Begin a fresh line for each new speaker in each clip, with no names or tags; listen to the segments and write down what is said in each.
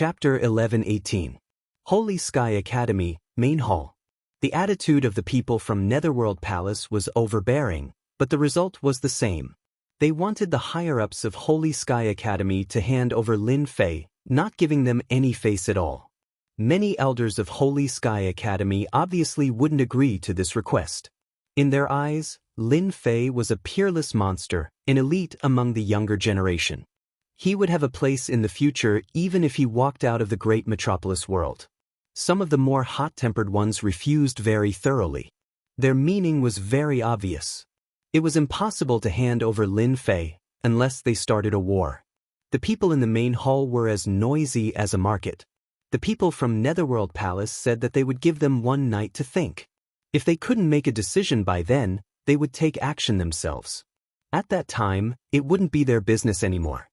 Chapter 11:18. Holy Sky Academy, Main Hall. The attitude of the people from Netherworld Palace was overbearing, but the result was the same. They wanted the higher-ups of Holy Sky Academy to hand over Lin Fei, not giving them any face at all. Many elders of Holy Sky Academy obviously wouldn't agree to this request. In their eyes, Lin Fei was a peerless monster, an elite among the younger generation. He would have a place in the future even if he walked out of the great metropolis world. Some of the more hot-tempered ones refused very thoroughly. Their meaning was very obvious. It was impossible to hand over Lin Fei unless they started a war. The people in the main hall were as noisy as a market. The people from Netherworld Palace said that they would give them one night to think. If they couldn't make a decision by then, they would take action themselves. At that time, it wouldn't be their business anymore.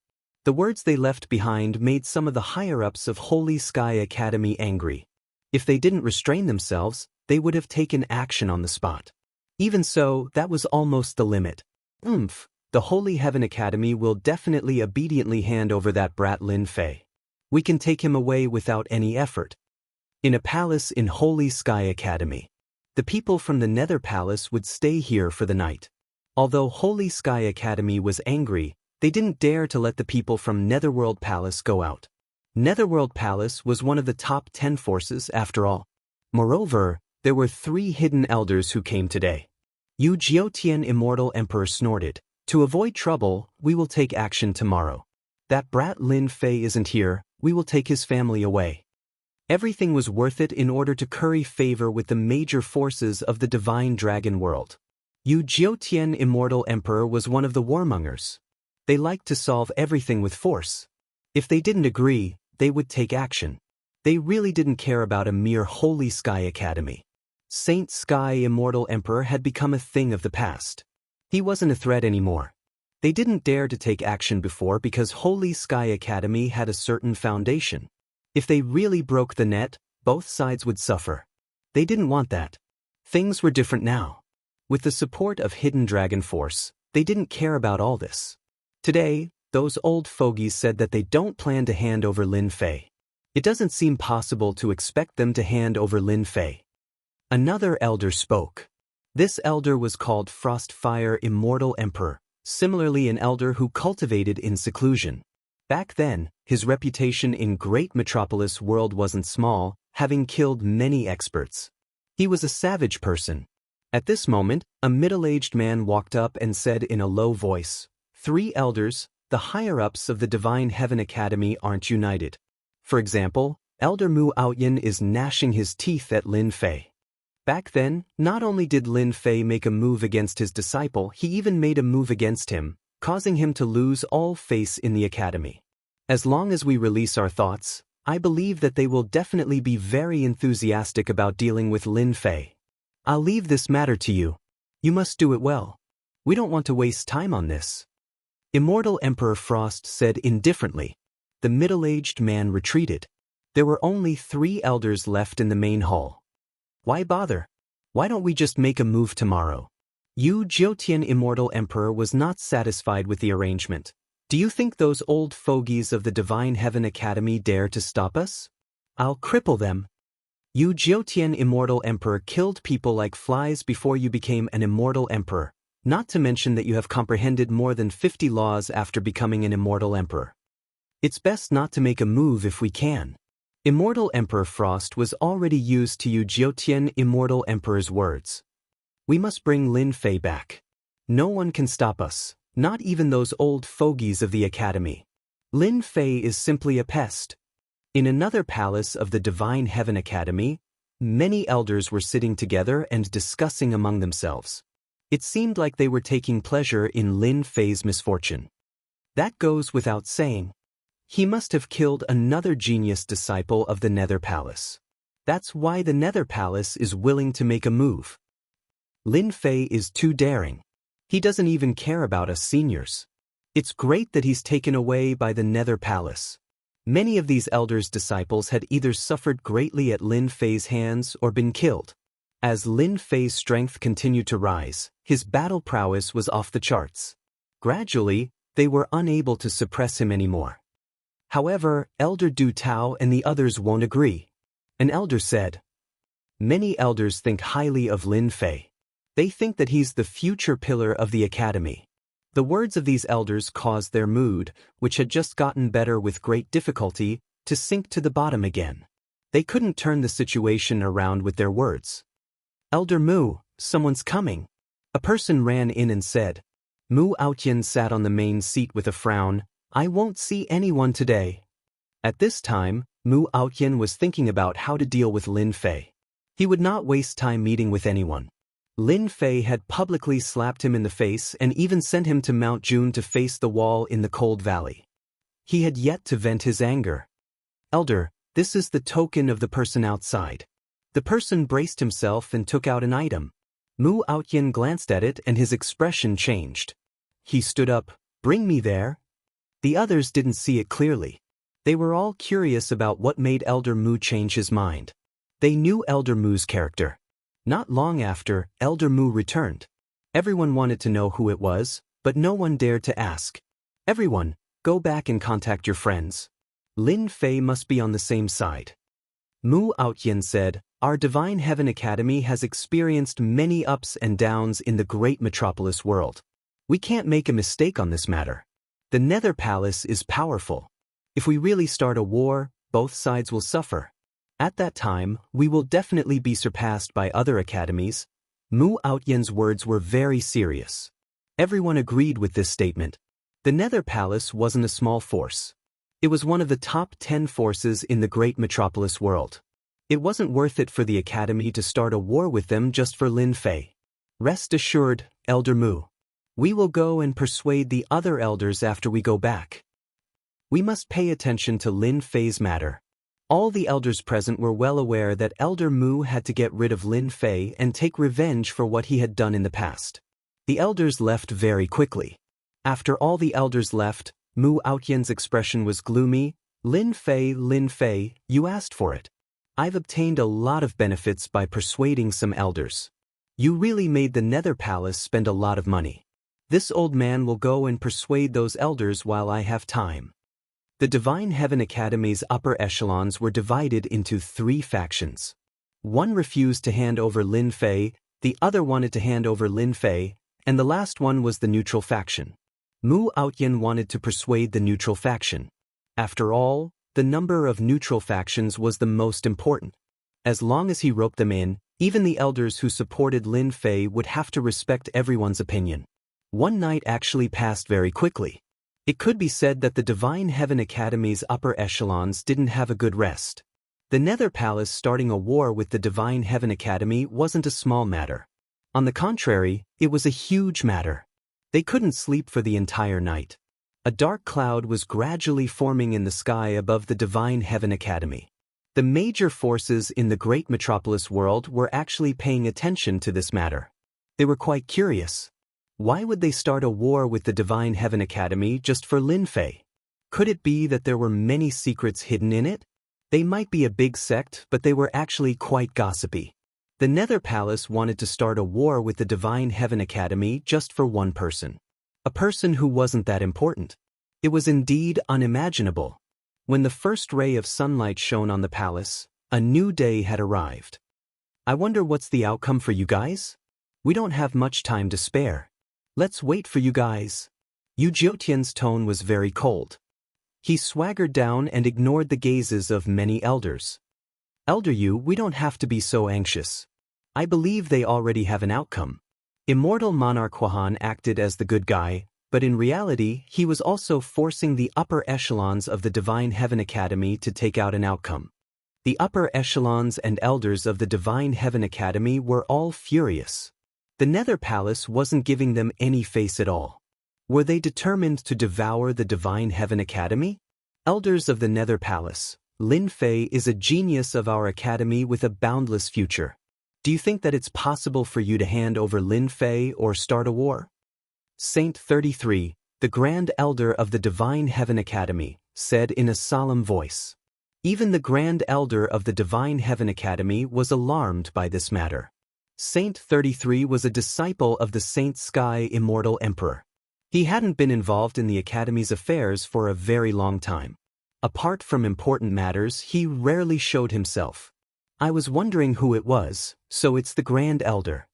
The words they left behind made some of the higher-ups of Holy Sky Academy angry. If they didn't restrain themselves, they would have taken action on the spot. Even so, that was almost the limit. The Holy Heaven Academy will definitely obediently hand over that brat Lin Fei. We can take him away without any effort. In a palace in Holy Sky Academy. The people from the Nether Palace would stay here for the night. Although Holy Sky Academy was angry, they didn't dare to let the people from Netherworld Palace go out. Netherworld Palace was one of the top 10 forces after all. Moreover, there were 3 hidden elders who came today. Yu Jiutian Immortal Emperor snorted. To avoid trouble, we will take action tomorrow. That brat Lin Fei isn't here, we will take his family away. Everything was worth it in order to curry favor with the major forces of the Divine Dragon world. Yu Jiutian Immortal Emperor was one of the warmongers. They liked to solve everything with force. If they didn't agree, they would take action. They really didn't care about a mere Holy Sky Academy. Saint Sky Immortal Emperor had become a thing of the past. He wasn't a threat anymore. They didn't dare to take action before because Holy Sky Academy had a certain foundation. If they really broke the net, both sides would suffer. They didn't want that. Things were different now. With the support of Hidden Dragon Force, they didn't care about all this. Today, those old fogies said that they don't plan to hand over Lin Fei. It doesn't seem possible to expect them to hand over Lin Fei. Another elder spoke. This elder was called Frostfire Immortal Emperor, similarly an elder who cultivated in seclusion. Back then, his reputation in Great Metropolis world wasn't small, having killed many experts. He was a savage person. At this moment, a middle-aged man walked up and said in a low voice, 3 elders, the higher-ups of the Divine Heaven Academy aren't united. For example, Elder Mu Aoyan is gnashing his teeth at Lin Fei. Back then, not only did Lin Fei make a move against his disciple, he even made a move against him, causing him to lose all face in the academy. As long as we release our thoughts, I believe that they will definitely be very enthusiastic about dealing with Lin Fei. I'll leave this matter to you. You must do it well. We don't want to waste time on this. Immortal Emperor Frost said indifferently. The middle-aged man retreated. There were only 3 elders left in the main hall. Why bother? Why don't we just make a move tomorrow? Yu Jiutian Immortal Emperor was not satisfied with the arrangement. Do you think those old fogies of the Divine Heaven Academy dare to stop us? I'll cripple them. Yu Jiutian Immortal Emperor killed people like flies before you became an Immortal Emperor. Not to mention that you have comprehended more than 50 laws after becoming an Immortal Emperor. It's best not to make a move if we can. Immortal Emperor Frost was already used to Yu Jiutian Immortal Emperor's words. We must bring Lin Fei back. No one can stop us, not even those old fogies of the academy. Lin Fei is simply a pest. In another palace of the Divine Heaven Academy, many elders were sitting together and discussing among themselves. It seemed like they were taking pleasure in Lin Fei's misfortune. That goes without saying. He must have killed another genius disciple of the Nether Palace. That's why the Nether Palace is willing to make a move. Lin Fei is too daring. He doesn't even care about us seniors. It's great that he's taken away by the Nether Palace. Many of these elders' disciples had either suffered greatly at Lin Fei's hands or been killed. As Lin Fei's strength continued to rise, his battle prowess was off the charts. Gradually, they were unable to suppress him anymore. However, Elder Du Tao and the others won't agree. An elder said, "Many elders think highly of Lin Fei. They think that he's the future pillar of the academy." The words of these elders caused their mood, which had just gotten better with great difficulty, to sink to the bottom again. They couldn't turn the situation around with their words. "Elder Mu, someone's coming." A person ran in and said. Mu Aotian sat on the main seat with a frown. "I won't see anyone today." At this time, Mu Aotian was thinking about how to deal with Lin Fei. He would not waste time meeting with anyone. Lin Fei had publicly slapped him in the face and even sent him to Mount June to face the wall in the cold valley. He had yet to vent his anger. "Elder, this is the token of the person outside." The person braced himself and took out an item. Mu Aotian glanced at it and his expression changed. He stood up. "Bring me there." The others didn't see it clearly. They were all curious about what made Elder Mu change his mind. They knew Elder Mu's character. Not long after, Elder Mu returned. Everyone wanted to know who it was, but no one dared to ask. "Everyone, go back and contact your friends. Lin Fei must be on the same side." Mu Aotian said, "Our Divine Heaven Academy has experienced many ups and downs in the great metropolis world. We can't make a mistake on this matter. The Nether Palace is powerful. If we really start a war, both sides will suffer. At that time, we will definitely be surpassed by other academies." Mu Aotian's words were very serious. Everyone agreed with this statement. The Nether Palace wasn't a small force. It was one of the top 10 forces in the great metropolis world. It wasn't worth it for the academy to start a war with them just for Lin Fei. "Rest assured, Elder Mu. We will go and persuade the other elders after we go back. We must pay attention to Lin Fei's matter." All the elders present were well aware that Elder Mu had to get rid of Lin Fei and take revenge for what he had done in the past. The elders left very quickly. After all the elders left, Mu Aotian's expression was gloomy. Lin Fei, you asked for it. I've obtained a lot of benefits by persuading some elders. You really made the Nether Palace spend a lot of money. This old man will go and persuade those elders while I have time." The Divine Heaven Academy's upper echelons were divided into 3 factions. One refused to hand over Lin Fei, the other wanted to hand over Lin Fei, and the last one was the neutral faction. Mu Aotian wanted to persuade the neutral faction. After all, the number of neutral factions was the most important. As long as he roped them in, even the elders who supported Lin Fei would have to respect everyone's opinion. One night actually passed very quickly. It could be said that the Divine Heaven Academy's upper echelons didn't have a good rest. The Nether Palace starting a war with the Divine Heaven Academy wasn't a small matter. On the contrary, it was a huge matter. They couldn't sleep for the entire night. A dark cloud was gradually forming in the sky above the Divine Heaven Academy. The major forces in the great metropolis world were actually paying attention to this matter. They were quite curious. Why would they start a war with the Divine Heaven Academy just for Lin Fei? Could it be that there were many secrets hidden in it? They might be a big sect, but they were actually quite gossipy. The Nether Palace wanted to start a war with the Divine Heaven Academy just for one person. A person who wasn't that important. It was indeed unimaginable. When the first ray of sunlight shone on the palace, a new day had arrived. "I wonder what's the outcome for you guys? We don't have much time to spare. Let's wait for you guys." Yu Jiutian's tone was very cold. He swaggered down and ignored the gazes of many elders. "Elder Yu, we don't have to be so anxious. I believe they already have an outcome." Immortal Monarch Huan acted as the good guy, but in reality he was also forcing the upper echelons of the Divine Heaven Academy to take out an outcome. The upper echelons and elders of the Divine Heaven Academy were all furious. The Nether Palace wasn't giving them any face at all. Were they determined to devour the Divine Heaven Academy? "Elders of the Nether Palace, Lin Fei is a genius of our academy with a boundless future. Do you think that it's possible for you to hand over Lin Fei or start a war?" Saint 33, the Grand Elder of the Divine Heaven Academy, said in a solemn voice. Even the Grand Elder of the Divine Heaven Academy was alarmed by this matter. Saint 33 was a disciple of the Saint Sky Immortal Emperor. He hadn't been involved in the Academy's affairs for a very long time. Apart from important matters, he rarely showed himself. I was wondering who it was, so it's the Grand Elder.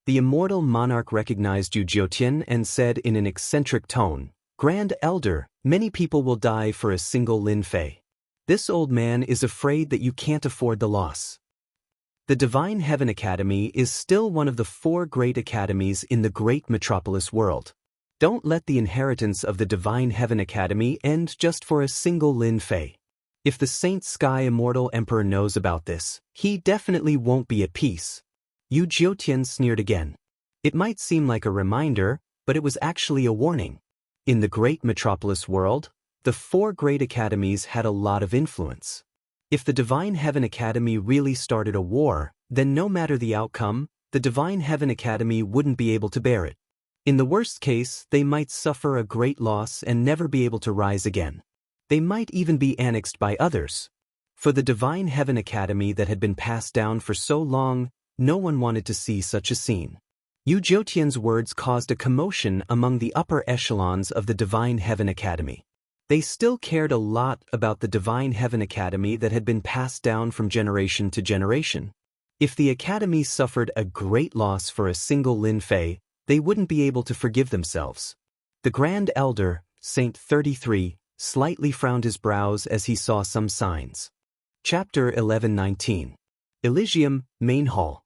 The immortal monarch recognized Yu Jiutian and said in an eccentric tone, "Grand Elder, many people will die for a single Lin Fei. This old man is afraid that you can't afford the loss." The Divine Heaven Academy is still one of the 4 great academies in the great metropolis world. Don't let the inheritance of the Divine Heaven Academy end just for a single Lin Fei. If the Saint Sky Immortal Emperor knows about this, he definitely won't be at peace. Yu Jiutian sneered again. It might seem like a reminder, but it was actually a warning. In the great metropolis world, the 4 great academies had a lot of influence. If the Divine Heaven Academy really started a war, then no matter the outcome, the Divine Heaven Academy wouldn't be able to bear it. In the worst case, they might suffer a great loss and never be able to rise again. They might even be annexed by others. For the Divine Heaven Academy that had been passed down for so long, no one wanted to see such a scene. Yu Jiutian's words caused a commotion among the upper echelons of the Divine Heaven Academy. They still cared a lot about the Divine Heaven Academy that had been passed down from generation to generation. If the Academy suffered a great loss for a single Lin Fei, they wouldn't be able to forgive themselves. The Grand Elder, Saint 33, slightly frowned his brows as he saw some signs. Chapter 11:19. Elysium, Main Hall.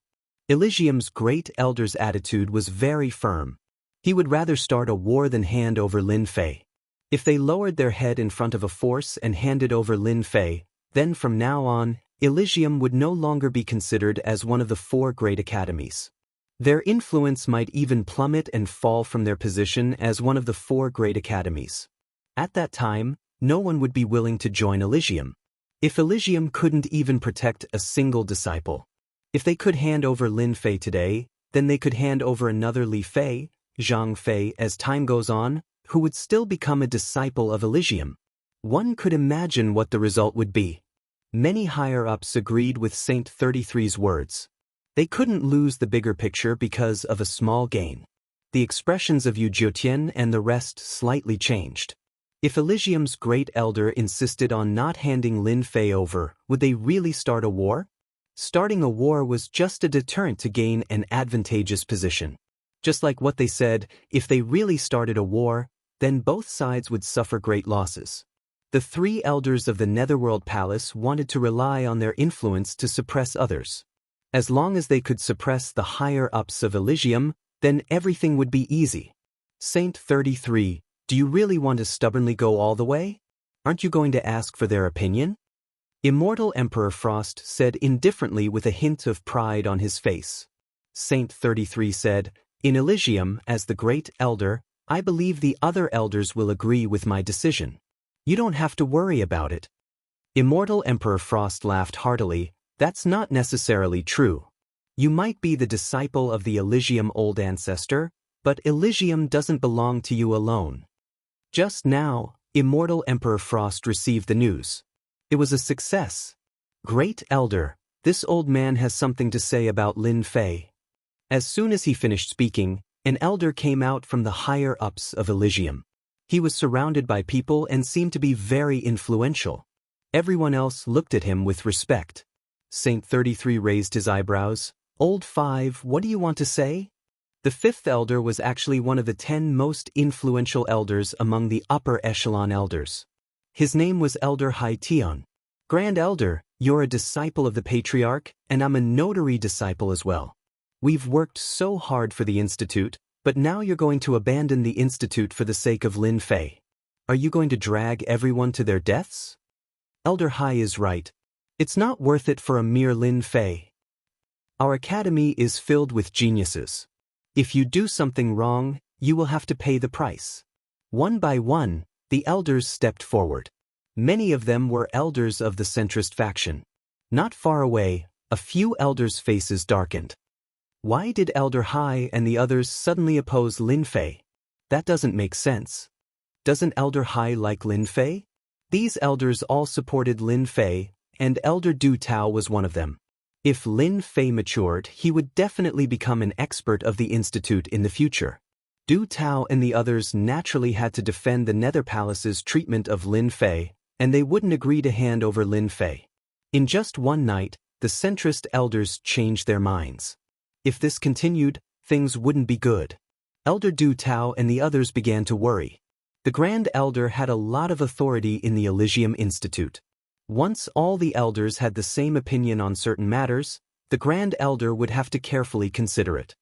Elysium's great elder's attitude was very firm. He would rather start a war than hand over Lin Fei. If they lowered their head in front of a force and handed over Lin Fei, then from now on, Elysium would no longer be considered as one of the 4 great academies. Their influence might even plummet and fall from their position as one of the 4 great academies. At that time, no one would be willing to join Elysium. If Elysium couldn't even protect a single disciple. If they could hand over Lin Fei today, then they could hand over another Li Fei, Zhang Fei as time goes on, who would still become a disciple of Elysium. One could imagine what the result would be. Many higher-ups agreed with Saint 33's words. They couldn't lose the bigger picture because of a small gain. The expressions of Yu Jiutian and the rest slightly changed. If Elysium's great elder insisted on not handing Lin Fei over, would they really start a war? Starting a war was just a deterrent to gain an advantageous position. Just like what they said, if they really started a war, then both sides would suffer great losses. The 3 elders of the Netherworld Palace wanted to rely on their influence to suppress others. As long as they could suppress the higher-ups of Elysium, then everything would be easy. Saint 33, do you really want to stubbornly go all the way? Aren't you going to ask for their opinion? Immortal Emperor Frost said indifferently with a hint of pride on his face. Saint 33 said, "In Elysium, as the great elder, I believe the other elders will agree with my decision. You don't have to worry about it." Immortal Emperor Frost laughed heartily. "That's not necessarily true. You might be the disciple of the Elysium Old Ancestor, but Elysium doesn't belong to you alone." Just now, Immortal Emperor Frost received the news. It was a success. "Great Elder, this old man has something to say about Lin Fei." As soon as he finished speaking, an elder came out from the higher-ups of Elysium. He was surrounded by people and seemed to be very influential. Everyone else looked at him with respect. Saint 33 raised his eyebrows. "Old 5, what do you want to say?" The 5th elder was actually one of the 10 most influential elders among the upper echelon elders. His name was Elder Hai Tian. "Grand Elder, you're a disciple of the Patriarch, and I'm a notary disciple as well. We've worked so hard for the Institute, but now you're going to abandon the Institute for the sake of Lin Fei. Are you going to drag everyone to their deaths?" Elder Hai is right. It's not worth it for a mere Lin Fei. Our academy is filled with geniuses. If you do something wrong, you will have to pay the price. One by one, the elders stepped forward. Many of them were elders of the centrist faction. Not far away, a few elders' faces darkened. Why did Elder Hai and the others suddenly oppose Lin Fei? That doesn't make sense. Doesn't Elder Hai like Lin Fei? These elders all supported Lin Fei, and Elder Du Tao was one of them. If Lin Fei matured, he would definitely become an expert of the Institute in the future. Du Tao and the others naturally had to defend the Nether Palace's treatment of Lin Fei, and they wouldn't agree to hand over Lin Fei. In just one night, the centrist elders changed their minds. If this continued, things wouldn't be good. Elder Du Tao and the others began to worry. The Grand Elder had a lot of authority in the Elysium Institute. Once all the elders had the same opinion on certain matters, the Grand Elder would have to carefully consider it.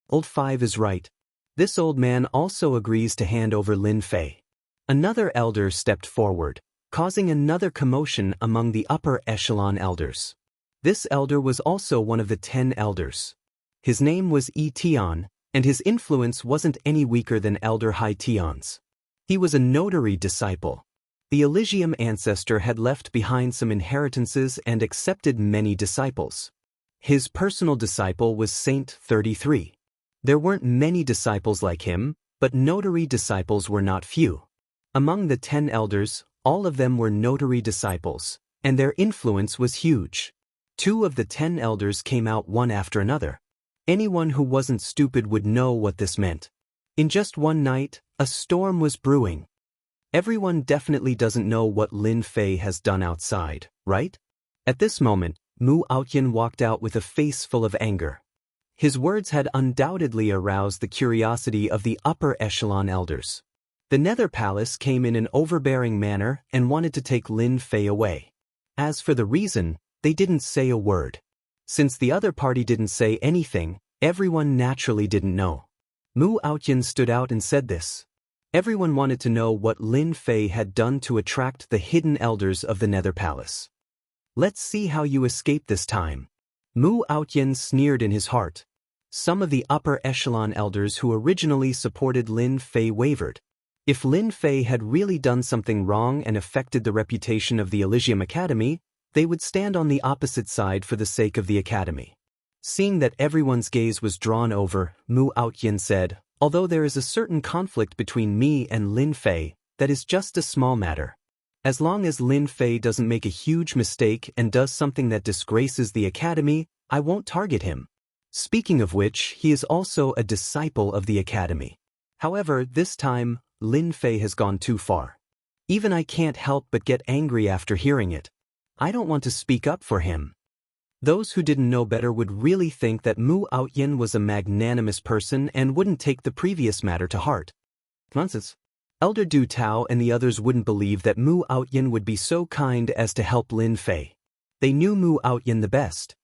Old Five is right. This old man also agrees to hand over Lin Fei. Another elder stepped forward, causing another commotion among the upper echelon elders. This elder was also one of the 10 elders. His name was Yi Tian, and his influence wasn't any weaker than Elder Hai Tian's. He was a notary disciple. The Elysium ancestor had left behind some inheritances and accepted many disciples. His personal disciple was Saint 33. There weren't many disciples like him, but notary disciples were not few. Among the 10 elders, all of them were notary disciples, and their influence was huge. 2 of the 10 elders came out one after another. Anyone who wasn't stupid would know what this meant. In just one night, a storm was brewing. Everyone definitely doesn't know what Lin Fei has done outside, right? At this moment, Mu Aoyan walked out with a face full of anger. His words had undoubtedly aroused the curiosity of the upper echelon elders. The Nether Palace came in an overbearing manner and wanted to take Lin Fei away. As for the reason, they didn't say a word. Since the other party didn't say anything, everyone naturally didn't know. Mu Aoyan stood out and said this. Everyone wanted to know what Lin Fei had done to attract the hidden elders of the Nether Palace. Let's see how you escape this time. Mu Aoyan sneered in his heart. Some of the upper echelon elders who originally supported Lin Fei wavered. If Lin Fei had really done something wrong and affected the reputation of the Elysium Academy, they would stand on the opposite side for the sake of the Academy. Seeing that everyone's gaze was drawn over, Mu Aoyan said, although there is a certain conflict between me and Lin Fei, that is just a small matter. As long as Lin Fei doesn't make a huge mistake and does something that disgraces the Academy, I won't target him. Speaking of which, he is also a disciple of the Academy. However, this time, Lin Fei has gone too far. Even I can't help but get angry after hearing it. I don't want to speak up for him. Those who didn't know better would really think that Mu Aoyan was a magnanimous person and wouldn't take the previous matter to heart. Nonsense. Elder Du Tao and the others wouldn't believe that Mu Aoyan would be so kind as to help Lin Fei. They knew Mu Aoyan the best.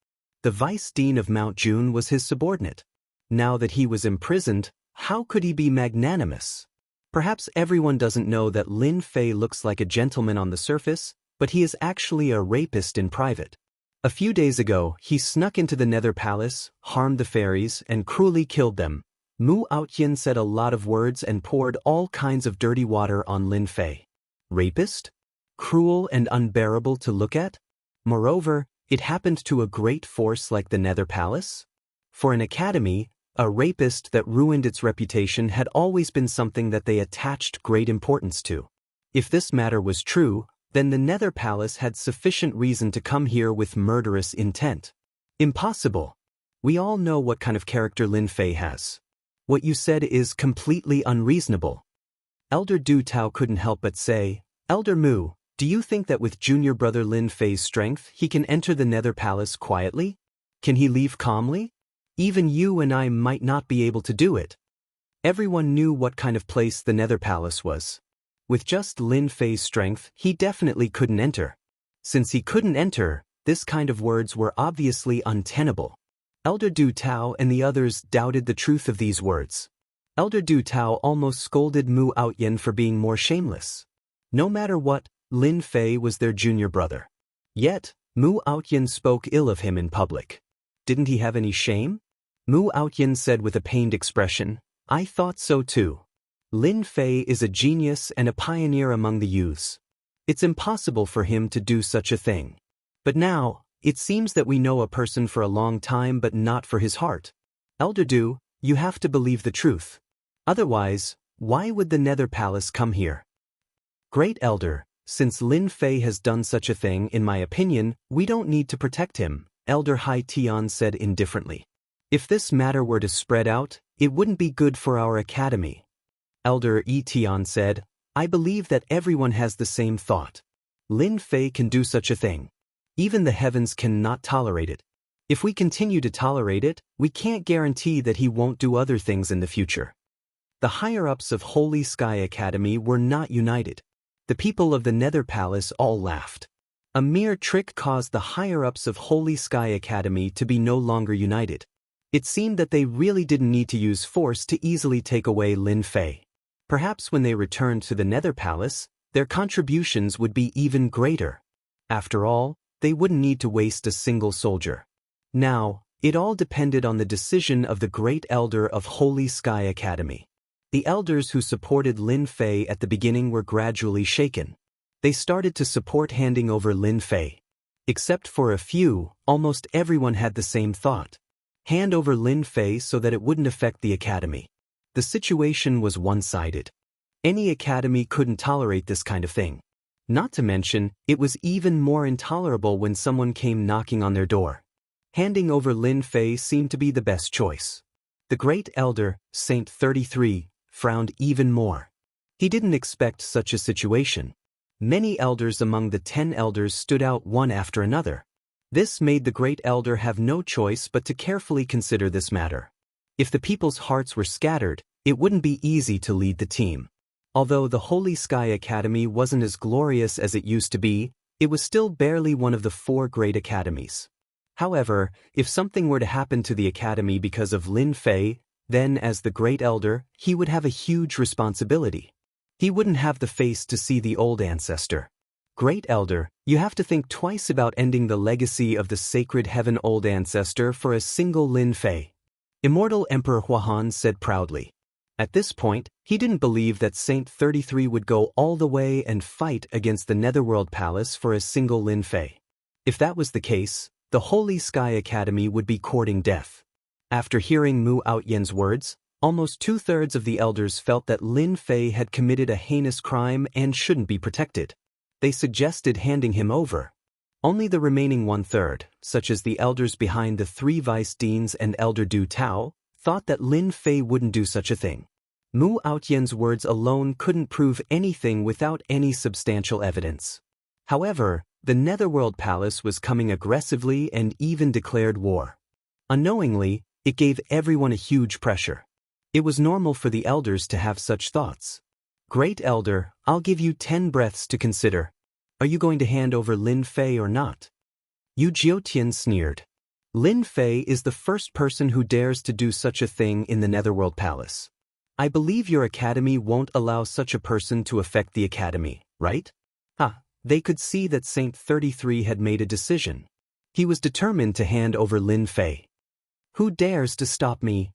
The Vice Dean of Mount June was his subordinate. Now that he was imprisoned, how could he be magnanimous? Perhaps everyone doesn't know that Lin Fei looks like a gentleman on the surface, but he is actually a rapist in private. A few days ago, he snuck into the Nether Palace, harmed the fairies, and cruelly killed them. Mu Aoyan said a lot of words and poured all kinds of dirty water on Lin Fei. Rapist? Cruel and unbearable to look at? Moreover, it happened to a great force like the Nether Palace? For an academy, a rapist that ruined its reputation had always been something that they attached great importance to. If this matter was true, then the Nether Palace had sufficient reason to come here with murderous intent. Impossible. We all know what kind of character Lin Fei has. What you said is completely unreasonable. Elder Du Tao couldn't help but say, Elder Mu, do you think that with junior brother Lin Fei's strength he can enter the Nether Palace quietly? Can he leave calmly? Even you and I might not be able to do it. Everyone knew what kind of place the Nether Palace was. With just Lin Fei's strength, he definitely couldn't enter. Since he couldn't enter, this kind of words were obviously untenable. Elder Du Tao and the others doubted the truth of these words. Elder Du Tao almost scolded Mu Aoyan for being more shameless. No matter what, Lin Fei was their junior brother. Yet, Mu Aoyan spoke ill of him in public. Didn't he have any shame? Mu Aoyan said with a pained expression, I thought so too. Lin Fei is a genius and a pioneer among the youths. It's impossible for him to do such a thing. But now, it seems that we know a person for a long time but not for his heart. Elder Du, you have to believe the truth. Otherwise, why would the Nether Palace come here? Great Elder, since Lin Fei has done such a thing, in my opinion, we don't need to protect him, Elder Hai Tian said indifferently. If this matter were to spread out, it wouldn't be good for our academy. Elder Yi Tian said, I believe that everyone has the same thought. Lin Fei can do such a thing. Even the heavens cannot tolerate it. If we continue to tolerate it, we can't guarantee that he won't do other things in the future. The higher-ups of Holy Sky Academy were not united. The people of the Nether Palace all laughed. A mere trick caused the higher-ups of Holy Sky Academy to be no longer united. It seemed that they really didn't need to use force to easily take away Lin Fei. Perhaps when they returned to the Nether Palace, their contributions would be even greater. After all, they wouldn't need to waste a single soldier. Now, it all depended on the decision of the Great Elder of Holy Sky Academy. The elders who supported Lin Fei at the beginning were gradually shaken. They started to support handing over Lin Fei. Except for a few, almost everyone had the same thought. Hand over Lin Fei so that it wouldn't affect the academy. The situation was one-sided. Any academy couldn't tolerate this kind of thing. Not to mention, it was even more intolerable when someone came knocking on their door. Handing over Lin Fei seemed to be the best choice. The Great Elder, Saint 33, frowned even more. He didn't expect such a situation. Many elders among the 10 elders stood out one after another. This made the Great Elder have no choice but to carefully consider this matter. If the people's hearts were scattered, it wouldn't be easy to lead the team. Although the Holy Sky Academy wasn't as glorious as it used to be, it was still barely one of the 4 great academies. However, if something were to happen to the academy because of Lin Fei, then as the Great Elder, he would have a huge responsibility. He wouldn't have the face to see the old ancestor. Great Elder, you have to think twice about ending the legacy of the sacred heaven old ancestor for a single Lin Fei. Immortal Emperor Huahan said proudly. At this point, he didn't believe that Saint 33 would go all the way and fight against the Netherworld Palace for a single Lin Fei. If that was the case, the Holy Sky Academy would be courting death. After hearing Mu Outyen's words, almost 2/3 of the elders felt that Lin Fei had committed a heinous crime and shouldn't be protected. They suggested handing him over. Only the remaining 1/3, such as the elders behind the 3 vice-deans and Elder Du Tao, thought that Lin Fei wouldn't do such a thing. Mu Outyen's words alone couldn't prove anything without any substantial evidence. However, the Netherworld Palace was coming aggressively and even declared war. Unknowingly, it gave everyone a huge pressure. It was normal for the elders to have such thoughts. Great Elder, I'll give you 10 breaths to consider. Are you going to hand over Lin Fei or not? Yu Jiutian sneered. Lin Fei is the first person who dares to do such a thing in the Netherworld Palace. I believe your academy won't allow such a person to affect the academy, right? They could see that Saint 33 had made a decision. He was determined to hand over Lin Fei. Who dares to stop me?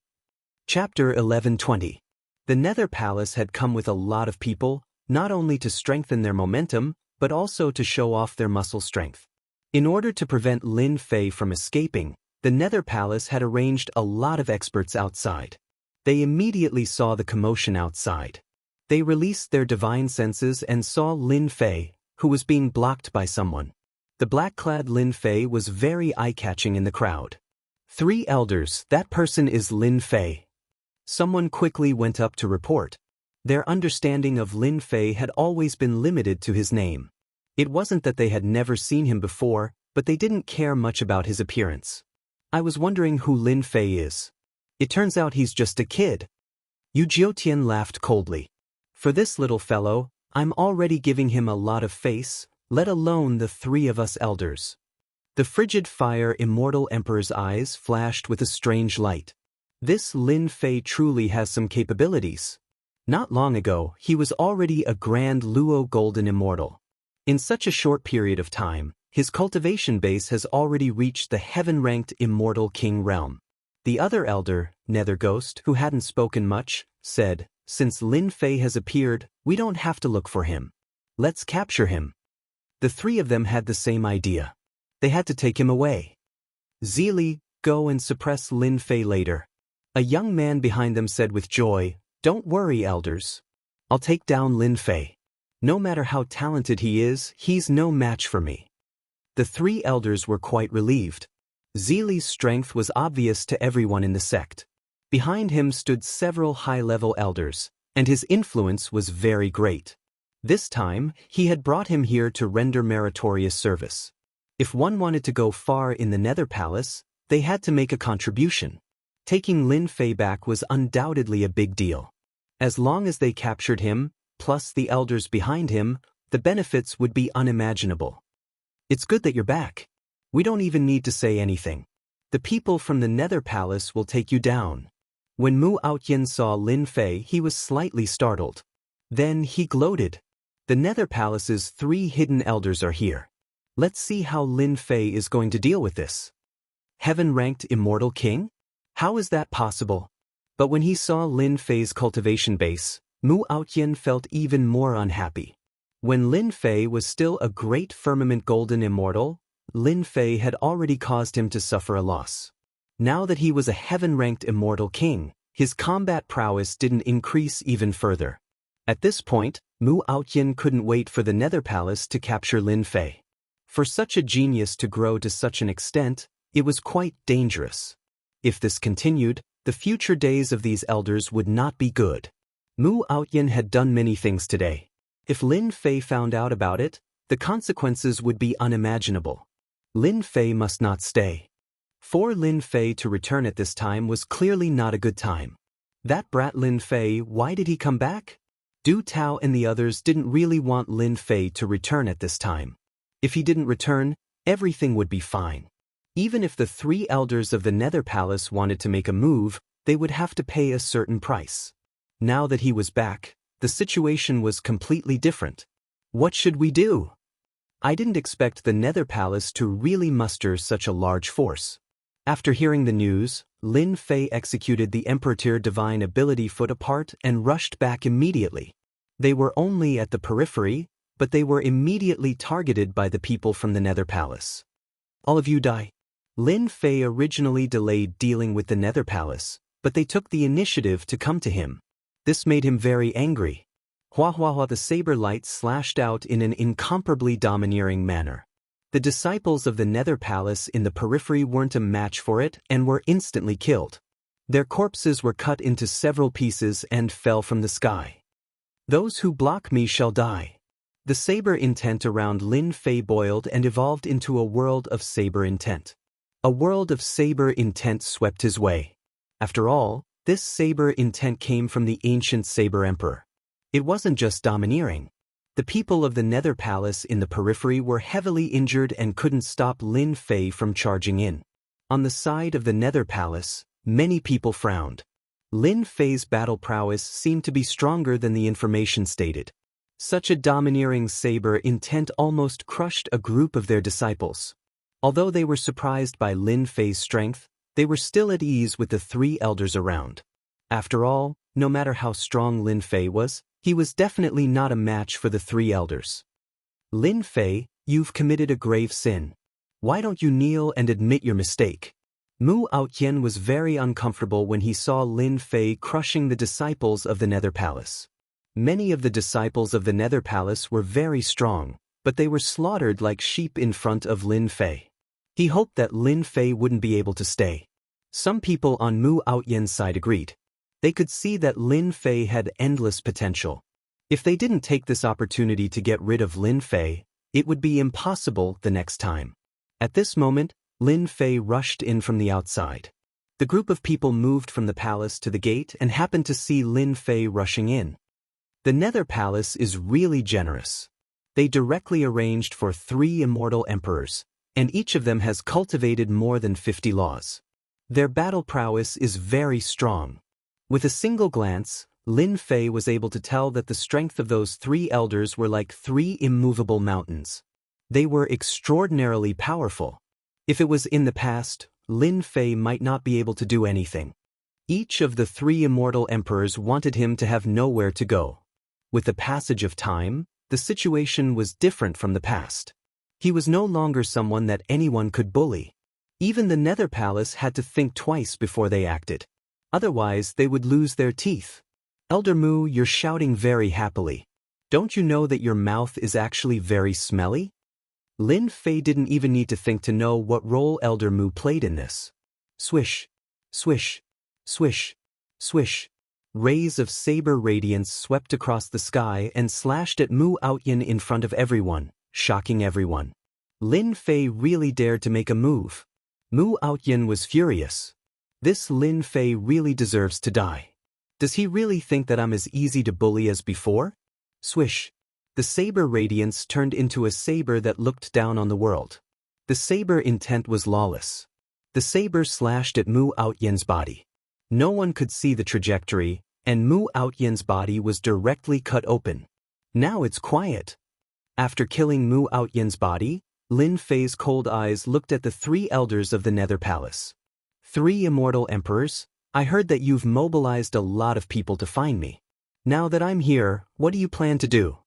Chapter 11:20. The Nether Palace had come with a lot of people, not only to strengthen their momentum, but also to show off their muscle strength. In order to prevent Lin Fei from escaping, the Nether Palace had arranged a lot of experts outside. They immediately saw the commotion outside. They released their divine senses and saw Lin Fei, who was being blocked by someone. The black-clad Lin Fei was very eye-catching in the crowd. 3 elders, that person is Lin Fei. Someone quickly went up to report. Their understanding of Lin Fei had always been limited to his name. It wasn't that they had never seen him before, but they didn't care much about his appearance. I was wondering who Lin Fei is. It turns out he's just a kid. Yu Jiutian laughed coldly. For this little fellow, I'm already giving him a lot of face, let alone the 3 of us elders. The frigid fire Immortal Emperor's eyes flashed with a strange light. This Lin Fei truly has some capabilities. Not long ago, he was already a Grand Luo Golden Immortal. In such a short period of time, his cultivation base has already reached the heaven-ranked Immortal King realm. The other elder, Nether Ghost, who hadn't spoken much, said, Since Lin Fei has appeared, we don't have to look for him. Let's capture him. The 3 of them had the same idea. They had to take him away. Zili, go and suppress Lin Fei later. A young man behind them said with joy, Don't worry, elders. I'll take down Lin Fei. No matter how talented he is, he's no match for me. The 3 elders were quite relieved. Zili's strength was obvious to everyone in the sect. Behind him stood several high-level elders, and his influence was very great. This time, he had brought him here to render meritorious service. If one wanted to go far in the Nether Palace, they had to make a contribution. Taking Lin Fei back was undoubtedly a big deal. As long as they captured him, plus the elders behind him, the benefits would be unimaginable. It's good that you're back. We don't even need to say anything. The people from the Nether Palace will take you down. When Mu Outyin saw Lin Fei, he was slightly startled. Then he gloated. The Nether Palace's 3 hidden elders are here. Let's see how Lin Fei is going to deal with this. Heaven-ranked immortal king? How is that possible? But when he saw Lin Fei's cultivation base, Mu Outyin felt even more unhappy. When Lin Fei was still a great firmament golden immortal, Lin Fei had already caused him to suffer a loss. Now that he was a heaven-ranked immortal king, his combat prowess didn't increase even further. At this point, Mu Outyin couldn't wait for the Nether Palace to capture Lin Fei. For such a genius to grow to such an extent, it was quite dangerous. If this continued, the future days of these elders would not be good. Mu Outyin had done many things today. If Lin Fei found out about it, the consequences would be unimaginable. Lin Fei must not stay. For Lin Fei to return at this time was clearly not a good time. That brat Lin Fei, why did he come back? Du Tao and the others didn't really want Lin Fei to return at this time. If he didn't return, everything would be fine. Even if the 3 elders of the Nether Palace wanted to make a move, they would have to pay a certain price. Now that he was back, the situation was completely different. What should we do? I didn't expect the Nether Palace to really muster such a large force. After hearing the news, Lin Fei executed the Emperor Divine Ability Foot apart and rushed back immediately. They were only at the periphery, but they were immediately targeted by the people from the Nether Palace. All of you die. Lin Fei originally delayed dealing with the Nether Palace, but they took the initiative to come to him. This made him very angry. Hua hua hua, the saber light slashed out in an incomparably domineering manner. The disciples of the Nether Palace in the periphery weren't a match for it and were instantly killed. Their corpses were cut into several pieces and fell from the sky. Those who block me shall die. The saber intent around Lin Fei boiled and evolved into a world of saber intent. A world of saber intent swept his way. After all, this saber intent came from the ancient Saber Emperor. It wasn't just domineering. The people of the Nether Palace in the periphery were heavily injured and couldn't stop Lin Fei from charging in. On the side of the Nether Palace, many people frowned. Lin Fei's battle prowess seemed to be stronger than the information stated. Such a domineering saber intent almost crushed a group of their disciples. Although they were surprised by Lin Fei's strength, they were still at ease with the 3 elders around. After all, no matter how strong Lin Fei was, he was definitely not a match for the 3 elders. Lin Fei, you've committed a grave sin. Why don't you kneel and admit your mistake? Mu Outyin was very uncomfortable when he saw Lin Fei crushing the disciples of the Nether Palace. Many of the disciples of the Nether Palace were very strong, but they were slaughtered like sheep in front of Lin Fei. He hoped that Lin Fei wouldn't be able to stay. Some people on Mu Outyen's side agreed. They could see that Lin Fei had endless potential. If they didn't take this opportunity to get rid of Lin Fei, it would be impossible the next time. At this moment, Lin Fei rushed in from the outside. The group of people moved from the palace to the gate and happened to see Lin Fei rushing in. The Nether Palace is really generous. They directly arranged for 3 immortal emperors, and each of them has cultivated more than 50 laws. Their battle prowess is very strong. With a single glance, Lin Fei was able to tell that the strength of those 3 elders were like 3 immovable mountains. They were extraordinarily powerful. If it was in the past, Lin Fei might not be able to do anything. Each of the 3 immortal emperors wanted him to have nowhere to go. With the passage of time, the situation was different from the past. He was no longer someone that anyone could bully. Even the Nether Palace had to think twice before they acted. Otherwise, they would lose their teeth. Elder Mu, you're shouting very happily. Don't you know that your mouth is actually very smelly? Lin Fei didn't even need to think to know what role Elder Mu played in this. Swish, swish, swish, swish. Rays of saber radiance swept across the sky and slashed at Mu Outyin in front of everyone, shocking everyone. Lin Fei really dared to make a move. Mu Outyin was furious. This Lin Fei really deserves to die. Does he really think that I'm as easy to bully as before? Swish. The saber radiance turned into a saber that looked down on the world. The saber intent was lawless. The saber slashed at Mu Outyin's body. No one could see the trajectory, and Mu Outyin's body was directly cut open. Now it's quiet. After killing Mu Outyin's body, Lin Fei's cold eyes looked at the 3 elders of the Nether Palace. 3 immortal emperors, I heard that you've mobilized a lot of people to find me. Now that I'm here, what do you plan to do?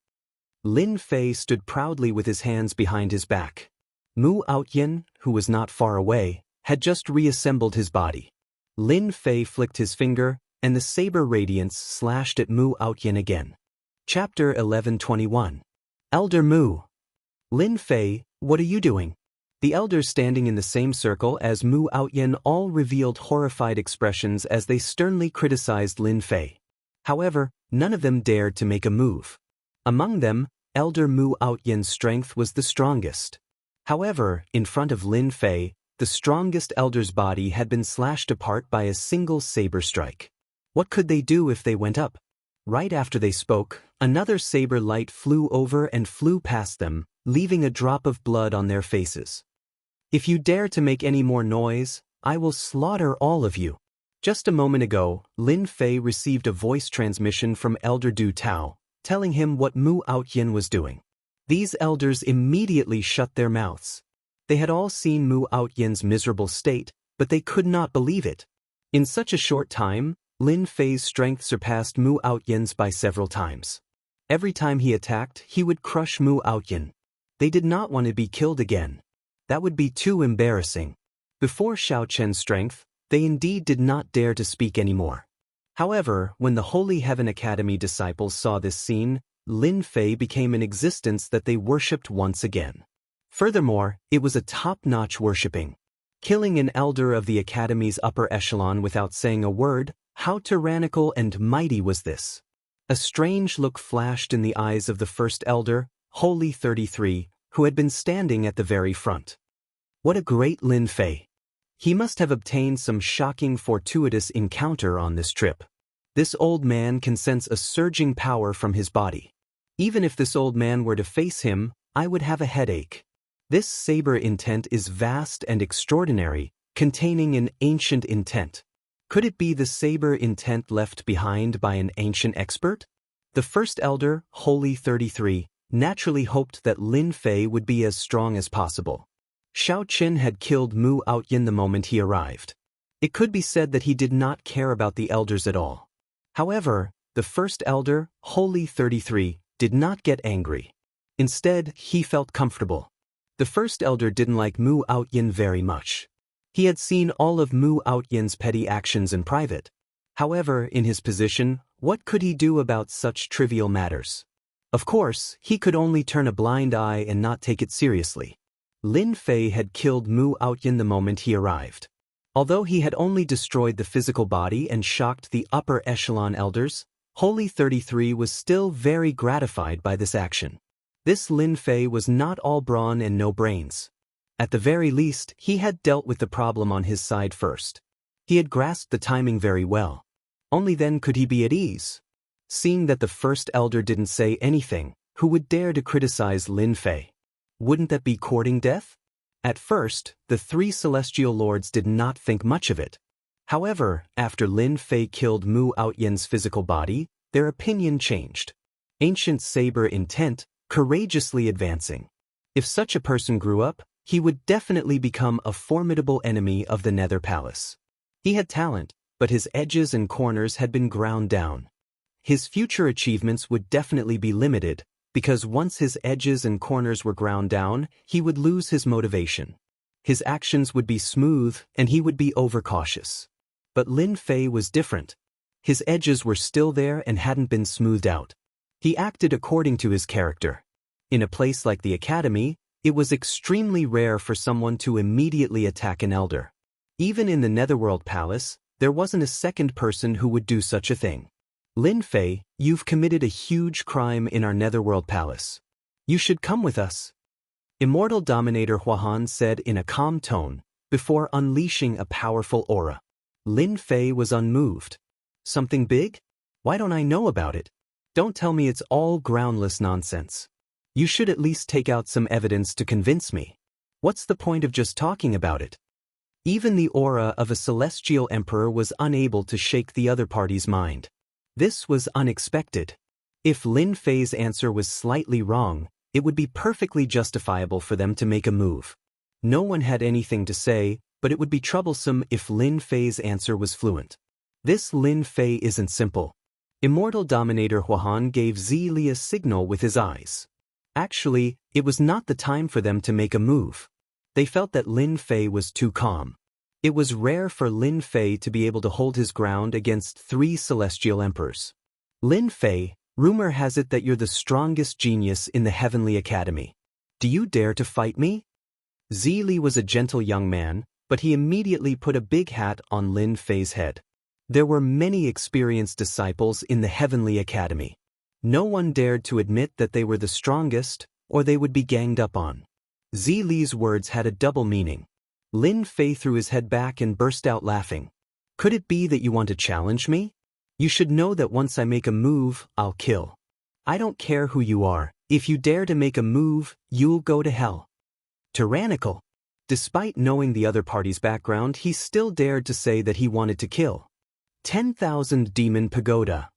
Lin Fei stood proudly with his hands behind his back. Mu Outyin, who was not far away, had just reassembled his body. Lin Fei flicked his finger, and the saber radiance slashed at Mu Outyin again. Chapter 1121. Elder Mu. Lin Fei, what are you doing? The elders standing in the same circle as Mu Outyin all revealed horrified expressions as they sternly criticized Lin Fei. However, none of them dared to make a move. Among them, Elder Mu Outyin's strength was the strongest. However, in front of Lin Fei, the strongest elder's body had been slashed apart by a single saber strike. What could they do if they went up? Right after they spoke, another saber light flew over and flew past them, leaving a drop of blood on their faces. If you dare to make any more noise, I will slaughter all of you. Just a moment ago, Lin Fei received a voice transmission from Elder Du Tao, telling him what Mu Outyin was doing. These elders immediately shut their mouths. They had all seen Mu Outyin's miserable state, but they could not believe it. In such a short time, Lin Fei's strength surpassed Mu Outyin's by several times. Every time he attacked, he would crush Mu Outyin. They did not want to be killed again. That would be too embarrassing. Before Xiao Chen's strength, they indeed did not dare to speak anymore. However, when the Holy Heaven Academy disciples saw this scene, Lin Fei became an existence that they worshipped once again. Furthermore, it was a top-notch worshipping. Killing an elder of the Academy's upper echelon without saying a word, how tyrannical and mighty was this? A strange look flashed in the eyes of the first elder, Holy 33, who had been standing at the very front. What a great Lin Fei! He must have obtained some shocking fortuitous encounter on this trip. This old man can sense a surging power from his body. Even if this old man were to face him, I would have a headache. This saber intent is vast and extraordinary, containing an ancient intent. Could it be the saber intent left behind by an ancient expert? The first elder, Holy 33, naturally hoped that Lin Fei would be as strong as possible. Xiao Chen had killed Mu Outyin the moment he arrived. It could be said that he did not care about the elders at all. However, the first elder, Holy 33, did not get angry. Instead, he felt comfortable. The first elder didn't like Mu Outyin very much. He had seen all of Mu Outyin's petty actions in private. However, in his position, what could he do about such trivial matters? Of course, he could only turn a blind eye and not take it seriously. Lin Fei had killed Mu Outyin the moment he arrived. Although he had only destroyed the physical body and shocked the upper echelon elders, Holy 33 was still very gratified by this action. This Lin Fei was not all brawn and no brains. At the very least, he had dealt with the problem on his side first. He had grasped the timing very well. Only then could he be at ease. Seeing that the first elder didn't say anything, who would dare to criticize Lin Fei? Wouldn't that be courting death? At first, the 3 celestial lords did not think much of it. However, after Lin Fei killed Mu Outyin's physical body, their opinion changed. Ancient saber intent, courageously advancing. If such a person grew up, he would definitely become a formidable enemy of the Nether Palace. He had talent, but his edges and corners had been ground down. His future achievements would definitely be limited, because once his edges and corners were ground down, he would lose his motivation. His actions would be smooth, and he would be overcautious. But Lin Fei was different. His edges were still there and hadn't been smoothed out. He acted according to his character. In a place like the Academy, it was extremely rare for someone to immediately attack an elder. Even in the Netherworld Palace, there wasn't a second person who would do such a thing. Lin Fei, you've committed a huge crime in our Netherworld Palace. You should come with us. Immortal Dominator Huahan said in a calm tone, before unleashing a powerful aura. Lin Fei was unmoved. Something big? Why don't I know about it? Don't tell me it's all groundless nonsense. You should at least take out some evidence to convince me. What's the point of just talking about it? Even the aura of a celestial emperor was unable to shake the other party's mind. This was unexpected. If Lin Fei's answer was slightly wrong, it would be perfectly justifiable for them to make a move. No one had anything to say, but it would be troublesome if Lin Fei's answer was fluent. This Lin Fei isn't simple. Immortal Dominator Huahan gave Zili a signal with his eyes. Actually, it was not the time for them to make a move. They felt that Lin Fei was too calm. It was rare for Lin Fei to be able to hold his ground against 3 celestial emperors. Lin Fei, rumor has it that you're the strongest genius in the Heavenly Academy. Do you dare to fight me? Zili was a gentle young man, but he immediately put a big hat on Lin Fei's head. There were many experienced disciples in the Heavenly Academy. No one dared to admit that they were the strongest, or they would be ganged up on. Zili's words had a double meaning. Lin Fei threw his head back and burst out laughing. Could it be that you want to challenge me? You should know that once I make a move, I'll kill. I don't care who you are. If you dare to make a move, you'll go to hell. Tyrannical. Despite knowing the other party's background, he still dared to say that he wanted to kill. 10,000 Demon Pagoda.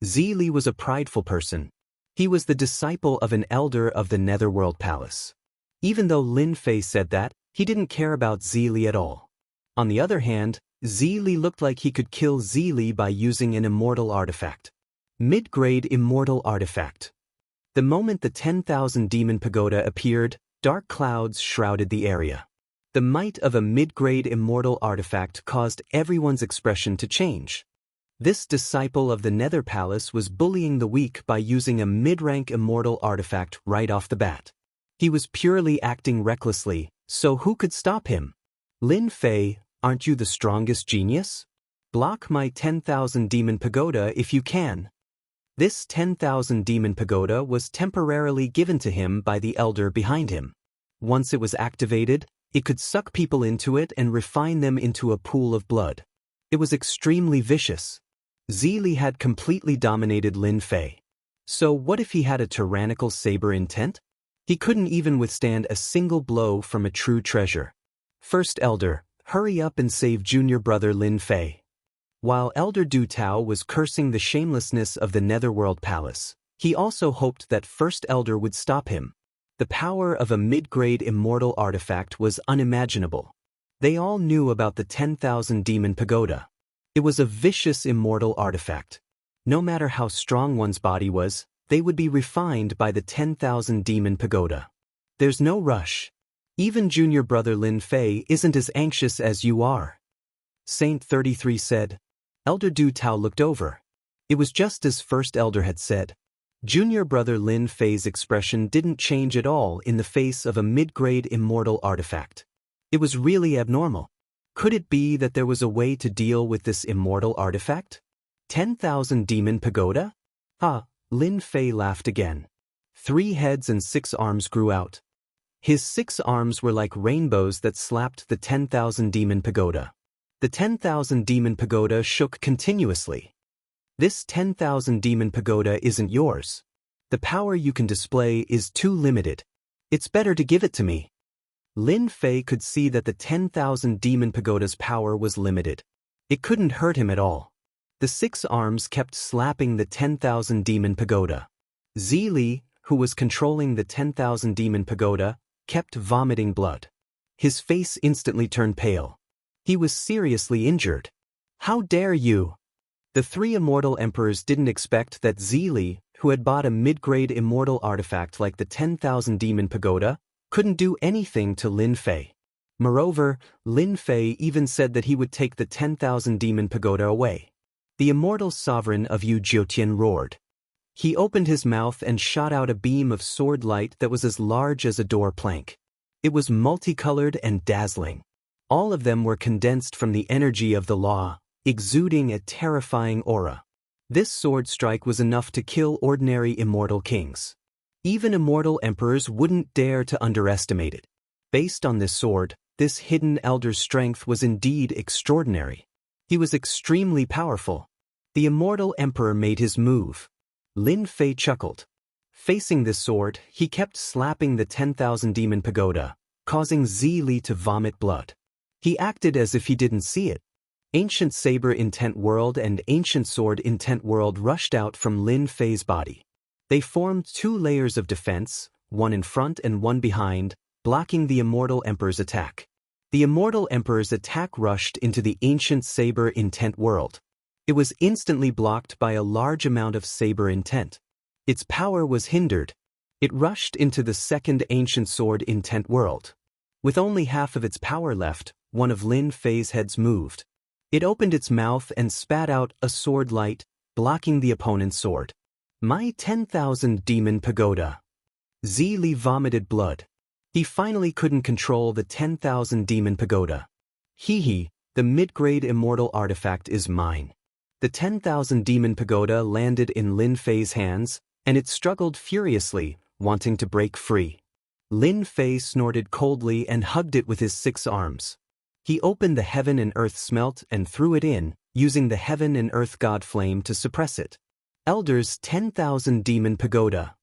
Zili was a prideful person. He was the disciple of an elder of the Netherworld Palace. Even though Lin Fei said that, he didn't care about Zili at all. On the other hand, Zili looked like he could kill Zili by using an immortal artifact. Mid-grade immortal artifact. The moment the 10,000 Demon Pagoda appeared, dark clouds shrouded the area. The might of a mid-grade immortal artifact caused everyone's expression to change. This disciple of the Nether Palace was bullying the weak by using a mid-rank immortal artifact right off the bat. He was purely acting recklessly, so who could stop him? Lin Fei, aren't you the strongest genius? Block my 10,000 Demon Pagoda if you can. This 10,000 Demon Pagoda was temporarily given to him by the elder behind him. Once it was activated, it could suck people into it and refine them into a pool of blood. It was extremely vicious. Zili had completely dominated Lin Fei. So what if he had a tyrannical saber intent? He couldn't even withstand a single blow from a true treasure. First Elder, hurry up and save junior brother Lin Fei. While Elder Du Tao was cursing the shamelessness of the Netherworld Palace, he also hoped that First Elder would stop him. The power of a mid-grade immortal artifact was unimaginable. They all knew about the 10,000 Demon Pagoda. It was a vicious immortal artifact. No matter how strong one's body was, they would be refined by the 10,000 Demon Pagoda. There's no rush. Even junior brother Lin Fei isn't as anxious as you are. Saint 33 said. Elder Du Tao looked over. It was just as First Elder had said. Junior brother Lin Fei's expression didn't change at all in the face of a mid-grade immortal artifact. It was really abnormal. Could it be that there was a way to deal with this immortal artifact? 10,000 Demon Pagoda? Lin Fei laughed again. 3 heads and 6 arms grew out. His 6 arms were like rainbows that slapped the 10,000 Demon Pagoda. The 10,000 Demon Pagoda shook continuously. This 10,000 Demon Pagoda isn't yours. The power you can display is too limited. It's better to give it to me. Lin Fei could see that the 10,000 Demon Pagoda's power was limited. It couldn't hurt him at all. The 6 arms kept slapping the 10,000 Demon Pagoda. Zili, who was controlling the 10,000 Demon Pagoda, kept vomiting blood. His face instantly turned pale. He was seriously injured. How dare you? The 3 immortal emperors didn't expect that Zili, who had bought a mid-grade immortal artifact like the 10,000 Demon Pagoda, couldn't do anything to Lin Fei. Moreover, Lin Fei even said that he would take the 10,000 Demon Pagoda away. The immortal sovereign of Yu Jiutian roared. He opened his mouth and shot out a beam of sword light that was as large as a door plank. It was multicolored and dazzling. All of them were condensed from the energy of the law, exuding a terrifying aura. This sword strike was enough to kill ordinary immortal kings. Even immortal emperors wouldn't dare to underestimate it. Based on this sword, this hidden elder's strength was indeed extraordinary. He was extremely powerful. The immortal emperor made his move. Lin Fei chuckled. Facing this sword, he kept slapping the 10,000 demon pagoda, causing Zili to vomit blood. He acted as if he didn't see it. Ancient Saber Intent World and Ancient Sword Intent World rushed out from Lin Fei's body. They formed two layers of defense, one in front and one behind, blocking the Immortal Emperor's attack. The Immortal Emperor's attack rushed into the Ancient Saber Intent World. It was instantly blocked by a large amount of Saber Intent. Its power was hindered. It rushed into the second Ancient Sword Intent World. With only half of its power left, one of Lin Fei's heads moved. It opened its mouth and spat out a sword light, blocking the opponent's sword. My 10,000 demon pagoda. Zili vomited blood. He finally couldn't control the 10,000 demon pagoda. Hee, the mid-grade immortal artifact is mine. The 10,000 demon pagoda landed in Lin Fei's hands, and it struggled furiously, wanting to break free. Lin Fei snorted coldly and hugged it with his 6 arms. He opened the heaven and earth smelt and threw it in, using the heaven and earth god flame to suppress it. Elder's 10,000 demon pagoda.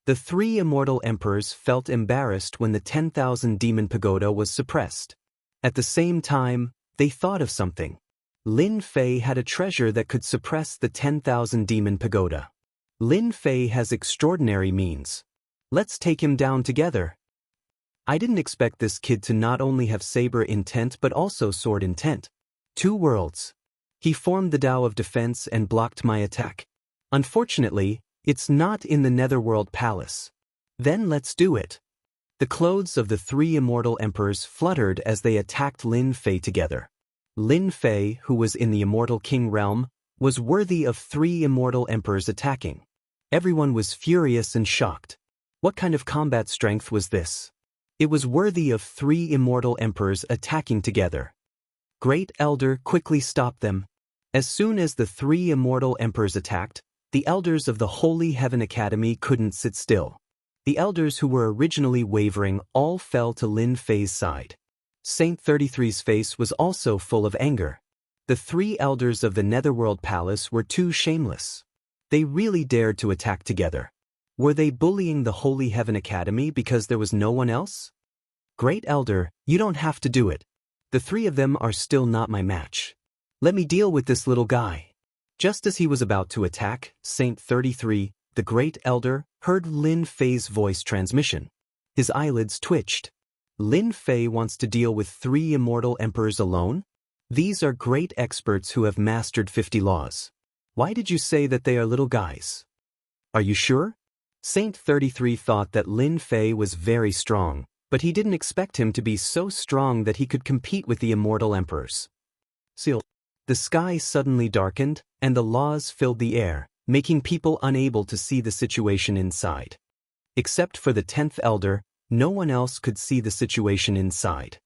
The 3 immortal emperors felt embarrassed when the 10,000 demon pagoda was suppressed. At the same time, they thought of something. Lin Fei had a treasure that could suppress the 10,000 demon pagoda. Lin Fei has extraordinary means. Let's take him down together. I didn't expect this kid to not only have saber intent but also sword intent. 2 worlds. He formed the Tao of defense and blocked my attack. Unfortunately, it's not in the Netherworld Palace. Then let's do it. The clothes of the 3 immortal emperors fluttered as they attacked Lin Fei together. Lin Fei, who was in the immortal king realm, was worthy of 3 immortal emperors attacking. Everyone was furious and shocked. What kind of combat strength was this? It was worthy of 3 immortal emperors attacking together. Great Elder quickly stopped them. As soon as the 3 immortal emperors attacked, the elders of the Holy Heaven Academy couldn't sit still. The elders who were originally wavering all fell to Lin Fei's side. Saint 33's face was also full of anger. The 3 elders of the Netherworld Palace were too shameless. They really dared to attack together. Were they bullying the Holy Heaven Academy because there was no one else? Great Elder, you don't have to do it. The 3 of them are still not my match. Let me deal with this little guy. Just as he was about to attack, Saint 33, the Great Elder, heard Lin Fei's voice transmission. His eyelids twitched. Lin Fei wants to deal with 3 immortal emperors alone? These are great experts who have mastered 50 laws. Why did you say that they are little guys? Are you sure? Saint 33 thought that Lin Fei was very strong, but he didn't expect him to be so strong that he could compete with the immortal emperors. Seal. The sky suddenly darkened, and the laws filled the air, making people unable to see the situation inside. Except for the 10th Elder, no one else could see the situation inside.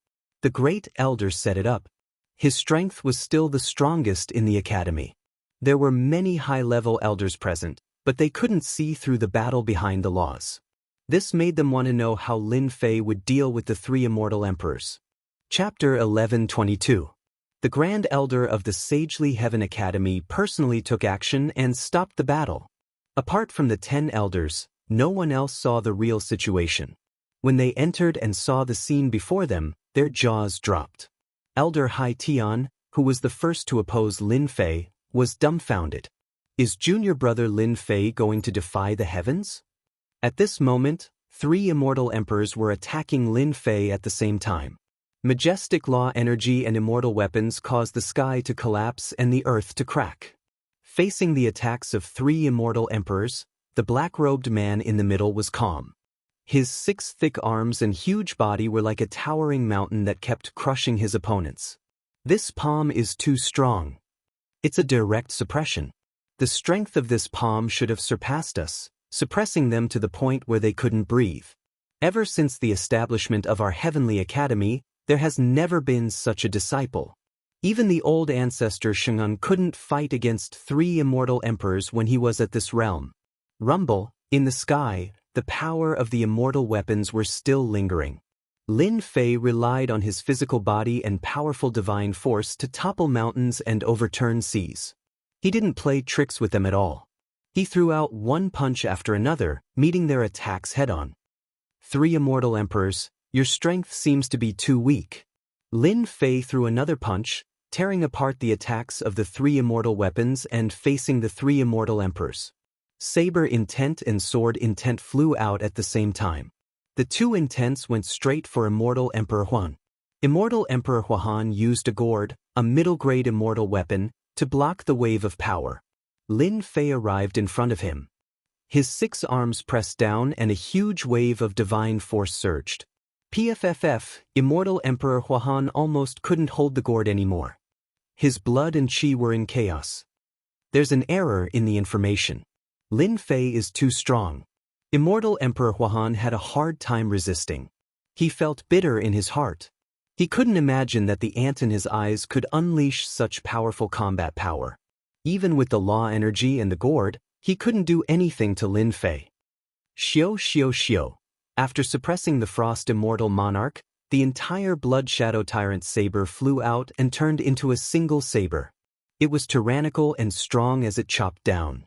The Great Elder set it up. His strength was still the strongest in the academy. There were many high-level elders present, but they couldn't see through the battle behind the laws. This made them want to know how Lin Fei would deal with the 3 immortal emperors. Chapter 1122. The Grand Elder of the Sagely Heaven Academy personally took action and stopped the battle. Apart from the 10 elders, no one else saw the real situation. When they entered and saw the scene before them, their jaws dropped. Elder Hai Tian, who was the first to oppose Lin Fei, was dumbfounded. Is junior brother Lin Fei going to defy the heavens? At this moment, 3 immortal emperors were attacking Lin Fei at the same time. Majestic law energy and immortal weapons caused the sky to collapse and the earth to crack. Facing the attacks of 3 immortal emperors, the black-robed man in the middle was calm. His 6 thick arms and huge body were like a towering mountain that kept crushing his opponents. This palm is too strong. It's a direct suppression. The strength of this palm should have surpassed us, suppressing them to the point where they couldn't breathe. Ever since the establishment of our Heavenly Academy, there has never been such a disciple. Even the old ancestor Shengun couldn't fight against 3 immortal emperors when he was at this realm. Rumble, in the sky, the power of the immortal weapons were still lingering. Lin Fei relied on his physical body and powerful divine force to topple mountains and overturn seas. He didn't play tricks with them at all. He threw out one punch after another, meeting their attacks head-on. 3 immortal emperors, your strength seems to be too weak. Lin Fei threw another punch, tearing apart the attacks of the 3 immortal weapons and facing the 3 immortal emperors. Saber intent and sword intent flew out at the same time. The 2 intents went straight for Immortal Emperor Huan. Immortal Emperor Huan used a gourd, a middle-grade immortal weapon, to block the wave of power. Lin Fei arrived in front of him. His 6 arms pressed down and a huge wave of divine force surged. PFFF, Immortal Emperor Huan almost couldn't hold the gourd anymore. His blood and chi were in chaos. There's an error in the information. Lin Fei is too strong. Immortal Emperor Huan had a hard time resisting. He felt bitter in his heart. He couldn't imagine that the ant in his eyes could unleash such powerful combat power. Even with the law energy and the gourd, he couldn't do anything to Lin Fei. Xiao xiao xiao. After suppressing the Frost Immortal Monarch, the entire Blood Shadow Tyrant saber flew out and turned into a single saber. It was tyrannical and strong as it chopped down.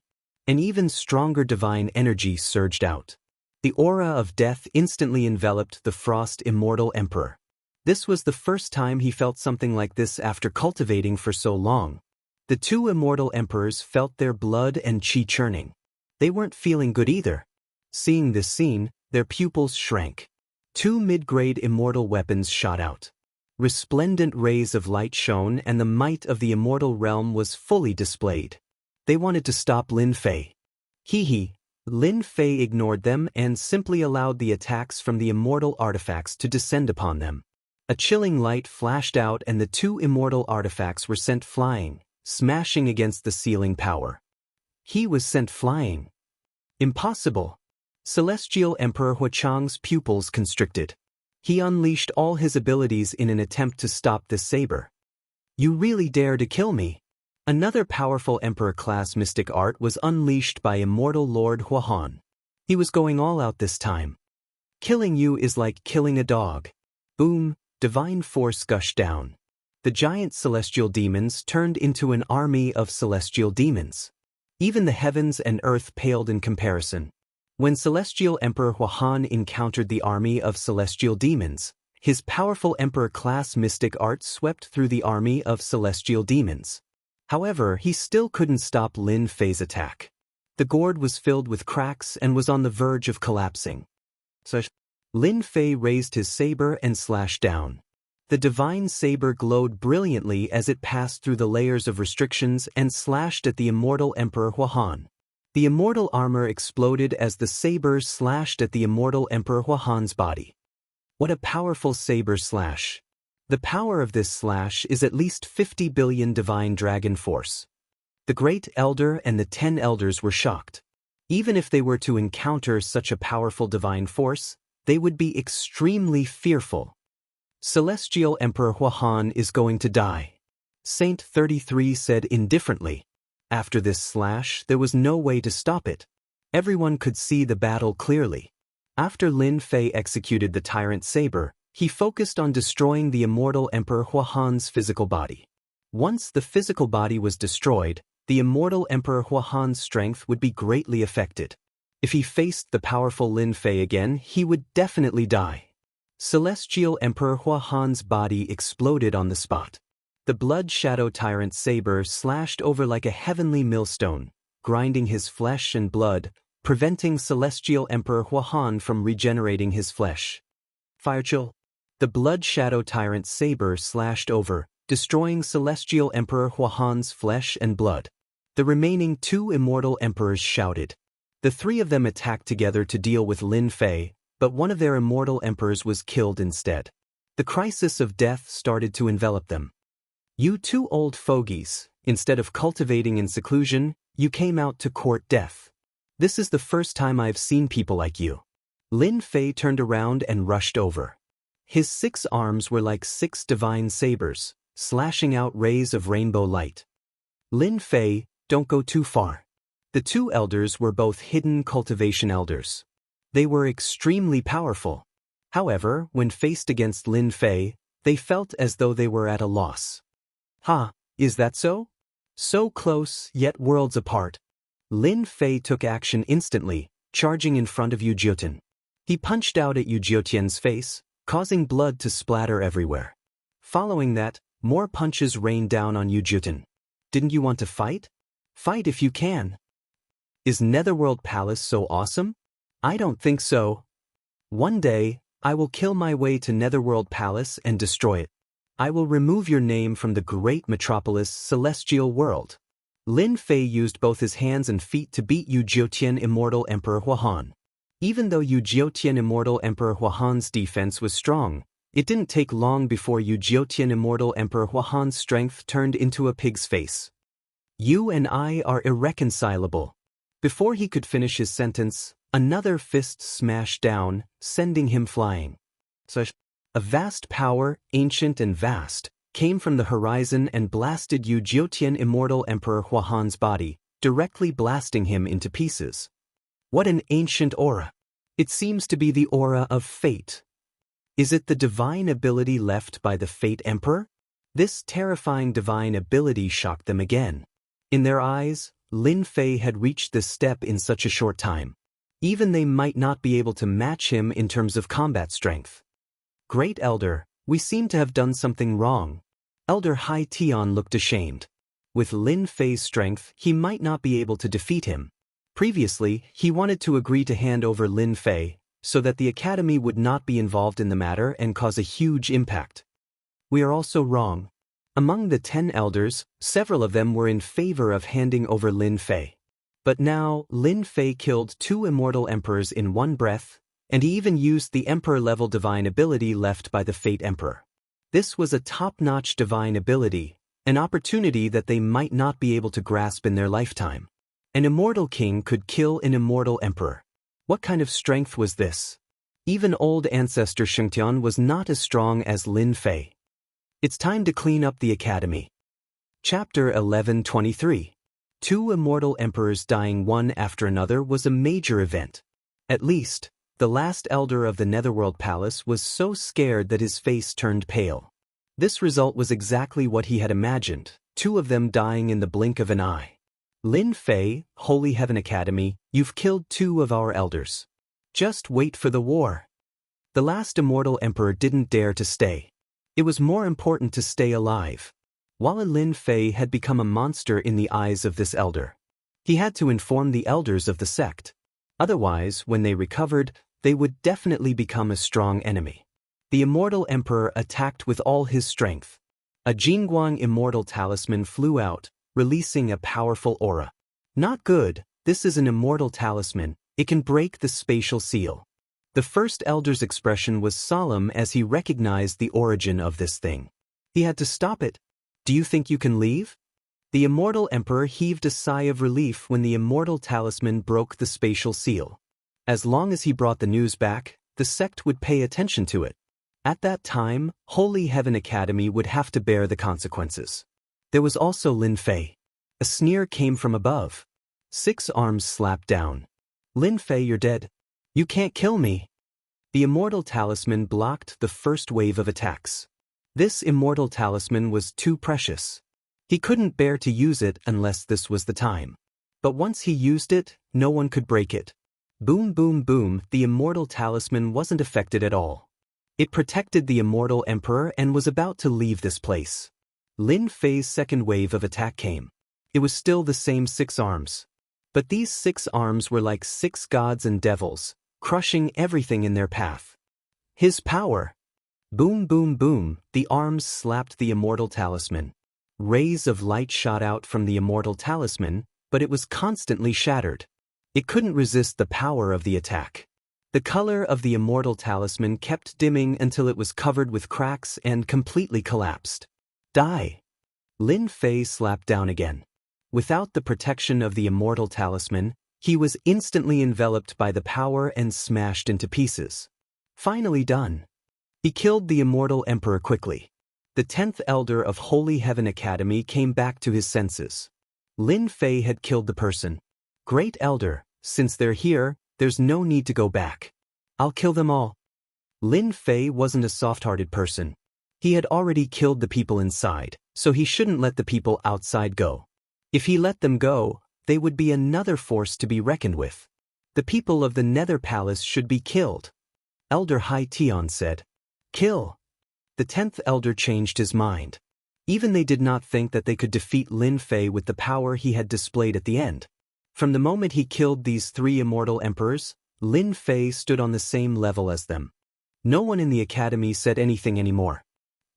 An even stronger divine energy surged out. The aura of death instantly enveloped the Frost Immortal Emperor. This was the first time he felt something like this after cultivating for so long. The 2 immortal emperors felt their blood and chi churning. They weren't feeling good either. Seeing this scene, their pupils shrank. 2 mid-grade immortal weapons shot out. Resplendent rays of light shone and the might of the immortal realm was fully displayed. They wanted to stop Lin Fei. Lin Fei ignored them and simply allowed the attacks from the immortal artifacts to descend upon them. A chilling light flashed out and the 2 immortal artifacts were sent flying, smashing against the ceiling power. He was sent flying. Impossible. Celestial Emperor Huachang's pupils constricted. He unleashed all his abilities in an attempt to stop this saber. You really dare to kill me? Another powerful Emperor-class mystic art was unleashed by Immortal Lord Huan. He was going all out this time. Killing you is like killing a dog. Boom, divine force gushed down. The giant celestial demons turned into an army of celestial demons. Even the heavens and earth paled in comparison. When Celestial Emperor Huan encountered the army of celestial demons, his powerful Emperor-class mystic art swept through the army of celestial demons. However, he still couldn't stop Lin Fei's attack. The gourd was filled with cracks and was on the verge of collapsing. Lin Fei raised his saber and slashed down. The divine saber glowed brilliantly as it passed through the layers of restrictions and slashed at the immortal Emperor Huan. The immortal armor exploded as the saber slashed at the immortal Emperor Huan's body. What a powerful saber slash! The power of this slash is at least 50 billion divine dragon force. The Great Elder and the 10 elders were shocked. Even if they were to encounter such a powerful divine force, they would be extremely fearful. Celestial Emperor Huan is going to die. Saint 33 said indifferently. After this slash, there was no way to stop it. Everyone could see the battle clearly. After Lin Fei executed the Tyrant Saber, he focused on destroying the immortal Emperor Huan's physical body. Once the physical body was destroyed, the immortal Emperor Huan's strength would be greatly affected. If he faced the powerful Lin Fei again, he would definitely die. Celestial Emperor Huan's body exploded on the spot. The Blood Shadow Tyrant Saber slashed over like a heavenly millstone, grinding his flesh and blood, preventing Celestial Emperor Huan from regenerating his flesh. Firechill. The Blood Shadow Tyrant Saber slashed over, destroying Celestial Emperor Huan's flesh and blood. The remaining 2 immortal emperors shouted. The 3 of them attacked together to deal with Lin Fei, but one of their immortal emperors was killed instead. The crisis of death started to envelop them. You 2 old fogies, instead of cultivating in seclusion, you came out to court death. This is the first time I've seen people like you. Lin Fei turned around and rushed over. His 6 arms were like 6 divine sabers, slashing out rays of rainbow light. Lin Fei, don't go too far. The two elders were both hidden cultivation elders. They were extremely powerful. However, when faced against Lin Fei, they felt as though they were at a loss. Ha, is that so? So close, yet worlds apart. Lin Fei took action instantly, charging in front of Yu Jiutian. He punched out at Yu Jiutian's face, causing blood to splatter everywhere. Following that, more punches rained down on Yu Jiutian. Didn't you want to fight? Fight if you can. Is Netherworld Palace so awesome? I don't think so. One day, I will kill my way to Netherworld Palace and destroy it. I will remove your name from the great metropolis Celestial World. Lin Fei used both his hands and feet to beat Yu Jiutian Immortal Emperor Huahan. Even though Yu Jiutian Immortal Emperor Huahan's defense was strong, it didn't take long before Yu Jiutian Immortal Emperor Huahan's strength turned into a pig's face. You and I are irreconcilable. Before he could finish his sentence, another fist smashed down, sending him flying. A vast power, ancient and vast, came from the horizon and blasted Yu Jiutian Immortal Emperor Huahan's body, directly blasting him into pieces. What an ancient aura! It seems to be the aura of fate. Is it the divine ability left by the Fate Emperor? This terrifying divine ability shocked them again. In their eyes, Lin Fei had reached this step in such a short time. Even they might not be able to match him in terms of combat strength. Great Elder, we seem to have done something wrong. Elder Hai Tian looked ashamed. With Lin Fei's strength, he might not be able to defeat him. Previously, he wanted to agree to hand over Lin Fei, so that the Academy would not be involved in the matter and cause a huge impact. We are also wrong. Among the 10 elders, several of them were in favor of handing over Lin Fei. But now, Lin Fei killed 2 immortal emperors in one breath, and he even used the emperor-level divine ability left by the Fate Emperor. This was a top-notch divine ability, an opportunity that they might not be able to grasp in their lifetime. An immortal king could kill an immortal emperor. What kind of strength was this? Even old ancestor Shengtian was not as strong as Lin Fei. It's time to clean up the academy. Chapter 1123. 2 immortal emperors dying one after another was a major event. At least, the last elder of the Netherworld Palace was so scared that his face turned pale. This result was exactly what he had imagined, 2 of them dying in the blink of an eye. Lin Fei, Holy Heaven Academy, you've killed 2 of our elders. Just wait for the war. The last immortal emperor didn't dare to stay. It was more important to stay alive. While Lin Fei had become a monster in the eyes of this elder, he had to inform the elders of the sect. Otherwise, when they recovered, they would definitely become a strong enemy. The immortal emperor attacked with all his strength. A Jingguang immortal talisman flew out, releasing a powerful aura. Not good, this is an immortal talisman, it can break the spatial seal. The first elder's expression was solemn as he recognized the origin of this thing. He had to stop it. Do you think you can leave? The immortal emperor heaved a sigh of relief when the immortal talisman broke the spatial seal. As long as he brought the news back, the sect would pay attention to it. At that time, Holy Heaven Academy would have to bear the consequences. There was also Lin Fei. A sneer came from above. 6 arms slapped down. Lin Fei, you're dead. You can't kill me. The immortal talisman blocked the first wave of attacks. This immortal talisman was too precious. He couldn't bear to use it unless this was the time. But once he used it, no one could break it. Boom, boom, boom, the immortal talisman wasn't affected at all. It protected the immortal emperor and was about to leave this place. Lin Fei's second wave of attack came. It was still the same 6 arms. But these 6 arms were like 6 gods and devils, crushing everything in their path. His power. Boom, boom, boom, the arms slapped the immortal talisman. Rays of light shot out from the immortal talisman, but it was constantly shattered. It couldn't resist the power of the attack. The color of the immortal talisman kept dimming until it was covered with cracks and completely collapsed. Die! Lin Fei slapped down again. Without the protection of the immortal talisman, he was instantly enveloped by the power and smashed into pieces. Finally done. He killed the immortal emperor quickly. The 10th elder of Holy Heaven Academy came back to his senses. Lin Fei had killed the person. Great elder, since they're here, there's no need to go back. I'll kill them all. Lin Fei wasn't a soft-hearted person. He had already killed the people inside, so he shouldn't let the people outside go. If he let them go, they would be another force to be reckoned with. The people of the Nether Palace should be killed. Elder Hai Tian said. Kill. The 10th elder changed his mind. Even they did not think that they could defeat Lin Fei with the power he had displayed at the end. From the moment he killed these 3 immortal emperors, Lin Fei stood on the same level as them. No one in the academy said anything anymore.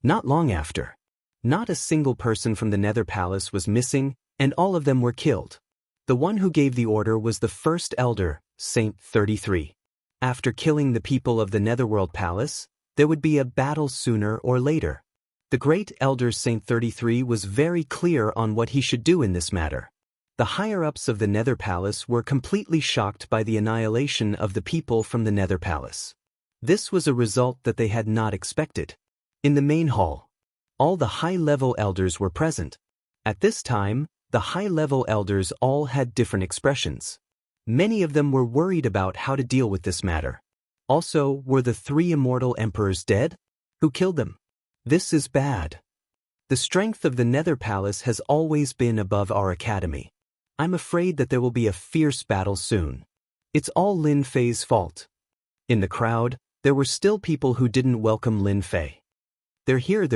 Not long after. Not a single person from the Nether Palace was missing, and all of them were killed. The one who gave the order was the first elder, Saint 33. After killing the people of the Netherworld Palace, there would be a battle sooner or later. The great elder Saint 33 was very clear on what he should do in this matter. The higher-ups of the Nether Palace were completely shocked by the annihilation of the people from the Nether Palace. This was a result that they had not expected. In the main hall, all the high-level elders were present. At this time, the high-level elders all had different expressions. Many of them were worried about how to deal with this matter. Also, were the 3 immortal emperors dead? Who killed them? This is bad. The strength of the Nether Palace has always been above our academy. I'm afraid that there will be a fierce battle soon. It's all Lin Fei's fault. In the crowd, there were still people who didn't welcome Lin Fei. They're here.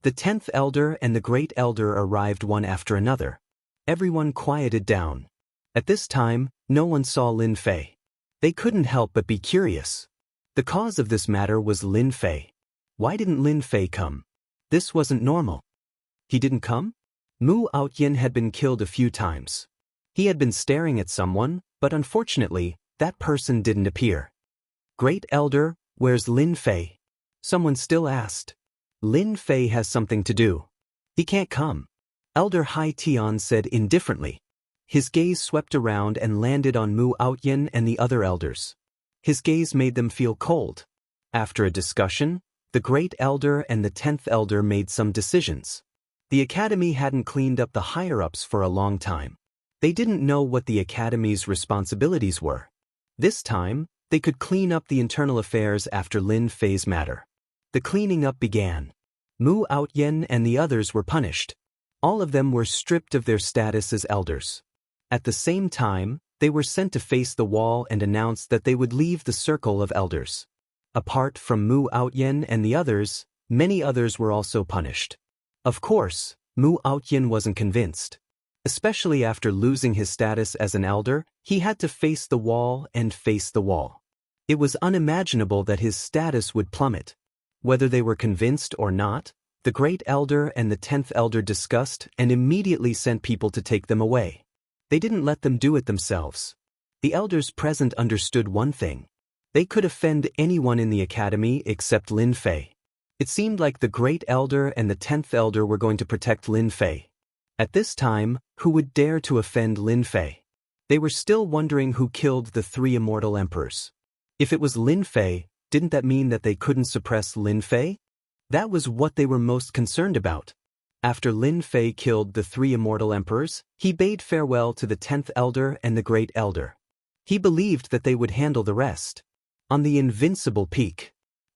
The 10th elder and the great elder arrived one after another. Everyone quieted down. At this time, no one saw Lin Fei. They couldn't help but be curious. The cause of this matter was Lin Fei. Why didn't Lin Fei come? This wasn't normal. He didn't come? Mu Outyin had been killed a few times. He had been staring at someone, but unfortunately, that person didn't appear. Great elder, where's Lin Fei? Someone still asked. Lin Fei has something to do. He can't come. Elder Hai Tian said indifferently. His gaze swept around and landed on Mu Outyin and the other elders. His gaze made them feel cold. After a discussion, the great elder and the 10th elder made some decisions. The academy hadn't cleaned up the higher-ups for a long time. They didn't know what the academy's responsibilities were. This time, they could clean up the internal affairs after Lin Fei's matter. The cleaning up began. Mu Outyin and the others were punished. All of them were stripped of their status as elders. At the same time, they were sent to face the wall and announced that they would leave the circle of elders. Apart from Mu Outyin and the others, many others were also punished. Of course, Mu Outyin wasn't convinced. Especially after losing his status as an elder, he had to face the wall and face the wall. It was unimaginable that his status would plummet. Whether they were convinced or not, the great elder and the 10th elder discussed and immediately sent people to take them away. They didn't let them do it themselves. The elders present understood one thing. They could offend anyone in the academy except Lin Fei. It seemed like the great elder and the 10th elder were going to protect Lin Fei. At this time, who would dare to offend Lin Fei? They were still wondering who killed the 3 immortal emperors. If it was Lin Fei, didn't that mean that they couldn't suppress Lin Fei? That was what they were most concerned about. After Lin Fei killed the 3 immortal emperors, he bade farewell to the 10th elder and the great elder. He believed that they would handle the rest. On the invincible peak,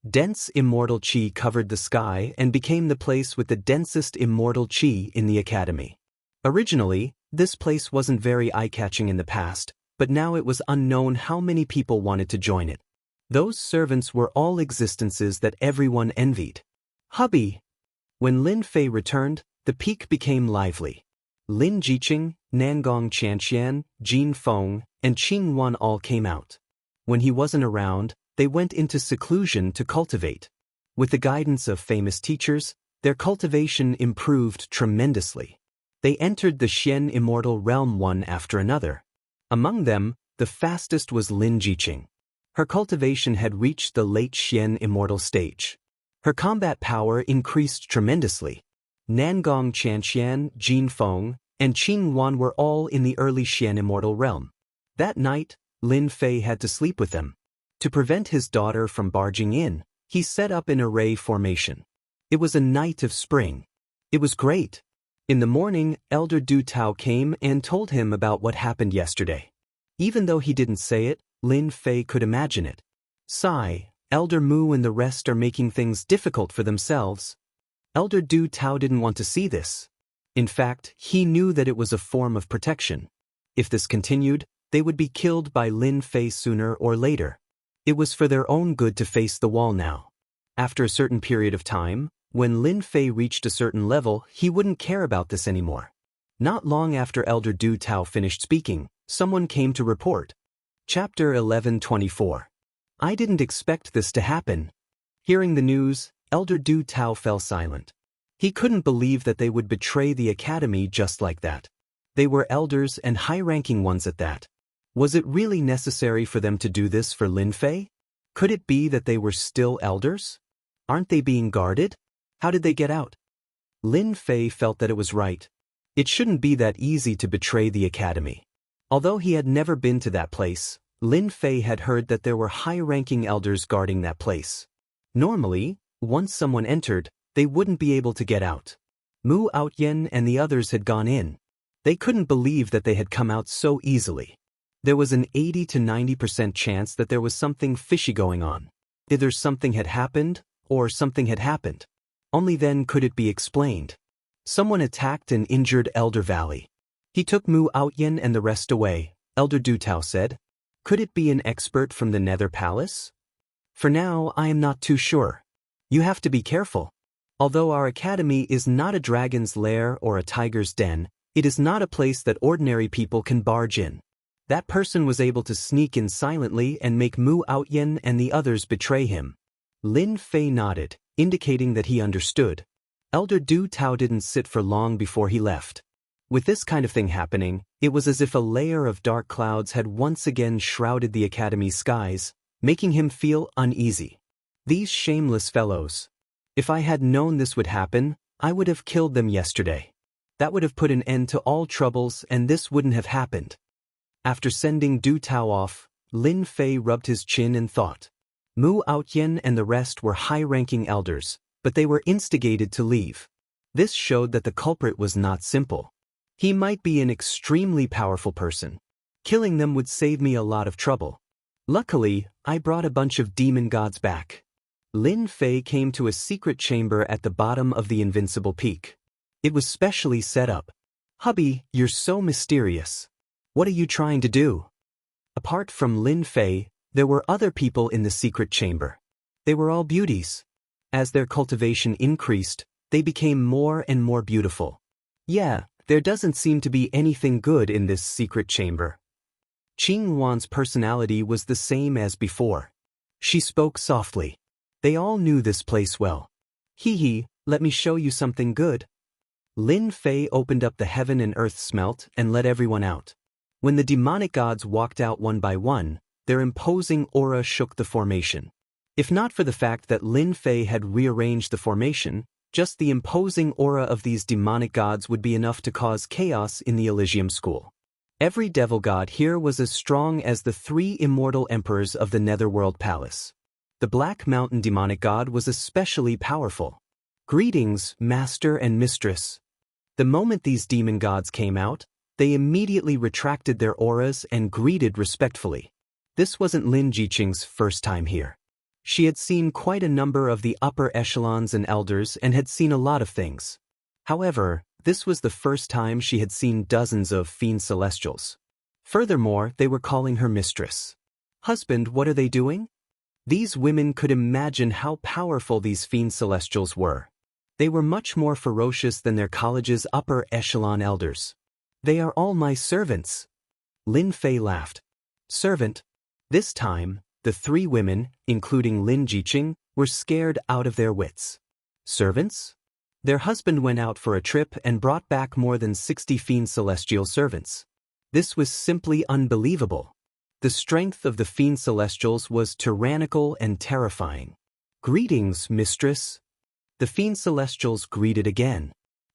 dense immortal chi covered the sky and became the place with the densest immortal chi in the academy. Originally, this place wasn't very eye-catching in the past, but now it was unknown how many people wanted to join it. Those servants were all existences that everyone envied. Hubby! When Lin Fei returned, the peak became lively. Lin Jiqing, Nangong Chanxian, Jin Feng, and Qing Wan all came out. When he wasn't around, they went into seclusion to cultivate. With the guidance of famous teachers, their cultivation improved tremendously. They entered the Xian immortal realm one after another. Among them, the fastest was Lin Jiqing. Her cultivation had reached the late Xian immortal stage. Her combat power increased tremendously. Nangong Chanxian, Jin Feng, and Qing Wan were all in the early Xian immortal realm. That night, Lin Fei had to sleep with them. To prevent his daughter from barging in, he set up an array formation. It was a night of spring. It was great. In the morning, Elder Du Tao came and told him about what happened yesterday. Even though he didn't say it, Lin Fei could imagine it. Sigh, Elder Mu and the rest are making things difficult for themselves. Elder Du Tao didn't want to see this. In fact, he knew that it was a form of protection. If this continued, they would be killed by Lin Fei sooner or later. It was for their own good to face the wall now. After a certain period of time, when Lin Fei reached a certain level, he wouldn't care about this anymore. Not long after Elder Du Tao finished speaking, someone came to report. Chapter 11:24. I didn't expect this to happen. Hearing the news, Elder Du Tao fell silent. He couldn't believe that they would betray the academy just like that. They were elders and high-ranking ones at that. Was it really necessary for them to do this for Lin Fei? Could it be that they were still elders? Aren't they being guarded? How did they get out? Lin Fei felt that it was right. It shouldn't be that easy to betray the academy. Although he had never been to that place, Lin Fei had heard that there were high-ranking elders guarding that place. Normally, once someone entered, they wouldn't be able to get out. Mu Outyen and the others had gone in. They couldn't believe that they had come out so easily. There was an 80 to 90% chance that there was something fishy going on. Either something had happened, or something had happened. Only then could it be explained. Someone attacked and injured Elder Valley. He took Mu Outyen and the rest away, Elder Du Tao said. Could it be an expert from the Nether Palace? For now, I am not too sure. You have to be careful. Although our academy is not a dragon's lair or a tiger's den, it is not a place that ordinary people can barge in. That person was able to sneak in silently and make Mu Outyen and the others betray him. Lin Fei nodded, indicating that he understood. Elder Du Tao didn't sit for long before he left. With this kind of thing happening, it was as if a layer of dark clouds had once again shrouded the academy's skies, making him feel uneasy. These shameless fellows. If I had known this would happen, I would have killed them yesterday. That would have put an end to all troubles and this wouldn't have happened. After sending Du Tao off, Lin Fei rubbed his chin and thought. Mu Outyen and the rest were high-ranking elders, but they were instigated to leave. This showed that the culprit was not simple. He might be an extremely powerful person. Killing them would save me a lot of trouble. Luckily, I brought a bunch of demon gods back. Lin Fei came to a secret chamber at the bottom of the invincible peak. It was specially set up. Hubby, you're so mysterious. What are you trying to do? Apart from Lin Fei, there were other people in the secret chamber. They were all beauties. As their cultivation increased, they became more and more beautiful. Yeah, there doesn't seem to be anything good in this secret chamber. Qing Wan's personality was the same as before. She spoke softly. They all knew this place well. Hee, let me show you something good. Lin Fei opened up the heaven and earth smelt and let everyone out. When the demonic gods walked out one by one, their imposing aura shook the formation. If not for the fact that Lin Fei had rearranged the formation, just the imposing aura of these demonic gods would be enough to cause chaos in the Elysium School. Every devil god here was as strong as the 3 immortal emperors of the Netherworld Palace. The Black Mountain demonic god was especially powerful. Greetings, master and mistress. The moment these demon gods came out, they immediately retracted their auras and greeted respectfully. This wasn't Lin Jiqing's first time here. She had seen quite a number of the upper echelons and elders and had seen a lot of things. However, this was the first time she had seen dozens of fiend celestials. Furthermore, they were calling her mistress. Husband, what are they doing? These women could imagine how powerful these fiend celestials were. They were much more ferocious than their college's upper echelon elders. They are all my servants. Lin Fei laughed. Servant? This time, the 3 women, including Lin Jiqing, were scared out of their wits. Servants? Their husband went out for a trip and brought back more than 60 fiend celestial servants. This was simply unbelievable. The strength of the fiend celestials was tyrannical and terrifying. Greetings, mistress. The fiend celestials greeted again.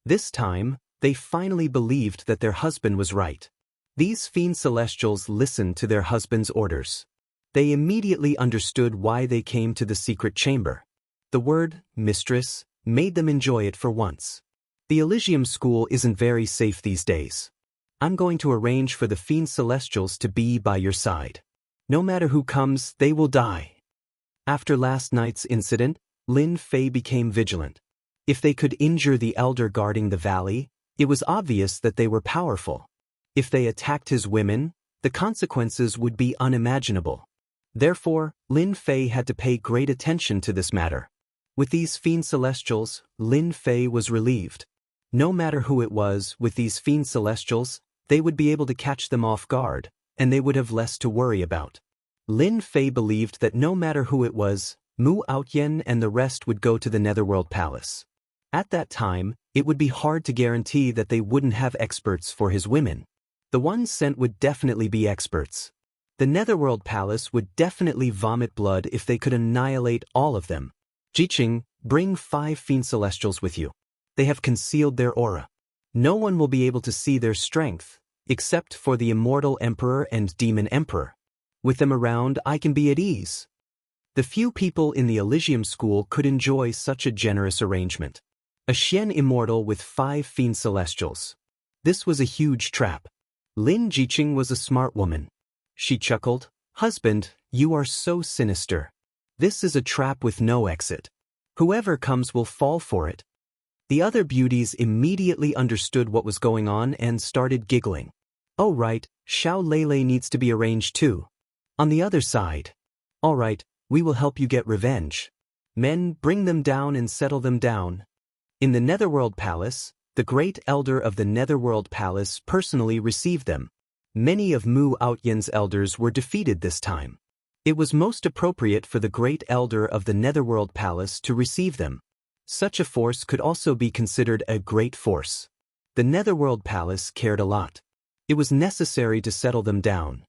This time, they finally believed that their husband was right. These fiend celestials listened to their husband's orders. They immediately understood why they came to the secret chamber. The word, mistress, made them enjoy it for once. The Elysium School isn't very safe these days. I'm going to arrange for the Fiend Celestials to be by your side. No matter who comes, they will die. After last night's incident, Lin Fei became vigilant. If they could injure the elder guarding the valley, it was obvious that they were powerful. If they attacked his women, the consequences would be unimaginable. Therefore, Lin Fei had to pay great attention to this matter. With these Fiend Celestials, Lin Fei was relieved. No matter who it was, with these Fiend Celestials, they would be able to catch them off guard, and they would have less to worry about. Lin Fei believed that no matter who it was, Mu Outyen and the rest would go to the Netherworld Palace. At that time, it would be hard to guarantee that they wouldn't have experts for his women. The ones sent would definitely be experts. The Netherworld Palace would definitely vomit blood if they could annihilate all of them. Jiqing, bring 5 Fiend Celestials with you. They have concealed their aura. No one will be able to see their strength, except for the Immortal Emperor and Demon Emperor. With them around, I can be at ease. The few people in the Elysium School could enjoy such a generous arrangement. A Xian Immortal with 5 Fiend Celestials. This was a huge trap. Lin Jiqing was a smart woman. She chuckled, "Husband, you are so sinister. This is a trap with no exit. Whoever comes will fall for it." The other beauties immediately understood what was going on and started giggling. "Oh right, Xiao Lele needs to be arranged too. On the other side. All right, we will help you get revenge. Men, bring them down and settle them down." In the Netherworld Palace, the Great Elder of the Netherworld Palace personally received them. Many of Mu Outyen's elders were defeated this time. It was most appropriate for the Great Elder of the Netherworld Palace to receive them. Such a force could also be considered a great force. The Netherworld Palace cared a lot. It was necessary to settle them down.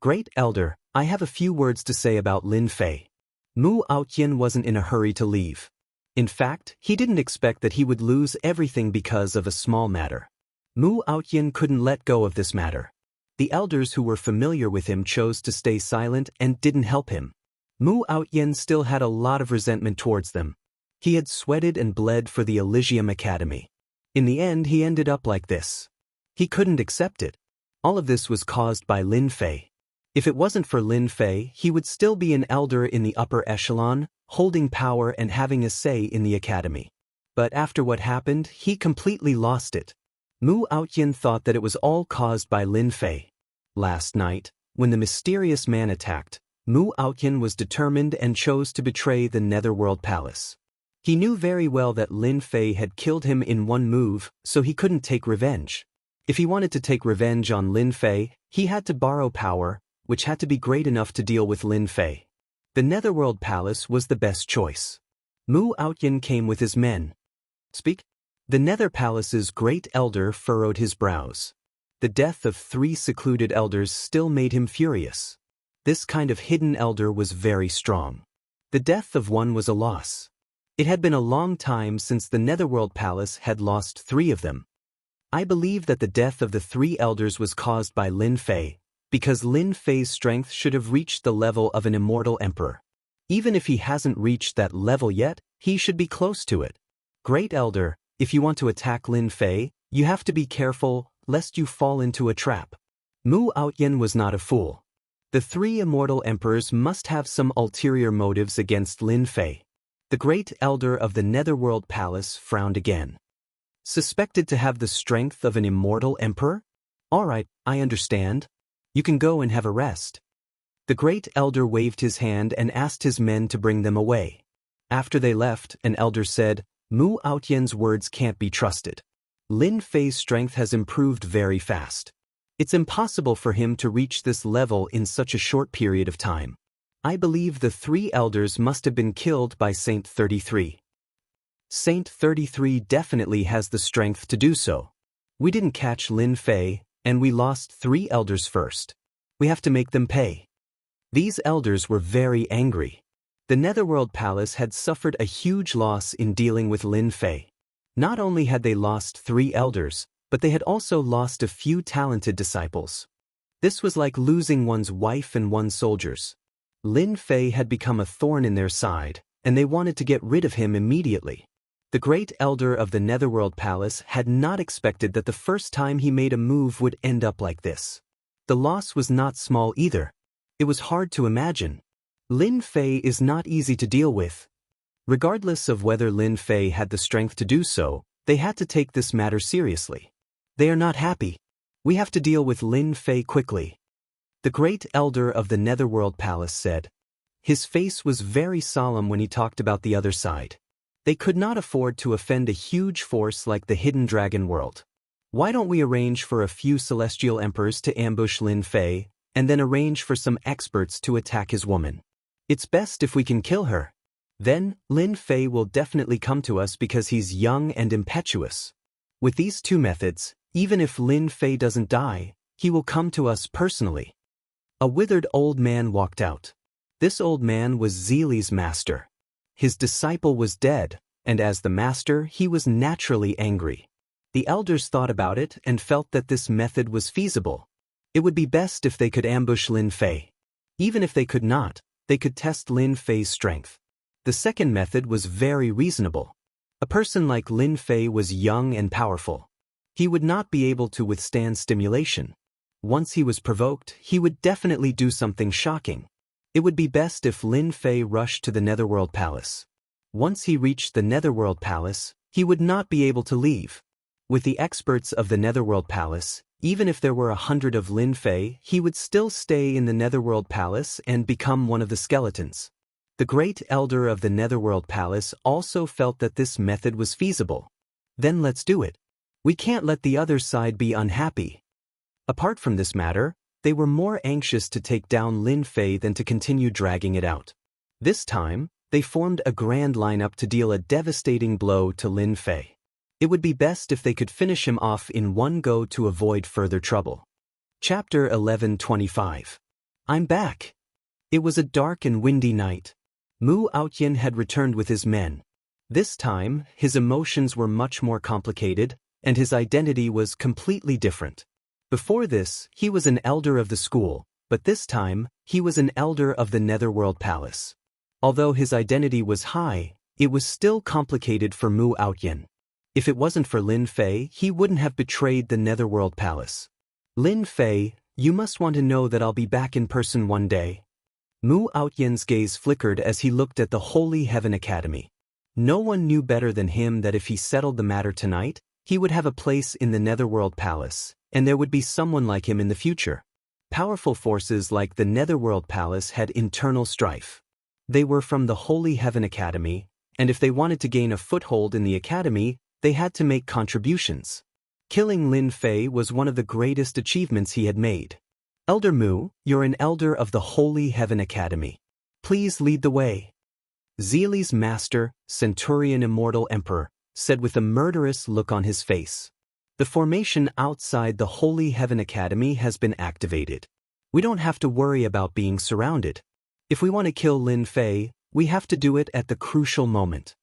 "Great Elder, I have a few words to say about Lin Fei." Mu Outyen wasn't in a hurry to leave. In fact, he didn't expect that he would lose everything because of a small matter. Mu Outyen couldn't let go of this matter. The elders who were familiar with him chose to stay silent and didn't help him. Mu Outyen still had a lot of resentment towards them. He had sweated and bled for the Elysium Academy. In the end, he ended up like this. He couldn't accept it. All of this was caused by Lin Fei. If it wasn't for Lin Fei, he would still be an elder in the upper echelon, holding power and having a say in the academy. But after what happened, he completely lost it. Mu Outyen thought that it was all caused by Lin Fei. Last night, when the mysterious man attacked, Mu Outyen was determined and chose to betray the Netherworld Palace. He knew very well that Lin Fei had killed him in one move, so he couldn't take revenge. If he wanted to take revenge on Lin Fei, he had to borrow power, which had to be great enough to deal with Lin Fei. The Netherworld Palace was the best choice. Mu Outyen came with his men. "Speak." The Nether Palace's great elder furrowed his brows. The death of 3 secluded elders still made him furious. This kind of hidden elder was very strong. The death of one was a loss. It had been a long time since the Netherworld Palace had lost 3 of them. I believe that the death of the 3 elders was caused by Lin Fei, because Lin Fei's strength should have reached the level of an immortal emperor. Even if he hasn't reached that level yet, he should be close to it. Great Elder, if you want to attack Lin Fei, you have to be careful, lest you fall into a trap. Mu Outyen was not a fool. The 3 immortal emperors must have some ulterior motives against Lin Fei. The Great Elder of the Netherworld Palace frowned again. Suspected to have the strength of an immortal emperor? All right, I understand. You can go and have a rest. The Great Elder waved his hand and asked his men to bring them away. After they left, an elder said, "Mu Outyen's words can't be trusted. Lin Fei's strength has improved very fast. It's impossible for him to reach this level in such a short period of time. I believe the 3 elders must have been killed by Saint 33. Saint 33 definitely has the strength to do so. We didn't catch Lin Fei, and we lost 3 elders first. We have to make them pay." These elders were very angry. The Netherworld Palace had suffered a huge loss in dealing with Lin Fei. Not only had they lost 3 elders, but they had also lost a few talented disciples. This was like losing one's wife and 1 soldiers. Lin Fei had become a thorn in their side, and they wanted to get rid of him immediately. The great elder of the Netherworld Palace had not expected that the first time he made a move would end up like this. The loss was not small either. It was hard to imagine. Lin Fei is not easy to deal with. Regardless of whether Lin Fei had the strength to do so, they had to take this matter seriously. They are not happy. We have to deal with Lin Fei quickly. The great elder of the Netherworld Palace said. His face was very solemn when he talked about the other side. They could not afford to offend a huge force like the Hidden Dragon World. Why don't we arrange for a few celestial emperors to ambush Lin Fei, and then arrange for some experts to attack his woman? It's best if we can kill her. Then, Lin Fei will definitely come to us because he's young and impetuous. With these two methods, even if Lin Fei doesn't die, he will come to us personally. A withered old man walked out. This old man was Zili's master. His disciple was dead, and as the master, he was naturally angry. The elders thought about it and felt that this method was feasible. It would be best if they could ambush Lin Fei. Even if they could not, they could test Lin Fei's strength. The second method was very reasonable. A person like Lin Fei was young and powerful. He would not be able to withstand stimulation. Once he was provoked, he would definitely do something shocking. It would be best if Lin Fei rushed to the Netherworld Palace. Once he reached the Netherworld Palace, he would not be able to leave. With the experts of the Netherworld Palace, even if there were 100 of Lin Fei, he would still stay in the Netherworld Palace and become one of the skeletons. The great elder of the Netherworld Palace also felt that this method was feasible. Then let's do it. We can't let the other side be unhappy. Apart from this matter, they were more anxious to take down Lin Fei than to continue dragging it out. This time, they formed a grand lineup to deal a devastating blow to Lin Fei. It would be best if they could finish him off in one go to avoid further trouble. Chapter 1125. I'm back. It was a dark and windy night. Mu Outyin had returned with his men. This time, his emotions were much more complicated, and his identity was completely different. Before this, he was an elder of the school, but this time, he was an elder of the Netherworld Palace. Although his identity was high, it was still complicated for Mu Outyin. If it wasn't for Lin Fei, he wouldn't have betrayed the Netherworld Palace. Lin Fei, you must want to know that I'll be back in person one day. Mu Outyin's gaze flickered as he looked at the Holy Heaven Academy. No one knew better than him that if he settled the matter tonight, he would have a place in the Netherworld Palace, and there would be someone like him in the future. Powerful forces like the Netherworld Palace had internal strife. They were from the Holy Heaven Academy, and if they wanted to gain a foothold in the academy, they had to make contributions. Killing Lin Fei was one of the greatest achievements he had made. Elder Mu, you're an elder of the Holy Heaven Academy. Please lead the way. Zili's master, Centurion Immortal Emperor, said with a murderous look on his face. The formation outside the Holy Heaven Academy has been activated. We don't have to worry about being surrounded. If we want to kill Lin Fei, we have to do it at the crucial moment.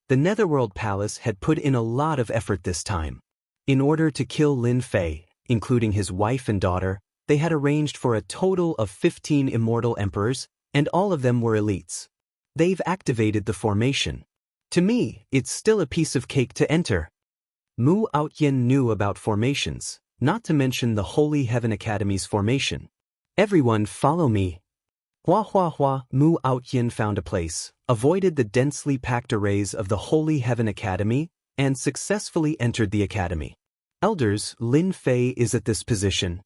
The Netherworld Palace had put in a lot of effort this time. In order to kill Lin Fei, including his wife and daughter, they had arranged for a total of 15 immortal emperors, and all of them were elites. They've activated the formation. To me, it's still a piece of cake to enter. Mu Outyin knew about formations, not to mention the Holy Heaven Academy's formation. Everyone follow me. Hua hua hua, Mu Outyin found a place, avoided the densely packed arrays of the Holy Heaven Academy, and successfully entered the academy. Elders, Lin Fei is at this position.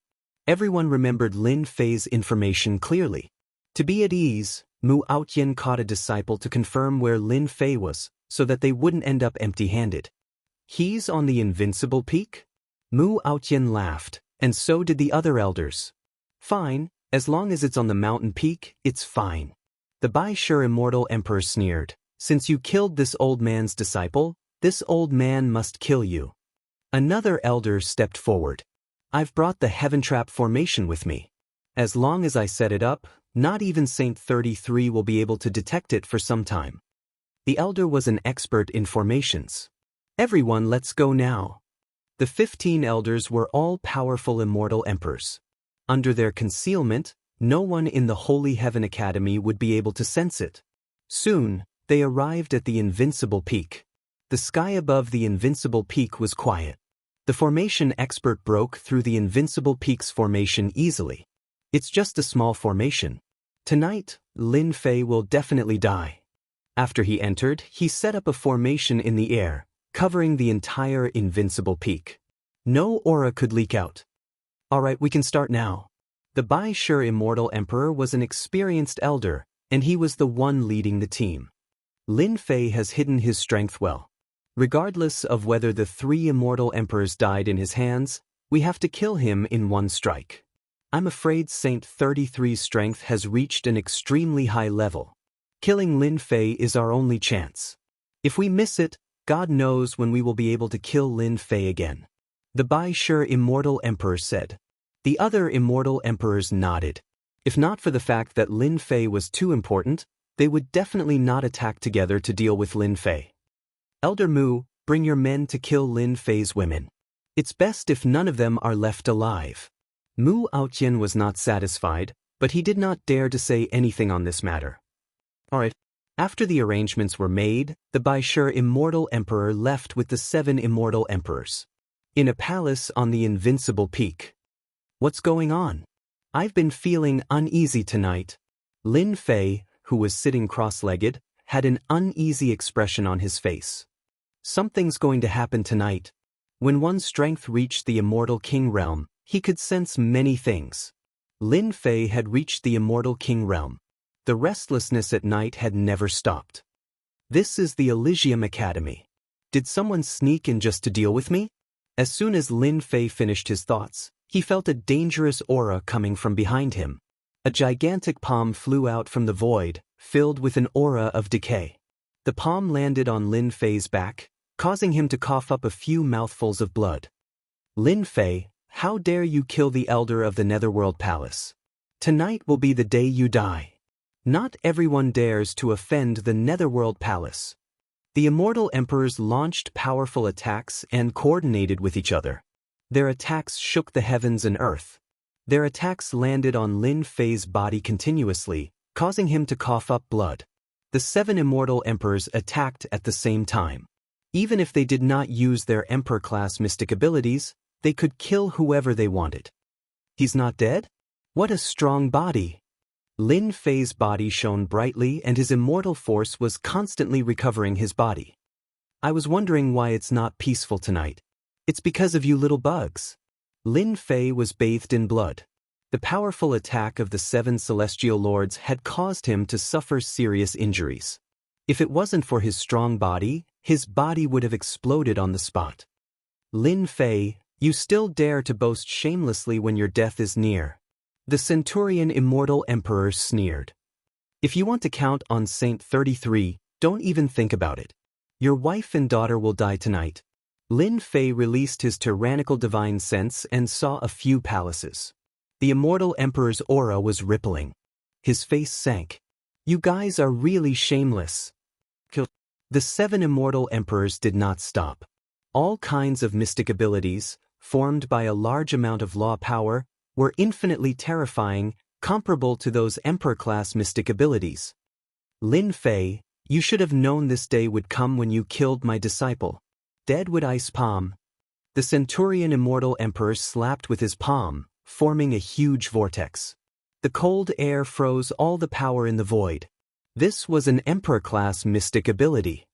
Everyone remembered Lin Fei's information clearly. To be at ease, Mu Outyin caught a disciple to confirm where Lin Fei was, so that they wouldn't end up empty-handed. He's on the Invincible Peak? Mu Outyin laughed, and so did the other elders. Fine, as long as it's on the mountain peak, it's fine. The Baishur Immortal Emperor sneered. Since you killed this old man's disciple, this old man must kill you. Another elder stepped forward. I've brought the Heaven Trap formation with me. As long as I set it up, not even Saint 33 will be able to detect it for some time. The elder was an expert in formations. Everyone, let's go now. The 15 elders were all powerful immortal emperors. Under their concealment, no one in the Holy Heaven Academy would be able to sense it. Soon, they arrived at the Invincible Peak. the sky above the invincible peak was quiet. The formation expert broke through the invincible peak's formation easily. It's just a small formation. Tonight, Lin Fei will definitely die. After he entered, he set up a formation in the air, covering the entire invincible peak. No aura could leak out. Alright, we can start now. The Bai Shi Immortal Emperor was an experienced elder, and he was the one leading the team. Lin Fei has hidden his strength well. Regardless of whether the 3 immortal emperors died in his hands, we have to kill him in one strike. I'm afraid Saint 33's strength has reached an extremely high level. Killing Lin Fei is our only chance. If we miss it, God knows when we will be able to kill Lin Fei again. The Bai Shi Immortal Emperor said. The other immortal emperors nodded. If not for the fact that Lin Fei was too important, they would definitely not attack together to deal with Lin Fei. Elder Mu, bring your men to kill Lin Fei's women. It's best if none of them are left alive. Mu Aotian was not satisfied, but he did not dare to say anything on this matter. Alright. After the arrangements were made, the Bai Shi Immortal Emperor left with the 7 immortal emperors. In a palace on the invincible peak. What's going on? I've been feeling uneasy tonight. Lin Fei, who was sitting cross-legged, had an uneasy expression on his face. Something's going to happen tonight. When one's strength reached the Immortal King realm, he could sense many things. Lin Fei had reached the Immortal King realm. The restlessness at night had never stopped. This is the Elysium Academy. Did someone sneak in just to deal with me? As soon as Lin Fei finished his thoughts, he felt a dangerous aura coming from behind him. A gigantic palm flew out from the void, filled with an aura of decay. The palm landed on Lin Fei's back, causing him to cough up a few mouthfuls of blood. Lin Fei, how dare you kill the elder of the Netherworld Palace? Tonight will be the day you die. Not everyone dares to offend the Netherworld Palace. The immortal emperors launched powerful attacks and coordinated with each other. Their attacks shook the heavens and earth. Their attacks landed on Lin Fei's body continuously, causing him to cough up blood. The 7 immortal emperors attacked at the same time. Even if they did not use their emperor-class mystic abilities, they could kill whoever they wanted. He's not dead? What a strong body! Lin Fei's body shone brightly and his immortal force was constantly recovering his body. I was wondering why it's not peaceful tonight. It's because of you little bugs. Lin Fei was bathed in blood. The powerful attack of the 7 celestial lords had caused him to suffer serious injuries. If it wasn't for his strong body, his body would have exploded on the spot. Lin Fei, you still dare to boast shamelessly when your death is near. The Centurion Immortal Emperor sneered. If you want to count on Saint 33, don't even think about it. Your wife and daughter will die tonight. Lin Fei released his tyrannical divine sense and saw a few palaces. The Immortal Emperor's aura was rippling. His face sank. You guys are really shameless. The 7 immortal emperors did not stop. All kinds of mystic abilities, formed by a large amount of law power, were infinitely terrifying, comparable to those emperor-class mystic abilities. Lin Fei, you should have known this day would come when you killed my disciple. Deadwood Ice Palm. The Centurion Immortal Emperor slapped with his palm, forming a huge vortex. The cold air froze all the power in the void. This was an emperor-class mystic ability.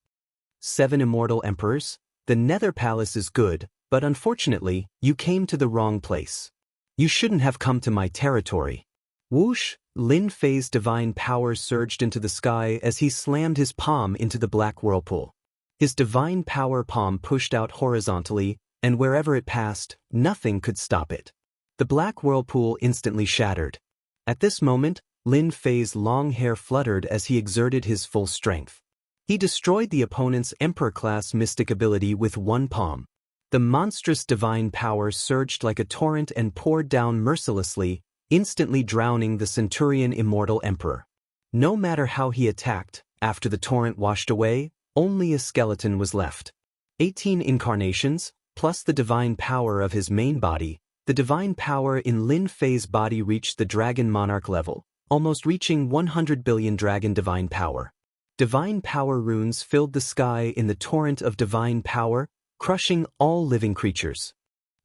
7 immortal emperors, the Nether Palace is good, but unfortunately, you came to the wrong place. You shouldn't have come to my territory. Whoosh! Lin Fei's divine power surged into the sky as he slammed his palm into the black whirlpool. His divine power palm pushed out horizontally, and wherever it passed, nothing could stop it. The black whirlpool instantly shattered. At this moment, Lin Fei's long hair fluttered as he exerted his full strength. He destroyed the opponent's emperor-class mystic ability with one palm. The monstrous divine power surged like a torrent and poured down mercilessly, instantly drowning the Centurion Immortal Emperor. No matter how he attacked, after the torrent washed away, only a skeleton was left. 18 incarnations, plus the divine power of his main body, the divine power in Lin Fei's body reached the Dragon Monarch level, almost reaching 100 billion dragon divine power. Divine power runes filled the sky in the torrent of divine power, crushing all living creatures.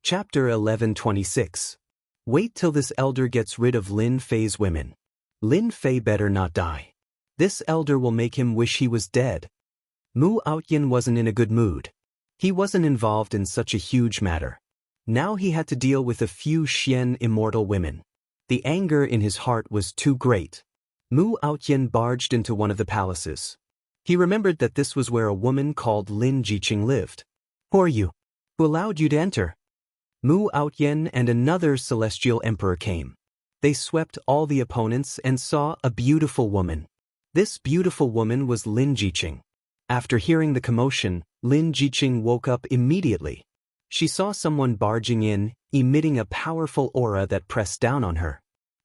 Chapter 11:26. Wait till this elder gets rid of Lin Fei's women. Lin Fei better not die. This elder will make him wish he was dead. Mu Outyin wasn't in a good mood. He wasn't involved in such a huge matter. Now he had to deal with a few Xian immortal women. The anger in his heart was too great. Mu Outyin barged into one of the palaces. He remembered that this was where a woman called Lin Jiqing lived. Who are you? Who allowed you to enter? Mu Outyin and another celestial emperor came. They swept all the opponents and saw a beautiful woman. This beautiful woman was Lin Jiqing. After hearing the commotion, Lin Jiqing woke up immediately. She saw someone barging in, emitting a powerful aura that pressed down on her.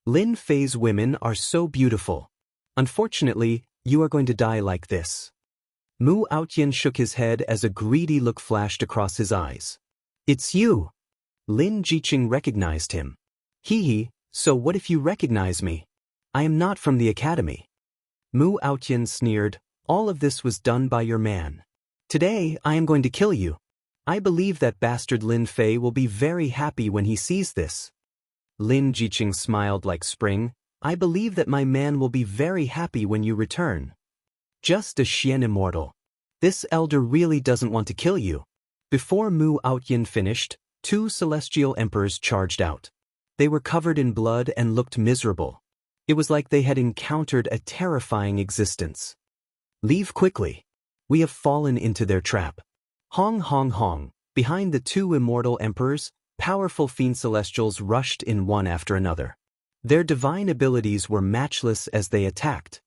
Lin Fei's women are so beautiful. Unfortunately, you are going to die like this. Mu Outyin shook his head as a greedy look flashed across his eyes. It's you! Lin Jiqing recognized him. Hee, so what if you recognize me? I am not from the academy. Mu Outyin sneered, all of this was done by your man. Today, I am going to kill you. I believe that bastard Lin Fei will be very happy when he sees this. Lin Jiqing smiled like spring. I believe that my man will be very happy when you return. Just a Xian immortal. This elder really doesn't want to kill you. Before Mu Outyin finished, two celestial emperors charged out. They were covered in blood and looked miserable. It was like they had encountered a terrifying existence. Leave quickly. We have fallen into their trap. Hong hong hong. Behind the two immortal emperors, powerful fiend celestials rushed in one after another. Their divine abilities were matchless as they attacked.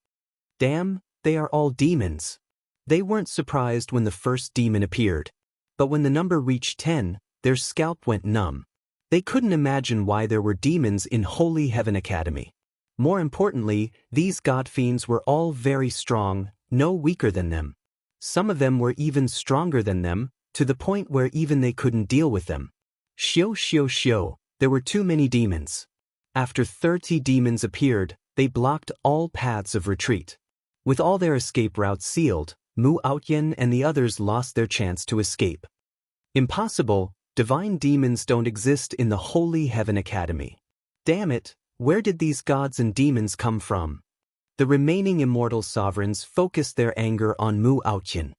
Damn, they are all demons. They weren't surprised when the first demon appeared. But when the number reached 10, their scalp went numb. They couldn't imagine why there were demons in Holy Heaven Academy. More importantly, these god fiends were all very strong, no weaker than them. Some of them were even stronger than them, to the point where even they couldn't deal with them. Xiao, there were too many demons. After 30 demons appeared, they blocked all paths of retreat. With all their escape routes sealed, Mu Outyin and the others lost their chance to escape. Impossible, divine demons don't exist in the Holy Heaven Academy. Damn it, where did these gods and demons come from? The remaining immortal sovereigns focused their anger on Mu Outyin.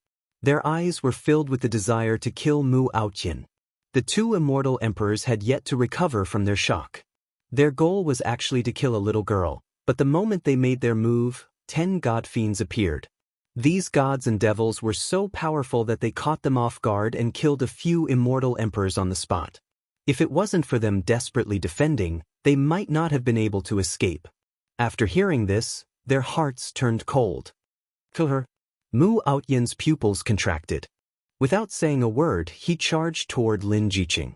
Their eyes were filled with the desire to kill Mu Outyin. The two immortal emperors had yet to recover from their shock. Their goal was actually to kill a little girl, but the moment they made their move, 10 god fiends appeared. These gods and devils were so powerful that they caught them off guard and killed a few immortal emperors on the spot. If it wasn't for them desperately defending, they might not have been able to escape. After hearing this, their hearts turned cold. Kill her. Mu Outyin's pupils contracted. Without saying a word, he charged toward Lin Jiqing.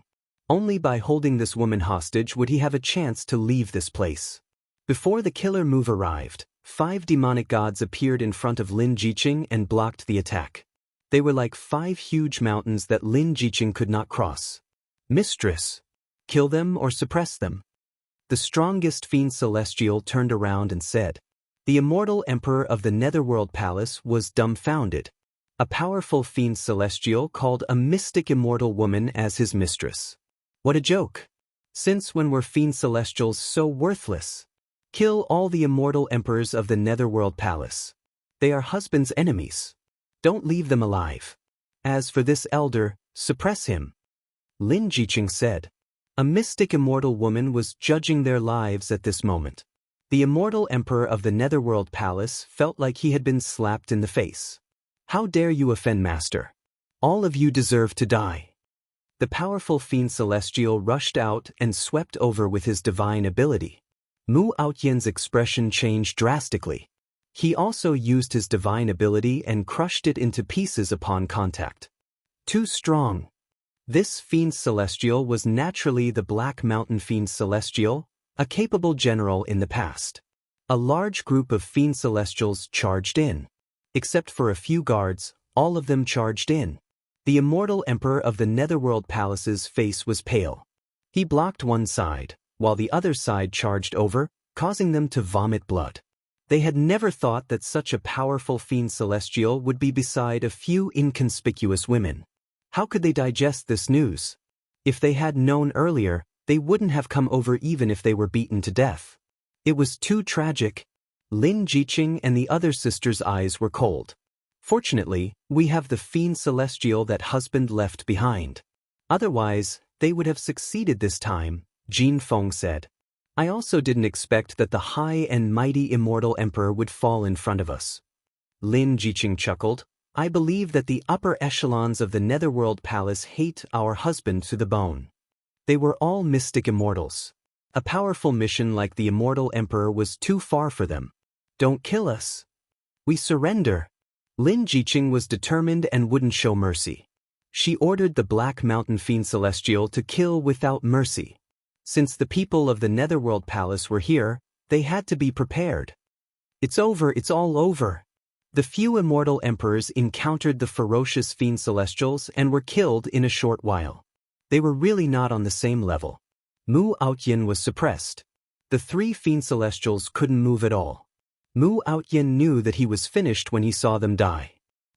Only by holding this woman hostage would he have a chance to leave this place. Before the killer move arrived, 5 demonic gods appeared in front of Lin Jiqing and blocked the attack. They were like 5 huge mountains that Lin Jiqing could not cross. Mistress, kill them or suppress them. The strongest fiend celestial turned around and said. The immortal emperor of the Netherworld Palace was dumbfounded. A powerful fiend celestial called a mystic immortal woman as his mistress. What a joke! Since when were fiend celestials so worthless? Kill all the immortal emperors of the Netherworld Palace. They are husband's enemies. Don't leave them alive. As for this elder, suppress him. Lin Jiqing said. A mystic immortal woman was judging their lives at this moment. The immortal emperor of the Netherworld Palace felt like he had been slapped in the face. How dare you offend master? All of you deserve to die. The powerful fiend celestial rushed out and swept over with his divine ability. Mu Outyin's expression changed drastically. He also used his divine ability and crushed it into pieces upon contact. Too strong. This fiend celestial was naturally the Black Mountain Fiend Celestial, a capable general in the past. A large group of fiend celestials charged in. Except for a few guards, all of them charged in. The immortal emperor of the Netherworld Palace's face was pale. He blocked one side, while the other side charged over, causing them to vomit blood. They had never thought that such a powerful fiend celestial would be beside a few inconspicuous women. How could they digest this news? If they had known earlier, they wouldn't have come over even if they were beaten to death. It was too tragic. Lin Jiqing and the other sister's eyes were cold. Fortunately, we have the fiend celestial that husband left behind. Otherwise, they would have succeeded this time, Jin Feng said. I also didn't expect that the high and mighty immortal emperor would fall in front of us. Lin Jiqing chuckled. I believe that the upper echelons of the Netherworld Palace hate our husband to the bone. They were all mystic immortals. A powerful mission like the immortal emperor was too far for them. Don't kill us. We surrender. Lin Jiqing was determined and wouldn't show mercy. She ordered the Black Mountain Fiend Celestial to kill without mercy. Since the people of the Netherworld Palace were here, they had to be prepared. It's over, it's all over. The few immortal emperors encountered the ferocious fiend celestials and were killed in a short while. They were really not on the same level. Mu Outyin was suppressed. The three fiend celestials couldn't move at all. Mu Outyin knew that he was finished when he saw them die.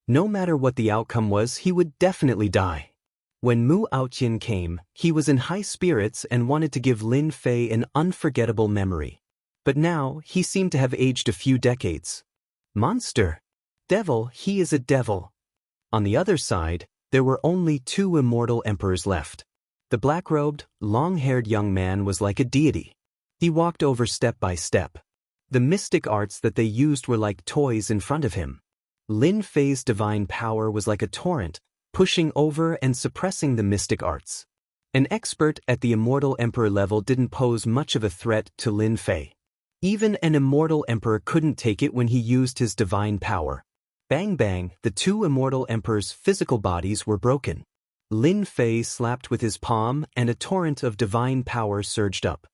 No matter what the outcome was, he would definitely die. When Mu Outyin came, he was in high spirits and wanted to give Lin Fei an unforgettable memory. But now, he seemed to have aged a few decades. Monster. Devil, he is a devil. On the other side, there were only two immortal emperors left. The black-robed, long-haired young man was like a deity. He walked over step by step. The mystic arts that they used were like toys in front of him. Lin Fei's divine power was like a torrent, pushing over and suppressing the mystic arts. An expert at the immortal emperor level didn't pose much of a threat to Lin Fei. Even an immortal emperor couldn't take it when he used his divine power. Bang bang, the two immortal emperors' physical bodies were broken. Lin Fei slapped with his palm and a torrent of divine power surged up.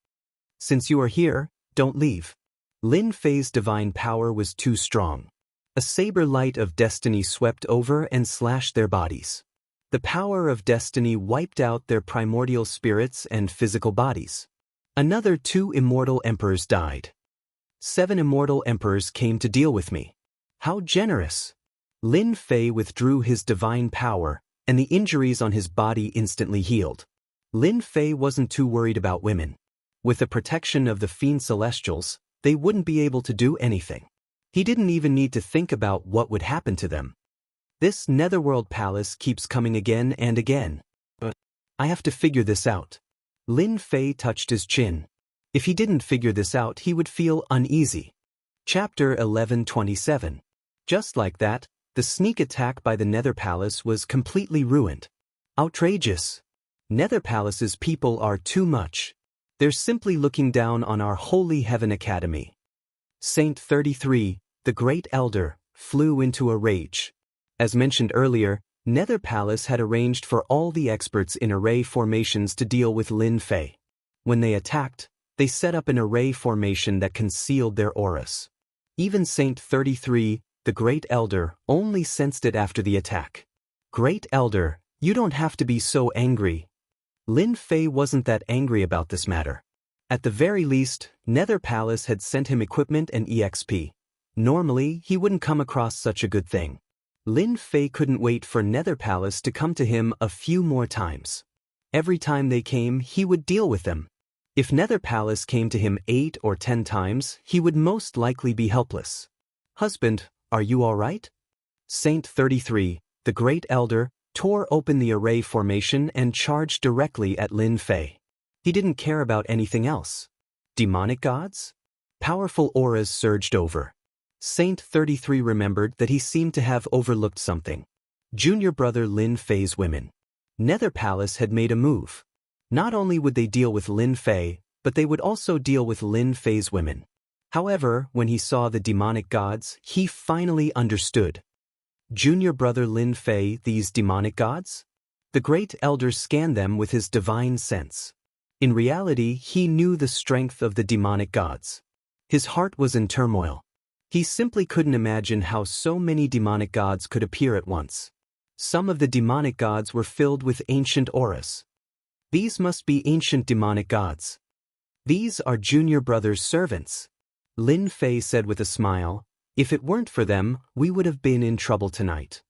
Since you are here, don't leave. Lin Fei's divine power was too strong. A saber light of destiny swept over and slashed their bodies. The power of destiny wiped out their primordial spirits and physical bodies. Another two immortal emperors died. 7 immortal emperors came to deal with me. How generous! Lin Fei withdrew his divine power, and the injuries on his body instantly healed. Lin Fei wasn't too worried about women. With the protection of the Fiend Celestials, they wouldn't be able to do anything. He didn't even need to think about what would happen to them. This Netherworld Palace keeps coming again and again. But I have to figure this out. Lin Fei touched his chin. If he didn't figure this out, he would feel uneasy. Chapter 1127. Just like that, the sneak attack by the Nether Palace was completely ruined. Outrageous. Nether Palace's people are too much. They're simply looking down on our Holy Heaven Academy. Saint 33, the Great Elder, flew into a rage. As mentioned earlier, Nether Palace had arranged for all the experts in array formations to deal with Lin Fei. When they attacked, they set up an array formation that concealed their auras. Even Saint 33, the Great Elder, only sensed it after the attack. Great Elder, you don't have to be so angry. Lin Fei wasn't that angry about this matter. At the very least, Nether Palace had sent him equipment and EXP. Normally, he wouldn't come across such a good thing. Lin Fei couldn't wait for Nether Palace to come to him a few more times. Every time they came, he would deal with them. If Nether Palace came to him 8 or 10 times, he would most likely be helpless. Husband, are you all right? Saint 33, the Great Elder, tore open the array formation and charged directly at Lin Fei. He didn't care about anything else. Demonic gods? Powerful auras surged over. Saint 33 remembered that he seemed to have overlooked something. Junior brother Lin Fei's women. Nether Palace had made a move. Not only would they deal with Lin Fei, but they would also deal with Lin Fei's women. However, when he saw the demonic gods, he finally understood. Junior brother Lin Fei, these demonic gods? The Great Elder scanned them with his divine sense. In reality, he knew the strength of the demonic gods. His heart was in turmoil. He simply couldn't imagine how so many demonic gods could appear at once. Some of the demonic gods were filled with ancient auras. These must be ancient demonic gods. These are Junior brother's servants. Lin Fei said with a smile, "If it weren't for them, we would have been in trouble tonight."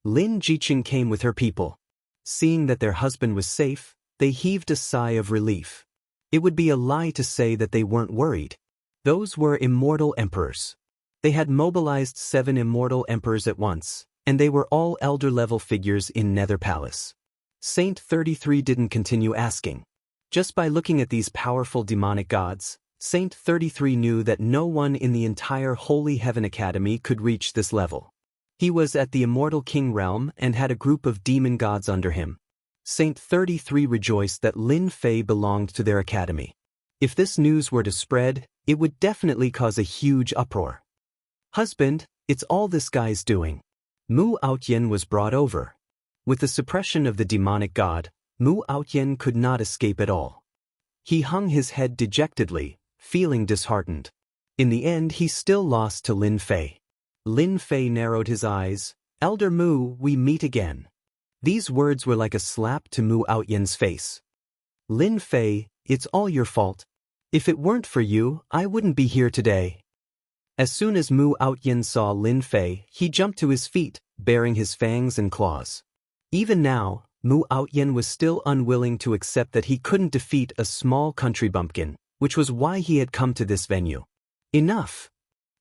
Lin Jiqing came with her people. Seeing that their husband was safe, they heaved a sigh of relief. It would be a lie to say that they weren't worried. Those were immortal emperors. They had mobilized 7 immortal emperors at once, and they were all elder-level figures in Nether Palace. Saint 33 didn't continue asking. Just by looking at these powerful demonic gods, Saint 33 knew that no one in the entire Holy Heaven Academy could reach this level. He was at the Immortal King realm and had a group of demon gods under him. Saint 33 rejoiced that Lin Fei belonged to their academy. If this news were to spread, it would definitely cause a huge uproar. "Husband, it's all this guy's doing." Mu Aotian was brought over. With the suppression of the demonic god, Mu Aotian could not escape at all. He hung his head dejectedly, feeling disheartened. In the end, he still lost to Lin Fei. Lin Fei narrowed his eyes. "Elder Mu, we meet again." These words were like a slap to Mu Aotian's face. "Lin Fei, it's all your fault. If it weren't for you, I wouldn't be here today." As soon as Mu Aotian saw Lin Fei, he jumped to his feet, baring his fangs and claws. Even now, Mu Aotian was still unwilling to accept that he couldn't defeat a small country bumpkin, which was why he had come to this venue. Enough!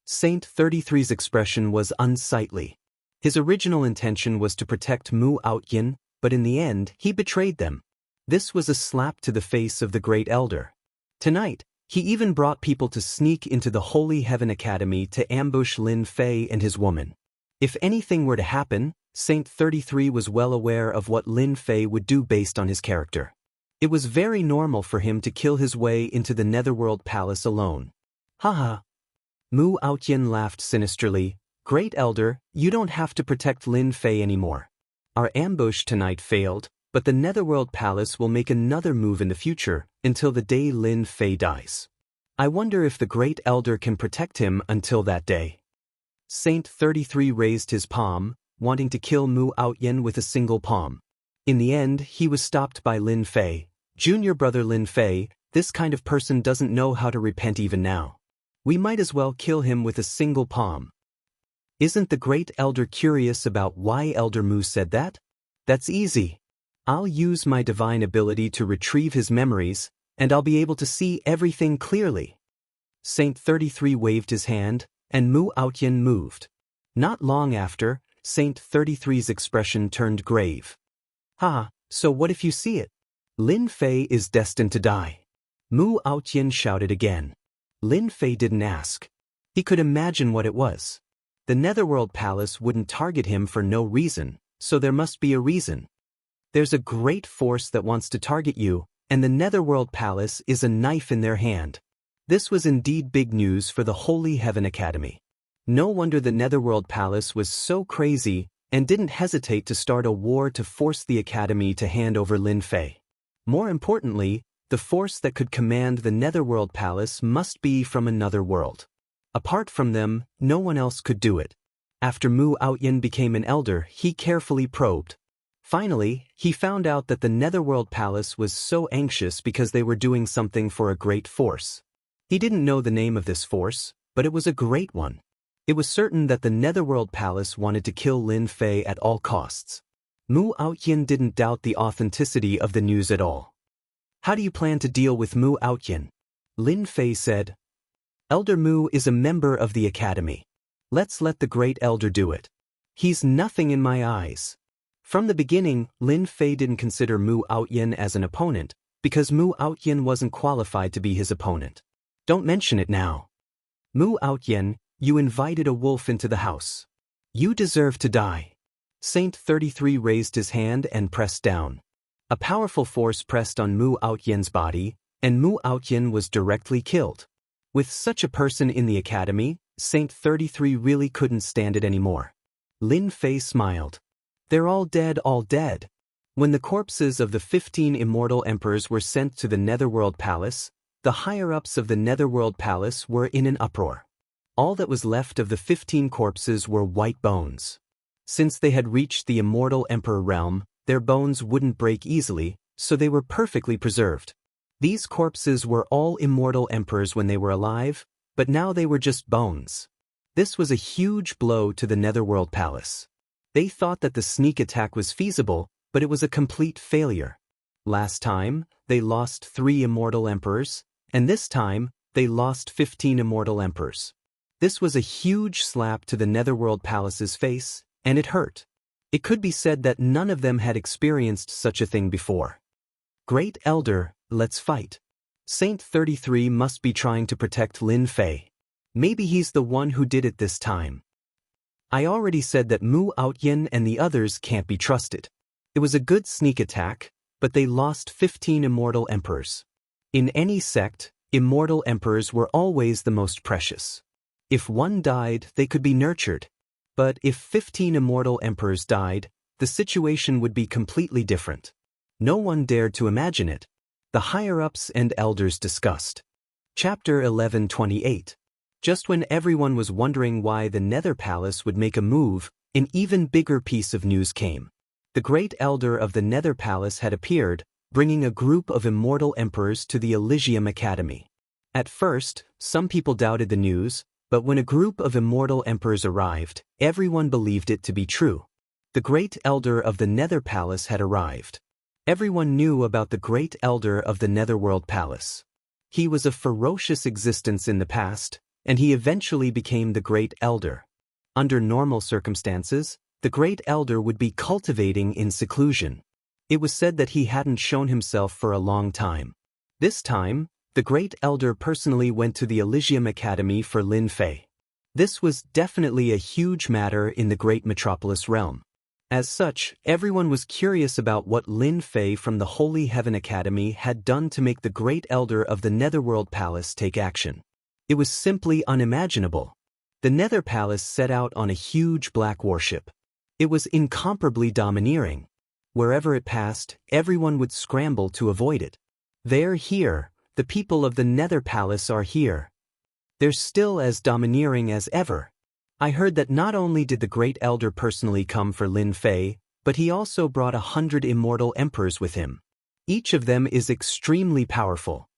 Saint 33's expression was unsightly. His original intention was to protect Mu Aotian, but in the end, he betrayed them. This was a slap to the face of the great elder. Tonight, he even brought people to sneak into the Holy Heaven Academy to ambush Lin Fei and his woman. If anything were to happen, Saint 33 was well aware of what Lin Fei would do based on his character. It was very normal for him to kill his way into the Netherworld Palace alone. Haha. Mu Aotian laughed sinisterly. "Great Elder, you don't have to protect Lin Fei anymore. Our ambush tonight failed, but the Netherworld Palace will make another move in the future, until the day Lin Fei dies. I wonder if the Great Elder can protect him until that day." Saint 33 raised his palm, wanting to kill Mu Aotian with a single palm. In the end, he was stopped by Lin Fei. "Junior brother Lin Fei, this kind of person doesn't know how to repent even now. We might as well kill him with a single palm." Isn't the Great Elder curious about why Elder Mu said that? That's easy. I'll use my divine ability to retrieve his memories, and I'll be able to see everything clearly. Saint 33 waved his hand, and Mu Aotian moved. Not long after, Saint 33's expression turned grave. So what if you see it? Lin Fei is destined to die." Mu Aotian shouted again. Lin Fei didn't ask. He could imagine what it was. The Netherworld Palace wouldn't target him for no reason, so there must be a reason. There's a great force that wants to target you, and the Netherworld Palace is a knife in their hand. This was indeed big news for the Holy Heaven Academy. No wonder the Netherworld Palace was so crazy and didn't hesitate to start a war to force the Academy to hand over Lin Fei. More importantly, the force that could command the Netherworld Palace must be from another world. Apart from them, no one else could do it. After Mu Aotian became an elder, he carefully probed. Finally, he found out that the Netherworld Palace was so anxious because they were doing something for a great force. He didn't know the name of this force, but it was a great one. It was certain that the Netherworld Palace wanted to kill Lin Fei at all costs. Mu Aotian didn't doubt the authenticity of the news at all. "How do you plan to deal with Mu Aotian?" Lin Fei said. "Elder Mu is a member of the Academy. Let's let the Great Elder do it. He's nothing in my eyes." From the beginning, Lin Fei didn't consider Mu Aotian as an opponent, because Mu Aotian wasn't qualified to be his opponent. Don't mention it now. "Mu Aotian, you invited a wolf into the house. You deserve to die." Saint 33 raised his hand and pressed down. A powerful force pressed on Mu Aotian's body, and Mu Aotian was directly killed. With such a person in the academy, Saint 33 really couldn't stand it anymore. Lin Fei smiled. "They're all dead, all dead." When the corpses of the 15 immortal emperors were sent to the Netherworld Palace, the higher-ups of the Netherworld Palace were in an uproar. All that was left of the 15 corpses were white bones. Since they had reached the immortal emperor realm, their bones wouldn't break easily, so they were perfectly preserved. These corpses were all immortal emperors when they were alive, but now they were just bones. This was a huge blow to the Netherworld Palace. They thought that the sneak attack was feasible, but it was a complete failure. Last time, they lost 3 immortal emperors, and this time, they lost 15 immortal emperors. This was a huge slap to the Netherworld Palace's face, and it hurt. It could be said that none of them had experienced such a thing before. Great Elder, let's fight. Saint 33 must be trying to protect Lin Fei. Maybe he's the one who did it this time. I already said that Mu Outyin and the others can't be trusted. It was a good sneak attack, but they lost 15 immortal emperors. In any sect, immortal emperors were always the most precious. If one died, they could be nurtured. But if 15 immortal emperors died, the situation would be completely different. No one dared to imagine it. The higher-ups and elders discussed. Chapter 11:28. Just when everyone was wondering why the Nether Palace would make a move, an even bigger piece of news came. The Great Elder of the Nether Palace had appeared, bringing a group of immortal emperors to the Elysium Academy. At first, some people doubted the news, but when a group of immortal emperors arrived, everyone believed it to be true. The Great Elder of the Nether Palace had arrived. Everyone knew about the Great Elder of the Netherworld Palace. He was a ferocious existence in the past, and he eventually became the Great Elder. Under normal circumstances, the Great Elder would be cultivating in seclusion. It was said that he hadn't shown himself for a long time. This time, the Great Elder personally went to the Elysium Academy for Lin Fei. This was definitely a huge matter in the Great Metropolis realm. As such, everyone was curious about what Lin Fei from the Holy Heaven Academy had done to make the Great Elder of the Netherworld Palace take action. It was simply unimaginable. The Nether Palace set out on a huge black warship. It was incomparably domineering. Wherever it passed, everyone would scramble to avoid it. They're here. The people of the Nether Palace are here. They're still as domineering as ever. I heard that not only did the Great Elder personally come for Lin Fei, but he also brought 100 immortal emperors with him. Each of them is extremely powerful.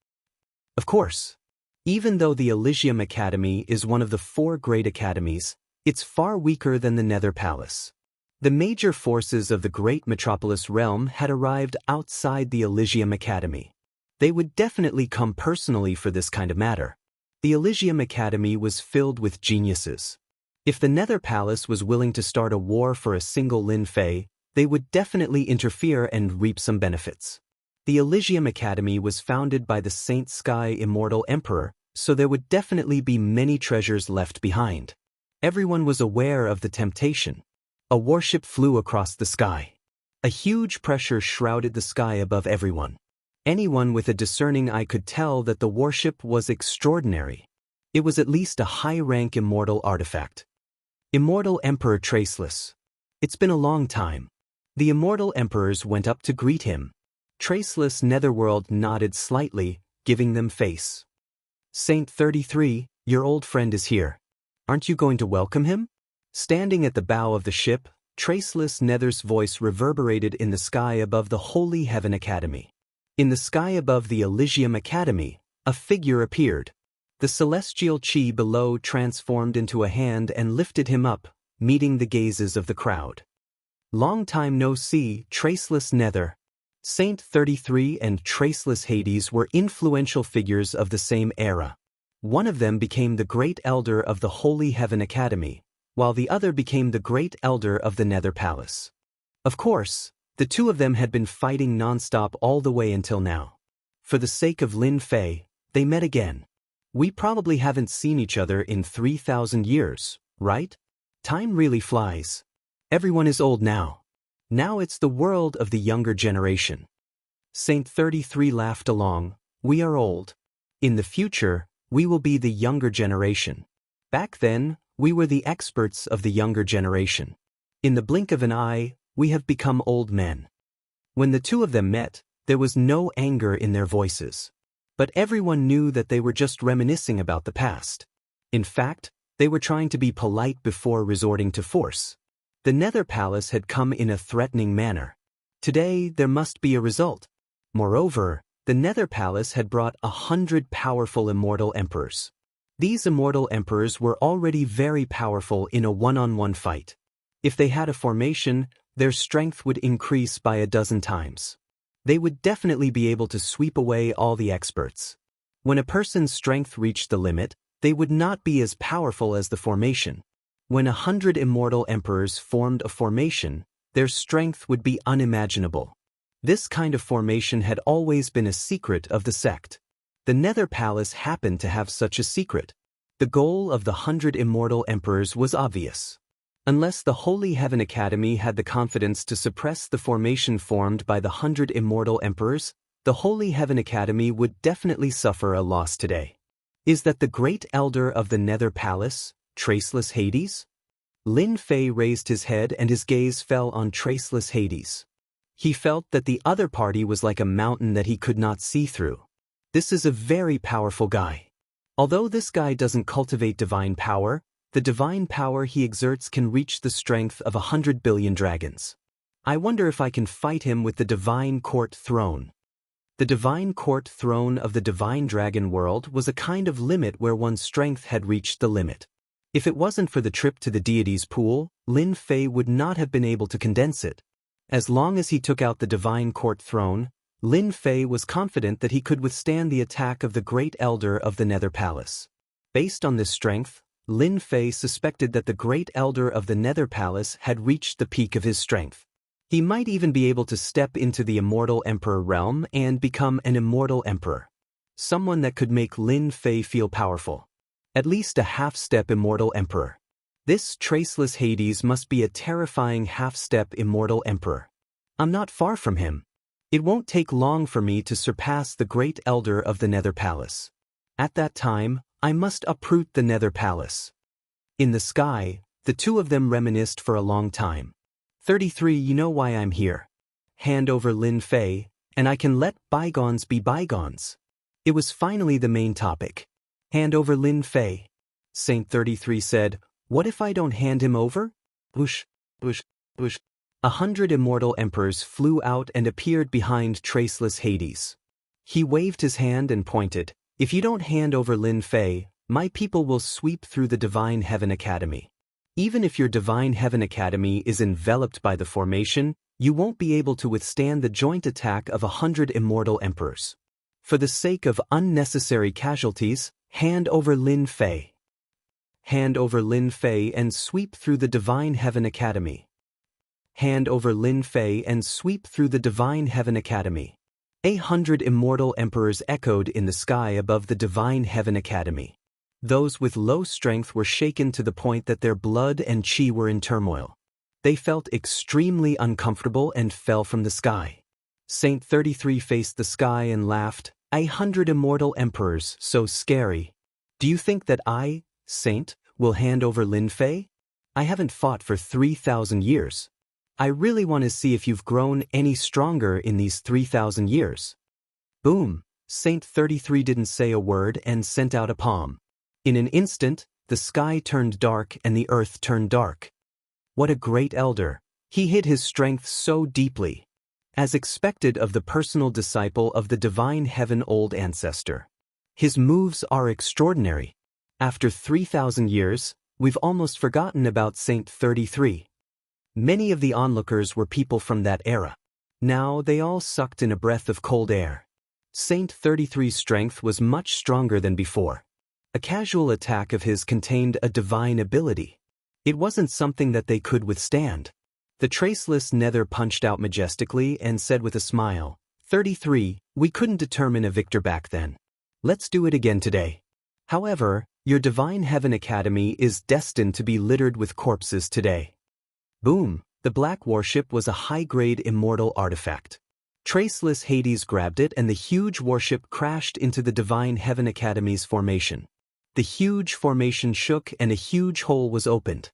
Of course, even though the Elysium Academy is one of the 4 great academies, it's far weaker than the Nether Palace. The major forces of the Great Metropolis realm had arrived outside the Elysium Academy. They would definitely come personally for this kind of matter. The Elysium Academy was filled with geniuses. If the Nether Palace was willing to start a war for a single Lin Fei, they would definitely interfere and reap some benefits. The Elysium Academy was founded by the Saint Sky Immortal Emperor, so there would definitely be many treasures left behind. Everyone was aware of the temptation. A warship flew across the sky. A huge pressure shrouded the sky above everyone. Anyone with a discerning eye could tell that the warship was extraordinary. It was at least a high-rank immortal artifact. Immortal Emperor Traceless. It's been a long time. The immortal emperors went up to greet him. Traceless Netherworld nodded slightly, giving them face. Saint 33, your old friend is here. Aren't you going to welcome him? Standing at the bow of the ship, Traceless Nether's voice reverberated in the sky above the Holy Heaven Academy. In the sky above the Elysium Academy, a figure appeared. The celestial chi below transformed into a hand and lifted him up, meeting the gazes of the crowd. Long time no see, Traceless Nether. Saint 33 and Traceless Hades were influential figures of the same era. One of them became the Great Elder of the Holy Heaven Academy, while the other became the Great Elder of the Nether Palace. Of course, the two of them had been fighting non-stop all the way until now. For the sake of Lin Fei, they met again. We probably haven't seen each other in 3,000 years, right? Time really flies. Everyone is old now. Now it's the world of the younger generation. Saint 33 laughed along. We are old. In the future, we will be the younger generation. Back then, we were the experts of the younger generation. In the blink of an eye, we have become old men. When the two of them met, there was no anger in their voices. But everyone knew that they were just reminiscing about the past. In fact, they were trying to be polite before resorting to force. The Nether Palace had come in a threatening manner. Today, there must be a result. Moreover, the Nether Palace had brought 100 powerful immortal emperors. These immortal emperors were already very powerful in a one-on-one fight. If they had a formation, their strength would increase by a dozen times. They would definitely be able to sweep away all the experts. When a person's strength reached the limit, they would not be as powerful as the formation. When 100 immortal emperors formed a formation, their strength would be unimaginable. This kind of formation had always been a secret of the sect. The Nether Palace happened to have such a secret. The goal of the 100 immortal emperors was obvious. Unless the Holy Heaven Academy had the confidence to suppress the formation formed by the 100 immortal emperors, the Holy Heaven Academy would definitely suffer a loss today. Is that the great elder of the Nether Palace, Traceless Hades? Lin Fei raised his head and his gaze fell on Traceless Hades. He felt that the other party was like a mountain that he could not see through. This is a very powerful guy. Although this guy doesn't cultivate divine power, the divine power he exerts can reach the strength of 100 billion dragons. I wonder if I can fight him with the Divine Court Throne. The Divine Court Throne of the Divine Dragon World was a kind of limit where one's strength had reached the limit. If it wasn't for the trip to the deity's pool, Lin Fei would not have been able to condense it. As long as he took out the Divine Court Throne, Lin Fei was confident that he could withstand the attack of the Great Elder of the Nether Palace. Based on this strength, Lin Fei suspected that the Great Elder of the Nether Palace had reached the peak of his strength. He might even be able to step into the Immortal Emperor realm and become an Immortal Emperor. Someone that could make Lin Fei feel powerful. At least a half-step Immortal Emperor. This Traceless Hades must be a terrifying half-step Immortal Emperor. I'm not far from him. It won't take long for me to surpass the Great Elder of the Nether Palace. At that time, I must uproot the Nether Palace. In the sky, the two of them reminisced for a long time. 33 You know why I'm here. Hand over Lin Fei, and I can let bygones be bygones. It was finally the main topic. Hand over Lin Fei. Saint 33 said, what if I don't hand him over? Whoosh, whoosh, whoosh. 100 immortal emperors flew out and appeared behind Traceless Hades. He waved his hand and pointed, if you don't hand over Lin Fei, my people will sweep through the Divine Heaven Academy. Even if your Divine Heaven Academy is enveloped by the formation, you won't be able to withstand the joint attack of 100 immortal emperors. For the sake of unnecessary casualties, hand over Lin Fei. Hand over Lin Fei and sweep through the Divine Heaven Academy. Hand over Lin Fei and sweep through the Divine Heaven Academy. 100 immortal emperors echoed in the sky above the Divine Heaven Academy. Those with low strength were shaken to the point that their blood and chi were in turmoil. They felt extremely uncomfortable and fell from the sky. Saint 33 faced the sky and laughed, 100 immortal emperors, so scary. Do you think that I, Saint, will hand over Lin Fei? I haven't fought for 3,000 years. I really want to see if you've grown any stronger in these 3,000 years. Boom! Saint 33 didn't say a word and sent out a palm. In an instant, the sky turned dark and the earth turned dark. What a great elder! He hid his strength so deeply. As expected of the personal disciple of the Divine Heaven Old Ancestor. His moves are extraordinary. After 3,000 years, we've almost forgotten about Saint 33. Many of the onlookers were people from that era. Now they all sucked in a breath of cold air. Saint 33's strength was much stronger than before. A casual attack of his contained a divine ability. It wasn't something that they could withstand. The Traceless Nether punched out majestically and said with a smile, 33, we couldn't determine a victor back then. Let's do it again today. However, your Divine Heaven Academy is destined to be littered with corpses today. Boom! The black warship was a high-grade immortal artifact. Traceless Hades grabbed it and the huge warship crashed into the Divine Heaven Academy's formation. The huge formation shook and a huge hole was opened.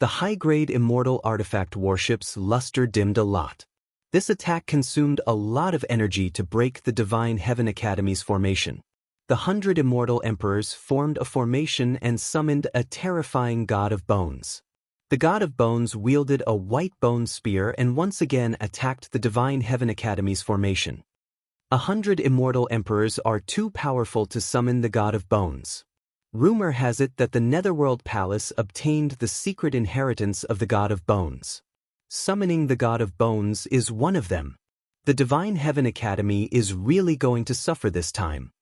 The high-grade immortal artifact warship's luster dimmed a lot. This attack consumed a lot of energy to break the Divine Heaven Academy's formation. The 100 immortal emperors formed a formation and summoned a terrifying god of bones. The god of bones wielded a white bone spear and once again attacked the Divine Heaven Academy's formation. 100 immortal emperors are too powerful to summon the god of bones. Rumor has it that the Netherworld Palace obtained the secret inheritance of the God of Bones. Summoning the God of Bones is one of them. The Divine Heaven Academy is really going to suffer this time.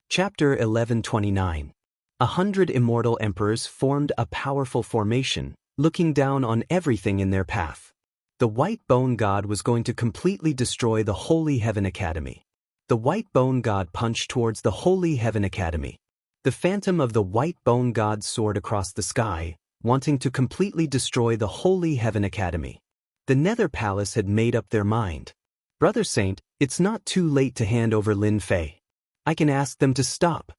Chapter 1129. 100 immortal emperors formed a powerful formation, looking down on everything in their path. The White Bone God was going to completely destroy the Holy Heaven Academy. The White Bone God punched towards the Holy Heaven Academy. The phantom of the White Bone God soared across the sky, wanting to completely destroy the Holy Heaven Academy. The Nether Palace had made up their mind. Brother Saint, it's not too late to hand over Lin Fei. I can ask them to stop.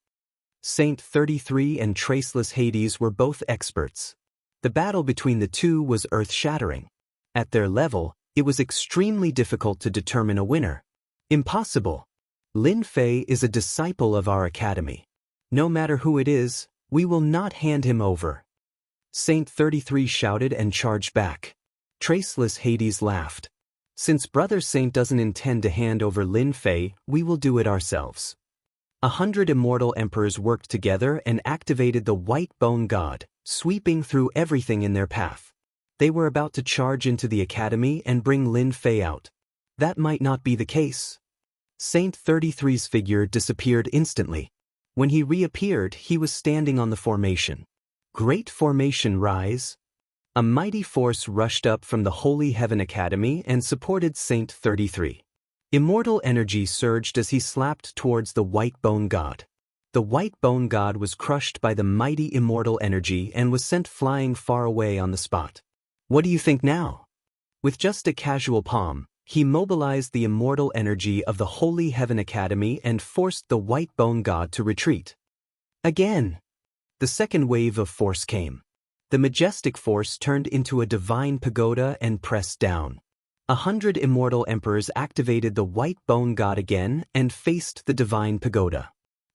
Saint 33 and Traceless Hades were both experts. The battle between the two was earth-shattering. At their level, it was extremely difficult to determine a winner. Impossible. Lin Fei is a disciple of our academy. No matter who it is, we will not hand him over. Saint 33 shouted and charged back. Traceless Hades laughed. Since Brother Saint doesn't intend to hand over Lin Fei, we will do it ourselves. 100 immortal emperors worked together and activated the White Bone God, sweeping through everything in their path. They were about to charge into the academy and bring Lin Fei out. That might not be the case. Saint 33's figure disappeared instantly. When he reappeared, he was standing on the formation. Great formation rise. A mighty force rushed up from the Holy Heaven Academy and supported Saint 33. Immortal energy surged as he slapped towards the White Bone God. The White Bone God was crushed by the mighty immortal energy and was sent flying far away on the spot. What do you think now? With just a casual palm, he mobilized the immortal energy of the Holy Heaven Academy and forced the White Bone God to retreat. Again! The second wave of force came. The majestic force turned into a divine pagoda and pressed down. 100 immortal emperors activated the White Bone God again and faced the divine pagoda.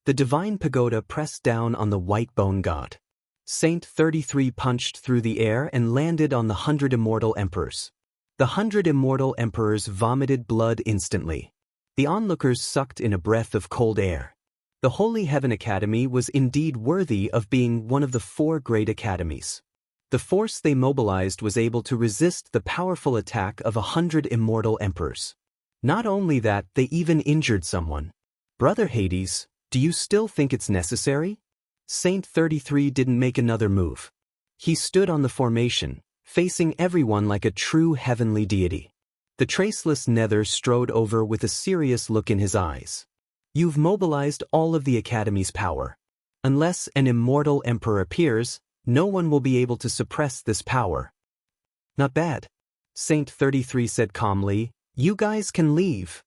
The divine pagoda pressed down on the White Bone God. Saint 33 punched through the air and landed on the 100 immortal emperors. The 100 immortal emperors vomited blood instantly. The onlookers sucked in a breath of cold air. The Holy Heaven Academy was indeed worthy of being one of the 4 great academies. The force they mobilized was able to resist the powerful attack of 100 immortal emperors. Not only that, they even injured someone. Brother Hades, do you still think it's necessary? Saint 33 didn't make another move. He stood on the formation, facing everyone like a true heavenly deity. The Traceless Nether strode over with a serious look in his eyes. You've mobilized all of the Academy's power. Unless an immortal emperor appears, no one will be able to suppress this power. Not bad. Saint 33 said calmly, you guys can leave.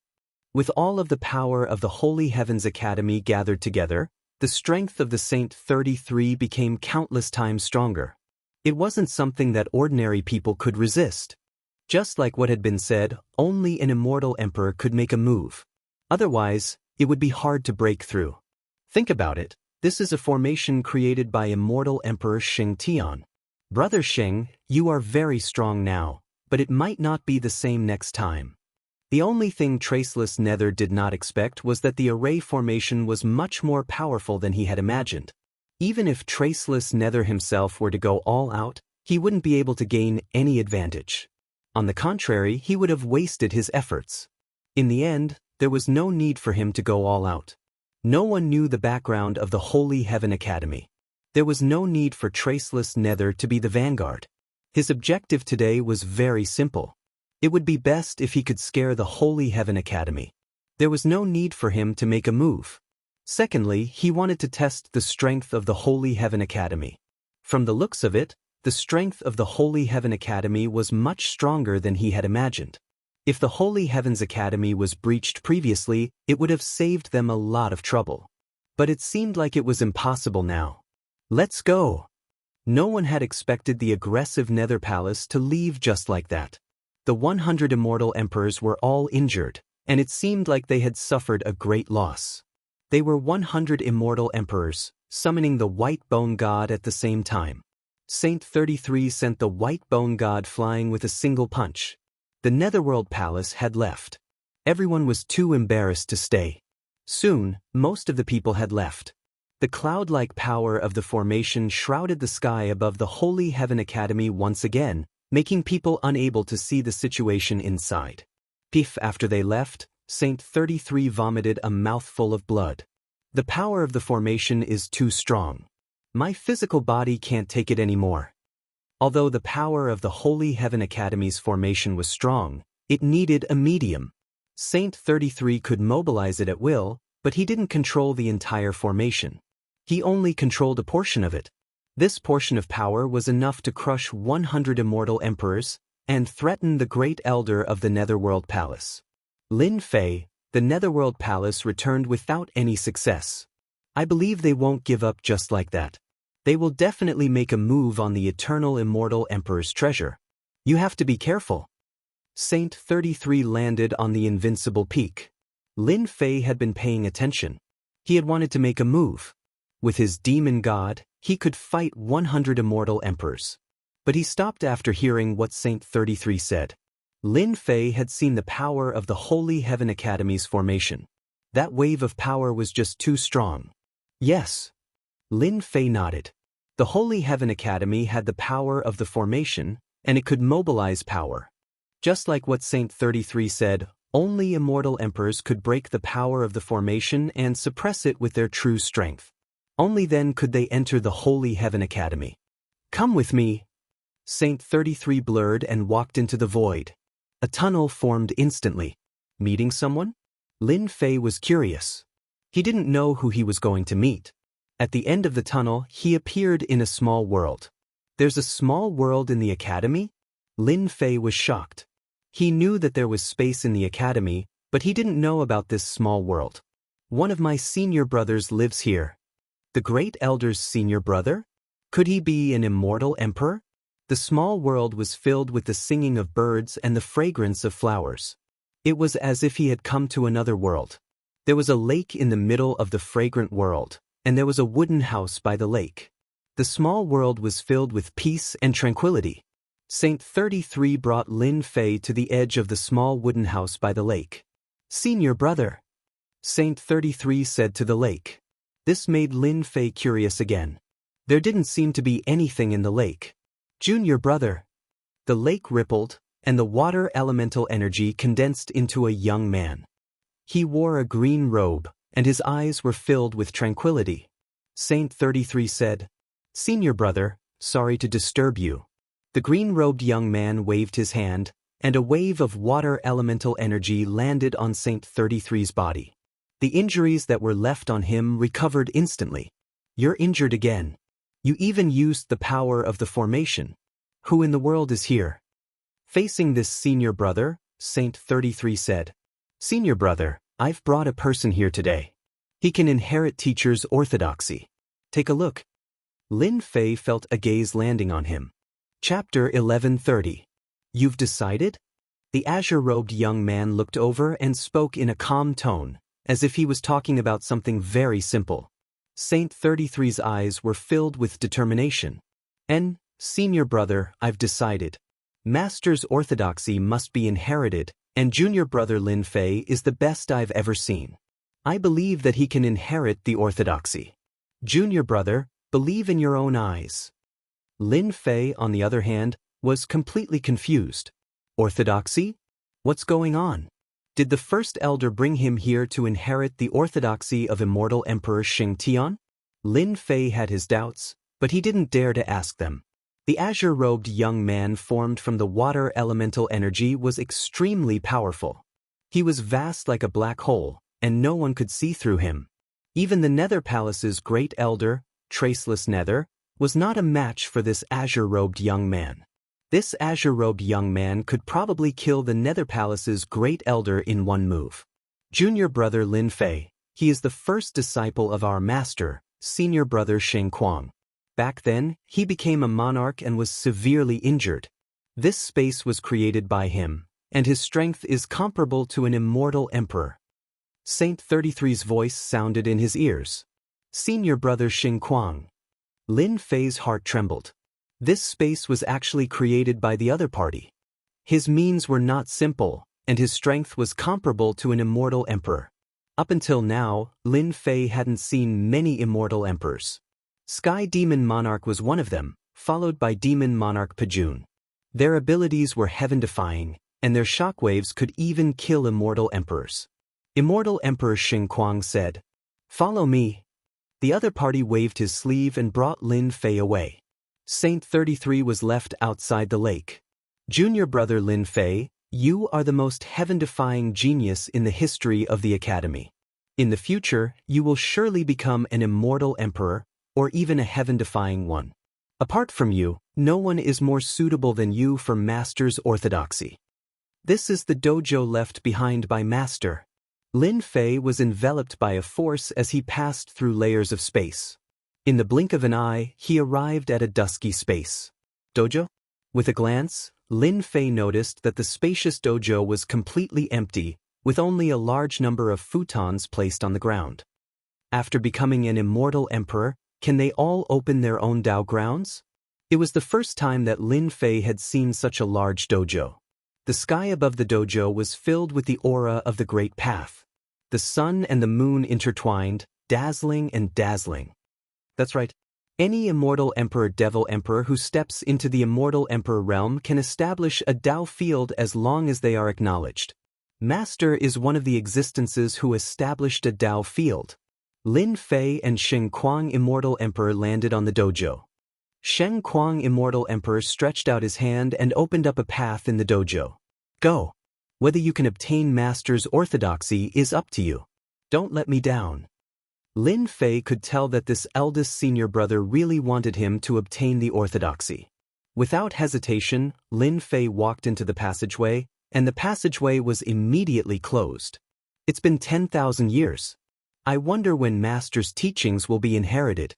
With all of the power of the Holy Heavens Academy gathered together, the strength of the Saint 33 became countless times stronger. It wasn't something that ordinary people could resist. Just like what had been said, only an immortal emperor could make a move. Otherwise, it would be hard to break through. Think about it, this is a formation created by immortal Emperor Sheng Tian. Brother Sheng, you are very strong now, but it might not be the same next time. The only thing Traceless Nether did not expect was that the array formation was much more powerful than he had imagined. Even if Traceless Nether himself were to go all out, he wouldn't be able to gain any advantage. On the contrary, he would have wasted his efforts. In the end, there was no need for him to go all out. No one knew the background of the Holy Heaven Academy. There was no need for Traceless Nether to be the vanguard. His objective today was very simple. It would be best if he could scare the Holy Heaven Academy. There was no need for him to make a move. Secondly, he wanted to test the strength of the Holy Heaven Academy. From the looks of it, the strength of the Holy Heaven Academy was much stronger than he had imagined. If the Holy Heavens Academy was breached previously, it would have saved them a lot of trouble. But it seemed like it was impossible now. Let's go! No one had expected the aggressive Nether Palace to leave just like that. The 100 immortal emperors were all injured, and it seemed like they had suffered a great loss. They were 100 immortal emperors, summoning the White Bone God at the same time. Saint 33 sent the White Bone God flying with a single punch. The Netherworld Palace had left. Everyone was too embarrassed to stay. Soon, most of the people had left. The cloud-like power of the formation shrouded the sky above the Holy Heaven Academy once again, making people unable to see the situation inside. Piff, after they left, Saint 33 vomited a mouthful of blood. The power of the formation is too strong. My physical body can't take it anymore. Although the power of the Holy Heaven Academy's formation was strong, it needed a medium. Saint 33 could mobilize it at will, but he didn't control the entire formation. He only controlled a portion of it. This portion of power was enough to crush 100 immortal emperors and threaten the great elder of the Netherworld Palace. Lin Fei, the Netherworld Palace returned without any success. I believe they won't give up just like that. They will definitely make a move on the eternal immortal emperor's treasure. You have to be careful. Saint 33 landed on the invincible peak. Lin Fei had been paying attention. He had wanted to make a move. With his demon god, he could fight 100 immortal emperors. But he stopped after hearing what Saint 33 said. Lin Fei had seen the power of the Holy Heaven Academy's formation. That wave of power was just too strong. Yes. Lin Fei nodded. The Holy Heaven Academy had the power of the formation, and it could mobilize power. Just like what Saint 33 said, only immortal emperors could break the power of the formation and suppress it with their true strength. Only then could they enter the Holy Heaven Academy. Come with me. Saint 33 blurred and walked into the void. A tunnel formed instantly. Meeting someone? Lin Fei was curious. He didn't know who he was going to meet. At the end of the tunnel, he appeared in a small world. There's a small world in the academy? Lin Fei was shocked. He knew that there was space in the academy, but he didn't know about this small world. One of my senior brothers lives here. The great elder's senior brother? Could he be an immortal emperor? The small world was filled with the singing of birds and the fragrance of flowers. It was as if he had come to another world. There was a lake in the middle of the fragrant world, and there was a wooden house by the lake. The small world was filled with peace and tranquility. Saint 33 brought Lin Fei to the edge of the small wooden house by the lake. Senior brother, Saint 33 said to the lake. This made Lin Fei curious again. There didn't seem to be anything in the lake. Junior brother. The lake rippled, and the water elemental energy condensed into a young man. He wore a green robe, and his eyes were filled with tranquility. Saint 33 said, Senior brother, sorry to disturb you. The green-robed young man waved his hand, and a wave of water elemental energy landed on Saint 33's body. The injuries that were left on him recovered instantly. You're injured again. You even used the power of the formation. Who in the world is here? Facing this senior brother, Saint 33 said, Senior brother, I've brought a person here today. He can inherit teacher's orthodoxy. Take a look. Lin Fei felt a gaze landing on him. Chapter 1130. You've decided? The azure-robed young man looked over and spoke in a calm tone, as if he was talking about something very simple. Saint 33's eyes were filled with determination. Senior brother, I've decided. Master's orthodoxy must be inherited, and junior brother Lin Fei is the best I've ever seen. I believe that he can inherit the orthodoxy. Junior brother, believe in your own eyes. Lin Fei, on the other hand, was completely confused. Orthodoxy? What's going on? Did the first elder bring him here to inherit the orthodoxy of immortal Emperor Xing Tian? Lin Fei had his doubts, but he didn't dare to ask them. The azure-robed young man formed from the water elemental energy was extremely powerful. He was vast like a black hole, and no one could see through him. Even the Nether Palace's great elder, Traceless Nether, was not a match for this azure-robed young man. This azure-robed young man could probably kill the Nether Palace's great elder in one move. Junior brother Lin Fei, he is the first disciple of our master, senior brother Sheng Kuang. Back then, he became a monarch and was severely injured. This space was created by him, and his strength is comparable to an immortal emperor. Saint 33's voice sounded in his ears. Senior brother Sheng Kuang. Lin Fei's heart trembled. This space was actually created by the other party. His means were not simple, and his strength was comparable to an immortal emperor. Up until now, Lin Fei hadn't seen many immortal emperors. Sky Demon Monarch was one of them, followed by Demon Monarch Pajun. Their abilities were heaven-defying, and their shockwaves could even kill immortal emperors. Immortal Emperor Xing Kuang said, "Follow me." The other party waved his sleeve and brought Lin Fei away. Saint 33 was left outside the lake. Junior brother Lin Fei, you are the most heaven-defying genius in the history of the Academy. In the future, you will surely become an immortal emperor, or even a heaven-defying one. Apart from you, no one is more suitable than you for Master's orthodoxy. This is the dojo left behind by Master. Lin Fei was enveloped by a force as he passed through layers of space. In the blink of an eye, he arrived at a dusky space. Dojo? With a glance, Lin Fei noticed that the spacious dojo was completely empty, with only a large number of futons placed on the ground. After becoming an immortal emperor, can they all open their own Dao grounds? It was the first time that Lin Fei had seen such a large dojo. The sky above the dojo was filled with the aura of the Great Path. The sun and the moon intertwined, dazzling and dazzling. That's right. Any immortal emperor devil emperor who steps into the immortal emperor realm can establish a Dao field as long as they are acknowledged. Master is one of the existences who established a Dao field. Lin Fei and Xing Kuang Immortal Emperor landed on the dojo. Xing Kuang Immortal Emperor stretched out his hand and opened up a path in the dojo. Go. Whether you can obtain Master's orthodoxy is up to you. Don't let me down. Lin Fei could tell that this eldest senior brother really wanted him to obtain the orthodoxy. Without hesitation, Lin Fei walked into the passageway, and the passageway was immediately closed. It's been 10,000 years. I wonder when Master's teachings will be inherited.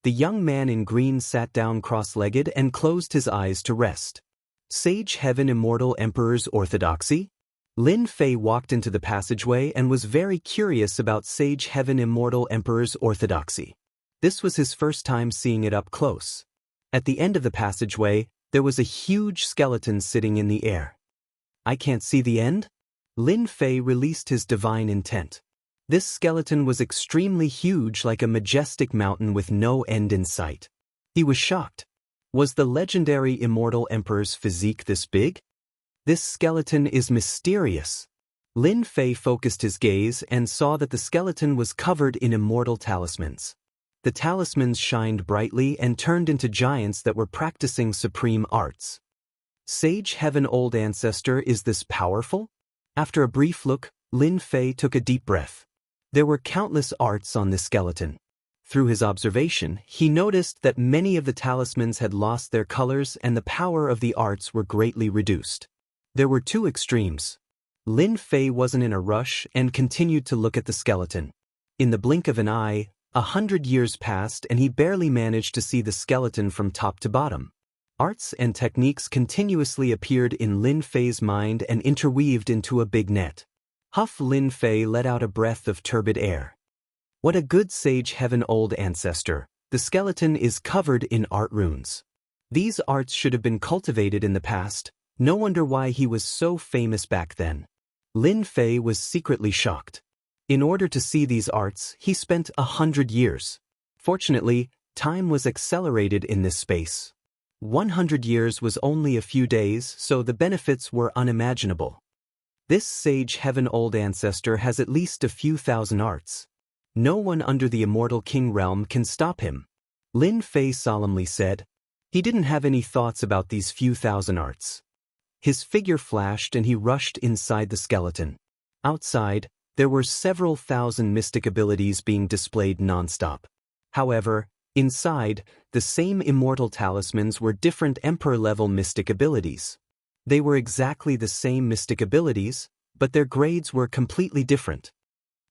The young man in green sat down cross-legged and closed his eyes to rest. Sage Heaven Immortal Emperor's orthodoxy? Lin Fei walked into the passageway and was very curious about Sage Heaven Immortal Emperor's orthodoxy. This was his first time seeing it up close. At the end of the passageway, there was a huge skeleton sitting in the air. I can't see the end? Lin Fei released his divine intent. This skeleton was extremely huge, like a majestic mountain with no end in sight. He was shocked. Was the legendary Immortal Emperor's physique this big? This skeleton is mysterious. Lin Fei focused his gaze and saw that the skeleton was covered in immortal talismans. The talismans shined brightly and turned into giants that were practicing supreme arts. Sage Heaven Old Ancestor, is this powerful? After a brief look, Lin Fei took a deep breath. There were countless arts on this skeleton. Through his observation, he noticed that many of the talismans had lost their colors and the power of the arts were greatly reduced. There were two extremes. Lin Fei wasn't in a rush and continued to look at the skeleton. In the blink of an eye, 100 years passed and he barely managed to see the skeleton from top to bottom. Arts and techniques continuously appeared in Lin Fei's mind and interweaved into a big net. Huff! Lin Fei let out a breath of turbid air. What a good Sage Heaven Old Ancestor. The skeleton is covered in art runes. These arts should have been cultivated in the past. No wonder why he was so famous back then. Lin Fei was secretly shocked. In order to see these arts, he spent 100 years. Fortunately, time was accelerated in this space. 100 years was only a few days, so the benefits were unimaginable. This Sage Heaven Old Ancestor has at least a few thousand arts. No one under the Immortal King realm can stop him. Lin Fei solemnly said. He didn't have any thoughts about these few thousand arts. His figure flashed and he rushed inside the skeleton. Outside, there were several thousand mystic abilities being displayed non-stop. However, inside, the same immortal talismans were different emperor-level mystic abilities. They were exactly the same mystic abilities, but their grades were completely different.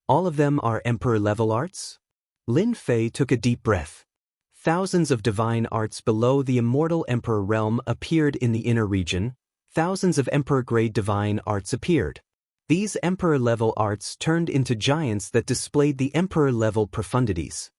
All of them are emperor-level arts? Lin Fei took a deep breath. Thousands of divine arts below the immortal emperor realm appeared in the inner region. Thousands of emperor-grade divine arts appeared. These emperor-level arts turned into giants that displayed the emperor-level profundities.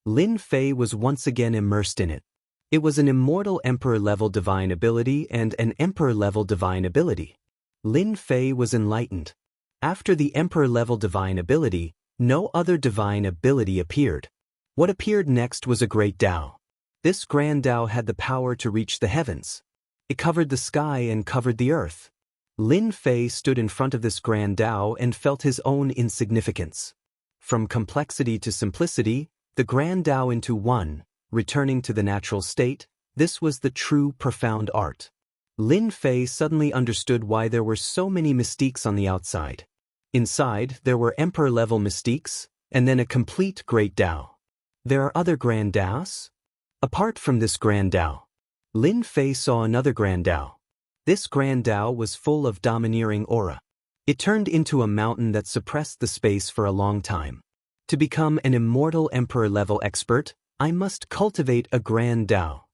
Lin Fei was once again immersed in it. It was an immortal emperor-level divine ability and an emperor-level divine ability. Lin Fei was enlightened. After the emperor-level divine ability, no other divine ability appeared. What appeared next was a great Tao. This grand Tao had the power to reach the heavens. It covered the sky and covered the earth. Lin Fei stood in front of this grand Tao and felt his own insignificance. From complexity to simplicity, the grand Tao into one, returning to the natural state, this was the true profound art. Lin Fei suddenly understood why there were so many mystiques on the outside. Inside, there were emperor-level mystiques, and then a complete great Tao. There are other grand Taos? Apart from this grand Tao, Lin Fei saw another grand Tao. This grand Tao was full of domineering aura. It turned into a mountain that suppressed the space for a long time. To become an immortal emperor-level expert, I must cultivate a grand Tao.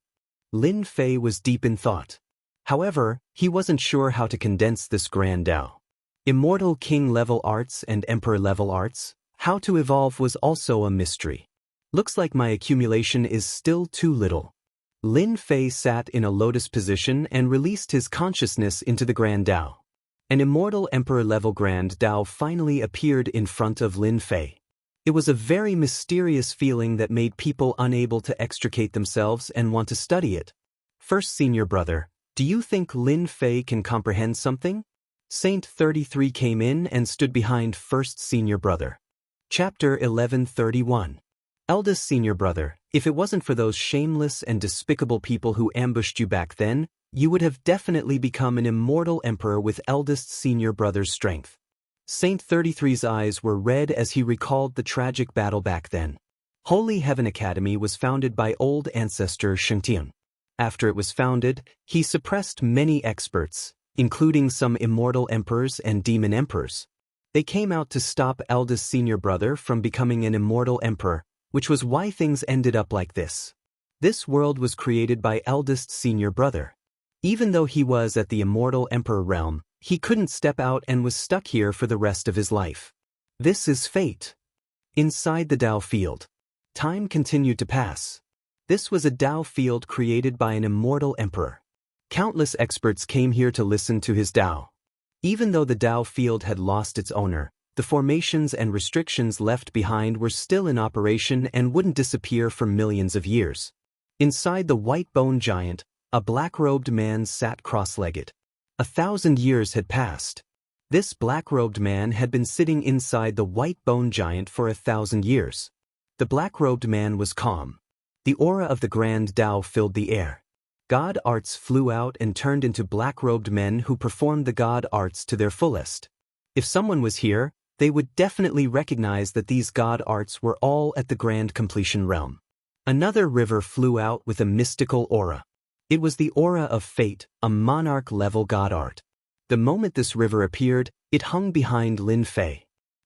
Lin Fei was deep in thought. However, he wasn't sure how to condense this grand Tao. Immortal king-level arts and emperor-level arts, how to evolve was also a mystery. Looks like my accumulation is still too little. Lin Fei sat in a lotus position and released his consciousness into the grand Tao. An immortal emperor-level grand Tao finally appeared in front of Lin Fei. It was a very mysterious feeling that made people unable to extricate themselves and want to study it. First senior brother, do you think Lin Fei can comprehend something? Saint 33 came in and stood behind first senior brother. Chapter 1131. Eldest senior brother, if it wasn't for those shameless and despicable people who ambushed you back then, you would have definitely become an immortal emperor with eldest senior brother's strength. Saint 33's eyes were red as he recalled the tragic battle back then. Holy Heaven Academy was founded by old ancestor Shengtian. After it was founded, he suppressed many experts, including some immortal emperors and demon emperors. They came out to stop eldest senior brother from becoming an immortal emperor, which was why things ended up like this. This world was created by eldest senior brother. Even though he was at the immortal emperor realm, he couldn't step out and was stuck here for the rest of his life. This is fate. Inside the Tao field, time continued to pass. This was a Tao field created by an immortal emperor. Countless experts came here to listen to his Tao. Even though the Tao field had lost its owner, the formations and restrictions left behind were still in operation and wouldn't disappear for millions of years. Inside the white bone giant, a black-robed man sat cross-legged. 1,000 years had passed. This black-robed man had been sitting inside the white bone giant for 1,000 years. The black-robed man was calm. The aura of the grand Tao filled the air. God arts flew out and turned into black-robed men who performed the God arts to their fullest. If someone was here, they would definitely recognize that these God arts were all at the grand completion realm. Another river flew out with a mystical aura. It was the aura of fate, a monarch-level God art. The moment this river appeared, it hung behind Lin Fei.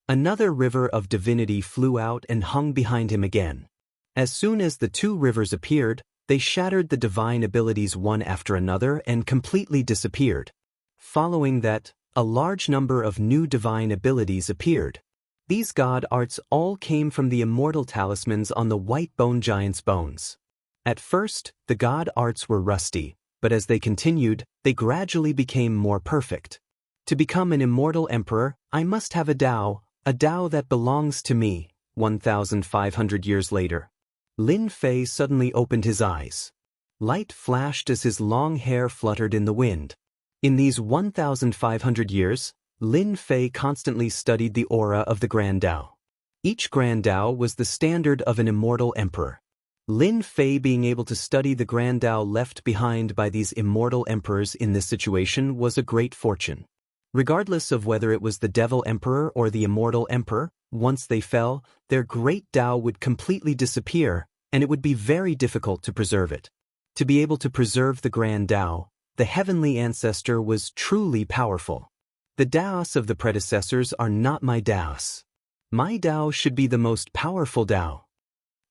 Another river of divinity flew out and hung behind him again. As soon as the two rivers appeared, they shattered the divine abilities one after another and completely disappeared. Following that, a large number of new divine abilities appeared. These God arts all came from the immortal talismans on the white bone giant's bones. At first, the God arts were rusty, but as they continued, they gradually became more perfect. To become an immortal emperor, I must have a Tao that belongs to me. 1,500 years later. Lin Fei suddenly opened his eyes. Light flashed as his long hair fluttered in the wind. In these 1,500 years, Lin Fei constantly studied the aura of the Grand Tao. Each Grand Tao was the standard of an immortal emperor. Lin Fei being able to study the Grand Tao left behind by these immortal emperors in this situation was a great fortune. Regardless of whether it was the Devil Emperor or the Immortal Emperor, once they fell, their great Tao would completely disappear, and it would be very difficult to preserve it. To be able to preserve the Grand Tao, the heavenly ancestor was truly powerful. The Taos of the predecessors are not my Taos. My Tao should be the most powerful Tao.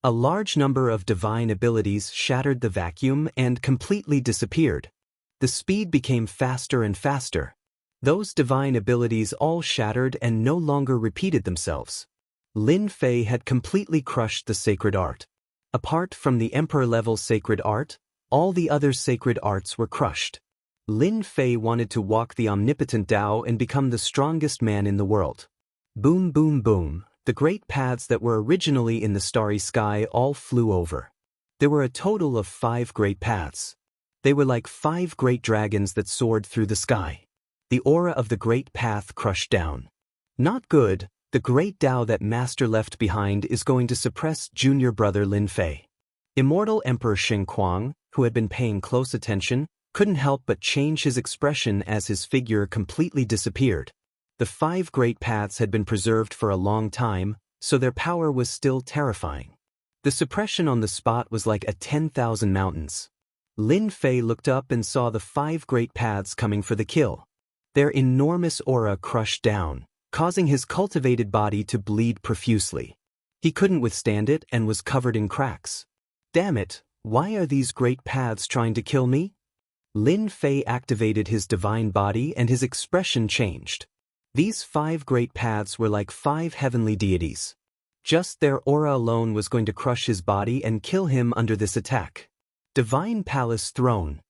A large number of divine abilities shattered the vacuum and completely disappeared. The speed became faster and faster. Those divine abilities all shattered and no longer repeated themselves. Lin Fei had completely crushed the sacred art. Apart from the emperor-level sacred art, all the other sacred arts were crushed. Lin Fei wanted to walk the omnipotent Tao and become the strongest man in the world. Boom, boom, boom, the great paths that were originally in the starry sky all flew over. There were a total of 5 great paths. They were like 5 great dragons that soared through the sky. The aura of the great path crushed down. Not good, the great Tao that Master left behind is going to suppress junior brother Lin Fei. Immortal Emperor Sheng Kuang, who had been paying close attention, couldn't help but change his expression as his figure completely disappeared. The 5 great paths had been preserved for a long time, so their power was still terrifying. The suppression on the spot was like a 10,000 mountains. Lin Fei looked up and saw the 5 great paths coming for the kill. Their enormous aura crushed down, causing his cultivated body to bleed profusely. He couldn't withstand it and was covered in cracks. Damn it, why are these great paths trying to kill me? Lin Fei activated his divine body and his expression changed. These 5 great paths were like 5 heavenly deities. Just their aura alone was going to crush his body and kill him under this attack. Divine Palace Throne.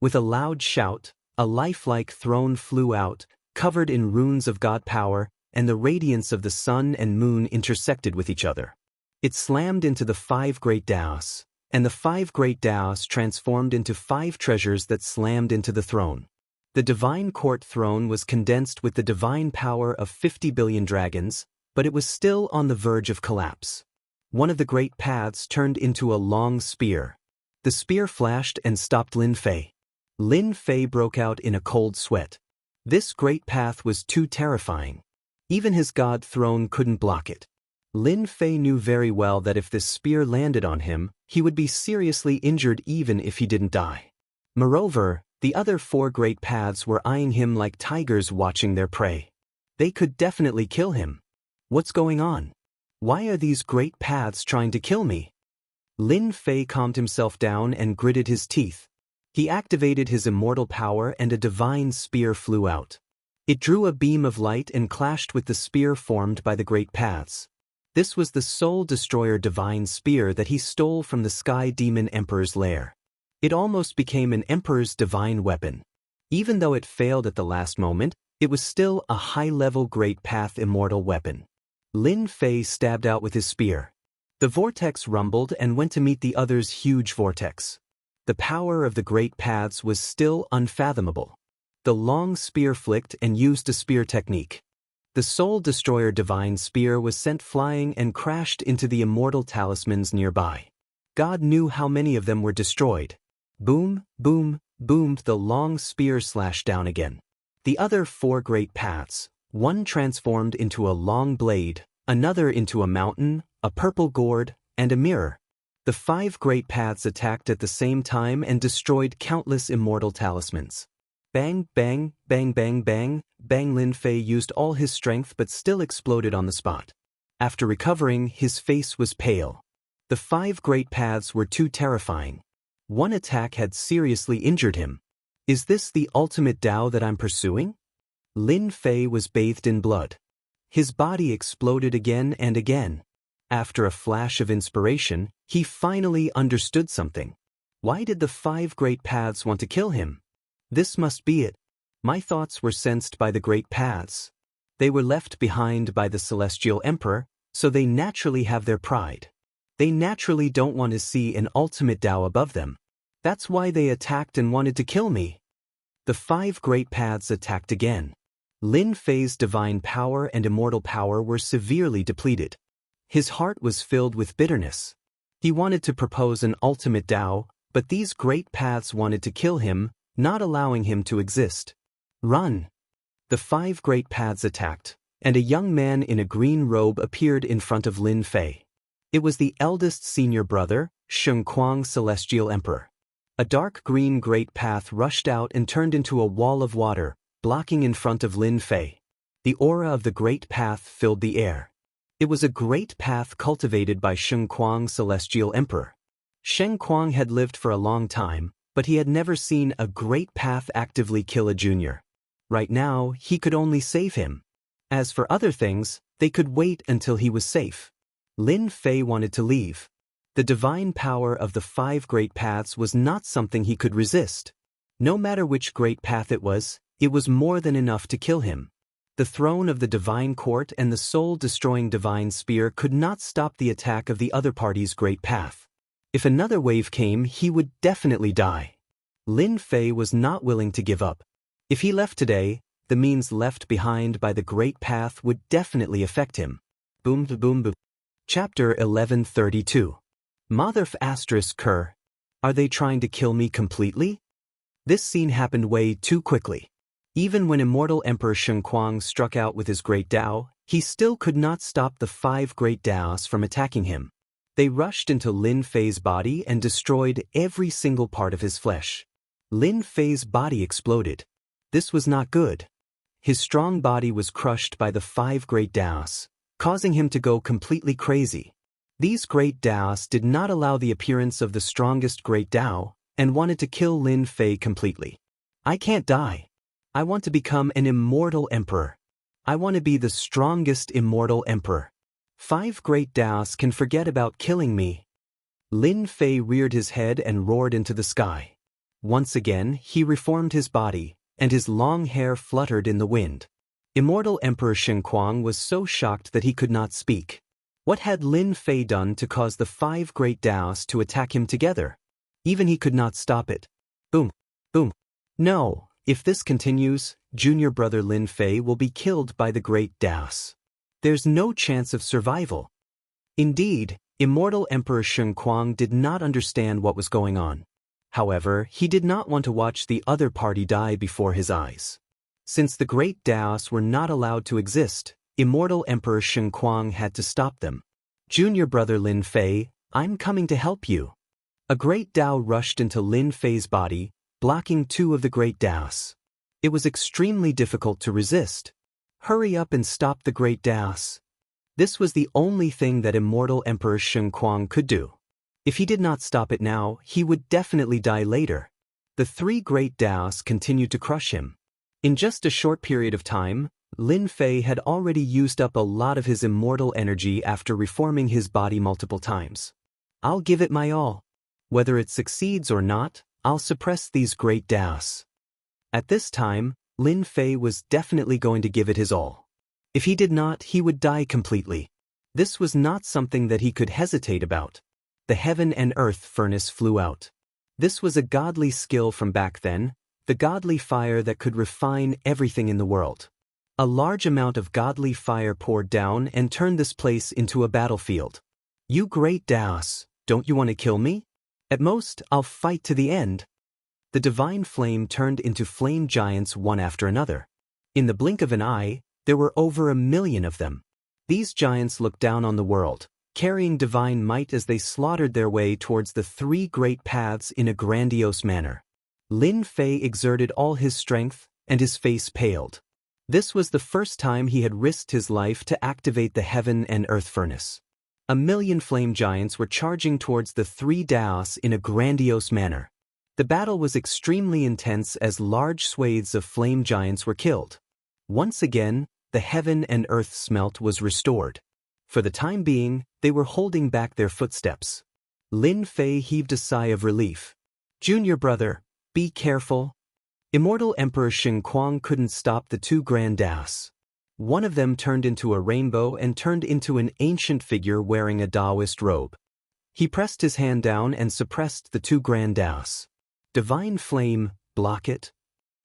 With a loud shout, a lifelike throne flew out, covered in runes of god power, and the radiance of the sun and moon intersected with each other. It slammed into the 5 great Taos, and the 5 great Taos transformed into 5 treasures that slammed into the throne. The divine court throne was condensed with the divine power of 50 billion dragons, but it was still on the verge of collapse. One of the great paths turned into a long spear. The spear flashed and stopped Lin Fei. Lin Fei broke out in a cold sweat. This great path was too terrifying. Even his god throne couldn't block it. Lin Fei knew very well that if this spear landed on him, he would be seriously injured even if he didn't die. Moreover, the other 4 great paths were eyeing him like tigers watching their prey. They could definitely kill him. What's going on? Why are these great paths trying to kill me? Lin Fei calmed himself down and gritted his teeth. He activated his immortal power and a divine spear flew out. It drew a beam of light and clashed with the spear formed by the great paths. This was the Soul Destroyer divine spear that he stole from the Sky Demon Emperor's lair. It almost became an Emperor's divine weapon. Even though it failed at the last moment, it was still a high-level great path immortal weapon. Lin Fei stabbed out with his spear. The vortex rumbled and went to meet the other's huge vortex. The power of the great paths was still unfathomable. The long spear flicked and used a spear technique. The Soul Destroyer divine spear was sent flying and crashed into the immortal talismans nearby. God knew how many of them were destroyed. Boom, boom, boomed the long spear slashed down again. The other 4 great paths, one transformed into a long blade, another into a mountain, a purple gourd, and a mirror. The 5 great paths attacked at the same time and destroyed countless immortal talismans. Bang, bang, bang, bang, bang, bang. Lin Fei used all his strength but still exploded on the spot. After recovering, his face was pale. The 5 great paths were too terrifying. One attack had seriously injured him. Is this the ultimate Tao that I'm pursuing? Lin Fei was bathed in blood. His body exploded again and again. After a flash of inspiration, he finally understood something. Why did the 5 great paths want to kill him? This must be it. My thoughts were sensed by the great paths. They were left behind by the Celestial Emperor, so they naturally have their pride. They naturally don't want to see an ultimate Tao above them. That's why they attacked and wanted to kill me. The 5 great paths attacked again. Lin Fei's divine power and immortal power were severely depleted. His heart was filled with bitterness. He wanted to propose an ultimate Tao, but these great paths wanted to kill him, not allowing him to exist. Run! The 5 great paths attacked, and a young man in a green robe appeared in front of Lin Fei. It was the eldest senior brother, Sheng Kuang Celestial Emperor. A dark green great path rushed out and turned into a wall of water, blocking in front of Lin Fei. The aura of the great path filled the air. It was a great path cultivated by Sheng Kuang Celestial Emperor. Sheng Kuang had lived for a long time, but he had never seen a great path actively kill a junior. Right now, he could only save him. As for other things, they could wait until he was safe. Lin Fei wanted to leave. The divine power of the 5 great paths was not something he could resist. No matter which great path it was more than enough to kill him. The throne of the divine court and the soul-destroying divine spear could not stop the attack of the other party's great path. If another wave came, he would definitely die. Lin Fei was not willing to give up. If he left today, the means left behind by the great path would definitely affect him. Boom boom boom. Chapter 1132. Motherf asterisk Kerr. Are they trying to kill me completely? This scene happened way too quickly. Even when immortal Emperor Shun Kuang struck out with his great Dao, he still could not stop the 5 great Daos from attacking him. They rushed into Lin Fei's body and destroyed every single part of his flesh. Lin Fei's body exploded. This was not good. His strong body was crushed by the 5 great Daos, causing him to go completely crazy. These great Daos did not allow the appearance of the strongest great Dao and wanted to kill Lin Fei completely. I can't die. I want to become an immortal emperor. I want to be the strongest immortal emperor. 5 great Daos can forget about killing me. Lin Fei reared his head and roared into the sky. Once again, he reformed his body, and his long hair fluttered in the wind. Immortal Emperor Shun Kuang was so shocked that he could not speak. What had Lin Fei done to cause the 5 great Daos to attack him together? Even he could not stop it. Boom, boom. No, if this continues, junior brother Lin Fei will be killed by the great Daos. There's no chance of survival. Indeed, immortal Emperor Shun Kuang did not understand what was going on. However, he did not want to watch the other party die before his eyes. Since the great Daos were not allowed to exist, immortal Emperor Shun Kuang had to stop them. Junior brother Lin Fei, I'm coming to help you. A great Dao rushed into Lin Fei's body, blocking 2 of the great Daos. It was extremely difficult to resist. Hurry up and stop the great Daos. This was the only thing that immortal Emperor Shun Kuang could do. If he did not stop it now, he would definitely die later. The 3 great Daos continued to crush him. In just a short period of time, Lin Fei had already used up a lot of his immortal energy after reforming his body multiple times. I'll give it my all. Whether it succeeds or not, I'll suppress these great Daos. At this time, Lin Fei was definitely going to give it his all. If he did not, he would die completely. This was not something that he could hesitate about. The heaven and earth furnace flew out. This was a godly skill from back then, the godly fire that could refine everything in the world. A large amount of godly fire poured down and turned this place into a battlefield. You great Daos, don't you want to kill me? At most, I'll fight to the end. The divine flame turned into flame giants one after another. In the blink of an eye, there were over 1 million of them. These giants looked down on the world, carrying divine might as they slaughtered their way towards the 3 great paths in a grandiose manner. Lin Fei exerted all his strength, and his face paled. This was the first time he had risked his life to activate the heaven and earth furnace. 1 million flame giants were charging towards the 3 Daos in a grandiose manner. The battle was extremely intense as large swathes of flame giants were killed. Once again, the heaven and earth smelt was restored. For the time being, they were holding back their footsteps. Lin Fei heaved a sigh of relief. Junior brother, be careful. Immortal Emperor Shun Kuang couldn't stop the 2 grand Daos. One of them turned into a rainbow and turned into an ancient figure wearing a Taoist robe. He pressed his hand down and suppressed the 2 grand Daos. Divine flame, block it.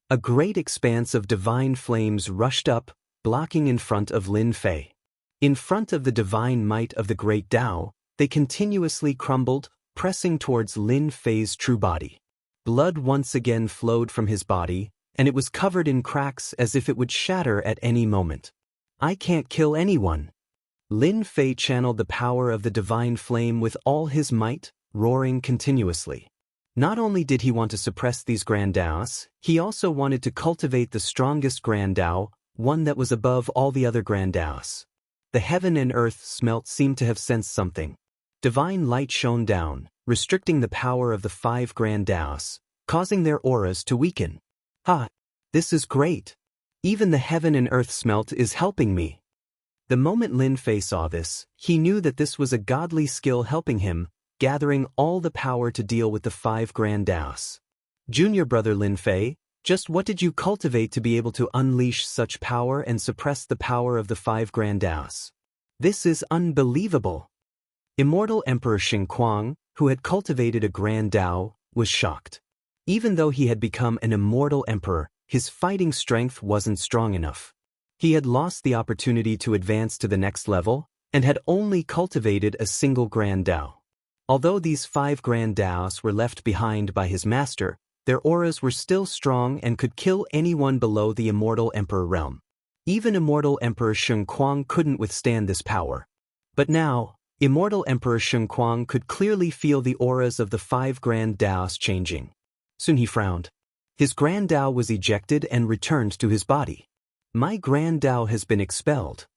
A great expanse of divine flames rushed up, blocking in front of Lin Fei. In front of the divine might of the great Dao, they continuously crumbled, pressing towards Lin Fei's true body. Blood once again flowed from his body, and it was covered in cracks as if it would shatter at any moment. I can't kill anyone. Lin Fei channeled the power of the divine flame with all his might, roaring continuously. Not only did he want to suppress these grand Daos, he also wanted to cultivate the strongest grand Dao, one that was above all the other grand Daos. The heaven and earth smelt seemed to have sensed something. Divine light shone down, restricting the power of the 5 grand Daos, causing their auras to weaken. Ha! This is great. Even the heaven and earth smelt is helping me. The moment Lin Fei saw this, he knew that this was a godly skill helping him, gathering all the power to deal with the 5 grand Daos. Junior brother Lin Fei, just what did you cultivate to be able to unleash such power and suppress the power of the 5 Grand Daos? This is unbelievable. Immortal Emperor Xing Kuang, who had cultivated a Grand Dao, was shocked. Even though he had become an immortal emperor, his fighting strength wasn't strong enough. He had lost the opportunity to advance to the next level, and had only cultivated a single Grand Dao. Although these 5 Grand Daos were left behind by his master, their auras were still strong and could kill anyone below the Immortal Emperor realm. Even Immortal Emperor Xing Kuang couldn't withstand this power. But now, Immortal Emperor Xing Kuang could clearly feel the auras of the 5 Grand Daos changing. Soon he frowned. His Grand Dao was ejected and returned to his body. My Grand Dao has been expelled.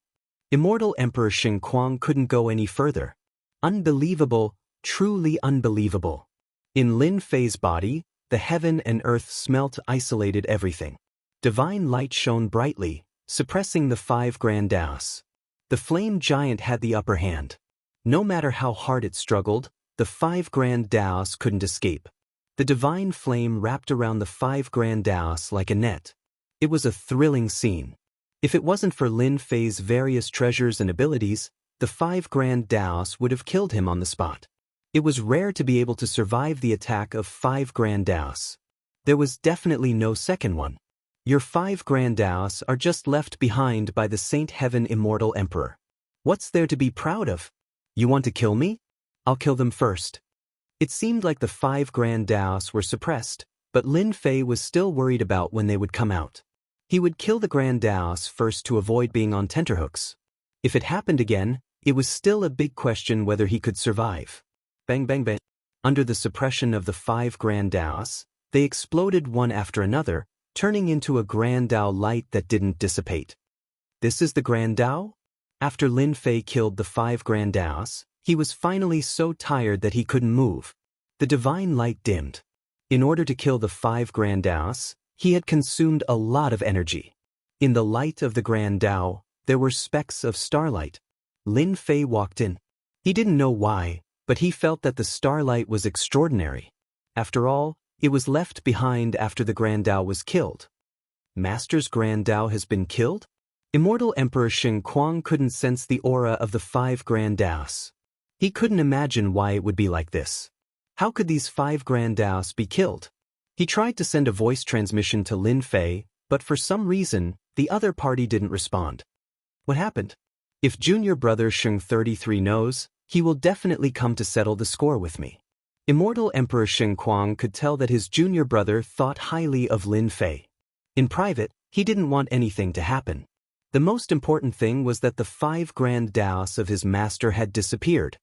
Immortal Emperor Xing Kuang couldn't go any further. Unbelievable, truly unbelievable. In Lin Fei's body, the heaven and earth smelt isolated everything. Divine light shone brightly, suppressing the 5 Grand Daos. The flame giant had the upper hand. No matter how hard it struggled, the 5 Grand Daos couldn't escape. The divine flame wrapped around the 5 Grand Daos like a net. It was a thrilling scene. If it wasn't for Lin Fei's various treasures and abilities, the 5 Grand Daos would have killed him on the spot. It was rare to be able to survive the attack of 5 Grand Daos. There was definitely no second one. Your 5 Grand Daos are just left behind by the Saint Heaven Immortal Emperor. What's there to be proud of? You want to kill me? I'll kill them first. It seemed like the 5 Grand Daos were suppressed, but Lin Fei was still worried about when they would come out. He would kill the Grand Daos first to avoid being on tenterhooks. If it happened again, it was still a big question whether he could survive. Bang bang bang. Under the suppression of the 5 Grand Daos, they exploded one after another, turning into a Grand Dao light that didn't dissipate. This is the Grand Dao? After Lin Fei killed the 5 Grand Daos, he was finally so tired that he couldn't move. The divine light dimmed. In order to kill the 5 Grand Daos, he had consumed a lot of energy. In the light of the Grand Dao, there were specks of starlight. Lin Fei walked in. He didn't know why, but he felt that the starlight was extraordinary. After all, it was left behind after the Grand Dao was killed. Master's Grand Dao has been killed? Immortal Emperor Xing Kuang couldn't sense the aura of the 5 Grand Daos. He couldn't imagine why it would be like this. How could these 5 Grand Daos be killed? He tried to send a voice transmission to Lin Fei, but for some reason, the other party didn't respond. What happened? If junior brother Xing 33 knows, he will definitely come to settle the score with me. Immortal Emperor Xing Kuang could tell that his junior brother thought highly of Lin Fei. In private, he didn't want anything to happen. The most important thing was that the 5 Grand Daos of his master had disappeared.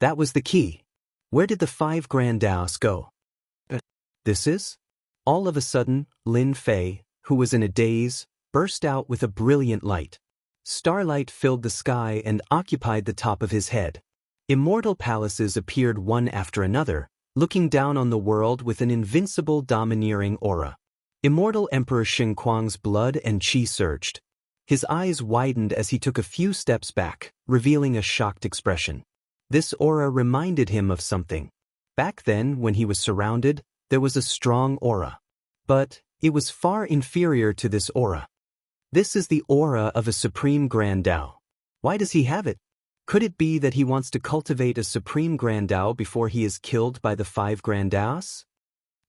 That was the key. Where did the 5 Grand Daos go? This is? All of a sudden, Lin Fei, who was in a daze, burst out with a brilliant light. Starlight filled the sky and occupied the top of his head. Immortal palaces appeared one after another, looking down on the world with an invincible domineering aura. Immortal Emperor Xing Kuang's blood and qi surged. His eyes widened as he took a few steps back, revealing a shocked expression. This aura reminded him of something. Back then, when he was surrounded, there was a strong aura. But it was far inferior to this aura. This is the aura of a Supreme Grand Dao. Why does he have it? Could it be that he wants to cultivate a Supreme Grand Dao before he is killed by the 5 Grand Daos?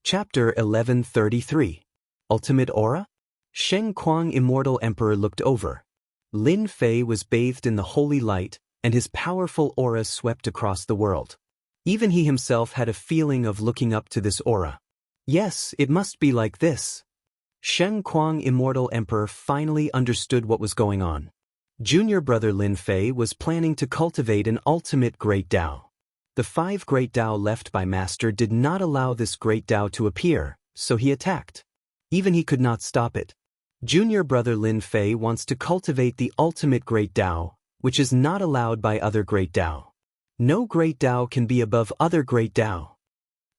Chapter 1133. Ultimate Aura? Xing Kuang Immortal Emperor looked over. Lin Fei was bathed in the holy light, and his powerful aura swept across the world. Even he himself had a feeling of looking up to this aura. Yes, it must be like this. Xing Kuang Immortal Emperor finally understood what was going on. Junior brother Lin Fei was planning to cultivate an ultimate Great Dao. The 5 Great Dao left by Master did not allow this Great Dao to appear, so he attacked. Even he could not stop it. Junior brother Lin Fei wants to cultivate the ultimate Great Dao, which is not allowed by other Great Dao. No Great Dao can be above other Great Dao.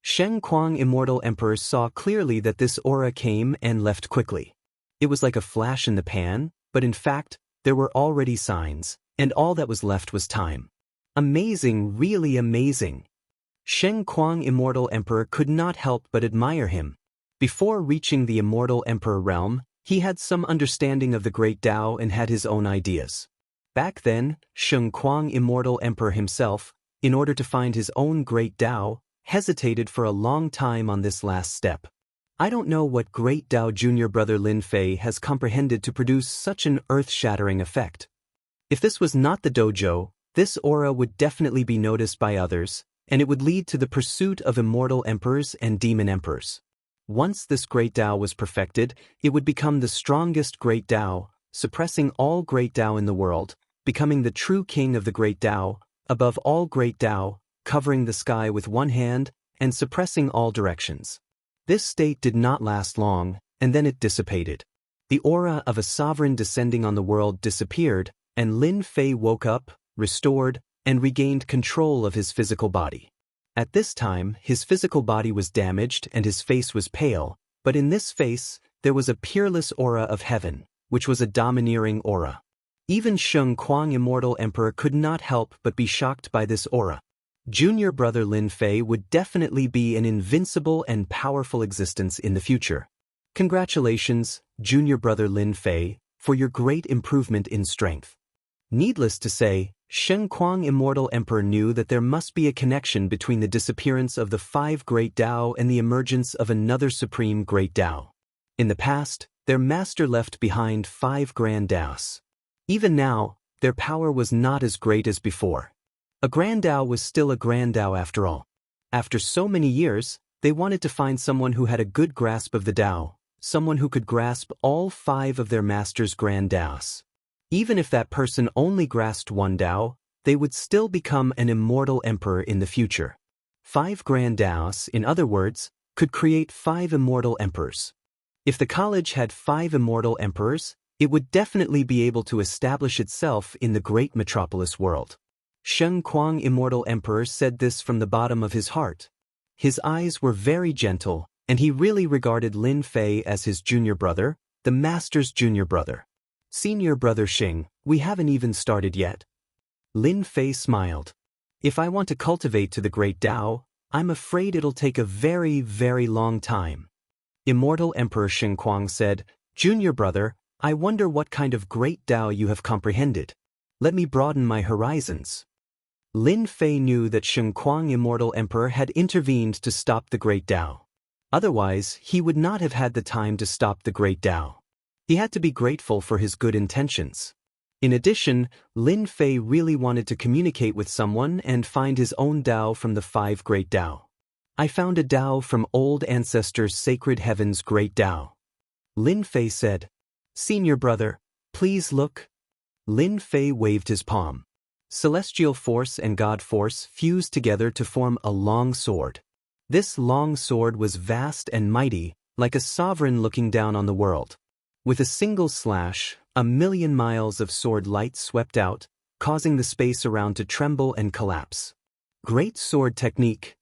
Xing Kuang Immortal Emperor saw clearly that this aura came and left quickly. It was like a flash in the pan, but in fact, there were already signs, and all that was left was time. Amazing, really amazing. Xing Kuang Immortal Emperor could not help but admire him. Before reaching the immortal emperor realm, he had some understanding of the great Tao and had his own ideas. Back then, Sheng Kuang immortal emperor himself, in order to find his own great Tao, hesitated for a long time on this last step. I don't know what great Tao junior brother Lin Fei has comprehended to produce such an earth-shattering effect. If this was not the dojo, this aura would definitely be noticed by others, and it would lead to the pursuit of immortal emperors and demon emperors. Once this great Tao was perfected, it would become the strongest great Tao, suppressing all great Tao in the world, becoming the true king of the great Tao, above all great Tao, covering the sky with one hand, and suppressing all directions. This state did not last long, and then it dissipated. The aura of a sovereign descending on the world disappeared, and Lin Fei woke up, restored, and regained control of his physical body. At this time, his physical body was damaged and his face was pale, but in this face, there was a peerless aura of heaven, which was a domineering aura. Even Sheng Kuang immortal emperor could not help but be shocked by this aura. Junior brother Lin Fei would definitely be an invincible and powerful existence in the future. Congratulations, junior brother Lin Fei, for your great improvement in strength. Needless to say, Sheng Kuang immortal emperor knew that there must be a connection between the disappearance of the 5 great Tao and the emergence of another supreme great Tao. In the past, their master left behind 5 grand Taos. Even now, their power was not as great as before. A grand Tao was still a grand Tao after all. After so many years, they wanted to find someone who had a good grasp of the Tao, someone who could grasp all 5 of their master's grand Taos. Even if that person only grasped one Tao, they would still become an immortal emperor in the future. 5 grand Taos, in other words, could create 5 immortal emperors. If the college had 5 immortal emperors, it would definitely be able to establish itself in the great metropolis world. Sheng Kuang immortal emperor said this from the bottom of his heart. His eyes were very gentle, and he really regarded Lin Fei as his junior brother, the master's junior brother. Senior brother Xing, we haven't even started yet. Lin Fei smiled. If I want to cultivate to the great Tao, I'm afraid it'll take a very, very long time. Immortal Emperor Sheng Kuang said, Junior brother, I wonder what kind of great Tao you have comprehended. Let me broaden my horizons. Lin Fei knew that Sheng Kuang immortal emperor had intervened to stop the great Tao. Otherwise, he would not have had the time to stop the great Tao. He had to be grateful for his good intentions. In addition, Lin Fei really wanted to communicate with someone and find his own Tao from the 5 great Tao. I found a Tao from old ancestors' sacred heaven's great Tao. Lin Fei said, Senior brother, please look. Lin Fei waved his palm. Celestial force and God force fused together to form a long sword. This long sword was vast and mighty, like a sovereign looking down on the world. With a single slash, 1,000,000 miles of sword light swept out, causing the space around to tremble and collapse. Great sword technique.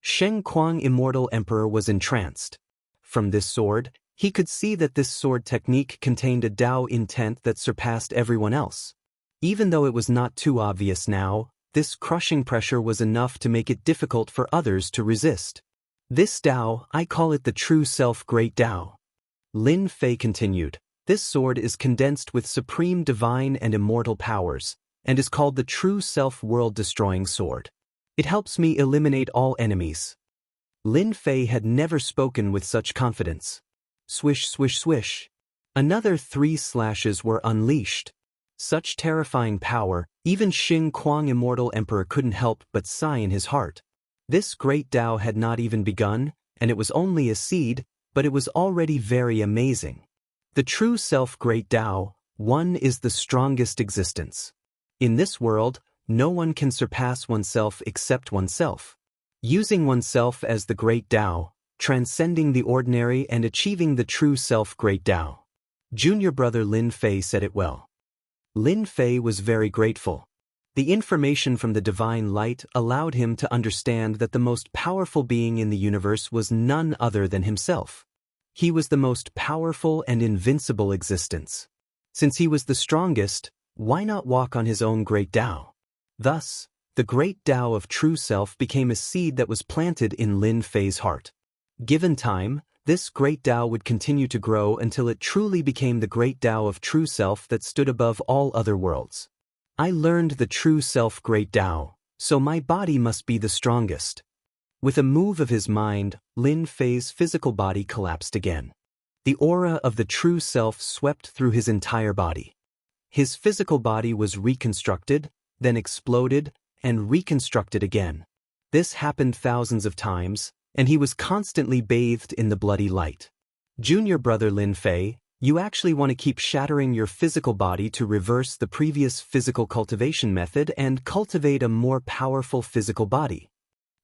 Sheng Kuang immortal emperor was entranced. From this sword, he could see that this sword technique contained a Tao intent that surpassed everyone else. Even though it was not too obvious now, this crushing pressure was enough to make it difficult for others to resist. This Tao, I call it the true self great Tao. Lin Fei continued, this sword is condensed with supreme divine and immortal powers, and is called the true self world-destroying sword. It helps me eliminate all enemies. Lin Fei had never spoken with such confidence. Swish, swish, swish. Another 3 slashes were unleashed. Such terrifying power, even Sheng Kuang immortal emperor couldn't help but sigh in his heart. This great Tao had not even begun, and it was only a seed, but it was already very amazing. The true self great Tao, one is the strongest existence. In this world, no one can surpass oneself except oneself. Using oneself as the great Tao, transcending the ordinary and achieving the true self great Tao. Junior brother Lin Fei said it well. Lin Fei was very grateful. The information from the divine light allowed him to understand that the most powerful being in the universe was none other than himself. He was the most powerful and invincible existence. Since he was the strongest, why not walk on his own great Tao? Thus, the great Tao of true self became a seed that was planted in Lin Fei's heart. Given time, This great Tao would continue to grow until it truly became the great Tao of true self that stood above all other worlds. I learned the true self great Tao, so my body must be the strongest. With a move of his mind, Lin Fei's physical body collapsed again. The aura of the true self swept through his entire body. His physical body was reconstructed, then exploded, and reconstructed again. This happened thousands of times, and he was constantly bathed in the bloody light. Junior brother Lin Fei, you actually want to keep shattering your physical body to reverse the previous physical cultivation method and cultivate a more powerful physical body.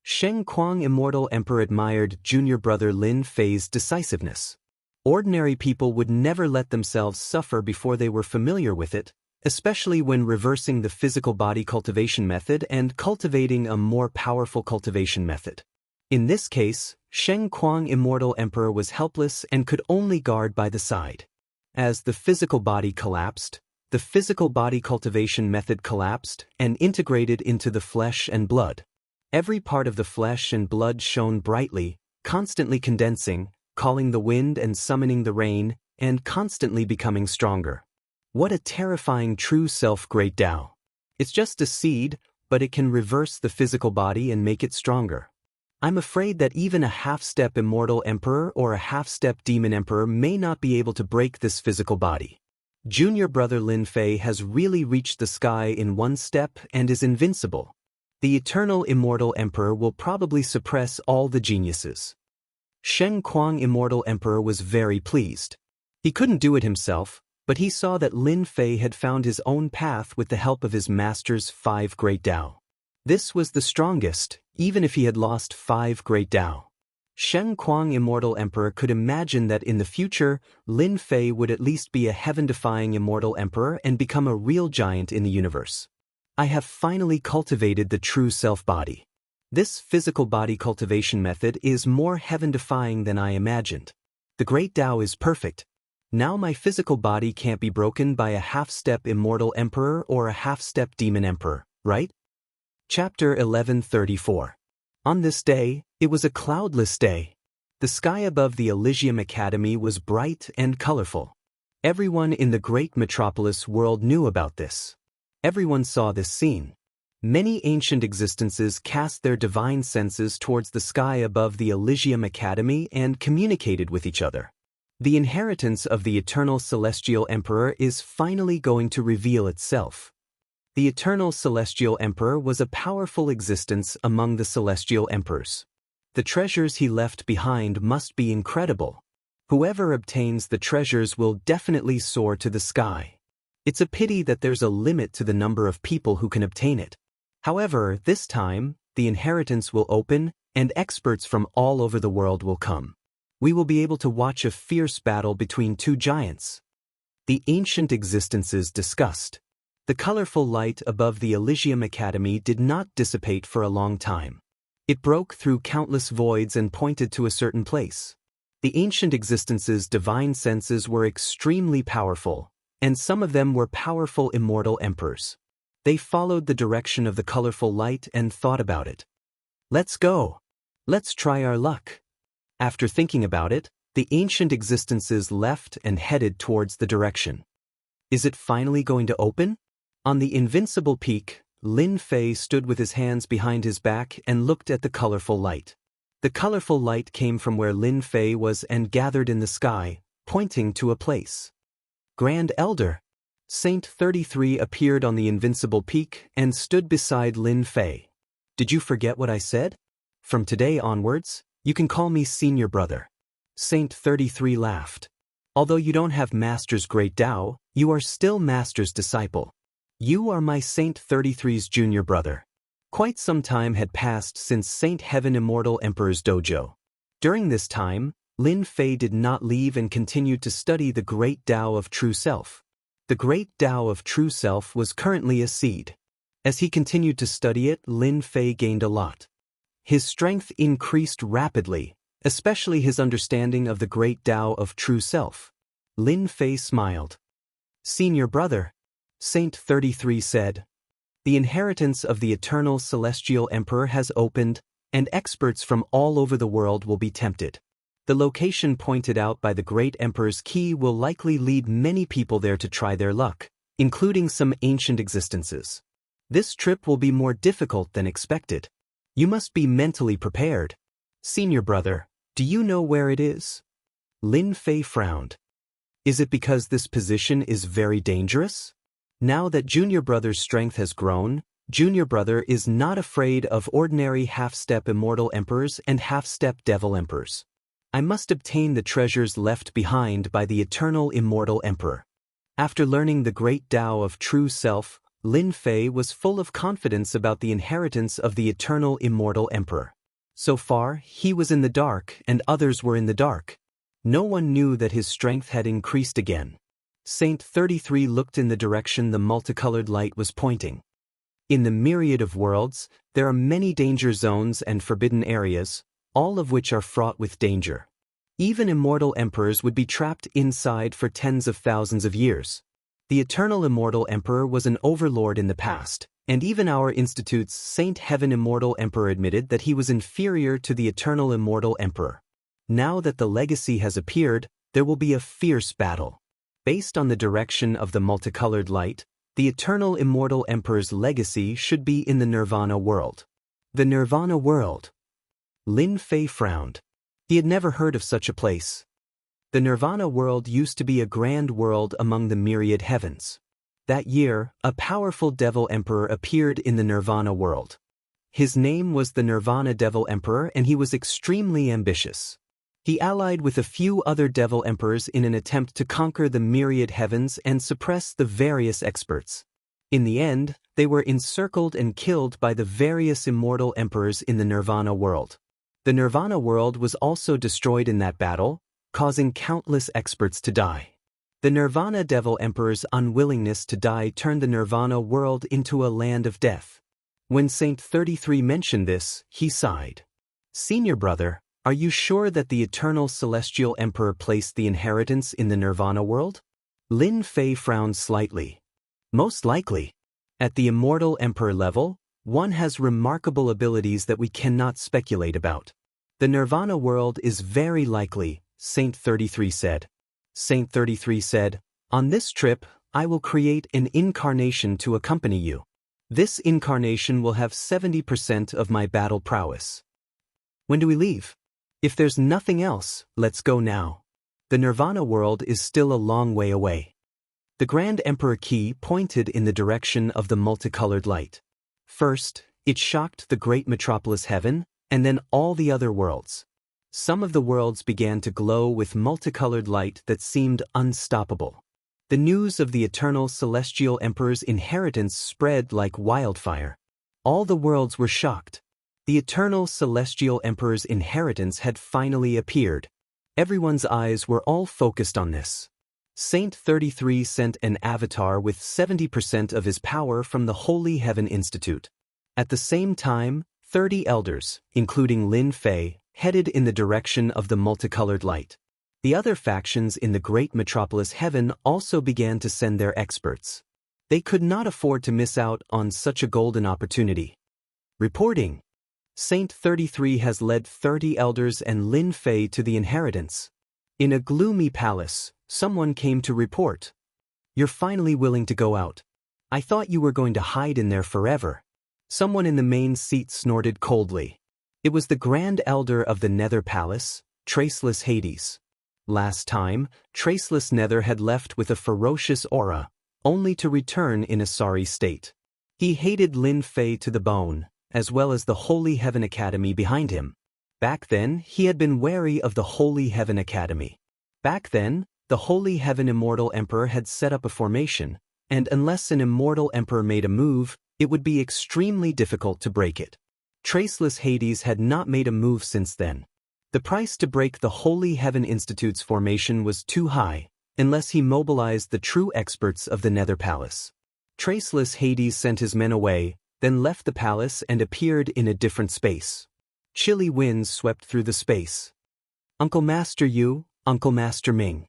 Sheng Kuang Immortal Emperor admired junior brother Lin Fei's decisiveness. Ordinary people would never let themselves suffer before they were familiar with it, especially when reversing the physical body cultivation method and cultivating a more powerful cultivation method. In this case, Sheng Kuang Immortal Emperor was helpless and could only guard by the side. As the physical body collapsed, the physical body cultivation method collapsed and integrated into the flesh and blood. Every part of the flesh and blood shone brightly, constantly condensing, calling the wind and summoning the rain, and constantly becoming stronger. What a terrifying true self great Tao. It's just a seed, but it can reverse the physical body and make it stronger. I'm afraid that even a half-step immortal emperor or a half-step demon emperor may not be able to break this physical body. Junior brother Lin Fei has really reached the sky in one step and is invincible. The eternal immortal emperor will probably suppress all the geniuses. Sheng Kuang Immortal Emperor was very pleased. He couldn't do it himself, but he saw that Lin Fei had found his own path with the help of his master's 5 great Tao. This was the strongest, even if he had lost 5 great Tao. Sheng Kuang Immortal Emperor could imagine that in the future, Lin Fei would at least be a heaven-defying immortal emperor and become a real giant in the universe. I have finally cultivated the true self-body. This physical body cultivation method is more heaven-defying than I imagined. The great Tao is perfect. Now my physical body can't be broken by a half-step immortal emperor or a half-step demon emperor, right? Chapter 1134. On this day, it was a cloudless day. The sky above the Elysium Academy was bright and colorful. Everyone in the great metropolis world knew about this. Everyone saw this scene. Many ancient existences cast their divine senses towards the sky above the Elysium Academy and communicated with each other. The inheritance of the eternal celestial emperor is finally going to reveal itself. The eternal celestial emperor was a powerful existence among the celestial emperors. The treasures he left behind must be incredible. Whoever obtains the treasures will definitely soar to the sky. It's a pity that there's a limit to the number of people who can obtain it. However, this time, the inheritance will open, and experts from all over the world will come. We will be able to watch a fierce battle between 2 giants. The ancient existences discussed. The colorful light above the Elysium Academy did not dissipate for a long time. It broke through countless voids and pointed to a certain place. The ancient existences' divine senses were extremely powerful, and some of them were powerful immortal emperors. They followed the direction of the colorful light and thought about it. Let's go. Let's try our luck. After thinking about it, the ancient existences left and headed towards the direction. Is it finally going to open? On the invincible peak, Lin Fei stood with his hands behind his back and looked at the colorful light. The colorful light came from where Lin Fei was and gathered in the sky, pointing to a place. Grand Elder. Saint 33 appeared on the invincible peak and stood beside Lin Fei. Did you forget what I said? From today onwards, you can call me Senior Brother. Saint 33 laughed. Although you don't have Master's great Tao, you are still Master's disciple. You are my Saint 33's junior brother. Quite some time had passed since Saint Heaven Immortal Emperor's dojo. During this time, Lin Fei did not leave and continued to study the great Tao of True Self. The great Tao of True Self was currently a seed. As he continued to study it, Lin Fei gained a lot. His strength increased rapidly, especially his understanding of the great Tao of True Self. Lin Fei smiled. Senior brother, Saint 33 said, the inheritance of the eternal celestial emperor has opened, and experts from all over the world will be tempted. The location pointed out by the Great Emperor's key will likely lead many people there to try their luck, including some ancient existences. This trip will be more difficult than expected. You must be mentally prepared. Senior brother, do you know where it is? Lin Fei frowned. Is it because this position is very dangerous? Now that junior brother's strength has grown, junior brother is not afraid of ordinary half-step immortal emperors and half-step devil emperors. I must obtain the treasures left behind by the eternal immortal emperor. After learning the great Tao of true self, Lin Fei was full of confidence about the inheritance of the eternal immortal emperor. So far, he was in the dark and others were in the dark. No one knew that his strength had increased again. Saint 33 looked in the direction the multicolored light was pointing. In the myriad of worlds, there are many danger zones and forbidden areas, all of which are fraught with danger. Even immortal emperors would be trapped inside for tens of thousands of years. The eternal immortal emperor was an overlord in the past, and even our institute's Saint Heaven Immortal Emperor admitted that he was inferior to the eternal immortal emperor. Now that the legacy has appeared, there will be a fierce battle. Based on the direction of the multicolored light, the eternal immortal emperor's legacy should be in the Nirvana world. The Nirvana world. Lin Fei frowned. He had never heard of such a place. The Nirvana world used to be a grand world among the myriad heavens. That year, a powerful devil emperor appeared in the Nirvana world. His name was the Nirvana Devil Emperor and he was extremely ambitious. He allied with a few other devil emperors in an attempt to conquer the myriad heavens and suppress the various experts. In the end, they were encircled and killed by the various immortal emperors in the Nirvana world. The Nirvana world was also destroyed in that battle, causing countless experts to die. The Nirvana Devil Emperor's unwillingness to die turned the Nirvana world into a land of death. When Saint 33 mentioned this, he sighed. Senior brother, are you sure that the eternal celestial emperor placed the inheritance in the Nirvana world? Lin Fei frowned slightly. Most likely. At the immortal emperor level, one has remarkable abilities that we cannot speculate about. The Nirvana world is very likely, Saint 33 said. Saint 33 said, on this trip, I will create an incarnation to accompany you. This incarnation will have 70% of my battle prowess. When do we leave? If there's nothing else, let's go now. The Nirvana world is still a long way away. The Grand Emperor Key pointed in the direction of the multicolored light. First, it shocked the great metropolis heaven, and then all the other worlds. Some of the worlds began to glow with multicolored light that seemed unstoppable. The news of the eternal celestial emperor's inheritance spread like wildfire. All the worlds were shocked. The eternal celestial emperor's inheritance had finally appeared. Everyone's eyes were all focused on this. Saint 33 sent an avatar with 70% of his power from the Holy Heaven Institute. At the same time, 30 elders, including Lin Fei, headed in the direction of the multicolored light. The other factions in the great metropolis heaven also began to send their experts. They could not afford to miss out on such a golden opportunity. Reporting. Saint 33 has led 30 elders and Lin Fei to the inheritance. In a gloomy palace, someone came to report. You're finally willing to go out. I thought you were going to hide in there forever. Someone in the main seat snorted coldly. It was the Grand Elder of the Nether Palace, Traceless Hades. Last time, Traceless Nether had left with a ferocious aura, only to return in a sorry state. He hated Lin Fei to the bone, as well as the Holy Heaven Academy behind him. Back then, he had been wary of the Holy Heaven Academy. Back then, the Holy Heaven Immortal Emperor had set up a formation, and unless an Immortal Emperor made a move, it would be extremely difficult to break it. Traceless Hades had not made a move since then. The price to break the Holy Heaven Institute's formation was too high, unless he mobilized the true experts of the Nether Palace. Traceless Hades sent his men away, then left the palace and appeared in a different space. Chilly winds swept through the space. Uncle Master Yu, Uncle Master Ming.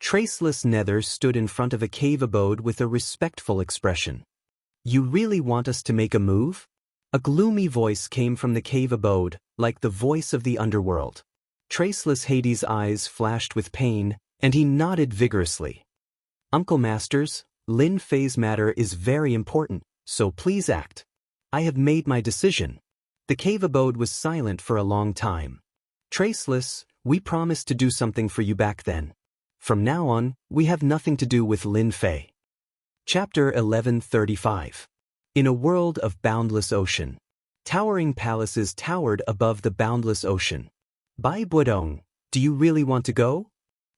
Traceless Nether stood in front of a cave abode with a respectful expression. You really want us to make a move? A gloomy voice came from the cave abode, like the voice of the underworld. Traceless Hades' eyes flashed with pain, and he nodded vigorously. Uncle Masters, Lin Fei's matter is very important, so please act. I have made my decision. The cave abode was silent for a long time. Traceless, we promised to do something for you back then. From now on, we have nothing to do with Lin Fei. Chapter 1135. In a world of boundless ocean. Towering palaces towered above the boundless ocean. Bai Buodong, do you really want to go?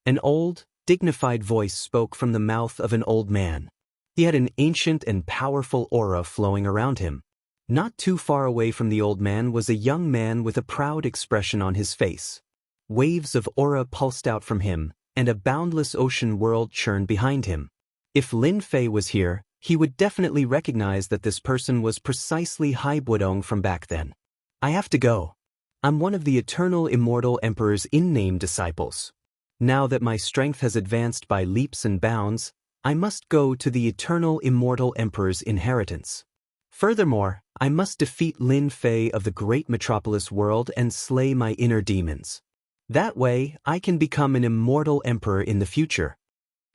An old, dignified voice spoke from the mouth of an old man. He had an ancient and powerful aura flowing around him. Not too far away from the old man was a young man with a proud expression on his face. Waves of aura pulsed out from him, and a boundless ocean world churned behind him. If Lin Fei was here, he would definitely recognize that this person was precisely Bai Buodong from back then. I have to go. I'm one of the eternal immortal emperor's in-name disciples. Now that my strength has advanced by leaps and bounds, I must go to the eternal immortal emperor's inheritance. Furthermore, I must defeat Lin Fei of the great metropolis world and slay my inner demons. That way, I can become an immortal emperor in the future.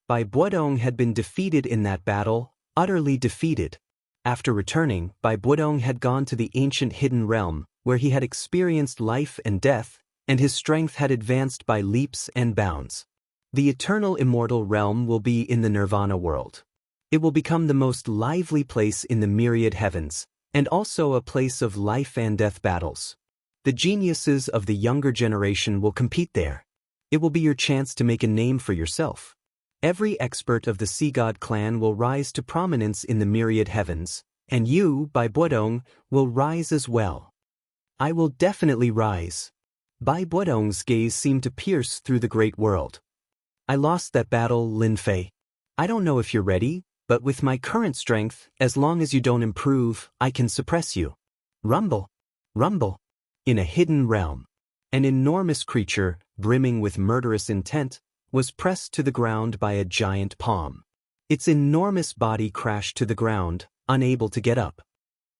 Bai Buodong had been defeated in that battle, utterly defeated. After returning, Bai Buodong had gone to the ancient hidden realm, where he had experienced life and death, and his strength had advanced by leaps and bounds. The eternal immortal realm will be in the Nirvana world. It will become the most lively place in the myriad heavens, and also a place of life and death battles. The geniuses of the younger generation will compete there. It will be your chance to make a name for yourself. Every expert of the Sea God clan will rise to prominence in the myriad heavens, and you, Bai Buodong, will rise as well. I will definitely rise. Bai Buodong's gaze seemed to pierce through the great world. I lost that battle, Lin Fei. I don't know if you're ready, but with my current strength, as long as you don't improve, I can suppress you. Rumble. Rumble. In a hidden realm. An enormous creature, brimming with murderous intent, was pressed to the ground by a giant palm. Its enormous body crashed to the ground, unable to get up.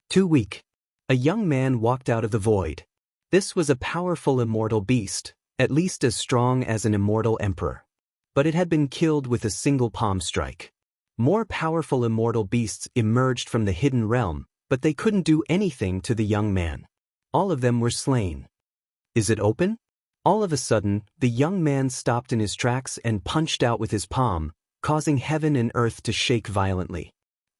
Too weak. A young man walked out of the void. This was a powerful immortal beast, at least as strong as an immortal emperor. But it had been killed with a single palm strike. More powerful immortal beasts emerged from the hidden realm, but they couldn't do anything to the young man. All of them were slain. Is it open? All of a sudden, the young man stopped in his tracks and punched out with his palm, causing heaven and earth to shake violently.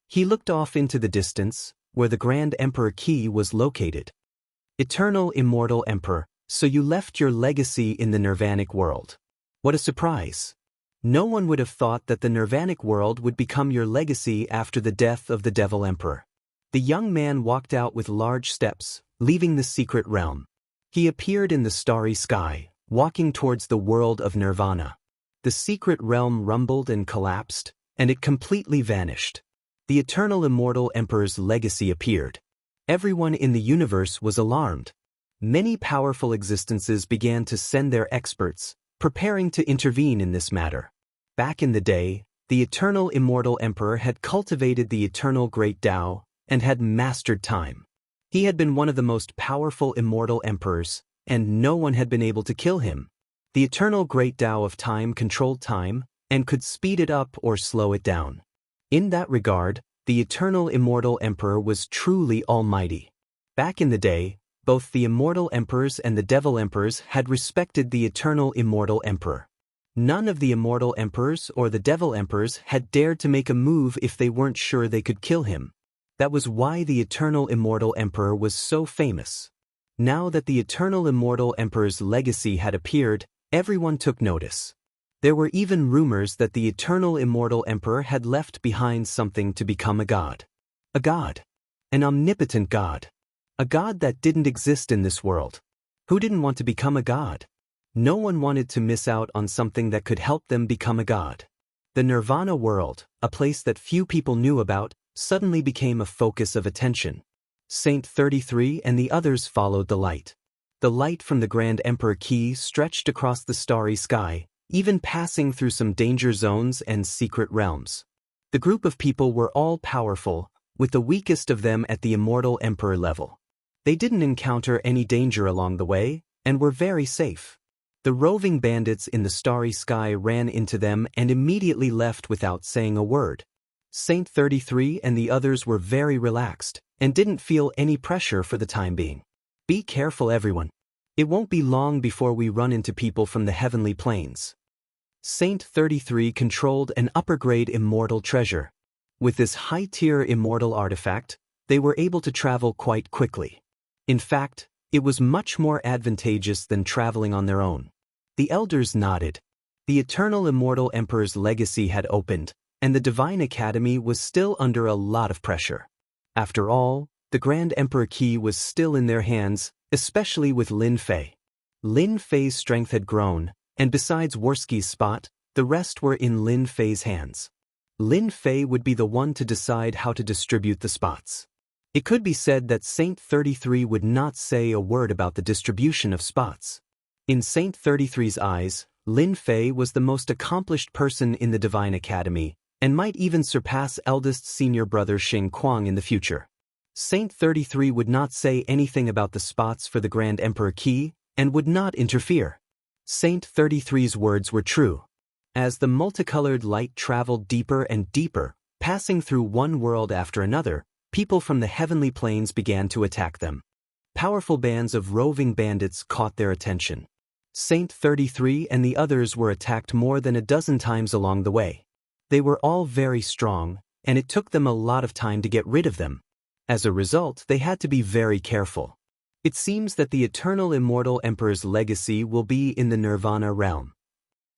He looked off into the distance, where the Grand Emperor Qi was located. Eternal Immortal Emperor, so you left your legacy in the Nirvanic world. What a surprise! No one would have thought that the Nirvanic world would become your legacy after the death of the Devil Emperor. The young man walked out with large steps, leaving the secret realm. He appeared in the starry sky, walking towards the world of Nirvana. The secret realm rumbled and collapsed, and it completely vanished. The eternal immortal emperor's legacy appeared. Everyone in the universe was alarmed. Many powerful existences began to send their experts, preparing to intervene in this matter. Back in the day, the eternal immortal emperor had cultivated the eternal great Tao and had mastered time. He had been one of the most powerful immortal emperors, and no one had been able to kill him. The eternal great Tao of time controlled time and could speed it up or slow it down. In that regard, the eternal immortal emperor was truly almighty. Back in the day, both the immortal emperors and the devil emperors had respected the eternal immortal emperor. None of the immortal emperors or the devil emperors had dared to make a move if they weren't sure they could kill him. That was why the eternal immortal emperor was so famous. Now that the eternal immortal emperor's legacy had appeared, everyone took notice. There were even rumors that the eternal immortal emperor had left behind something to become a god. A god. An omnipotent god. A god that didn't exist in this world. Who didn't want to become a god? No one wanted to miss out on something that could help them become a god. The Nirvana world, a place that few people knew about, suddenly became a focus of attention. Saint 33 and the others followed the light. The light from the Grand Emperor Qi stretched across the starry sky, even passing through some danger zones and secret realms. The group of people were all powerful, with the weakest of them at the immortal emperor level. They didn't encounter any danger along the way, and were very safe. The roving bandits in the starry sky ran into them and immediately left without saying a word. Saint 33 and the others were very relaxed and didn't feel any pressure for the time being. Be careful, everyone. It won't be long before we run into people from the heavenly planes. Saint 33 controlled an upper-grade immortal treasure. With this high-tier immortal artifact, they were able to travel quite quickly. In fact, it was much more advantageous than traveling on their own. The elders nodded. The eternal immortal emperor's legacy had opened, and the Divine Academy was still under a lot of pressure. After all, the Grand Emperor key was still in their hands, especially with Lin Fei. Lin Fei's strength had grown, and besides Worski's spot, the rest were in Lin Fei's hands. Lin Fei would be the one to decide how to distribute the spots. It could be said that Saint 33 would not say a word about the distribution of spots. In Saint 33's eyes, Lin Fei was the most accomplished person in the Divine Academy, and might even surpass eldest senior brother Xing Kuang in the future. Saint 33 would not say anything about the spots for the Grand Emperor key, and would not interfere. Saint 33's words were true. As the multicolored light traveled deeper and deeper, passing through one world after another, people from the heavenly planes began to attack them. Powerful bands of roving bandits caught their attention. Saint 33 and the others were attacked more than a dozen times along the way. They were all very strong, and it took them a lot of time to get rid of them. As a result, they had to be very careful. It seems that the eternal immortal emperor's legacy will be in the Nirvana realm.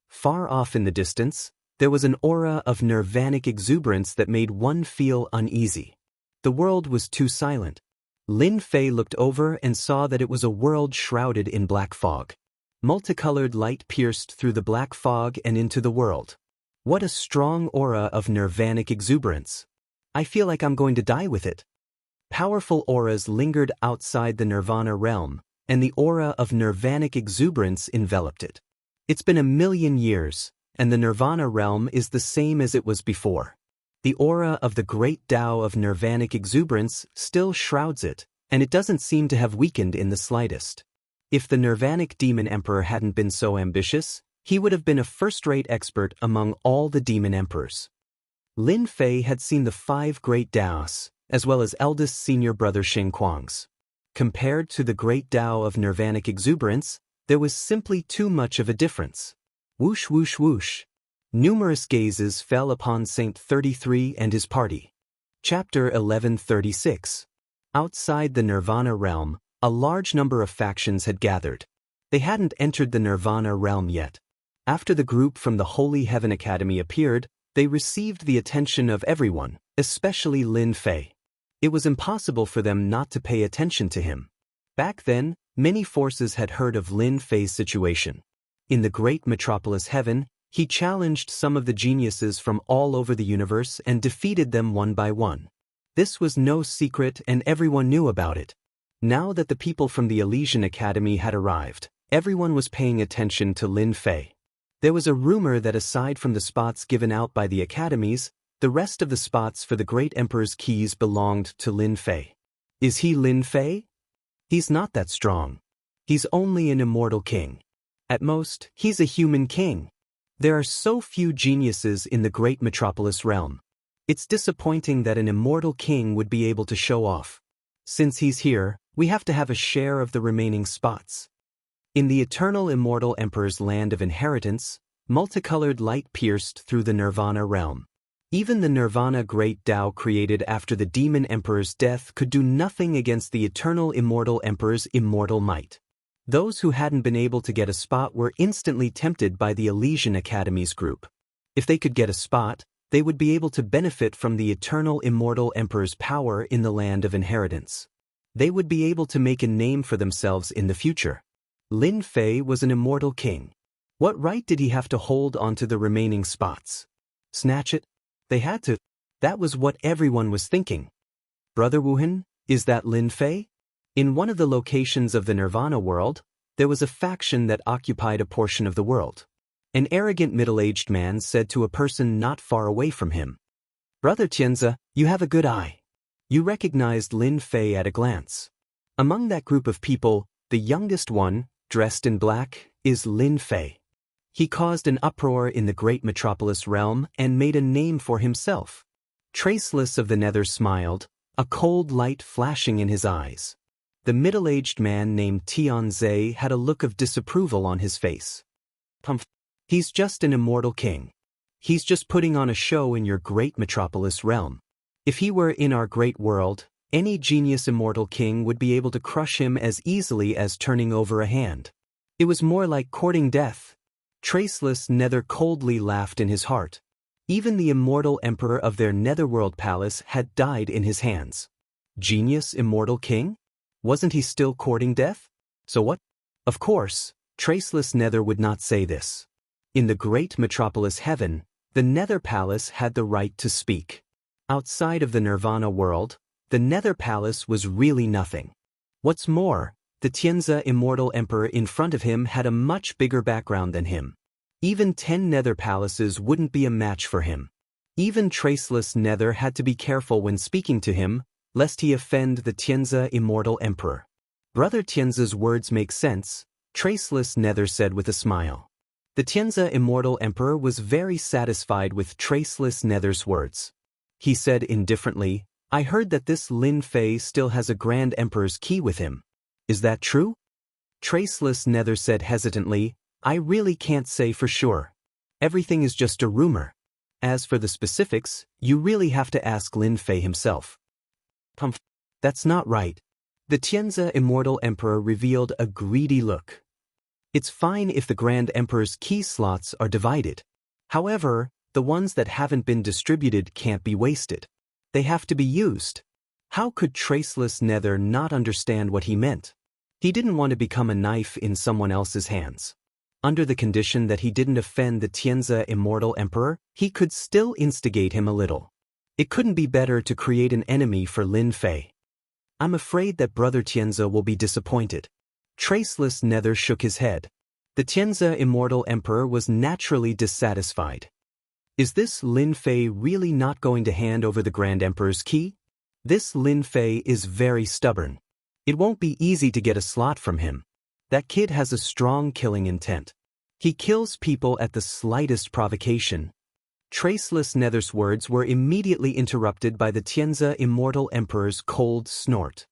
Far off in the distance, there was an aura of nirvanic exuberance that made one feel uneasy. The world was too silent. Lin Fei looked over and saw that it was a world shrouded in black fog. Multicolored light pierced through the black fog and into the world. What a strong aura of nirvanic exuberance. I feel like I'm going to die with it. Powerful auras lingered outside the Nirvana realm, and the aura of nirvanic exuberance enveloped it. It's been 1,000,000 years, and the Nirvana realm is the same as it was before. The aura of the great Tao of nirvanic exuberance still shrouds it, and it doesn't seem to have weakened in the slightest. If the Nirvanic Demon Emperor hadn't been so ambitious, he would have been a first-rate expert among all the demon emperors. Lin Fei had seen the 5 great Taos, as well as eldest senior brother Xing Kuang's. Compared to the great Tao of nirvanic exuberance, there was simply too much of a difference. Whoosh whoosh whoosh. Numerous gazes fell upon Saint 33 and his party. Chapter 1136. Outside the Nirvana realm, a large number of factions had gathered. They hadn't entered the Nirvana realm yet. After the group from the Holy Heaven Academy appeared, they received the attention of everyone, especially Lin Fei. It was impossible for them not to pay attention to him. Back then, many forces had heard of Lin Fei's situation. In the great metropolis heaven, he challenged some of the geniuses from all over the universe and defeated them one by one. This was no secret and everyone knew about it. Now that the people from the Elysian Academy had arrived, everyone was paying attention to Lin Fei. There was a rumor that aside from the spots given out by the academies, the rest of the spots for the Great Emperor's keys belonged to Lin Fei. Is he Lin Fei? He's not that strong. He's only an immortal king. At most, he's a human king. There are so few geniuses in the great metropolis realm. It's disappointing that an immortal king would be able to show off. Since he's here, we have to have a share of the remaining spots. In the eternal immortal emperor's land of inheritance, multicolored light pierced through the Nirvana realm. Even the Nirvana great Tao created after the demon emperor's death could do nothing against the eternal immortal emperor's immortal might. Those who hadn't been able to get a spot were instantly tempted by the Elysian Academy's group. If they could get a spot, they would be able to benefit from the eternal immortal emperor's power in the land of inheritance. They would be able to make a name for themselves in the future. Lin Fei was an immortal king. What right did he have to hold onto the remaining spots? Snatch it? They had to. That was what everyone was thinking. Brother Wuhan, is that Lin Fei? In one of the locations of the Nirvana world, there was a faction that occupied a portion of the world. An arrogant middle-aged man said to a person not far away from him, "Brother Tianzi, you have a good eye." You recognized Lin Fei at a glance. Among that group of people, the youngest one, dressed in black, is Lin Fei. He caused an uproar in the great metropolis realm and made a name for himself. Traceless of the Nether smiled, a cold light flashing in his eyes. The middle-aged man named Tianze had a look of disapproval on his face. He's just an immortal king. He's just putting on a show in your great metropolis realm. If he were in our great world, any genius immortal king would be able to crush him as easily as turning over a hand. It was more like courting death. Traceless Nether coldly laughed in his heart. Even the immortal emperor of their netherworld palace had died in his hands. Genius immortal king? Wasn't he still courting death? So what? Of course, Traceless Nether would not say this. In the great metropolis heaven, the Nether Palace had the right to speak. Outside of the Nirvana world, the Nether Palace was really nothing. What's more, the Tianze immortal emperor in front of him had a much bigger background than him. Even 10 Nether Palaces wouldn't be a match for him. Even Traceless Nether had to be careful when speaking to him, lest he offend the Tianze immortal emperor. Brother Tianze's words make sense, Traceless Nether said with a smile. The Tianze immortal emperor was very satisfied with Traceless Nether's words. He said indifferently, I heard that this Lin Fei still has a Grand Emperor's key with him. Is that true? Traceless Nether said hesitantly, I really can't say for sure. Everything is just a rumor. As for the specifics, you really have to ask Lin Fei himself. That's not right. The Tianze immortal emperor revealed a greedy look. It's fine if the Grand Emperor's key slots are divided. However, the ones that haven't been distributed can't be wasted. They have to be used. How could Traceless Nether not understand what he meant? He didn't want to become a knife in someone else's hands. Under the condition that he didn't offend the Tianze immortal emperor, he could still instigate him a little. It couldn't be better to create an enemy for Lin Fei. I'm afraid that Brother Tianze will be disappointed. Traceless Nether shook his head. The Tianze immortal emperor was naturally dissatisfied. Is this Lin Fei really not going to hand over the Grand Emperor's key? This Lin Fei is very stubborn. It won't be easy to get a slot from him. That kid has a strong killing intent. He kills people at the slightest provocation. Traceless Nether's words were immediately interrupted by the Tianze immortal emperor's cold snort.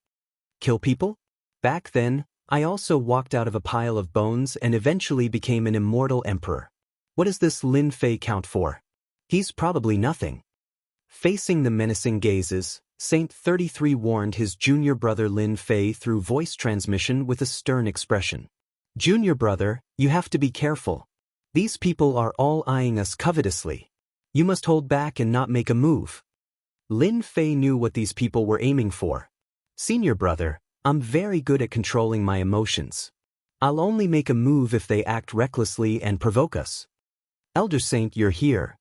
Kill people? Back then, I also walked out of a pile of bones and eventually became an immortal emperor. What does this Lin Fei count for? He's probably nothing. Facing the menacing gazes, Saint 33 warned his junior brother Lin Fei through voice transmission with a stern expression. Junior brother, you have to be careful. These people are all eyeing us covetously. You must hold back and not make a move. Lin Fei knew what these people were aiming for. Senior brother, I'm very good at controlling my emotions. I'll only make a move if they act recklessly and provoke us. Elder Saint, you're here.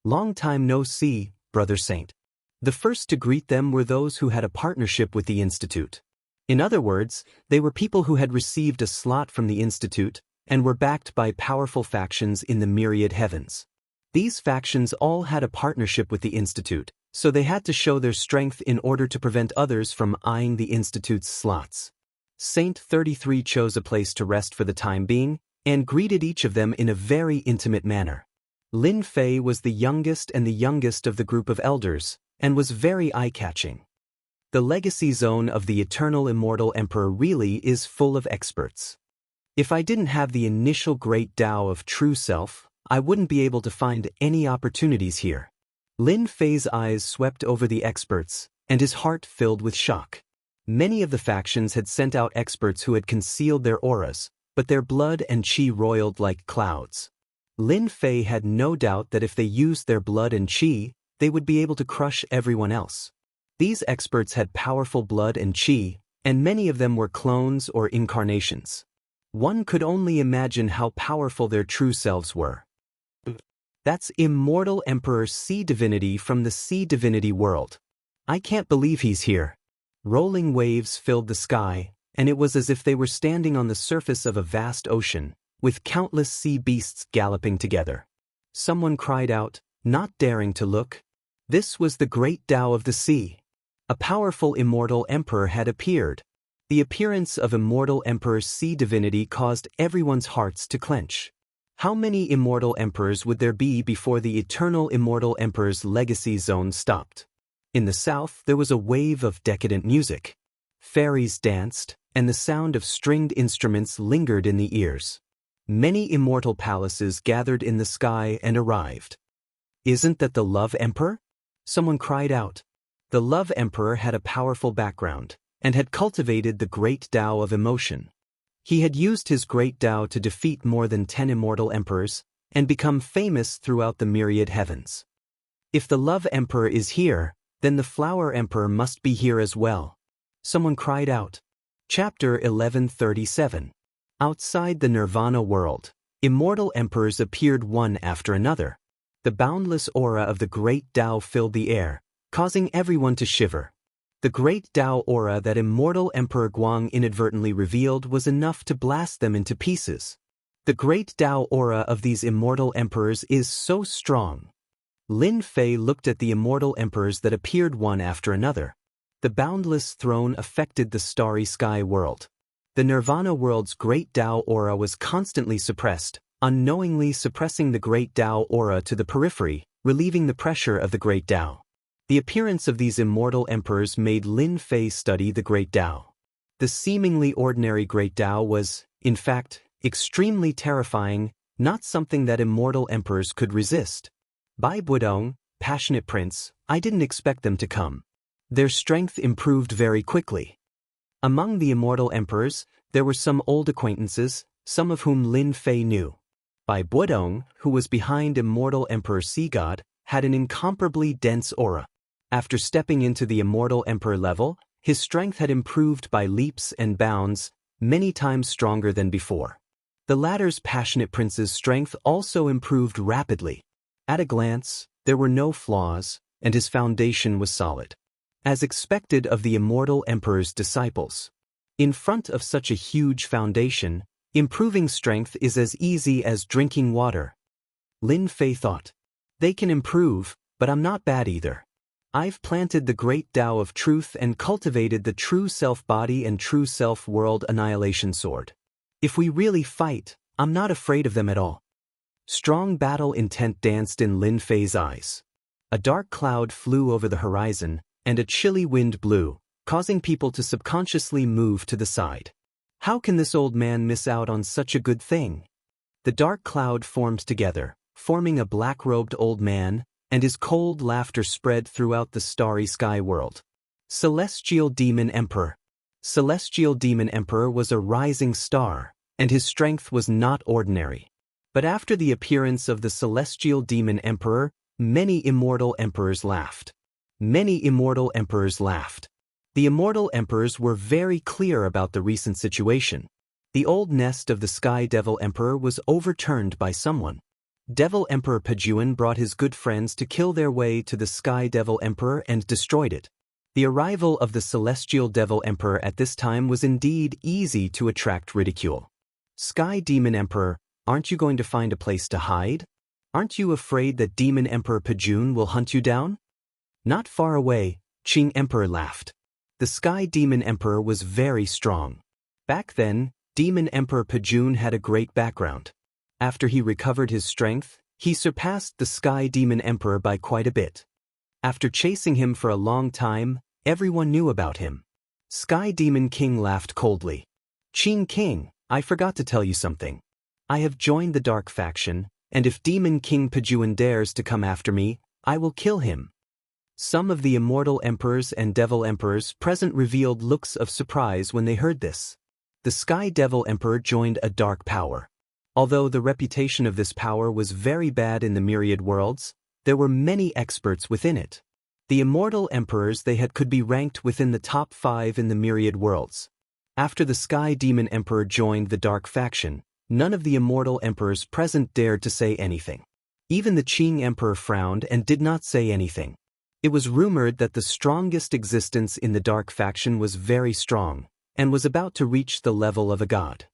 Long time no see, Brother Saint. The first to greet them were those who had a partnership with the Institute. In other words, they were people who had received a slot from the Institute and were backed by powerful factions in the myriad heavens. These factions all had a partnership with the Institute, so they had to show their strength in order to prevent others from eyeing the Institute's slots. Saint 33 chose a place to rest for the time being, and greeted each of them in a very intimate manner. Lin Fei was the youngest of the group of elders, and was very eye-catching. The legacy zone of the eternal immortal emperor really is full of experts. If I didn't have the initial great Tao of true self, I wouldn't be able to find any opportunities here. Lin Fei's eyes swept over the experts, and his heart filled with shock. Many of the factions had sent out experts who had concealed their auras, but their blood and qi roiled like clouds. Lin Fei had no doubt that if they used their blood and qi, they would be able to crush everyone else. These experts had powerful blood and qi, and many of them were clones or incarnations. One could only imagine how powerful their true selves were. That's Immortal Emperor Sea Divinity from the Sea Divinity world. I can't believe he's here. Rolling waves filled the sky, and it was as if they were standing on the surface of a vast ocean, with countless sea beasts galloping together. Someone cried out, not daring to look. This was the great Tao of the sea. A powerful immortal emperor had appeared. The appearance of immortal Emperor Sea Divinity caused everyone's hearts to clench. How many immortal emperors would there be before the eternal immortal emperor's legacy zone stopped? In the south, there was a wave of decadent music. Fairies danced, and the sound of stringed instruments lingered in the ears. Many immortal palaces gathered in the sky and arrived. "Isn't that the Love Emperor?" someone cried out. The Love Emperor had a powerful background, and had cultivated the great Tao of emotion. He had used his great Tao to defeat more than 10 immortal emperors, and become famous throughout the myriad heavens. If the Love Emperor is here, then the Flower Emperor must be here as well, someone cried out. Chapter 1137. Outside the Nirvana world, immortal emperors appeared one after another. The boundless aura of the great Tao filled the air, causing everyone to shiver. The great Tao aura that immortal Emperor Guang inadvertently revealed was enough to blast them into pieces. The great Tao aura of these immortal emperors is so strong. Lin Fei looked at the immortal emperors that appeared one after another. The boundless throne affected the starry sky world. The Nirvana world's great Tao aura was constantly suppressed, unknowingly suppressing the great Tao aura to the periphery, relieving the pressure of the great Tao. The appearance of these immortal emperors made Lin Fei study the great Tao. The seemingly ordinary great Tao was, in fact, extremely terrifying, not something that immortal emperors could resist. Bai Budong, passionate prince, I didn't expect them to come. Their strength improved very quickly. Among the immortal emperors, there were some old acquaintances, some of whom Lin Fei knew. Bai Budong, who was behind immortal Emperor Sea God, had an incomparably dense aura. After stepping into the immortal emperor level, his strength had improved by leaps and bounds, many times stronger than before. The latter's passionate prince's strength also improved rapidly. At a glance, there were no flaws, and his foundation was solid. As expected of the immortal emperor's disciples. In front of such a huge foundation, improving strength is as easy as drinking water. Lin Fei thought. They can improve, but I'm not bad either. I've planted the great Tao of truth and cultivated the true self-body and true self-world annihilation sword. If we really fight, I'm not afraid of them at all. Strong battle intent danced in Lin Fei's eyes. A dark cloud flew over the horizon, and a chilly wind blew, causing people to subconsciously move to the side. How can this old man miss out on such a good thing? The dark cloud formed together, forming a black-robed old man, and his cold laughter spread throughout the starry sky world. Celestial Demon Emperor. Celestial Demon Emperor was a rising star, and his strength was not ordinary. But after the appearance of the Celestial Demon Emperor, many immortal emperors laughed. Many immortal emperors laughed. The immortal emperors were very clear about the recent situation. The old nest of the Sky Devil Emperor was overturned by someone. Devil Emperor Pajuan brought his good friends to kill their way to the Sky Devil Emperor and destroyed it. The arrival of the Celestial Devil Emperor at this time was indeed easy to attract ridicule. Sky Demon Emperor, aren't you going to find a place to hide? Aren't you afraid that Demon Emperor Pajuan will hunt you down? Not far away, Qing Emperor laughed. The Sky Demon Emperor was very strong. Back then, Demon Emperor Pajuan had a great background. After he recovered his strength, he surpassed the Sky Demon Emperor by quite a bit. After chasing him for a long time, everyone knew about him. Sky Demon King laughed coldly. Qing King, I forgot to tell you something. I have joined the Dark Faction, and if Demon King Pajuan dares to come after me, I will kill him. Some of the immortal emperors and devil emperors present revealed looks of surprise when they heard this. The Sky Devil Emperor joined a dark power. Although the reputation of this power was very bad in the myriad worlds, there were many experts within it. The immortal emperors they had could be ranked within the top 5 in the myriad worlds. After the Sky Demon Emperor joined the Dark Faction, none of the immortal emperors present dared to say anything. Even the Qing Emperor frowned and did not say anything. It was rumored that the strongest existence in the Dark Faction was very strong, and was about to reach the level of a god.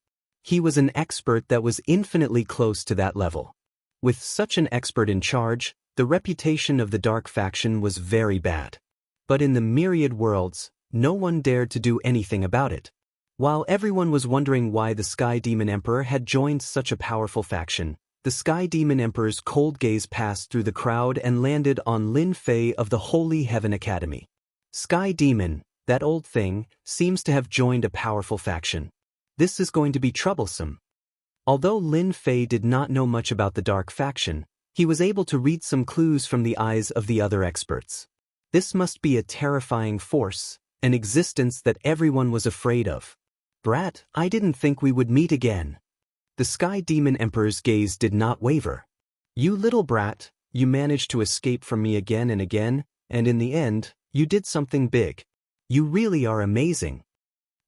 He was an expert that was infinitely close to that level. With such an expert in charge, the reputation of the Dark Faction was very bad. But in the myriad worlds, no one dared to do anything about it. While everyone was wondering why the Sky Demon Emperor had joined such a powerful faction, the Sky Demon Emperor's cold gaze passed through the crowd and landed on Lin Fei of the Holy Heaven Academy. Sky Demon, that old thing, seems to have joined a powerful faction. This is going to be troublesome. Although Lin Fei did not know much about the dark faction, he was able to read some clues from the eyes of the other experts. This must be a terrifying force, an existence that everyone was afraid of. Brat, I didn't think we would meet again. The Sky Demon Emperor's gaze did not waver. You little brat, you managed to escape from me again and again, and in the end, you did something big. You really are amazing.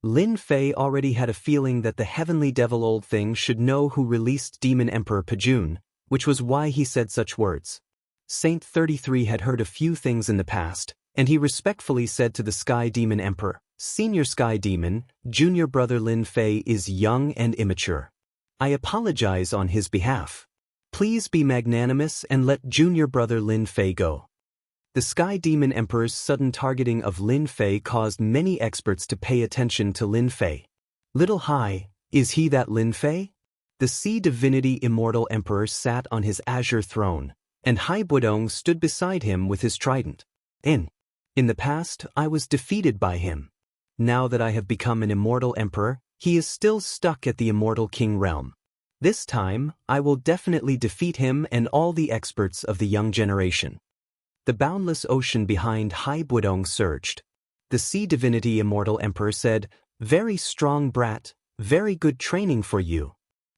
Lin Fei already had a feeling that the heavenly devil old thing should know who released Demon Emperor Pajun, which was why he said such words. Saint 33 had heard a few things in the past, and he respectfully said to the Sky Demon Emperor, Senior Sky Demon, junior brother Lin Fei is young and immature. I apologize on his behalf. Please be magnanimous and let junior brother Lin Fei go. The Sky Demon Emperor's sudden targeting of Lin Fei caused many experts to pay attention to Lin Fei. Little Hai, is he that Lin Fei? The Sea Divinity Immortal Emperor sat on his azure throne, and Hai Budong stood beside him with his trident. In the past, I was defeated by him. Now that I have become an immortal emperor, he is still stuck at the immortal king realm. This time, I will definitely defeat him and all the experts of the young generation. The boundless ocean behind Hai Budong surged. The Sea Divinity Immortal Emperor said, Very strong brat, very good training for you.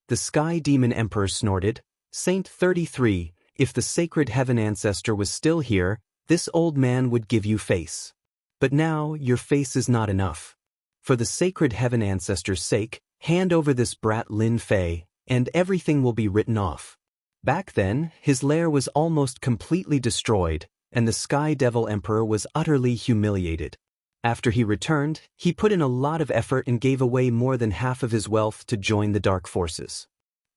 The Sky Demon Emperor snorted, Saint 33, if the Sacred Heaven Ancestor was still here, this old man would give you face. But now, your face is not enough. For the Sacred Heaven Ancestor's sake, hand over this brat Lin Fei, and everything will be written off. Back then, his lair was almost completely destroyed, and the Sky Devil Emperor was utterly humiliated. After he returned, he put in a lot of effort and gave away more than half of his wealth to join the Dark Forces.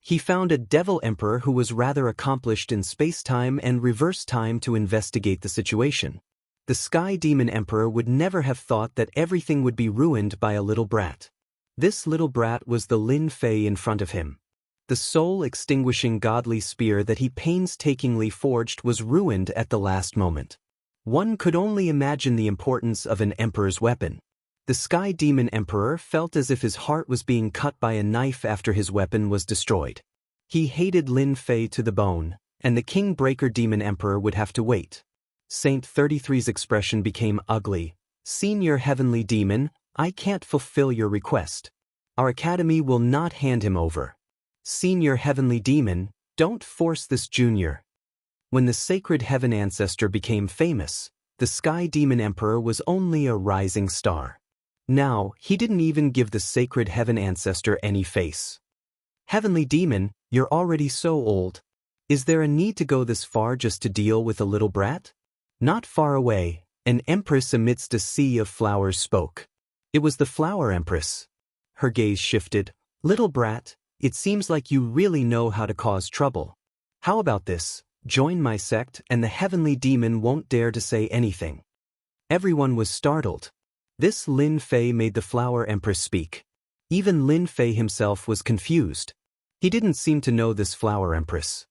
He found a Devil Emperor who was rather accomplished in space-time and reverse time to investigate the situation. The Sky Demon Emperor would never have thought that everything would be ruined by a little brat. This little brat was the Lin Fei in front of him. The soul-extinguishing godly spear that he painstakingly forged was ruined at the last moment. One could only imagine the importance of an emperor's weapon. The Sky Demon Emperor felt as if his heart was being cut by a knife after his weapon was destroyed. He hated Lin Fei to the bone, and the King Breaker Demon Emperor would have to wait. Saint 33's expression became ugly. Senior Heavenly Demon, I can't fulfill your request. Our academy will not hand him over. Senior Heavenly Demon, don't force this junior. When the Sacred Heaven Ancestor became famous, the Sky Demon Emperor was only a rising star. Now, he didn't even give the Sacred Heaven Ancestor any face. Heavenly Demon, you're already so old. Is there a need to go this far just to deal with a little brat? Not far away, an empress amidst a sea of flowers spoke. It was the Flower Empress. Her gaze shifted. Little brat, it seems like you really know how to cause trouble. How about this? Join my sect and the Heavenly Demon won't dare to say anything. Everyone was startled. This Lin Fei made the Flower Empress speak. Even Lin Fei himself was confused. He didn't seem to know this Flower Empress.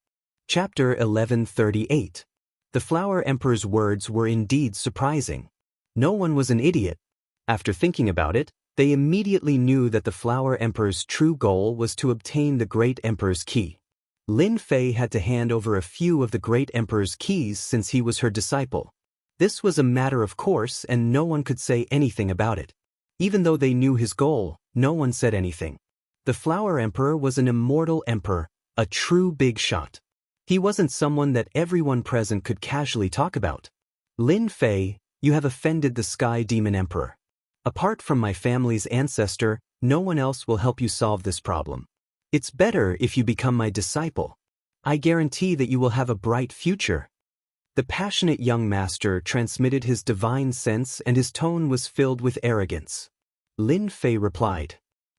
Chapter 1138. The Flower Emperor's words were indeed surprising. No one was an idiot. After thinking about it, they immediately knew that the Flower Emperor's true goal was to obtain the Great Emperor's key. Lin Fei had to hand over a few of the Great Emperor's keys since he was her disciple. This was a matter of course and no one could say anything about it. Even though they knew his goal, no one said anything. The Flower Emperor was an immortal emperor, a true big shot. He wasn't someone that everyone present could casually talk about. Lin Fei, you have offended the Sky Demon Emperor. Apart from my family's ancestor, no one else will help you solve this problem. It's better if you become my disciple. I guarantee that you will have a bright future. The passionate young master transmitted his divine sense and his tone was filled with arrogance. Lin Fei replied,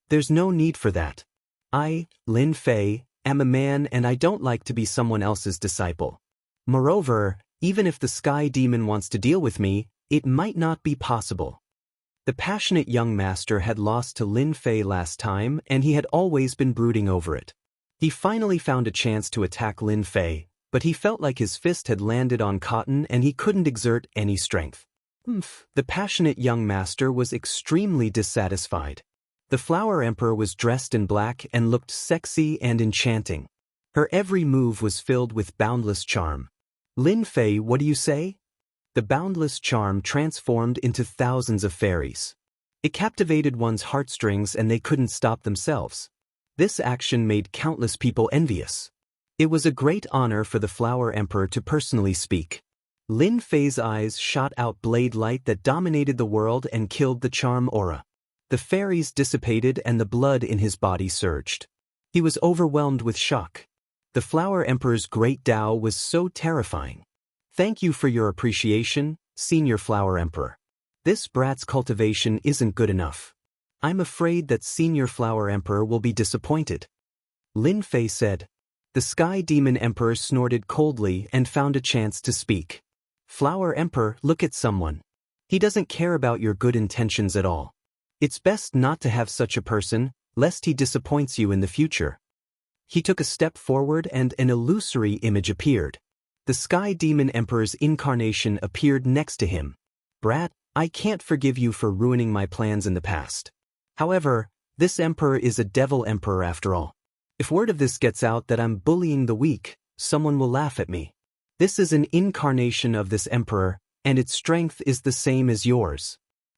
There's no need for that. I, Lin Fei, am a man and I don't like to be someone else's disciple. Moreover, even if the Sky Demon wants to deal with me, it might not be possible. The passionate young master had lost to Lin Fei last time and he had always been brooding over it. He finally found a chance to attack Lin Fei, but he felt like his fist had landed on cotton and he couldn't exert any strength. The passionate young master was extremely dissatisfied. The Flower Emperor was dressed in black and looked sexy and enchanting. Her every move was filled with boundless charm. Lin Fei, what do you say? The boundless charm transformed into thousands of fairies. It captivated one's heartstrings and they couldn't stop themselves. This action made countless people envious. It was a great honor for the Flower Emperor to personally speak. Lin Fei's eyes shot out blade light that dominated the world and killed the charm aura. The fairies dissipated and the blood in his body surged. He was overwhelmed with shock. The Flower Emperor's great Tao was so terrifying. Thank you for your appreciation, Senior Flower Emperor. This brat's cultivation isn't good enough. I'm afraid that Senior Flower Emperor will be disappointed. Lin Fei said. The Sky Demon Emperor snorted coldly and found a chance to speak. Flower Emperor, look at someone. He doesn't care about your good intentions at all. It's best not to have such a person, lest he disappoints you in the future. He took a step forward and an illusory image appeared. The Sky Demon Emperor's incarnation appeared next to him. Brat, I can't forgive you for ruining my plans in the past. However, this emperor is a devil emperor after all. If word of this gets out that I'm bullying the weak, someone will laugh at me. This is an incarnation of this emperor, and its strength is the same as yours.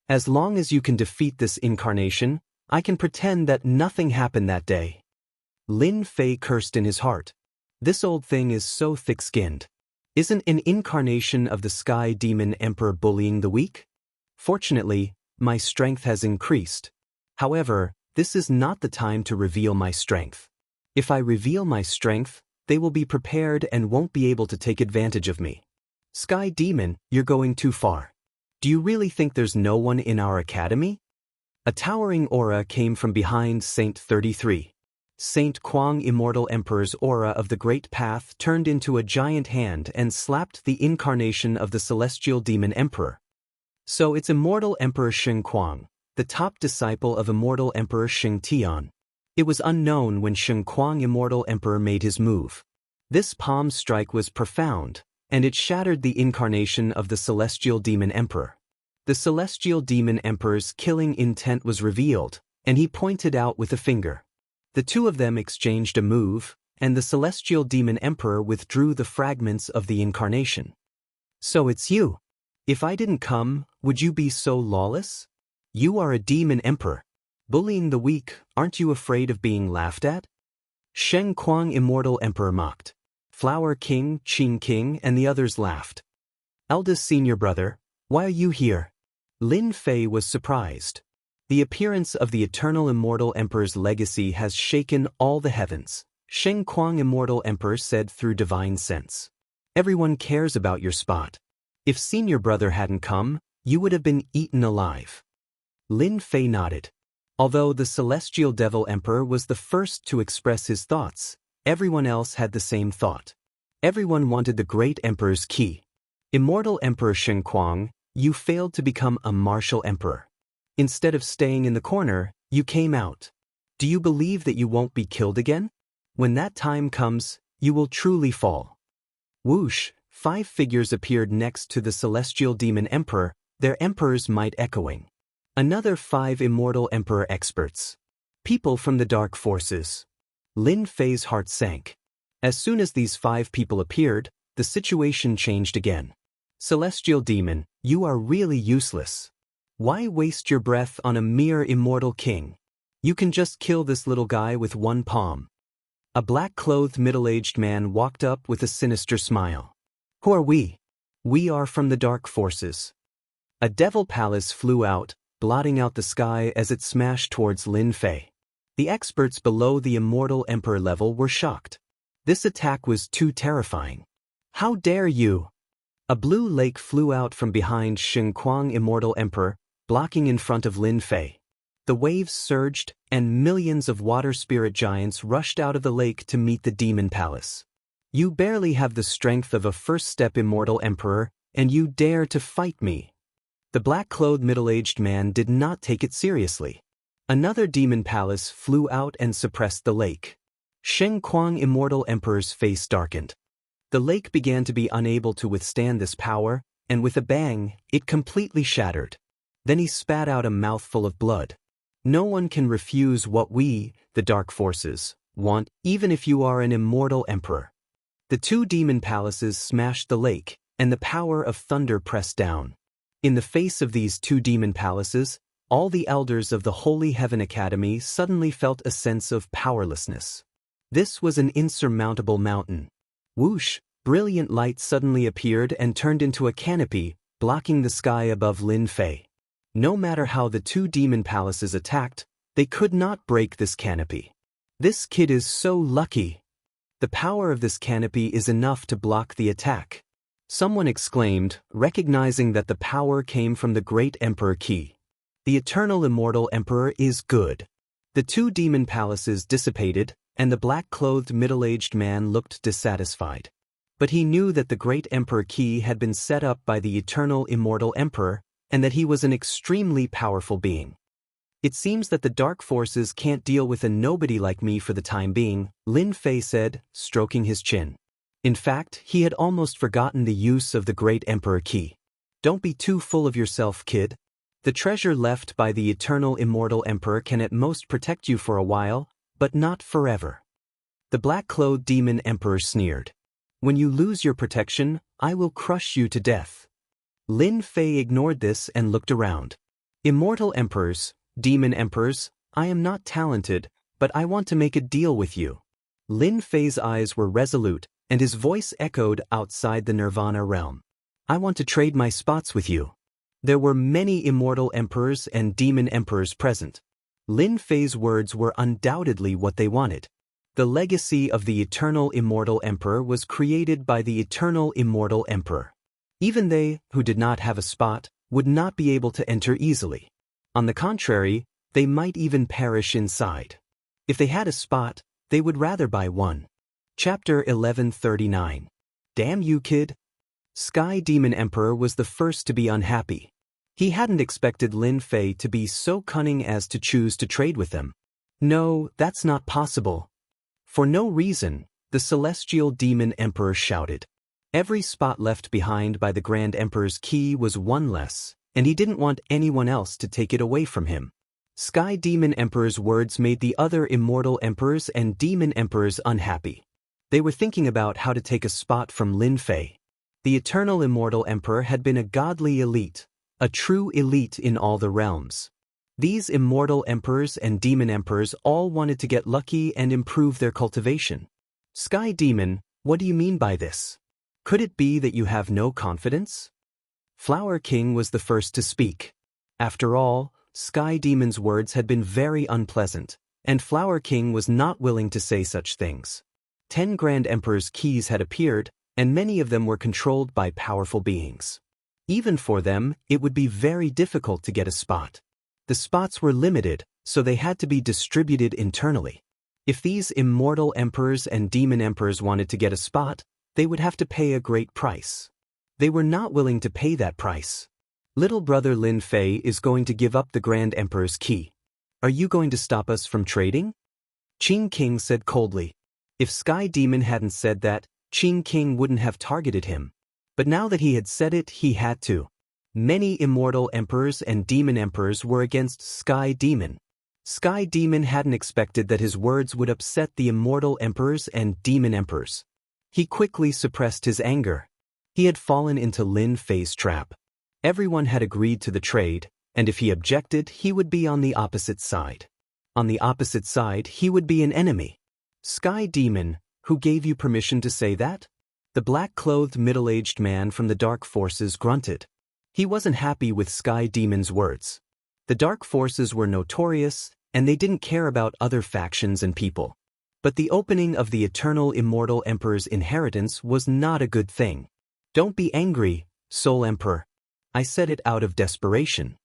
As long as you can defeat this incarnation, I can pretend that nothing happened that day. Lin Fei cursed in his heart. This old thing is so thick-skinned. Isn't an incarnation of the Sky Demon Emperor bullying the weak? Fortunately, my strength has increased. However, this is not the time to reveal my strength. If I reveal my strength, they will be prepared and won't be able to take advantage of me. Sky Demon, you're going too far. Do you really think there's no one in our academy? A towering aura came from behind Saint 33. Saint Kuang Immortal Emperor's aura of the Great Path turned into a giant hand and slapped the incarnation of the Celestial Demon Emperor. So it's Immortal Emperor Sheng Kuang, the top disciple of Immortal Emperor Sheng Tian. It was unknown when Sheng Kuang Immortal Emperor made his move. This palm strike was profound, and it shattered the incarnation of the Celestial Demon Emperor. The Celestial Demon Emperor's killing intent was revealed, and he pointed out with a finger. The two of them exchanged a move, and the Celestial Demon Emperor withdrew the fragments of the incarnation. So it's you. If I didn't come, would you be so lawless? You are a demon emperor. Bullying the weak, aren't you afraid of being laughed at? Sheng Kuang Immortal Emperor mocked. Flower King, Qin King, and the others laughed. Eldest senior brother, why are you here? Lin Fei was surprised. The appearance of the Eternal Immortal Emperor's legacy has shaken all the heavens, Sheng Kuang Immortal Emperor said through divine sense. Everyone cares about your spot. If senior brother hadn't come, you would have been eaten alive. Lin Fei nodded. Although the Celestial Devil Emperor was the first to express his thoughts, everyone else had the same thought. Everyone wanted the Great Emperor's key. Immortal Emperor Sheng Kuang, you failed to become a martial emperor. Instead of staying in the corner, you came out. Do you believe that you won't be killed again? When that time comes, you will truly fall. Whoosh, 5 figures appeared next to the Celestial Demon Emperor, their emperor's might echoing. Another 5 Immortal Emperor experts. People from the dark forces. Lin Fei's heart sank. As soon as these 5 people appeared, the situation changed again. Celestial Demon, you are really useless. Why waste your breath on a mere immortal king? You can just kill this little guy with one palm. A black-clothed middle-aged man walked up with a sinister smile. Who are we? We are from the dark forces. A devil palace flew out, blotting out the sky as it smashed towards Lin Fei. The experts below the Immortal Emperor level were shocked. This attack was too terrifying. How dare you? A blue lake flew out from behind Sheng Kuang Immortal Emperor, blocking in front of Lin Fei. The waves surged, and millions of water spirit giants rushed out of the lake to meet the demon palace. You barely have the strength of a first-step Immortal Emperor, and you dare to fight me. The black-clothed middle-aged man did not take it seriously. Another demon palace flew out and suppressed the lake. Sheng Kuang Immortal Emperor's face darkened. The lake began to be unable to withstand this power, and with a bang, it completely shattered. Then he spat out a mouthful of blood. No one can refuse what we, the dark forces, want, even if you are an immortal emperor. The two demon palaces smashed the lake, and the power of thunder pressed down. In the face of these two demon palaces, all the elders of the Holy Heaven Academy suddenly felt a sense of powerlessness. This was an insurmountable mountain. Whoosh! Brilliant light suddenly appeared and turned into a canopy, blocking the sky above Lin Fei. No matter how the two demon palaces attacked, they could not break this canopy. This kid is so lucky. The power of this canopy is enough to block the attack. Someone exclaimed, recognizing that the power came from the great Emperor Qi. The eternal immortal emperor is good. The two demon palaces dissipated, and the black-clothed middle-aged man looked dissatisfied. But he knew that the great Emperor Qi had been set up by the eternal immortal emperor, and that he was an extremely powerful being. It seems that the dark forces can't deal with a nobody like me for the time being, Lin Fei said, stroking his chin. In fact, he had almost forgotten the use of the great Emperor Qi. Don't be too full of yourself, kid. The treasure left by the eternal immortal emperor can at most protect you for a while, but not forever. The black-clothed demon emperor sneered. When you lose your protection, I will crush you to death. Lin Fei ignored this and looked around. Immortal emperors, demon emperors, I am not talented, but I want to make a deal with you. Lin Fei's eyes were resolute, and his voice echoed outside the Nirvana realm. I want to trade my spots with you. There were many immortal emperors and demon emperors present. Lin Fei's words were undoubtedly what they wanted. The legacy of the eternal immortal emperor was created by the eternal immortal emperor. Even they, who did not have a spot, would not be able to enter easily. On the contrary, they might even perish inside. If they had a spot, they would rather buy one. Chapter 1139. Damn you, kid. Sky Demon Emperor was the first to be unhappy. He hadn't expected Lin Fei to be so cunning as to choose to trade with them. No, that's not possible. For no reason, the Celestial Demon Emperor shouted. Every spot left behind by the Grand Emperor's key was one less, and he didn't want anyone else to take it away from him. Sky Demon Emperor's words made the other immortal emperors and demon emperors unhappy. They were thinking about how to take a spot from Lin Fei. The eternal immortal emperor had been a godly elite, a true elite in all the realms. These immortal emperors and demon emperors all wanted to get lucky and improve their cultivation. Sky Demon, what do you mean by this? Could it be that you have no confidence? Flower King was the first to speak. After all, Sky Demon's words had been very unpleasant, and Flower King was not willing to say such things. 10 Grand Emperor's keys had appeared, and many of them were controlled by powerful beings. Even for them, it would be very difficult to get a spot. The spots were limited, so they had to be distributed internally. If these immortal emperors and demon emperors wanted to get a spot, they would have to pay a great price. They were not willing to pay that price. Little brother Lin Fei is going to give up the Grand Emperor's key. Are you going to stop us from trading? Qing King said coldly. If Sky Demon hadn't said that, Qing King wouldn't have targeted him. But now that he had said it, he had to. Many immortal emperors and demon emperors were against Sky Demon. Sky Demon hadn't expected that his words would upset the immortal emperors and demon emperors. He quickly suppressed his anger. He had fallen into Lin Fei's trap. Everyone had agreed to the trade, and if he objected, he would be on the opposite side. On the opposite side, he would be an enemy. Sky Demon, who gave you permission to say that? The black-clothed middle-aged man from the dark forces grunted. He wasn't happy with Sky Demon's words. The dark forces were notorious, and they didn't care about other factions and people. But the opening of the eternal immortal emperor's inheritance was not a good thing. Don't be angry, Soul Emperor. I said it out of desperation.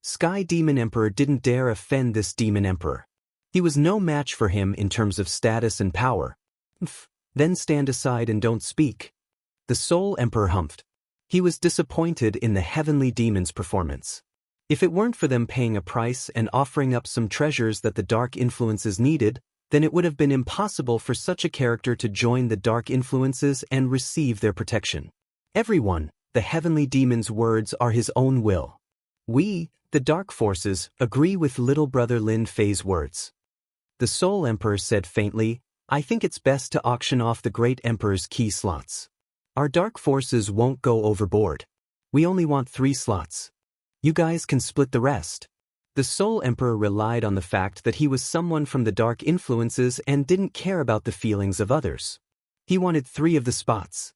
Sky Demon Emperor didn't dare offend this demon emperor. He was no match for him in terms of status and power. Then stand aside and don't speak. The Soul Emperor humphed. He was disappointed in the heavenly demons' performance. If it weren't for them paying a price and offering up some treasures that the dark influences needed, then it would have been impossible for such a character to join the dark influences and receive their protection. Everyone, the heavenly demons' words are his own will. We, the dark forces, agree with little brother Lin Fei's words. The Soul Emperor said faintly, I think it's best to auction off the Great Emperor's key slots. Our dark forces won't go overboard. We only want 3 slots. You guys can split the rest. The Soul Emperor relied on the fact that he was someone from the dark influences and didn't care about the feelings of others. He wanted 3 of the spots.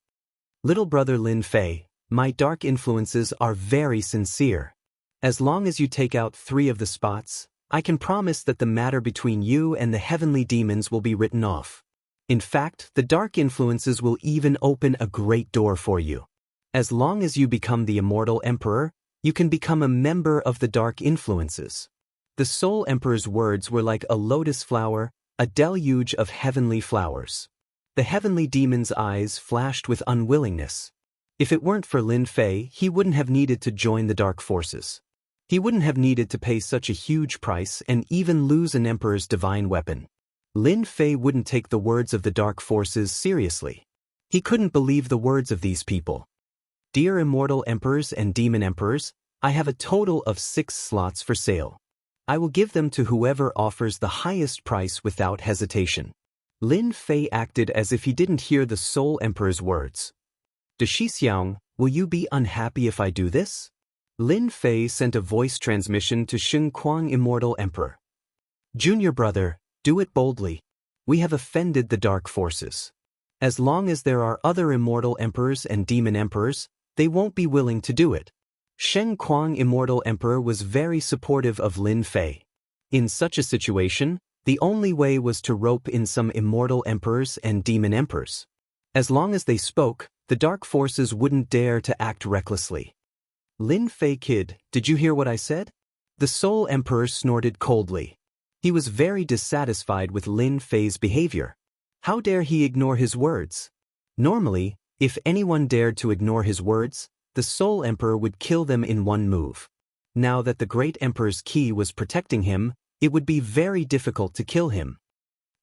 Little brother Lin Fei, my dark influences are very sincere. As long as you take out 3 of the spots, I can promise that the matter between you and the heavenly demons will be written off. In fact, the dark influences will even open a great door for you. As long as you become the immortal emperor, you can become a member of the dark influences. The Soul Emperor's words were like a lotus flower, a deluge of heavenly flowers. The heavenly demon's eyes flashed with unwillingness. If it weren't for Lin Fei, he wouldn't have needed to join the dark forces. He wouldn't have needed to pay such a huge price and even lose an emperor's divine weapon. Lin Fei wouldn't take the words of the dark forces seriously. He couldn't believe the words of these people. Dear immortal emperors and demon emperors, I have a total of 6 slots for sale. I will give them to whoever offers the highest price without hesitation. Lin Fei acted as if he didn't hear the Soul Emperor's words. De Shixiang, will you be unhappy if I do this? Lin Fei sent a voice transmission to Xing Kuang Immortal Emperor. Junior brother, do it boldly. We have offended the dark forces. As long as there are other immortal emperors and demon emperors, they won't be willing to do it. Shen Kuang Immortal Emperor was very supportive of Lin Fei. In such a situation, the only way was to rope in some immortal emperors and demon emperors. As long as they spoke, the dark forces wouldn't dare to act recklessly. Lin Fei kid, did you hear what I said? The Soul Emperor snorted coldly. He was very dissatisfied with Lin Fei's behavior. How dare he ignore his words? Normally, if anyone dared to ignore his words, the Soul Emperor would kill them in one move. Now that the Great Emperor's key was protecting him, it would be very difficult to kill him.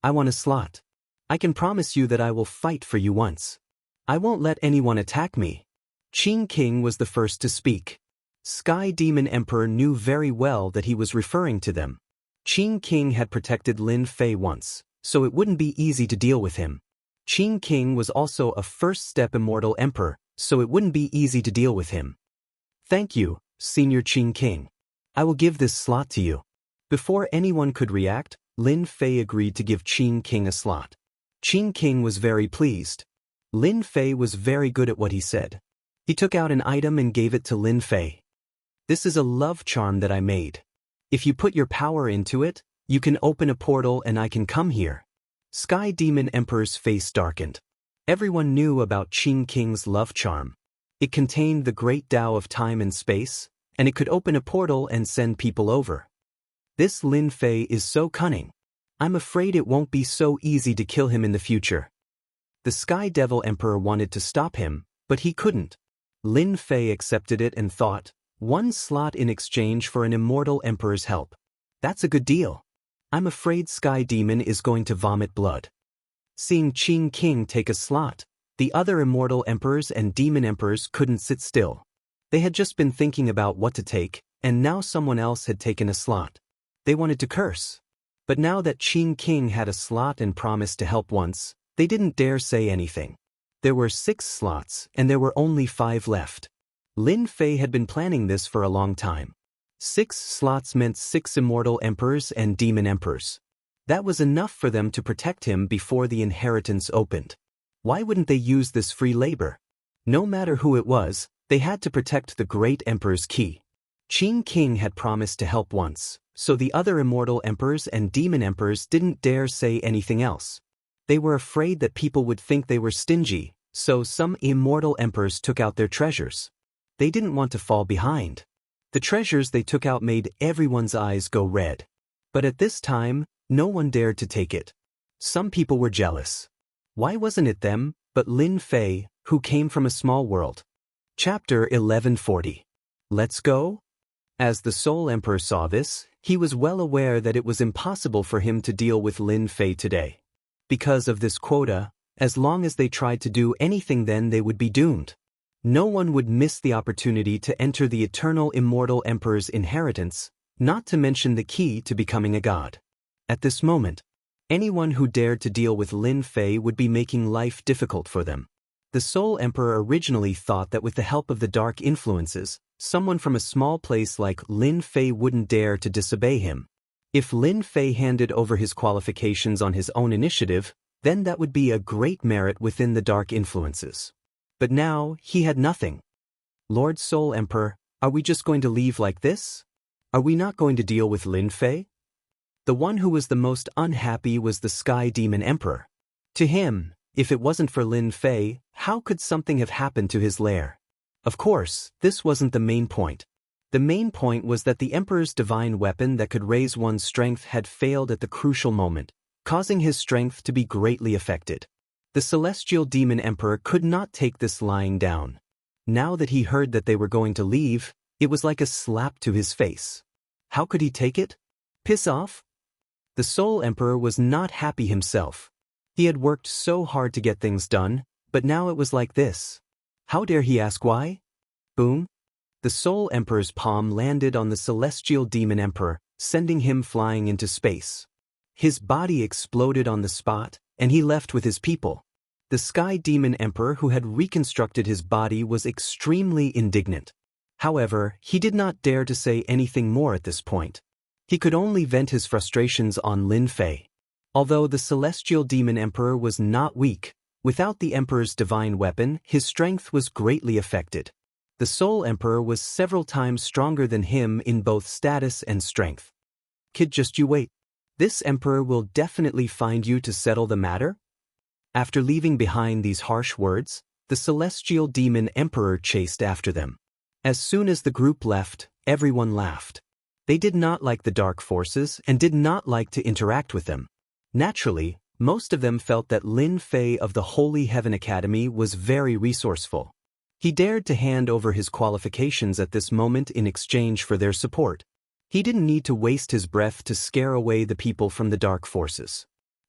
I want a slot. I can promise you that I will fight for you once. I won't let anyone attack me. Qing King was the first to speak. Sky Demon Emperor knew very well that he was referring to them. Qing King had protected Lin Fei once, so it wouldn't be easy to deal with him. Qing King was also a first-step immortal emperor, so it wouldn't be easy to deal with him. Thank you, Senior Qing King. I will give this slot to you. Before anyone could react, Lin Fei agreed to give Qing King a slot. Qing King was very pleased. Lin Fei was very good at what he said. He took out an item and gave it to Lin Fei. This is a love charm that I made. If you put your power into it, you can open a portal and I can come here. Sky Demon Emperor's face darkened. Everyone knew about Qing King's love charm. It contained the great Tao of time and space, and it could open a portal and send people over. This Lin Fei is so cunning. I'm afraid it won't be so easy to kill him in the future. The Sky Devil Emperor wanted to stop him, but he couldn't. Lin Fei accepted it and thought, 1 slot in exchange for an immortal emperor's help. That's a good deal. I'm afraid Sky Demon is going to vomit blood. Seeing Qing King take a slot, the other immortal emperors and demon emperors couldn't sit still. They had just been thinking about what to take, and now someone else had taken a slot. They wanted to curse. But now that Qing King had a slot and promised to help once, they didn't dare say anything. There were 6 slots, and there were only 5 left. Lin Fei had been planning this for a long time. 6 slots meant 6 immortal emperors and demon emperors. That was enough for them to protect him before the inheritance opened. Why wouldn't they use this free labor? No matter who it was, they had to protect the great emperor's key. Qing King had promised to help once, so the other immortal emperors and demon emperors didn't dare say anything else. They were afraid that people would think they were stingy, so some immortal emperors took out their treasures. They didn't want to fall behind. The treasures they took out made everyone's eyes go red. But at this time, no one dared to take it. Some people were jealous. Why wasn't it them, but Lin Fei, who came from a small world? Chapter 1140. Let's go? As the Soul Emperor saw this, he was well aware that it was impossible for him to deal with Lin Fei today. Because of this quota, as long as they tried to do anything, then they would be doomed. No one would miss the opportunity to enter the eternal immortal emperor's inheritance, not to mention the key to becoming a god. At this moment, anyone who dared to deal with Lin Fei would be making life difficult for them. The Soul Emperor originally thought that with the help of the dark influences, someone from a small place like Lin Fei wouldn't dare to disobey him. If Lin Fei handed over his qualifications on his own initiative, then that would be a great merit within the dark influences. But now, he had nothing. Lord Soul Emperor, are we just going to leave like this? Are we not going to deal with Lin Fei? The one who was the most unhappy was the Sky Demon Emperor. To him, if it wasn't for Lin Fei, how could something have happened to his lair? Of course, this wasn't the main point. The main point was that the Emperor's divine weapon that could raise one's strength had failed at the crucial moment, causing his strength to be greatly affected. The Celestial Demon Emperor could not take this lying down. Now that he heard that they were going to leave, it was like a slap to his face. How could he take it? Piss off? The Soul Emperor was not happy himself. He had worked so hard to get things done, but now it was like this. How dare he ask why? Boom! The Soul Emperor's palm landed on the Celestial Demon Emperor, sending him flying into space. His body exploded on the spot, and he left with his people. The Sky Demon Emperor, who had reconstructed his body, was extremely indignant. However, he did not dare to say anything more at this point. He could only vent his frustrations on Lin Fei. Although the Celestial Demon Emperor was not weak, without the Emperor's divine weapon, his strength was greatly affected. The Soul Emperor was several times stronger than him in both status and strength. Kid, just you wait. This Emperor will definitely find you to settle the matter? After leaving behind these harsh words, the Celestial Demon Emperor chased after them. As soon as the group left, everyone laughed. They did not like the dark forces and did not like to interact with them. Naturally, most of them felt that Lin Fei of the Holy Heaven Academy was very resourceful. He dared to hand over his qualifications at this moment in exchange for their support. He didn't need to waste his breath to scare away the people from the dark forces.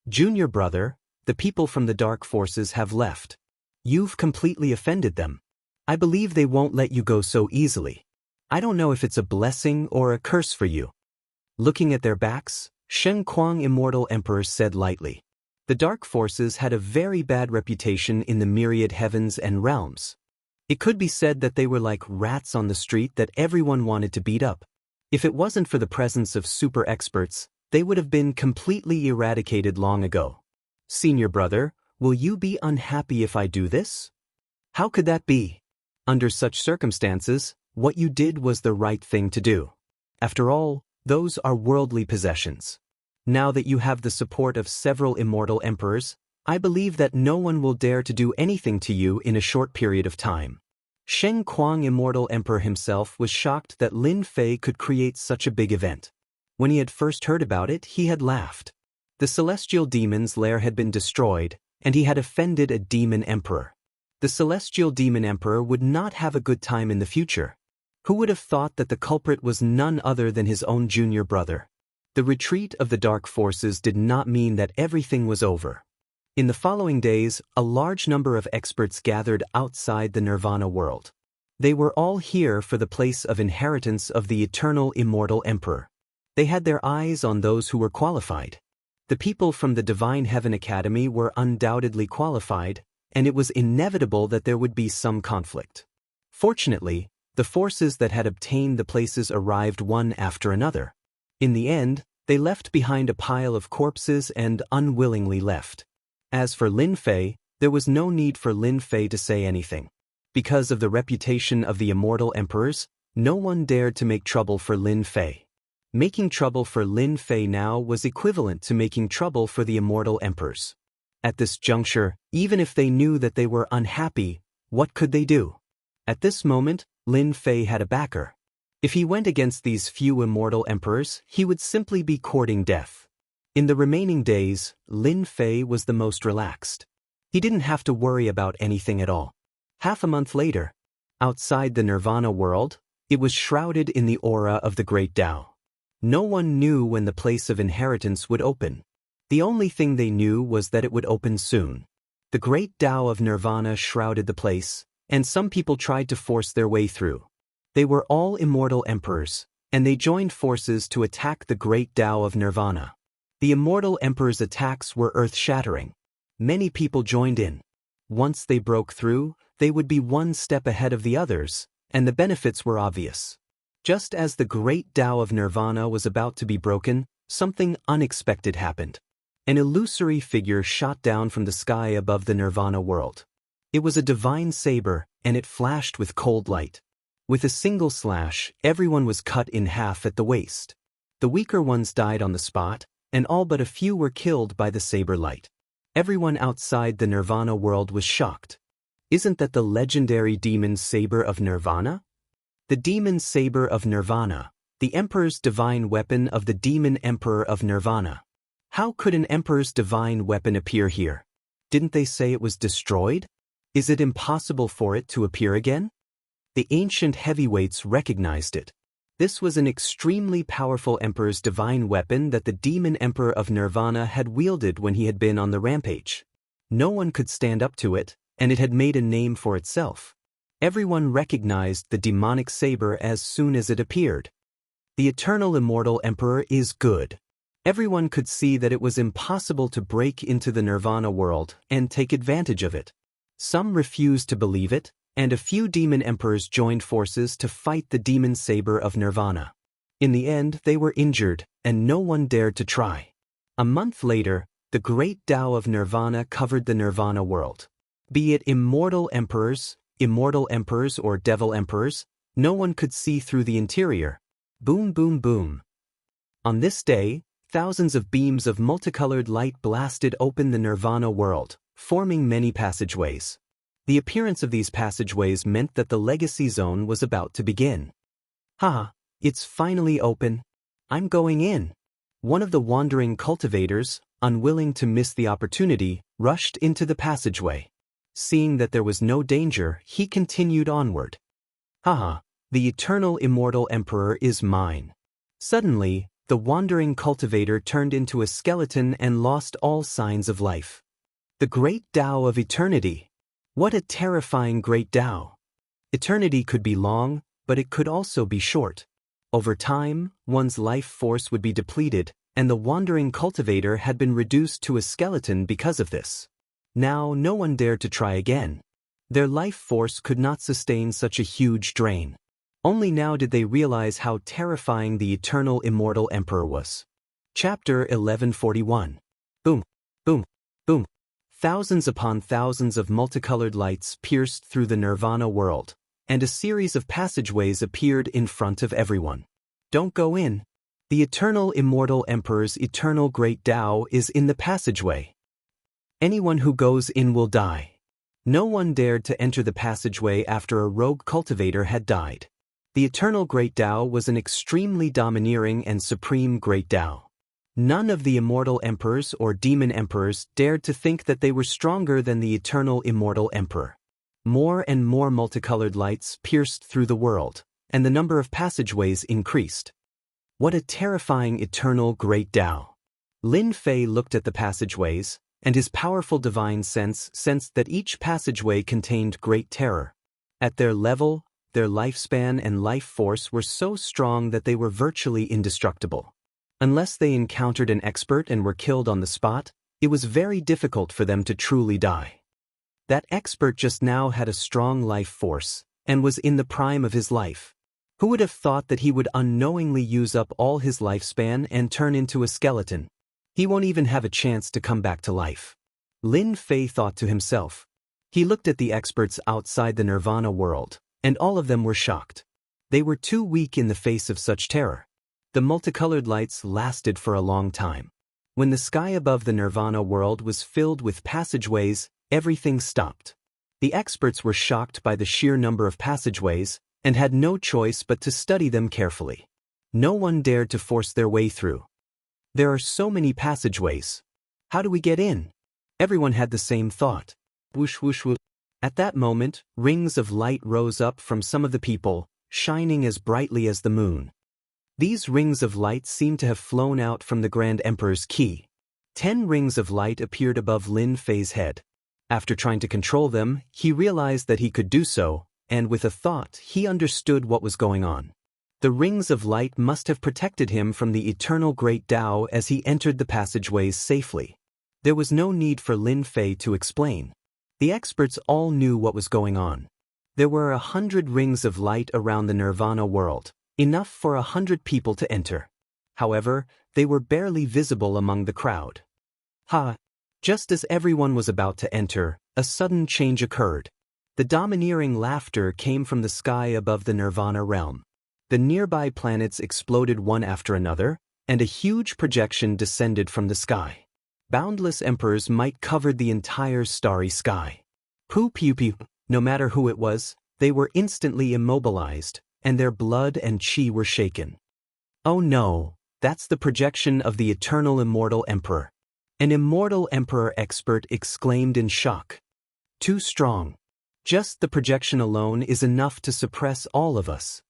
Junior brother, the people from the dark forces have left. You've completely offended them. I believe they won't let you go so easily. I don't know if it's a blessing or a curse for you. Looking at their backs, Shen Kuang Immortal Emperor said lightly. The dark forces had a very bad reputation in the myriad heavens and realms. It could be said that they were like rats on the street that everyone wanted to beat up. If it wasn't for the presence of super experts, they would have been completely eradicated long ago. Senior brother, will you be unhappy if I do this? How could that be? Under such circumstances, what you did was the right thing to do. After all, those are worldly possessions. Now that you have the support of several immortal emperors, I believe that no one will dare to do anything to you in a short period of time. Shen Kuang Immortal Emperor himself was shocked that Lin Fei could create such a big event. When he had first heard about it, he had laughed. The Celestial Demon's lair had been destroyed, and he had offended a demon emperor. The Celestial Demon Emperor would not have a good time in the future. Who would have thought that the culprit was none other than his own junior brother? The retreat of the dark forces did not mean that everything was over. In the following days, a large number of experts gathered outside the Nirvana world. They were all here for the place of inheritance of the eternal immortal emperor. They had their eyes on those who were qualified. The people from the Divine Heaven Academy were undoubtedly qualified, and it was inevitable that there would be some conflict. Fortunately, the forces that had obtained the places arrived one after another. In the end, they left behind a pile of corpses and unwillingly left. As for Lin Fei, there was no need for Lin Fei to say anything. Because of the reputation of the immortal emperors, no one dared to make trouble for Lin Fei. Making trouble for Lin Fei now was equivalent to making trouble for the immortal emperors. At this juncture, even if they knew that they were unhappy, what could they do? At this moment, Lin Fei had a backer. If he went against these few immortal emperors, he would simply be courting death. In the remaining days, Lin Fei was the most relaxed. He didn't have to worry about anything at all. Half a month later, Outside the Nirvana world, it was shrouded in the aura of the Great Tao. No one knew when the place of inheritance would open. The only thing they knew was that it would open soon. The Great Tao of Nirvana shrouded the place, and some people tried to force their way through. They were all immortal emperors, and they joined forces to attack the Great Tao of Nirvana. The immortal emperors' attacks were earth-shattering. Many people joined in. Once they broke through, they would be one step ahead of the others, and the benefits were obvious. Just as the Great Tao of Nirvana was about to be broken, something unexpected happened. An illusory figure shot down from the sky above the Nirvana world. It was a divine saber, and it flashed with cold light. With a single slash, everyone was cut in half at the waist. The weaker ones died on the spot, and all but a few were killed by the saber light. Everyone outside the Nirvana world was shocked. Isn't that the legendary demon saber of Nirvana? The demon saber of Nirvana, the Emperor's divine weapon of the demon emperor of Nirvana. How could an emperor's divine weapon appear here? Didn't they say it was destroyed? Is it impossible for it to appear again? The ancient heavyweights recognized it. This was an extremely powerful emperor's divine weapon that the demon emperor of Nirvana had wielded when he had been on the rampage. No one could stand up to it, and it had made a name for itself. Everyone recognized the demonic saber as soon as it appeared. The eternal immortal emperor is good. Everyone could see that it was impossible to break into the Nirvana world and take advantage of it. Some refused to believe it, and a few demon emperors joined forces to fight the demon saber of Nirvana. In the end, they were injured, and no one dared to try. A month later, the Great Tao of Nirvana covered the Nirvana world. Be it immortal emperors, or devil emperors, no one could see through the interior. Boom, boom, boom. On this day, thousands of beams of multicolored light blasted open the Nirvana world, forming many passageways. The appearance of these passageways meant that the legacy zone was about to begin. Haha, it's finally open. I'm going in. One of the wandering cultivators, unwilling to miss the opportunity, rushed into the passageway. Seeing that there was no danger, he continued onward. Haha, the eternal immortal emperor is mine. Suddenly, the wandering cultivator turned into a skeleton and lost all signs of life. The Great Tao of Eternity. What a terrifying Great Tao. Eternity could be long, but it could also be short. Over time, one's life force would be depleted, and the wandering cultivator had been reduced to a skeleton because of this. Now no one dared to try again. Their life force could not sustain such a huge drain. Only now did they realize how terrifying the eternal immortal emperor was. Chapter 1141. Boom, boom, boom. Thousands upon thousands of multicolored lights pierced through the Nirvana world, and a series of passageways appeared in front of everyone. Don't go in. The eternal immortal emperor's eternal Great Tao is in the passageway. Anyone who goes in will die. No one dared to enter the passageway after a rogue cultivator had died. The eternal Great Tao was an extremely domineering and supreme Great Tao. None of the immortal emperors or demon emperors dared to think that they were stronger than the eternal immortal emperor. More and more multicolored lights pierced through the world, and the number of passageways increased. What a terrifying eternal Great Tao! Lin Fei looked at the passageways, and his powerful divine sense sensed that each passageway contained great terror. At their level, their lifespan and life force were so strong that they were virtually indestructible. Unless they encountered an expert and were killed on the spot, it was very difficult for them to truly die. That expert just now had a strong life force, and was in the prime of his life. Who would have thought that he would unknowingly use up all his lifespan and turn into a skeleton? He won't even have a chance to come back to life. Lin Fei thought to himself. He looked at the experts outside the Nirvana world, and all of them were shocked. They were too weak in the face of such terror. The multicolored lights lasted for a long time. When the sky above the Nirvana world was filled with passageways, everything stopped. The experts were shocked by the sheer number of passageways, and had no choice but to study them carefully. No one dared to force their way through. There are so many passageways. How do we get in? Everyone had the same thought. Whoosh whoosh whoosh. At that moment, rings of light rose up from some of the people, shining as brightly as the moon. These rings of light seemed to have flown out from the Grand Emperor's key. 10 rings of light appeared above Lin Fei's head. After trying to control them, he realized that he could do so, and with a thought, he understood what was going on. The rings of light must have protected him from the eternal Great Tao as he entered the passageways safely. There was no need for Lin Fei to explain. The experts all knew what was going on. There were 100 rings of light around the Nirvana world, enough for 100 people to enter. However, they were barely visible among the crowd. Just as everyone was about to enter, a sudden change occurred. The domineering laughter came from the sky above the Nirvana realm. The nearby planets exploded one after another, and a huge projection descended from the sky. Boundless emperors might cover the entire starry sky. No matter who it was, they were instantly immobilized, and their blood and chi were shaken. Oh no, that's the projection of the eternal immortal emperor. An immortal emperor expert exclaimed in shock. Too strong. Just the projection alone is enough to suppress all of us.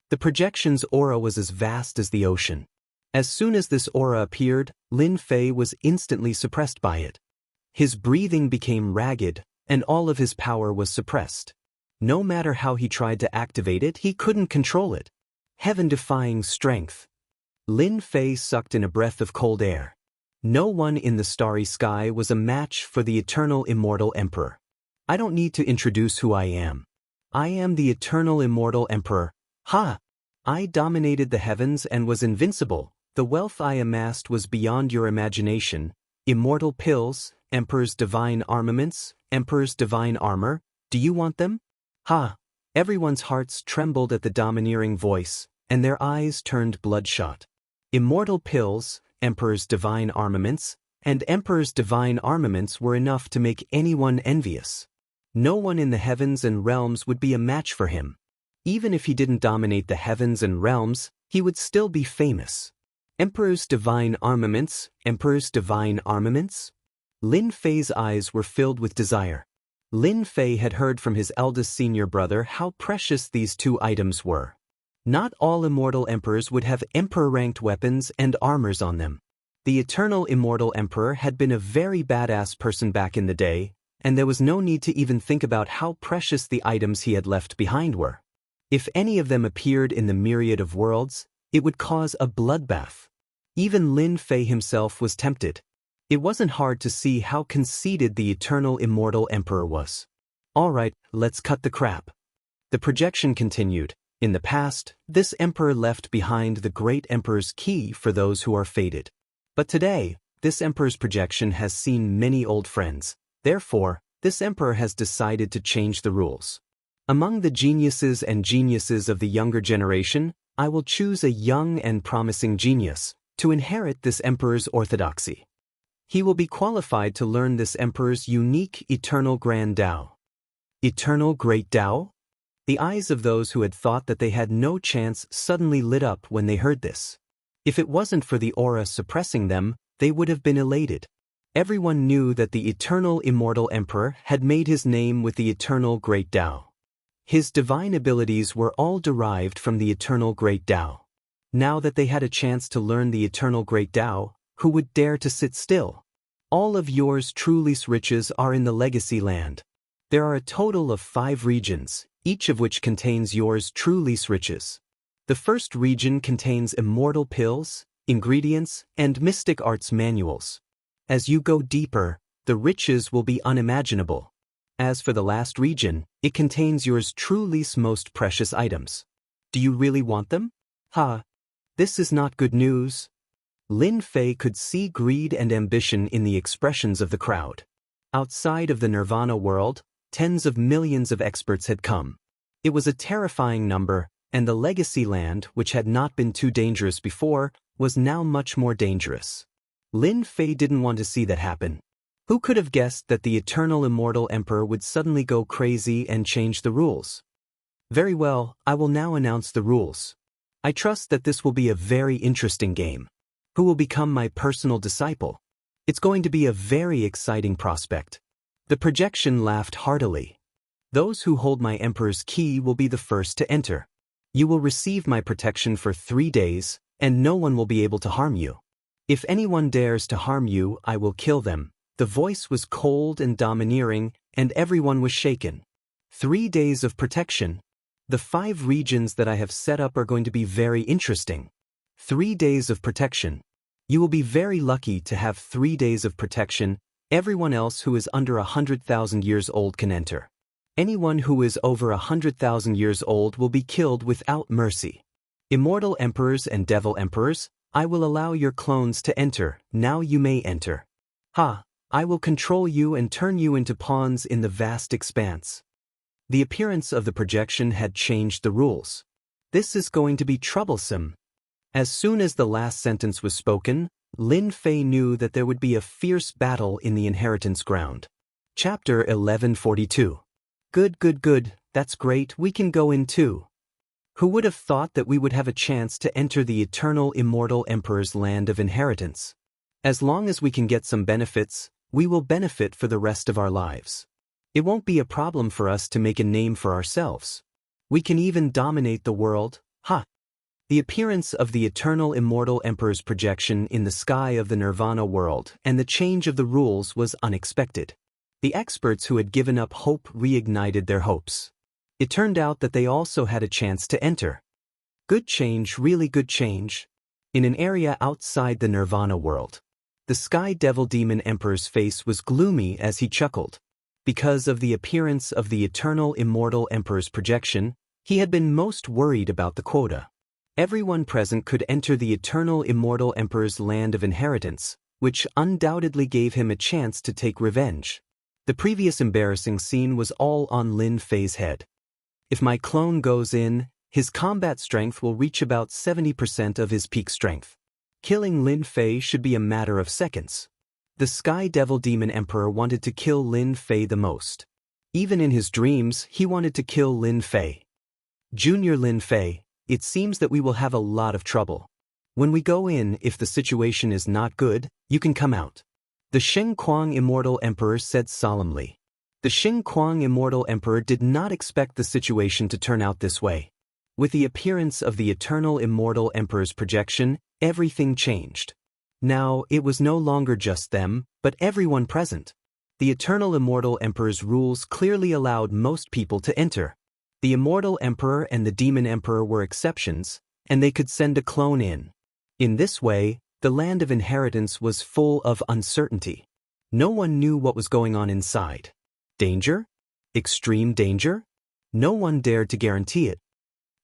The projection's aura was as vast as the ocean. As soon as this aura appeared, Lin Fei was instantly suppressed by it. His breathing became ragged, and all of his power was suppressed. No matter how he tried to activate it, he couldn't control it. Heaven-defying strength. Lin Fei sucked in a breath of cold air. No one in the starry sky was a match for the eternal immortal emperor. I don't need to introduce who I am. I am the eternal immortal emperor. I dominated the heavens and was invincible. The wealth I amassed was beyond your imagination. Immortal pills, Emperor's divine armaments, Emperor's divine armor. Do you want them? Everyone's hearts trembled at the domineering voice, and their eyes turned bloodshot. Immortal pills, Emperor's divine armaments, and Emperor's divine armaments were enough to make anyone envious. No one in the heavens and realms would be a match for him. Even if he didn't dominate the heavens and realms, he would still be famous. Emperor's divine armaments, Emperor's divine armaments? Lin Fei's eyes were filled with desire. Lin Fei had heard from his eldest senior brother how precious these two items were. Not all immortal emperors would have emperor-ranked weapons and armors on them. The eternal immortal emperor had been a very badass person back in the day, and there was no need to even think about how precious the items he had left behind were. If any of them appeared in the myriad of worlds, it would cause a bloodbath. Even Lin Fei himself was tempted. It wasn't hard to see how conceited the eternal immortal emperor was. Alright, let's cut the crap. The projection continued. In the past, this emperor left behind the great emperor's key for those who are fated. But today, this emperor's projection has seen many old friends. Therefore, this emperor has decided to change the rules. Among the geniuses and geniuses of the younger generation, I will choose a young and promising genius to inherit this emperor's orthodoxy. He will be qualified to learn this emperor's unique eternal grand Tao. Eternal great Tao? The eyes of those who had thought that they had no chance suddenly lit up when they heard this. If it wasn't for the aura suppressing them, they would have been elated. Everyone knew that the eternal immortal emperor had made his name with the eternal great Tao. His divine abilities were all derived from the eternal great Tao. Now that they had a chance to learn the eternal great Tao, who would dare to sit still? All of yours truly's riches are in the legacy land. There are a total of 5 regions, each of which contains yours truly's riches. The first region contains immortal pills, ingredients, and mystic arts manuals. As you go deeper, the riches will be unimaginable. As for the last region, it contains yours truly's most precious items. Do you really want them? This is not good news. Lin Fei could see greed and ambition in the expressions of the crowd. Outside of the Nirvana world, tens of millions of experts had come. It was a terrifying number, and the legacy land, which had not been too dangerous before, was now much more dangerous. Lin Fei didn't want to see that happen. Who could have guessed that the eternal immortal emperor would suddenly go crazy and change the rules? Very well, I will now announce the rules. I trust that this will be a very interesting game. Who will become my personal disciple? It's going to be a very exciting prospect. The projection laughed heartily. Those who hold my emperor's key will be the first to enter. You will receive my protection for 3 days, and no one will be able to harm you. If anyone dares to harm you, I will kill them." The voice was cold and domineering, and everyone was shaken. 3 days of protection. The 5 regions that I have set up are going to be very interesting. 3 days of protection. You will be very lucky to have 3 days of protection. Everyone else who is under 100,000 years old can enter. Anyone who is over 100,000 years old will be killed without mercy. Immortal emperors and devil emperors, I will allow your clones to enter. Now you may enter. Ha! I will control you and turn you into pawns in the vast expanse. The appearance of the projection had changed the rules. This is going to be troublesome. As soon as the last sentence was spoken, Lin Fei knew that there would be a fierce battle in the inheritance ground. Chapter 1142. Good, that's great, we can go in too. Who would have thought that we would have a chance to enter the eternal immortal emperor's land of inheritance? As long as we can get some benefits, we will benefit for the rest of our lives. It won't be a problem for us to make a name for ourselves. We can even dominate the world. Ha! The appearance of the eternal immortal emperor's projection in the sky of the Nirvana world and the change of the rules was unexpected. The experts who had given up hope reignited their hopes. It turned out that they also had a chance to enter. Good change, really good change. In an area outside the Nirvana world, the Sky Devil Demon Emperor's face was gloomy as he chuckled. Because of the appearance of the eternal immortal emperor's projection, he had been most worried about the quota. Everyone present could enter the eternal immortal emperor's land of inheritance, which undoubtedly gave him a chance to take revenge. The previous embarrassing scene was all on Lin Fei's head. If my clone goes in, his combat strength will reach about 70% of his peak strength. Killing Lin Fei should be a matter of seconds. The Sky Devil Demon Emperor wanted to kill Lin Fei the most. Even in his dreams, he wanted to kill Lin Fei. Junior Lin Fei, it seems that we will have a lot of trouble. When we go in, if the situation is not good, you can come out. The Sheng Kuang Immortal Emperor said solemnly. The Sheng Kuang Immortal Emperor did not expect the situation to turn out this way. With the appearance of the Eternal Immortal Emperor's projection, everything changed. Now, it was no longer just them, but everyone present. The Eternal Immortal Emperor's rules clearly allowed most people to enter. The Immortal Emperor and the Demon Emperor were exceptions, and they could send a clone in. In this way, the land of inheritance was full of uncertainty. No one knew what was going on inside. Danger? Extreme danger? No one dared to guarantee it.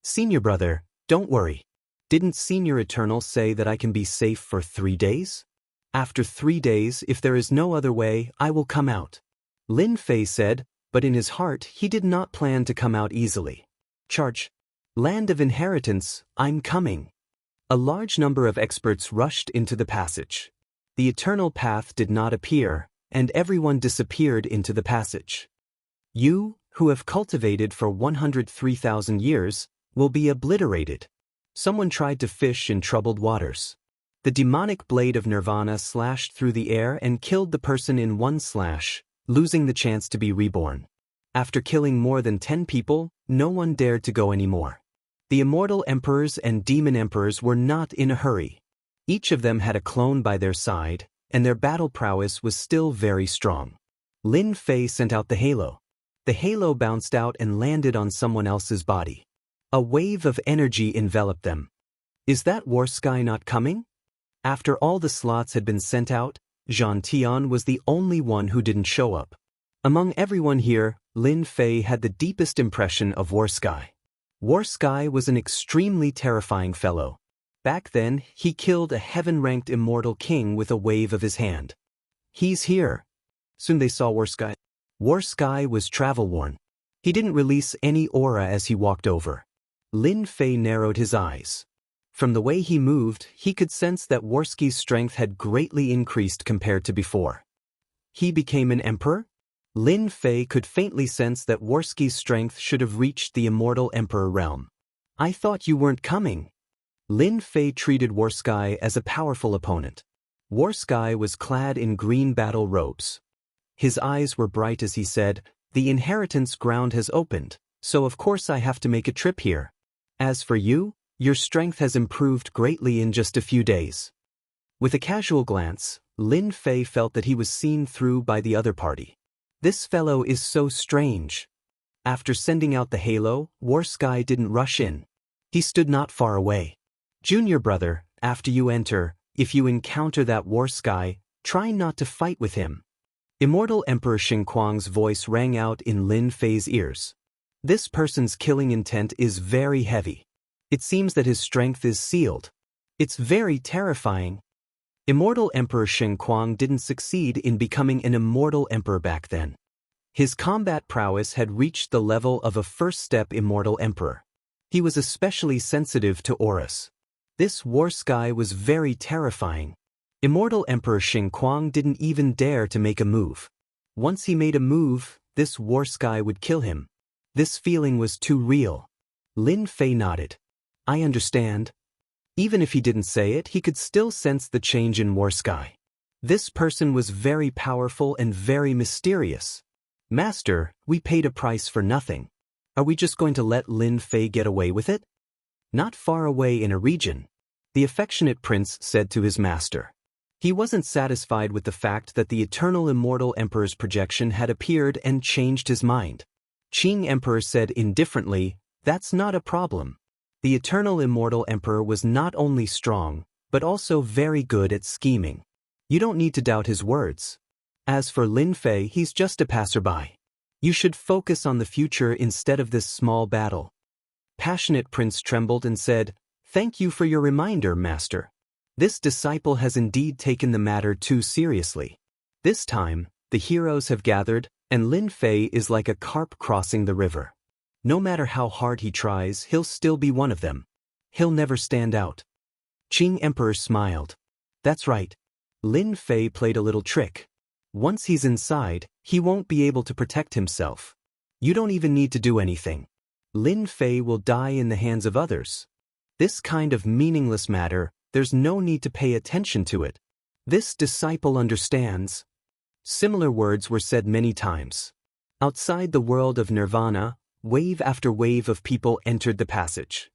Senior brother, don't worry. Didn't Senior Eternal say that I can be safe for 3 days? After 3 days, if there is no other way, I will come out. Lin Fei said, but in his heart he did not plan to come out easily. Charge. Land of inheritance, I'm coming. A large number of experts rushed into the passage. The eternal path did not appear, and everyone disappeared into the passage. You, who have cultivated for 103,000 years, will be obliterated. Someone tried to fish in troubled waters. The demonic blade of Nirvana slashed through the air and killed the person in one slash, losing the chance to be reborn. After killing more than 10 people, no one dared to go anymore. The immortal emperors and demon emperors were not in a hurry. Each of them had a clone by their side, and their battle prowess was still very strong. Lin Fei sent out the halo. The halo bounced out and landed on someone else's body. A wave of energy enveloped them. Is that War Sky not coming? After all the slots had been sent out, Zhan Tian was the only one who didn't show up. Among everyone here, Lin Fei had the deepest impression of War Sky. War Sky was an extremely terrifying fellow. Back then, he killed a heaven-ranked immortal king with a wave of his hand. He's here. Soon they saw War Sky. War Sky was travel-worn. He didn't release any aura as he walked over. Lin Fei narrowed his eyes. From the way he moved, he could sense that Warsky's strength had greatly increased compared to before. He became an emperor? Lin Fei could faintly sense that Warsky's strength should have reached the immortal emperor realm. I thought you weren't coming. Lin Fei treated Warsky as a powerful opponent. Warsky was clad in green battle robes. His eyes were bright as he said, The inheritance ground has opened, so of course I have to make a trip here. As for you, your strength has improved greatly in just a few days." With a casual glance, Lin Fei felt that he was seen through by the other party. This fellow is so strange. After sending out the halo, War Sky didn't rush in. He stood not far away. "Junior brother, after you enter, if you encounter that War Sky, try not to fight with him." Immortal Emperor Xingquang's voice rang out in Lin Fei's ears. This person's killing intent is very heavy. It seems that his strength is sealed. It's very terrifying. Immortal Emperor Xingquang didn't succeed in becoming an immortal emperor back then. His combat prowess had reached the level of a first-step immortal emperor. He was especially sensitive to auras. This War Sky was very terrifying. Immortal Emperor Xingquang didn't even dare to make a move. Once he made a move, this War Sky would kill him. This feeling was too real. Lin Fei nodded. "I understand." Even if he didn't say it, he could still sense the change in War Sky. This person was very powerful and very mysterious. "Master, we paid a price for nothing. Are we just going to let Lin Fei get away with it?" Not far away in a region, the affectionate prince said to his master. He wasn't satisfied with the fact that the eternal immortal emperor's projection had appeared and changed his mind. Qing Emperor said indifferently, "That's not a problem." The eternal immortal emperor was not only strong, but also very good at scheming. You don't need to doubt his words. As for Lin Fei, he's just a passerby. You should focus on the future instead of this small battle. Passionate prince trembled and said, "Thank you for your reminder, master. This disciple has indeed taken the matter too seriously." This time, the heroes have gathered, and Lin Fei is like a carp crossing the river. No matter how hard he tries, he'll still be one of them. He'll never stand out. Qing Emperor smiled. That's right. Lin Fei played a little trick. Once he's inside, he won't be able to protect himself. You don't even need to do anything. Lin Fei will die in the hands of others. This kind of meaningless matter, there's no need to pay attention to it. This disciple understands. Similar words were said many times. Outside the world of nirvana, wave after wave of people entered the passage.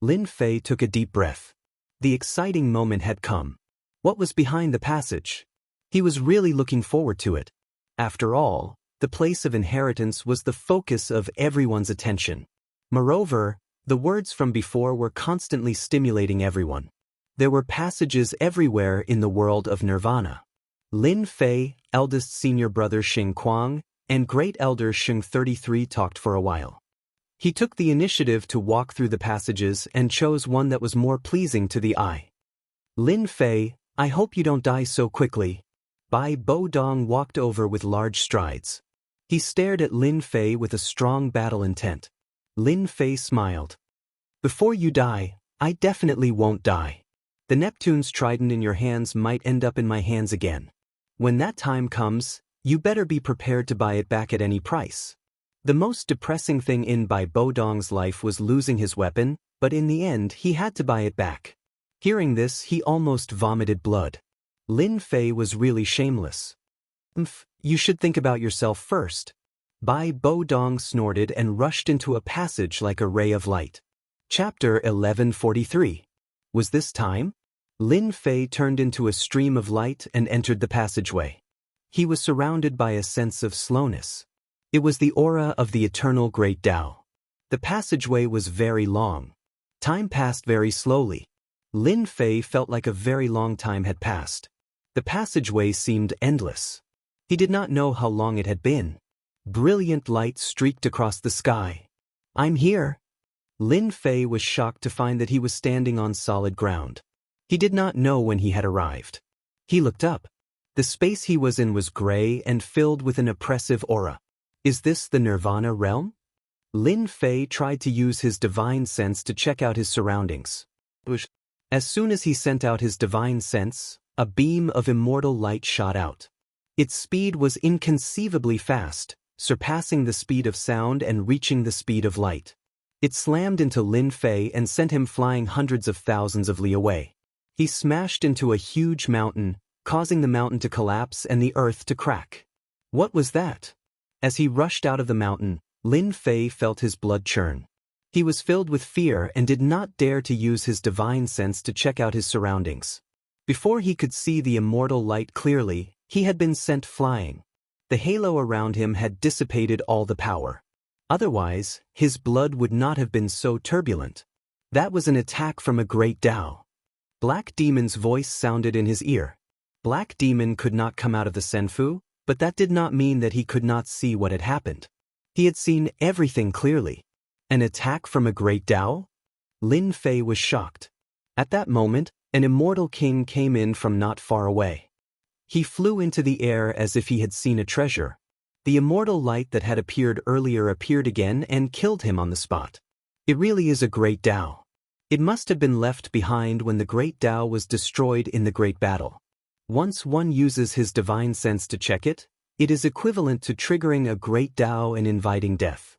Lin Fei took a deep breath. The exciting moment had come. What was behind the passage? He was really looking forward to it. After all, the place of inheritance was the focus of everyone's attention. Moreover, the words from before were constantly stimulating everyone. There were passages everywhere in the world of nirvana. Lin Fei, eldest senior brother Xingquang, and great elder Xing 33 talked for a while. He took the initiative to walk through the passages and chose one that was more pleasing to the eye. "Lin Fei, I hope you don't die so quickly." Bai Bodong walked over with large strides. He stared at Lin Fei with a strong battle intent. Lin Fei smiled. "Before you die, I definitely won't die. The Neptune's trident in your hands might end up in my hands again. When that time comes, you better be prepared to buy it back at any price." The most depressing thing in Bai Bodong's life was losing his weapon, but in the end he had to buy it back. Hearing this, he almost vomited blood. Lin Fei was really shameless. You should think about yourself first." Bai Bodong snorted and rushed into a passage like a ray of light. Chapter 1143. Was this time? Lin Fei turned into a stream of light and entered the passageway. He was surrounded by a sense of slowness. It was the aura of the eternal Great Tao. The passageway was very long. Time passed very slowly. Lin Fei felt like a very long time had passed. The passageway seemed endless. He did not know how long it had been. Brilliant light streaked across the sky. "I'm here." Lin Fei was shocked to find that he was standing on solid ground. He did not know when he had arrived. He looked up. The space he was in was gray and filled with an oppressive aura. Is this the Nirvana realm? Lin Fei tried to use his divine sense to check out his surroundings. As soon as he sent out his divine sense, a beam of immortal light shot out. Its speed was inconceivably fast, surpassing the speed of sound and reaching the speed of light. It slammed into Lin Fei and sent him flying hundreds of thousands of li away. He smashed into a huge mountain, causing the mountain to collapse and the earth to crack. What was that? As he rushed out of the mountain, Lin Fei felt his blood churn. He was filled with fear and did not dare to use his divine sense to check out his surroundings. Before he could see the immortal light clearly, he had been sent flying. The halo around him had dissipated all the power. Otherwise, his blood would not have been so turbulent. That was an attack from a great Tao. Black Demon's voice sounded in his ear. Black Demon could not come out of the Senfu, but that did not mean that he could not see what had happened. He had seen everything clearly. An attack from a great Tao? Lin Fei was shocked. At that moment, an immortal king came in from not far away. He flew into the air as if he had seen a treasure. The immortal light that had appeared earlier appeared again and killed him on the spot. It really is a great Tao. It must have been left behind when the great Tao was destroyed in the great battle. Once one uses his divine sense to check it, it is equivalent to triggering a great Tao and inviting death.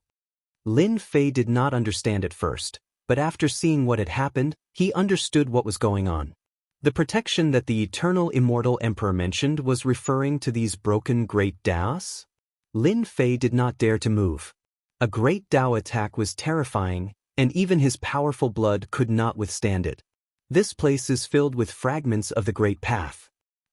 Lin Fei did not understand at first, but after seeing what had happened, he understood what was going on. The protection that the eternal immortal emperor mentioned was referring to these broken great Taos? Lin Fei did not dare to move. A great Tao attack was terrifying, and even his powerful blood could not withstand it. This place is filled with fragments of the great path.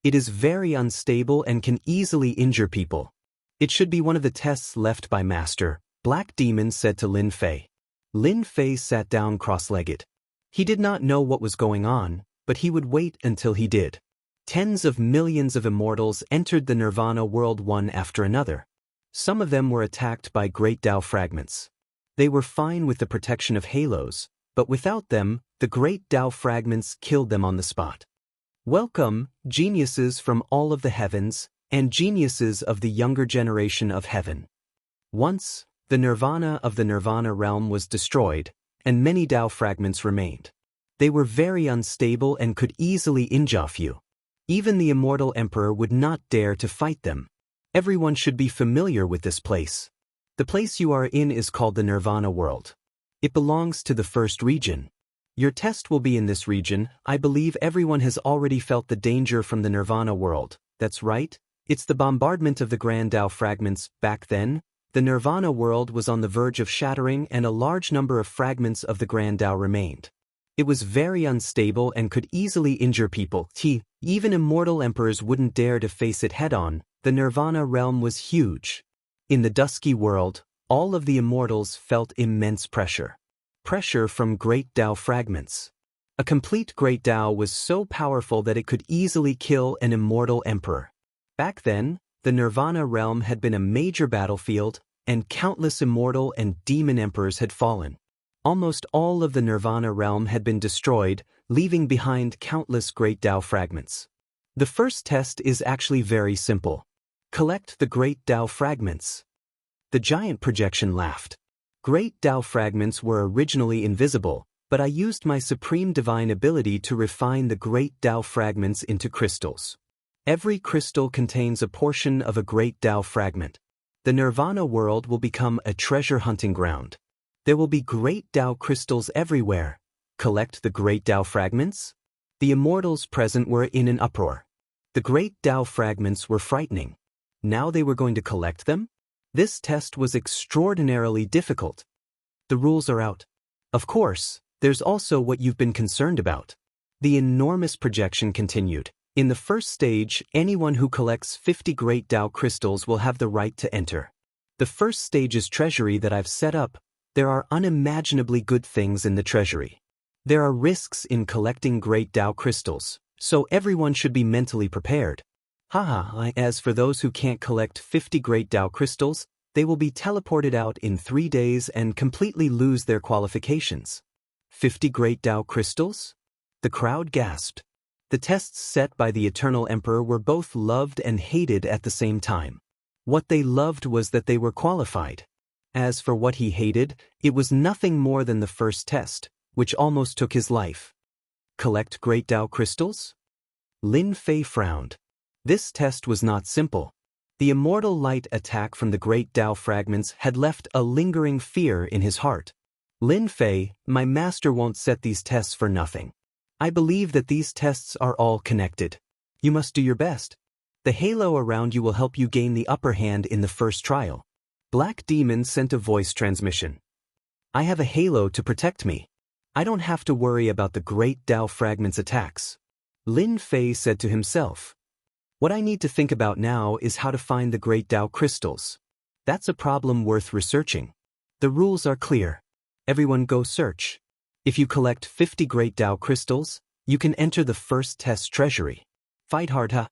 It is very unstable and can easily injure people. It should be one of the tests left by Master, Black Demon said to Lin Fei. Lin Fei sat down cross-legged. He did not know what was going on, but he would wait until he did. Tens of millions of immortals entered the Nirvana world one after another. Some of them were attacked by great Tao fragments. They were fine with the protection of halos, but without them, the great Tao fragments killed them on the spot. Welcome, geniuses from all of the heavens, and geniuses of the younger generation of heaven. Once, the Nirvana of the Nirvana realm was destroyed, and many Tao fragments remained. They were very unstable and could easily injure you. Even the immortal emperor would not dare to fight them. Everyone should be familiar with this place. The place you are in is called the Nirvana world. It belongs to the first region. Your test will be in this region. I believe everyone has already felt the danger from the Nirvana world. That's right. It's the bombardment of the Grand Tao fragments. Back then, the Nirvana world was on the verge of shattering and a large number of fragments of the Grand Tao remained. It was very unstable and could easily injure people. Even immortal emperors wouldn't dare to face it head-on. The Nirvana realm was huge. In the dusky world, all of the immortals felt immense pressure. Pressure from great Tao fragments. A complete great Tao was so powerful that it could easily kill an immortal emperor. Back then, the Nirvana realm had been a major battlefield, and countless immortal and demon emperors had fallen. Almost all of the Nirvana realm had been destroyed, leaving behind countless great Tao fragments. The first test is actually very simple. Collect the great Tao fragments. The giant projection laughed. Great Tao fragments were originally invisible, but I used my supreme divine ability to refine the great Tao fragments into crystals. Every crystal contains a portion of a great Tao fragment. The Nirvana world will become a treasure hunting ground. There will be great Tao crystals everywhere. Collect the great Tao fragments? The immortals present were in an uproar. The great Tao fragments were frightening. Now they were going to collect them? This test was extraordinarily difficult. The rules are out. Of course, there's also what you've been concerned about. The enormous projection continued. In the first stage, anyone who collects 50 great Tao crystals will have the right to enter. The first stage's treasury that I've set up, there are unimaginably good things in the treasury. There are risks in collecting great Tao crystals, so everyone should be mentally prepared. As for those who can't collect 50 great Tao crystals, they will be teleported out in 3 days and completely lose their qualifications. 50 great Tao crystals? The crowd gasped. The tests set by the Eternal Emperor were both loved and hated at the same time. What they loved was that they were qualified. As for what he hated, it was nothing more than the first test, which almost took his life. Collect great Tao crystals? Lin Fei frowned. This test was not simple. The immortal light attack from the great Tao fragments had left a lingering fear in his heart. Lin Fei, my master won't set these tests for nothing. I believe that these tests are all connected. You must do your best. The halo around you will help you gain the upper hand in the first trial. Black Demon sent a voice transmission. I have a halo to protect me. I don't have to worry about the Great Tao Fragment's attacks. Lin Fei said to himself. What I need to think about now is how to find the Great Tao crystals. That's a problem worth researching. The rules are clear. Everyone go search. If you collect 50 Great Tao crystals, you can enter the first test treasury. Fight hard, huh?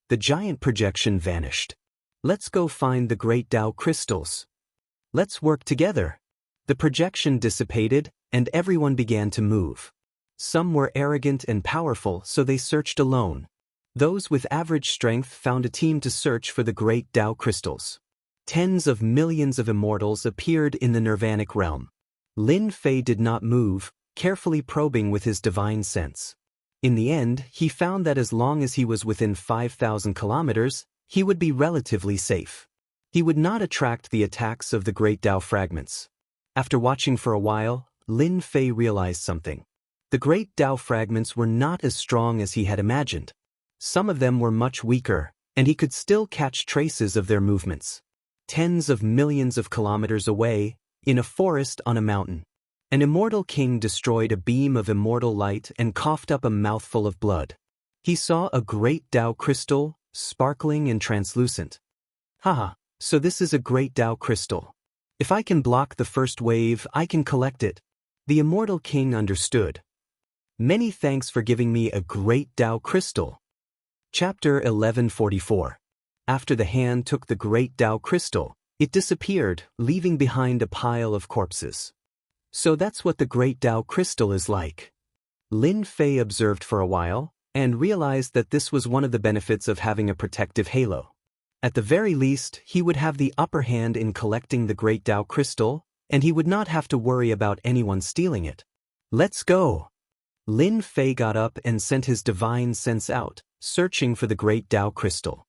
The giant projection vanished. Let's go find the Great Tao crystals. Let's work together. The projection dissipated, and everyone began to move. Some were arrogant and powerful, so they searched alone. Those with average strength found a team to search for the Great Tao crystals. Tens of millions of immortals appeared in the nirvanic realm. Lin Fei did not move, carefully probing with his divine sense. In the end, he found that as long as he was within 5,000 kilometers, he would be relatively safe. He would not attract the attacks of the Great Tao fragments. After watching for a while, Lin Fei realized something. The Great Tao fragments were not as strong as he had imagined. Some of them were much weaker, and he could still catch traces of their movements. Tens of millions of kilometers away, in a forest on a mountain, an immortal king destroyed a beam of immortal light and coughed up a mouthful of blood. He saw a Great Tao crystal, sparkling and translucent. Haha, so this is a Great Tao crystal. If I can block the first wave, I can collect it. The immortal king understood. Many thanks for giving me a Great Tao crystal. Chapter 1144. After the hand took the Great Tao crystal, it disappeared, leaving behind a pile of corpses. So that's what the Great Tao crystal is like. Lin Fei observed for a while, and realized that this was one of the benefits of having a protective halo. At the very least, he would have the upper hand in collecting the Great Tao crystal, and he would not have to worry about anyone stealing it. Let's go! Lin Fei got up and sent his divine sense out, searching for the Great Tao crystal.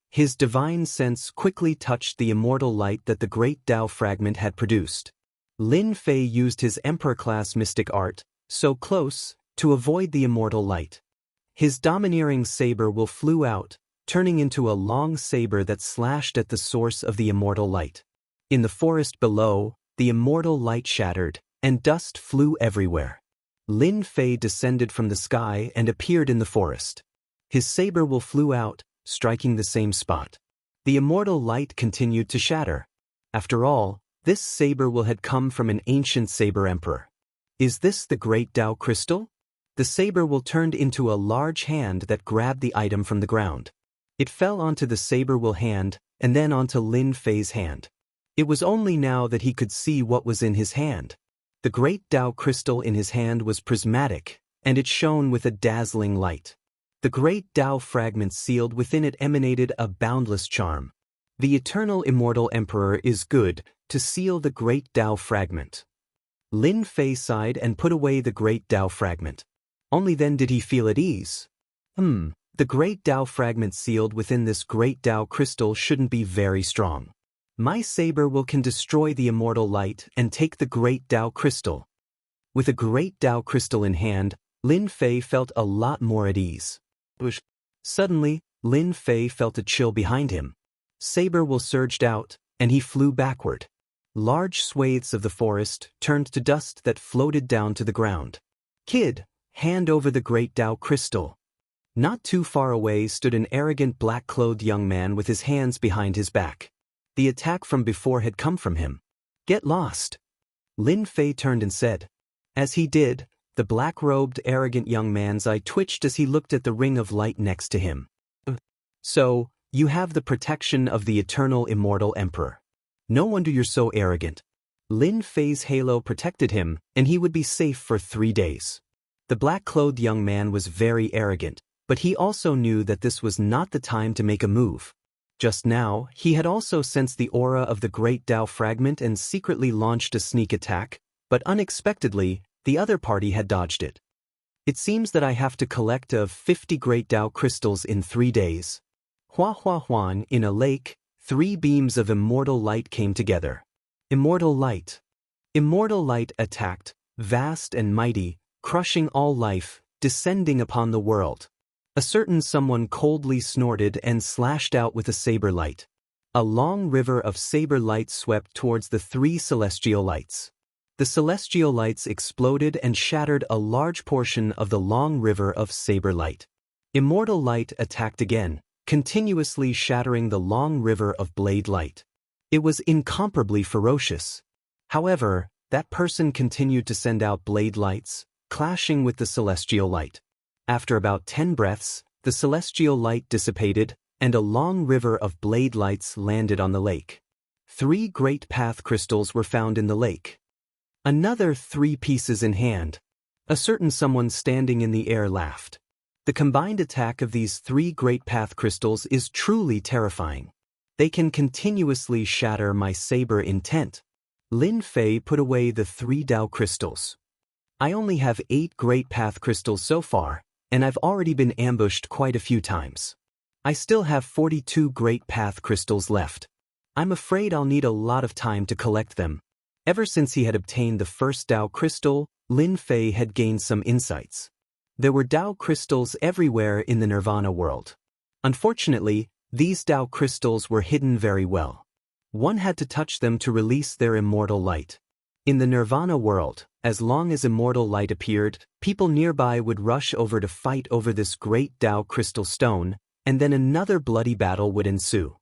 His divine sense quickly touched the immortal light that the Great Tao fragment had produced. Lin Fei used his Emperor-class mystic art, so close, to avoid the immortal light. His domineering saber will flew out, turning into a long saber that slashed at the source of the immortal light. In the forest below, the immortal light shattered, and dust flew everywhere. Lin Fei descended from the sky and appeared in the forest. His saber will flew out, striking the same spot. The immortal light continued to shatter. After all, this saber will had come from an ancient saber emperor. Is this the Great Tao crystal? The saber will turned into a large hand that grabbed the item from the ground. It fell onto the saber will hand, and then onto Lin Fei's hand. It was only now that he could see what was in his hand. The Great Tao crystal in his hand was prismatic, and it shone with a dazzling light. The Great Tao fragment sealed within it emanated a boundless charm. The eternal immortal emperor is good to seal the Great Tao fragment. Lin Fei sighed and put away the Great Tao fragment. Only then did he feel at ease. The Great Tao fragment sealed within this Great Tao crystal shouldn't be very strong. My saber will can destroy the immortal light and take the Great Tao crystal. With a Great Tao crystal in hand, Lin Fei felt a lot more at ease. Suddenly, Lin Fei felt a chill behind him. Saber will surged out, and he flew backward. Large swathes of the forest turned to dust that floated down to the ground. Kid, hand over the Great Tao crystal. Not too far away stood an arrogant black-clothed young man with his hands behind his back. The attack from before had come from him. Get lost. Lin Fei turned and said. As he did, the black-robed, arrogant young man's eye twitched as he looked at the ring of light next to him. So, you have the protection of the eternal immortal emperor. No wonder you're so arrogant. Lin Fei's halo protected him, and he would be safe for 3 days. The black-clothed young man was very arrogant, but he also knew that this was not the time to make a move. Just now, he had also sensed the aura of the Great Tao fragment and secretly launched a sneak attack, but unexpectedly, the other party had dodged it. It seems that I have to collect 50 Great Tao crystals in 3 days. Hua Hua Huan, in a lake, 3 beams of immortal light came together. Immortal light. Immortal light attacked, vast and mighty, crushing all life, descending upon the world. A certain someone coldly snorted and slashed out with a saber light. A long river of saber light swept towards the three celestial lights. The celestial lights exploded and shattered a large portion of the long river of saber light. Immortal light attacked again, continuously shattering the long river of blade light. It was incomparably ferocious. However, that person continued to send out blade lights, clashing with the celestial light. After about 10 breaths, the celestial light dissipated, and a long river of blade lights landed on the lake. 3 great path crystals were found in the lake. Another 3 pieces in hand. A certain someone standing in the air laughed. The combined attack of these 3 great path crystals is truly terrifying. They can continuously shatter my saber intent. Lin Fei put away the 3 Dao crystals. I only have 8 great path crystals so far, and I've already been ambushed quite a few times. I still have 42 great path crystals left. I'm afraid I'll need a lot of time to collect them. Ever since he had obtained the first Dao crystal, Lin Fei had gained some insights. There were Dao crystals everywhere in the Nirvana world. Unfortunately, these Dao crystals were hidden very well. One had to touch them to release their immortal light. In the Nirvana world, as long as immortal light appeared, people nearby would rush over to fight over this great Dao crystal stone, and then another bloody battle would ensue.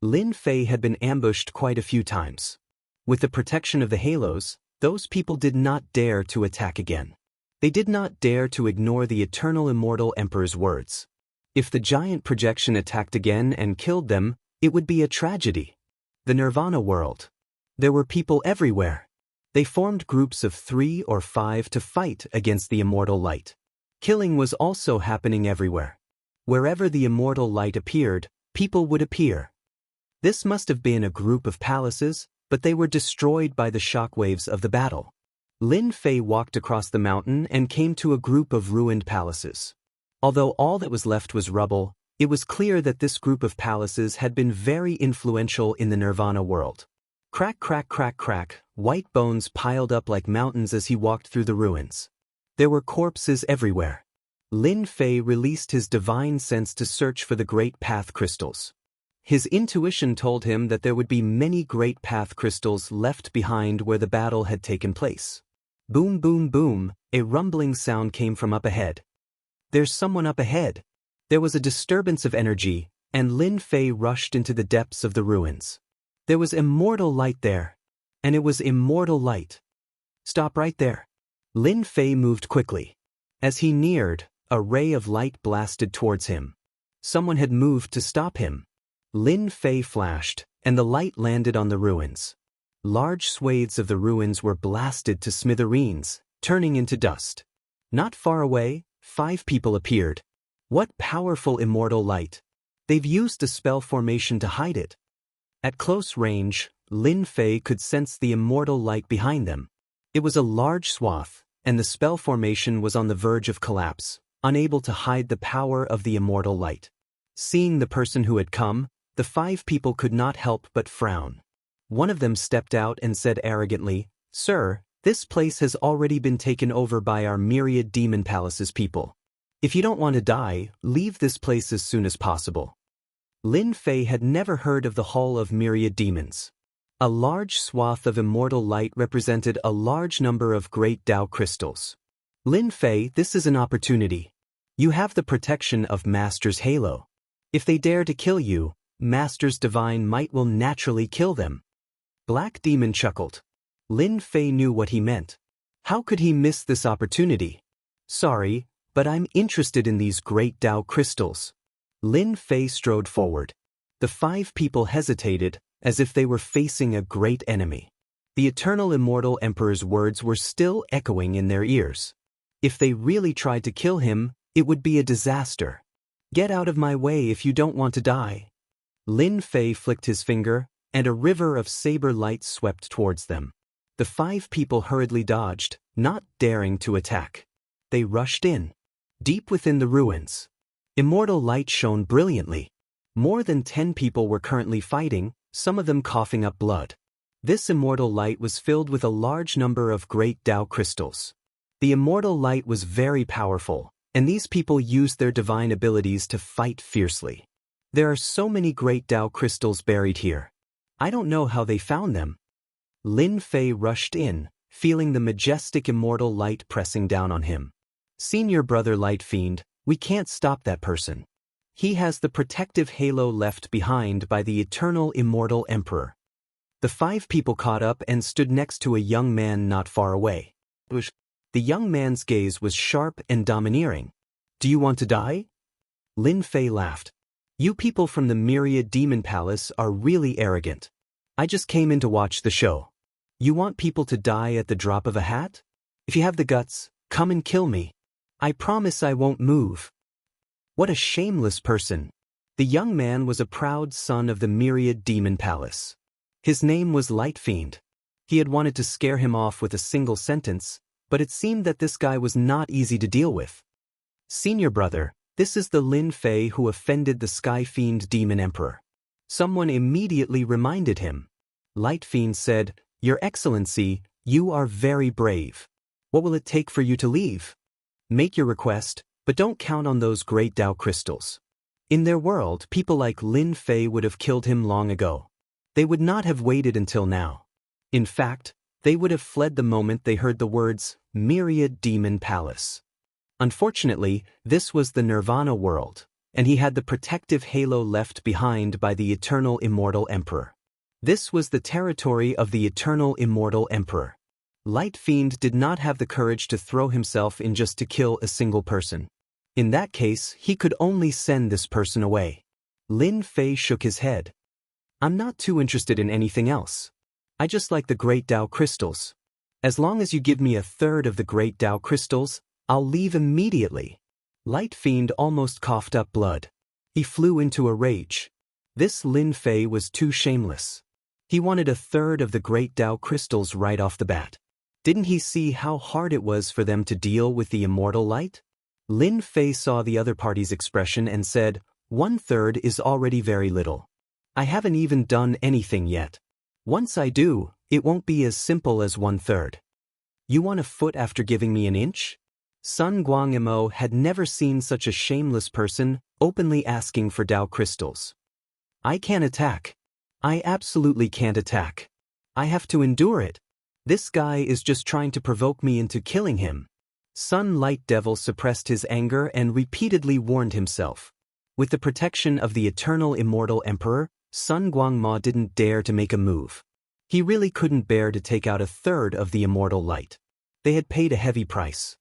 Lin Fei had been ambushed quite a few times. With the protection of the halos, those people did not dare to attack again. They did not dare to ignore the eternal immortal emperor's words. If the giant projection attacked again and killed them, it would be a tragedy. The Nirvana world. There were people everywhere. They formed groups of 3 or 5 to fight against the immortal light. Killing was also happening everywhere. Wherever the immortal light appeared, people would appear. This must have been a group of palaces, but they were destroyed by the shockwaves of the battle. Lin Fei walked across the mountain and came to a group of ruined palaces. Although all that was left was rubble, it was clear that this group of palaces had been very influential in the Nirvana world. Crack, crack, crack, crack, white bones piled up like mountains as he walked through the ruins. There were corpses everywhere. Lin Fei released his divine sense to search for the great path crystals. His intuition told him that there would be many great path crystals left behind where the battle had taken place. Boom, boom, boom, a rumbling sound came from up ahead. There's someone up ahead. There was a disturbance of energy, and Lin Fei rushed into the depths of the ruins. There was immortal light there. And it was immortal light. Stop right there. Lin Fei moved quickly. As he neared, a ray of light blasted towards him. Someone had moved to stop him. Lin Fei flashed, and the light landed on the ruins. Large swathes of the ruins were blasted to smithereens, turning into dust. Not far away, 5 people appeared. What powerful immortal light! They've used a spell formation to hide it. At close range, Lin Fei could sense the immortal light behind them. It was a large swath, and the spell formation was on the verge of collapse, unable to hide the power of the immortal light. Seeing the person who had come, the 5 people could not help but frown. One of them stepped out and said arrogantly, "Sir, this place has already been taken over by our myriad demon palaces people. If you don't want to die, leave this place as soon as possible." Lin Fei had never heard of the Hall of Myriad Demons. A large swath of immortal light represented a large number of great Dao crystals. Lin Fei, this is an opportunity. You have the protection of Master's halo. If they dare to kill you, Master's divine might will naturally kill them. Black Demon chuckled. Lin Fei knew what he meant. How could he miss this opportunity? Sorry, but I'm interested in these great Dao crystals. Lin Fei strode forward. The 5 people hesitated, as if they were facing a great enemy. The eternal immortal emperor's words were still echoing in their ears. If they really tried to kill him, it would be a disaster. Get out of my way if you don't want to die. Lin Fei flicked his finger, and a river of saber light swept towards them. The 5 people hurriedly dodged, not daring to attack. They rushed in. Deep within the ruins, immortal light shone brilliantly. More than 10 people were currently fighting, some of them coughing up blood. This immortal light was filled with a large number of great Dao crystals. The immortal light was very powerful, and these people used their divine abilities to fight fiercely. There are so many great Tao crystals buried here. I don't know how they found them. Lin Fei rushed in, feeling the majestic immortal light pressing down on him. Senior brother Light Fiend, we can't stop that person. He has the protective halo left behind by the eternal immortal emperor. The 5 people caught up and stood next to a young man not far away. The young man's gaze was sharp and domineering. Do you want to die? Lin Fei laughed. You people from the Myriad Demon Palace are really arrogant. I just came in to watch the show. You want people to die at the drop of a hat? If you have the guts, come and kill me. I promise I won't move. What a shameless person. The young man was a proud son of the Myriad Demon Palace. His name was Light Fiend. He had wanted to scare him off with a single sentence, but it seemed that this guy was not easy to deal with. Senior brother, this is the Lin Fei who offended the Sky Fiend Demon Emperor. Someone immediately reminded him. Light Fiend said, Your Excellency, you are very brave. What will it take for you to leave? Make your request, but don't count on those great Tao crystals. In their world, people like Lin Fei would have killed him long ago. They would not have waited until now. In fact, they would have fled the moment they heard the words, Myriad Demon Palace. Unfortunately, this was the Nirvana world, and he had the protective halo left behind by the eternal immortal emperor. This was the territory of the eternal immortal emperor. Light Fiend did not have the courage to throw himself in just to kill a single person. In that case, he could only send this person away. Lin Fei shook his head. I'm not too interested in anything else. I just like the great Tao crystals. As long as you give me 1/3 of the great Tao crystals, I'll leave immediately. Light Fiend almost coughed up blood. He flew into a rage. This Lin Fei was too shameless. He wanted 1/3 of the great Tao crystals right off the bat. Didn't he see how hard it was for them to deal with the immortal light? Lin Fei saw the other party's expression and said, 1/3 is already very little. I haven't even done anything yet. Once I do, it won't be as simple as 1/3. You want a foot after giving me an inch? Sun Guangmo had never seen such a shameless person openly asking for Tao crystals. I can't attack. I absolutely can't attack. I have to endure it. This guy is just trying to provoke me into killing him. Sun Light Devil suppressed his anger and repeatedly warned himself. With the protection of the eternal immortal emperor, Sun Guangmo didn't dare to make a move. He really couldn't bear to take out 1/3 of the immortal light. They had paid a heavy price.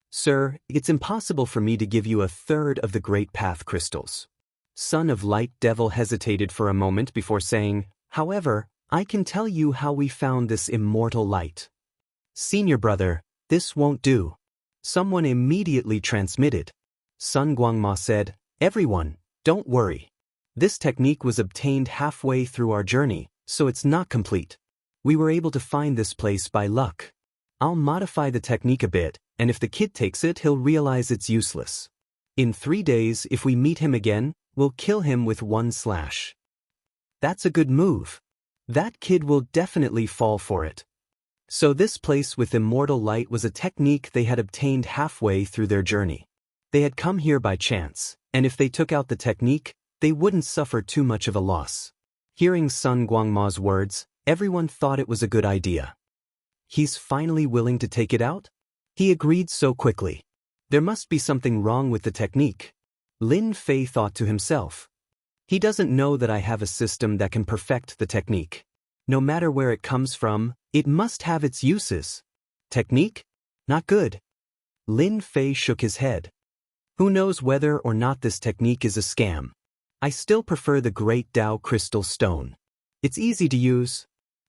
Sir, it's impossible for me to give you 1/3 of the Great Path crystals. Son of Light Devil hesitated for a moment before saying, However, I can tell you how we found this immortal light. Senior brother, this won't do. Someone immediately transmitted. Sun Guangmo said, Everyone, don't worry. This technique was obtained halfway through our journey, so it's not complete. We were able to find this place by luck. I'll modify the technique a bit, and if the kid takes it, he'll realize it's useless. In 3 days, if we meet him again, we'll kill him with 1 slash. That's a good move. That kid will definitely fall for it. So this place with immortal light was a technique they had obtained halfway through their journey. They had come here by chance, and if they took out the technique, they wouldn't suffer too much of a loss. Hearing Sun Guangmo's words, everyone thought it was a good idea. He's finally willing to take it out? He agreed so quickly. There must be something wrong with the technique. Lin Fei thought to himself. He doesn't know that I have a system that can perfect the technique. No matter where it comes from, it must have its uses. Technique? Not good. Lin Fei shook his head. Who knows whether or not this technique is a scam? I still prefer the Great Tao Crystal Stone. It's easy to use.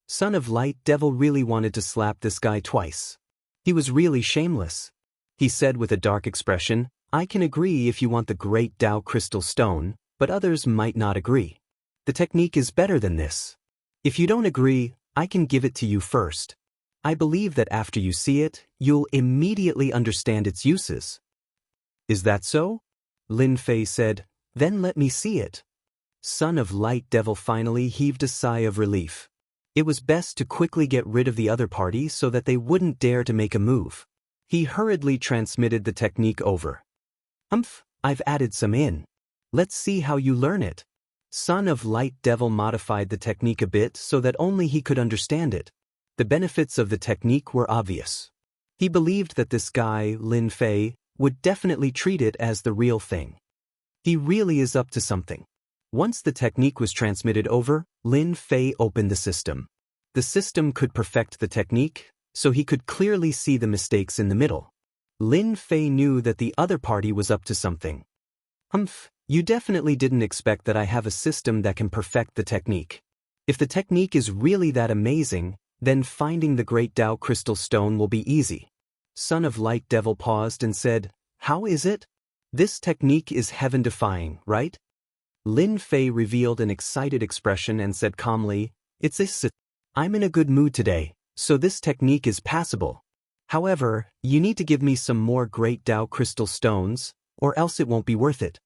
Son of Light Devil really wanted to slap this guy twice. He was really shameless. He said with a dark expression, I can agree if you want the Great Tao Crystal Stone, but others might not agree. The technique is better than this. If you don't agree, I can give it to you first. I believe that after you see it, you'll immediately understand its uses. Is that so? Lin Fei said, Then let me see it. Son of Light Devil finally heaved a sigh of relief. It was best to quickly get rid of the other party so that they wouldn't dare to make a move. He hurriedly transmitted the technique over. I've added some in. Let's see how you learn it. Son of Light Devil modified the technique a bit so that only he could understand it. The benefits of the technique were obvious. He believed that this guy, Lin Fei, would definitely treat it as the real thing. He really is up to something. Once the technique was transmitted over, Lin Fei opened the system. The system could perfect the technique, so he could clearly see the mistakes in the middle. Lin Fei knew that the other party was up to something. You definitely didn't expect that I have a system that can perfect the technique. If the technique is really that amazing, then finding the Great Tao Crystal Stone will be easy. Son of Light Devil paused and said, "How is it? This technique is heaven-defying, right?" Lin Fei revealed an excited expression and said calmly, I'm in a good mood today, so this technique is passable. However, you need to give me some more Great Tao Crystal Stones, or else it won't be worth it."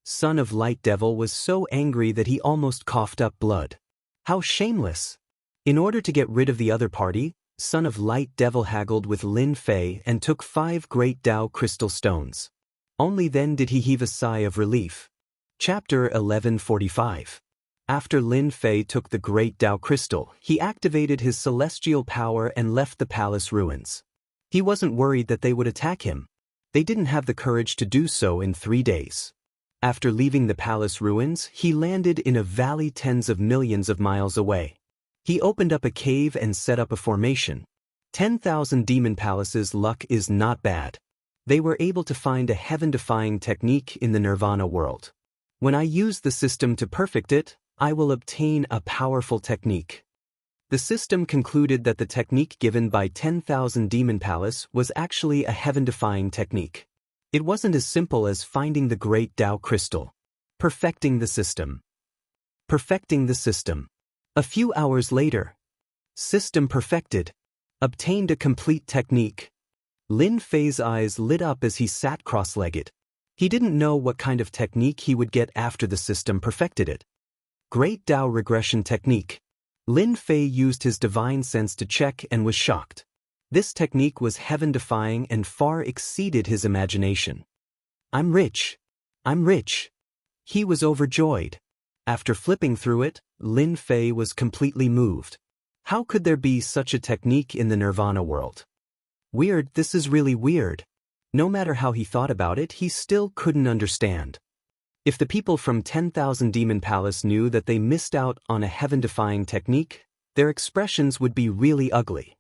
Son of Light Devil was so angry that he almost coughed up blood. How shameless! In order to get rid of the other party, Son of Light Devil haggled with Lin Fei and took 5 Great Tao Crystal Stones. Only then did he heave a sigh of relief. Chapter 1145. After Lin Fei took the Great Tao Crystal, he activated his celestial power and left the palace ruins. He wasn't worried that they would attack him. They didn't have the courage to do so in 3 days. After leaving the palace ruins, he landed in a valley tens of millions of miles away. He opened up a cave and set up a formation. 10,000 demon palaces' luck is not bad. They were able to find a heaven-defying technique in the Nirvana world. When I use the system to perfect it, I will obtain a powerful technique. The system concluded that the technique given by 10,000 Demon Palace was actually a heaven-defying technique. It wasn't as simple as finding the Great Tao Crystal. Perfecting the system. Perfecting the system. A few hours later. System perfected. Obtained a complete technique. Lin Fei's eyes lit up as he sat cross-legged. He didn't know what kind of technique he would get after the system perfected it. Great Tao Regression Technique. Lin Fei used his divine sense to check and was shocked. This technique was heaven-defying and far exceeded his imagination. I'm rich. I'm rich. He was overjoyed. After flipping through it, Lin Fei was completely moved. How could there be such a technique in the Nirvana world? Weird, this is really weird. No matter how he thought about it, he still couldn't understand. If the people from 10,000 Demon Palace knew that they missed out on a heaven-defying technique, their expressions would be really ugly.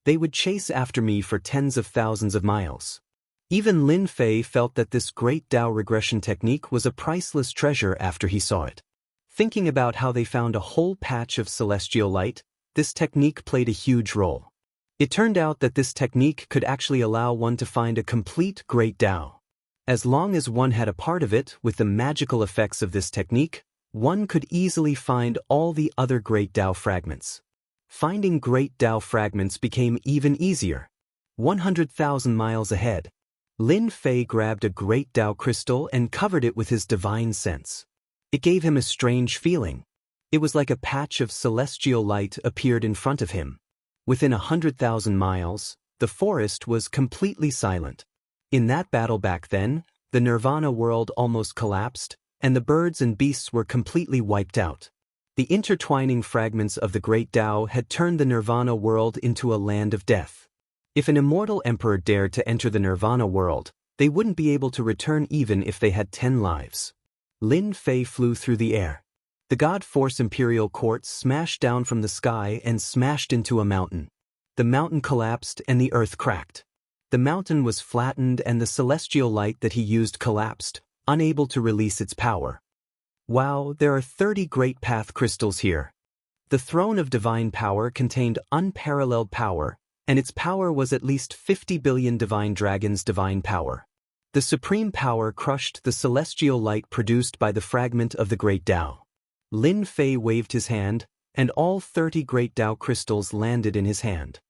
They would chase after me for tens of thousands of miles. Even Lin Fei felt that this Great Tao Regression Technique was a priceless treasure after he saw it. Thinking about how they found a whole patch of celestial light, this technique played a huge role. It turned out that this technique could actually allow one to find a complete Great Tao. As long as one had a part of it with the magical effects of this technique, one could easily find all the other Great Tao fragments. Finding Great Tao fragments became even easier. 100,000 miles ahead, Lin Fei grabbed a Great Tao crystal and covered it with his divine sense. It gave him a strange feeling. It was like a patch of celestial light appeared in front of him. Within 100,000 miles, the forest was completely silent. In that battle back then, the Nirvana world almost collapsed, and the birds and beasts were completely wiped out. The intertwining fragments of the Great Tao had turned the Nirvana world into a land of death. If an immortal emperor dared to enter the Nirvana world, they wouldn't be able to return even if they had 10 lives. Lin Fei flew through the air. The God Force Imperial Quartz smashed down from the sky and smashed into a mountain. The mountain collapsed and the earth cracked. The mountain was flattened and the celestial light that he used collapsed, unable to release its power. Wow, there are 30 Great Path crystals here. The Throne of Divine Power contained unparalleled power, and its power was at least 50 billion Divine Dragons' divine power. The supreme power crushed the celestial light produced by the fragment of the Great Tao. Lin Fei waved his hand, and all 30 Great Tao crystals landed in his hand.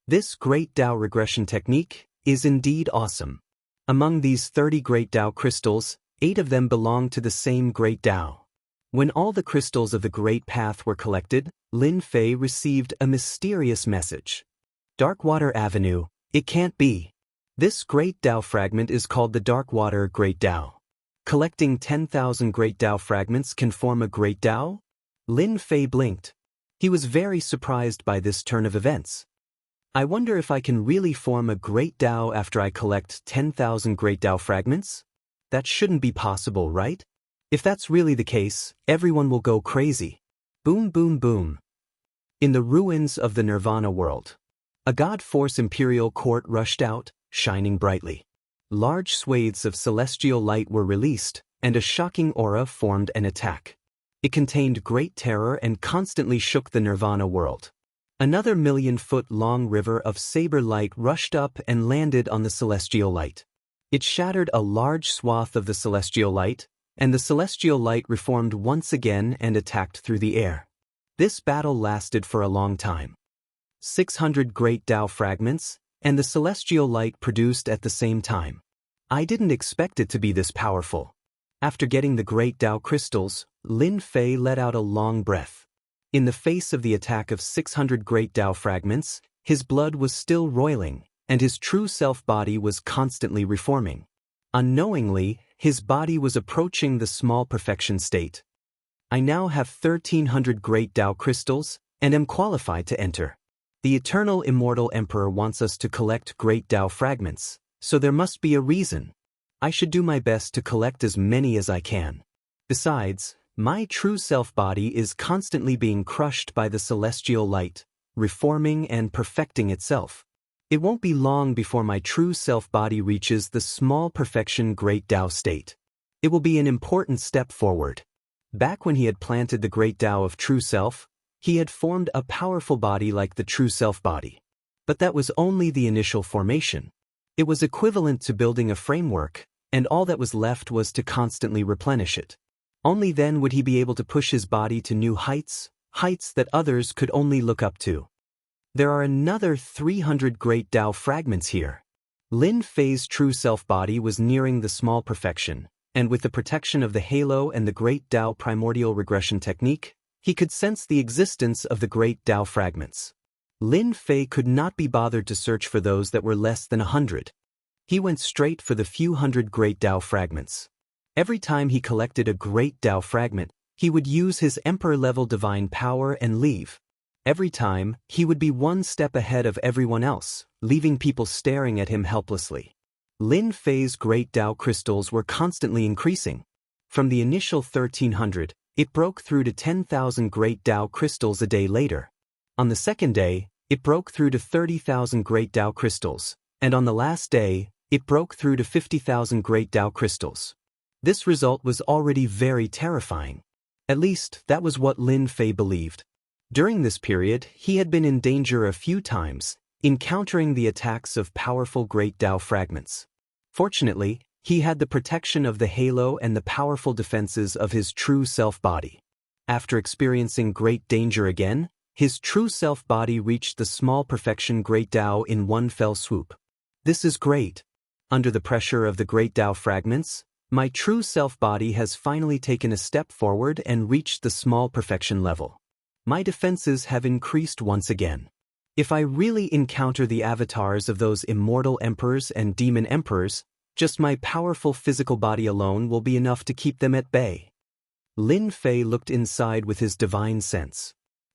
This Great Tao regression technique is indeed awesome. Among these 30 Great Tao crystals, 8 of them belong to the same Great Tao. When all the crystals of the Great Path were collected, Lin Fei received a mysterious message. Darkwater Avenue, it can't be. This Great Tao fragment is called the Darkwater Great Tao. Collecting 10,000 Great Tao fragments can form a Great Tao? Lin Fei blinked. He was very surprised by this turn of events. I wonder if I can really form a Great Tao after I collect 10,000 Great Tao fragments? That shouldn't be possible, right? If that's really the case, everyone will go crazy. Boom boom boom. In the ruins of the Nirvana world, a God Force Imperial Court rushed out, shining brightly. Large swathes of celestial light were released, and a shocking aura formed an attack. It contained great terror and constantly shook the Nirvana world. Another million-foot-long river of saber light rushed up and landed on the celestial light. It shattered a large swath of the celestial light, and the celestial light reformed once again and attacked through the air. This battle lasted for a long time. 600 Great Tao fragments, and the celestial light produced at the same time. I didn't expect it to be this powerful. After getting the Great Tao crystals, Lin Fei let out a long breath. In the face of the attack of 600 Great Tao fragments, his blood was still roiling, and his true self-body was constantly reforming. Unknowingly, his body was approaching the small perfection state. I now have 1,300 Great Tao crystals, and am qualified to enter. The Eternal Immortal Emperor wants us to collect Great Tao fragments, so there must be a reason. I should do my best to collect as many as I can. Besides, my true self-body is constantly being crushed by the celestial light, reforming and perfecting itself. It won't be long before my true self-body reaches the small perfection Great Tao state. It will be an important step forward. Back when he had planted the Great Tao of True Self, he had formed a powerful body like the True Self-body. But that was only the initial formation. It was equivalent to building a framework, and all that was left was to constantly replenish it. Only then would he be able to push his body to new heights, heights that others could only look up to. There are another 300 Great Tao fragments here. Lin Fei's true self-body was nearing the small perfection, and with the protection of the halo and the Great Tao primordial regression technique, he could sense the existence of the Great Tao fragments. Lin Fei could not be bothered to search for those that were less than 100. He went straight for the few hundred Great Tao fragments. Every time he collected a Great Tao fragment, he would use his Emperor-level divine power and leave. Every time, he would be one step ahead of everyone else, leaving people staring at him helplessly. Lin Fei's Great Tao crystals were constantly increasing. From the initial 1,300, it broke through to 10,000 Great Tao crystals a day later. On the second day, it broke through to 30,000 Great Tao crystals, and on the last day, it broke through to 50,000 Great Tao crystals. This result was already very terrifying. At least, that was what Lin Fei believed. During this period, he had been in danger a few times, encountering the attacks of powerful Great Tao fragments. Fortunately, he had the protection of the halo and the powerful defenses of his true self-body. After experiencing great danger again, his true self-body reached the small perfection Great Tao in one fell swoop. This is great. Under the pressure of the Great Tao fragments, my true self-body has finally taken a step forward and reached the small perfection level. My defenses have increased once again. If I really encounter the avatars of those immortal emperors and demon emperors, just my powerful physical body alone will be enough to keep them at bay. Lin Fei looked inside with his divine sense.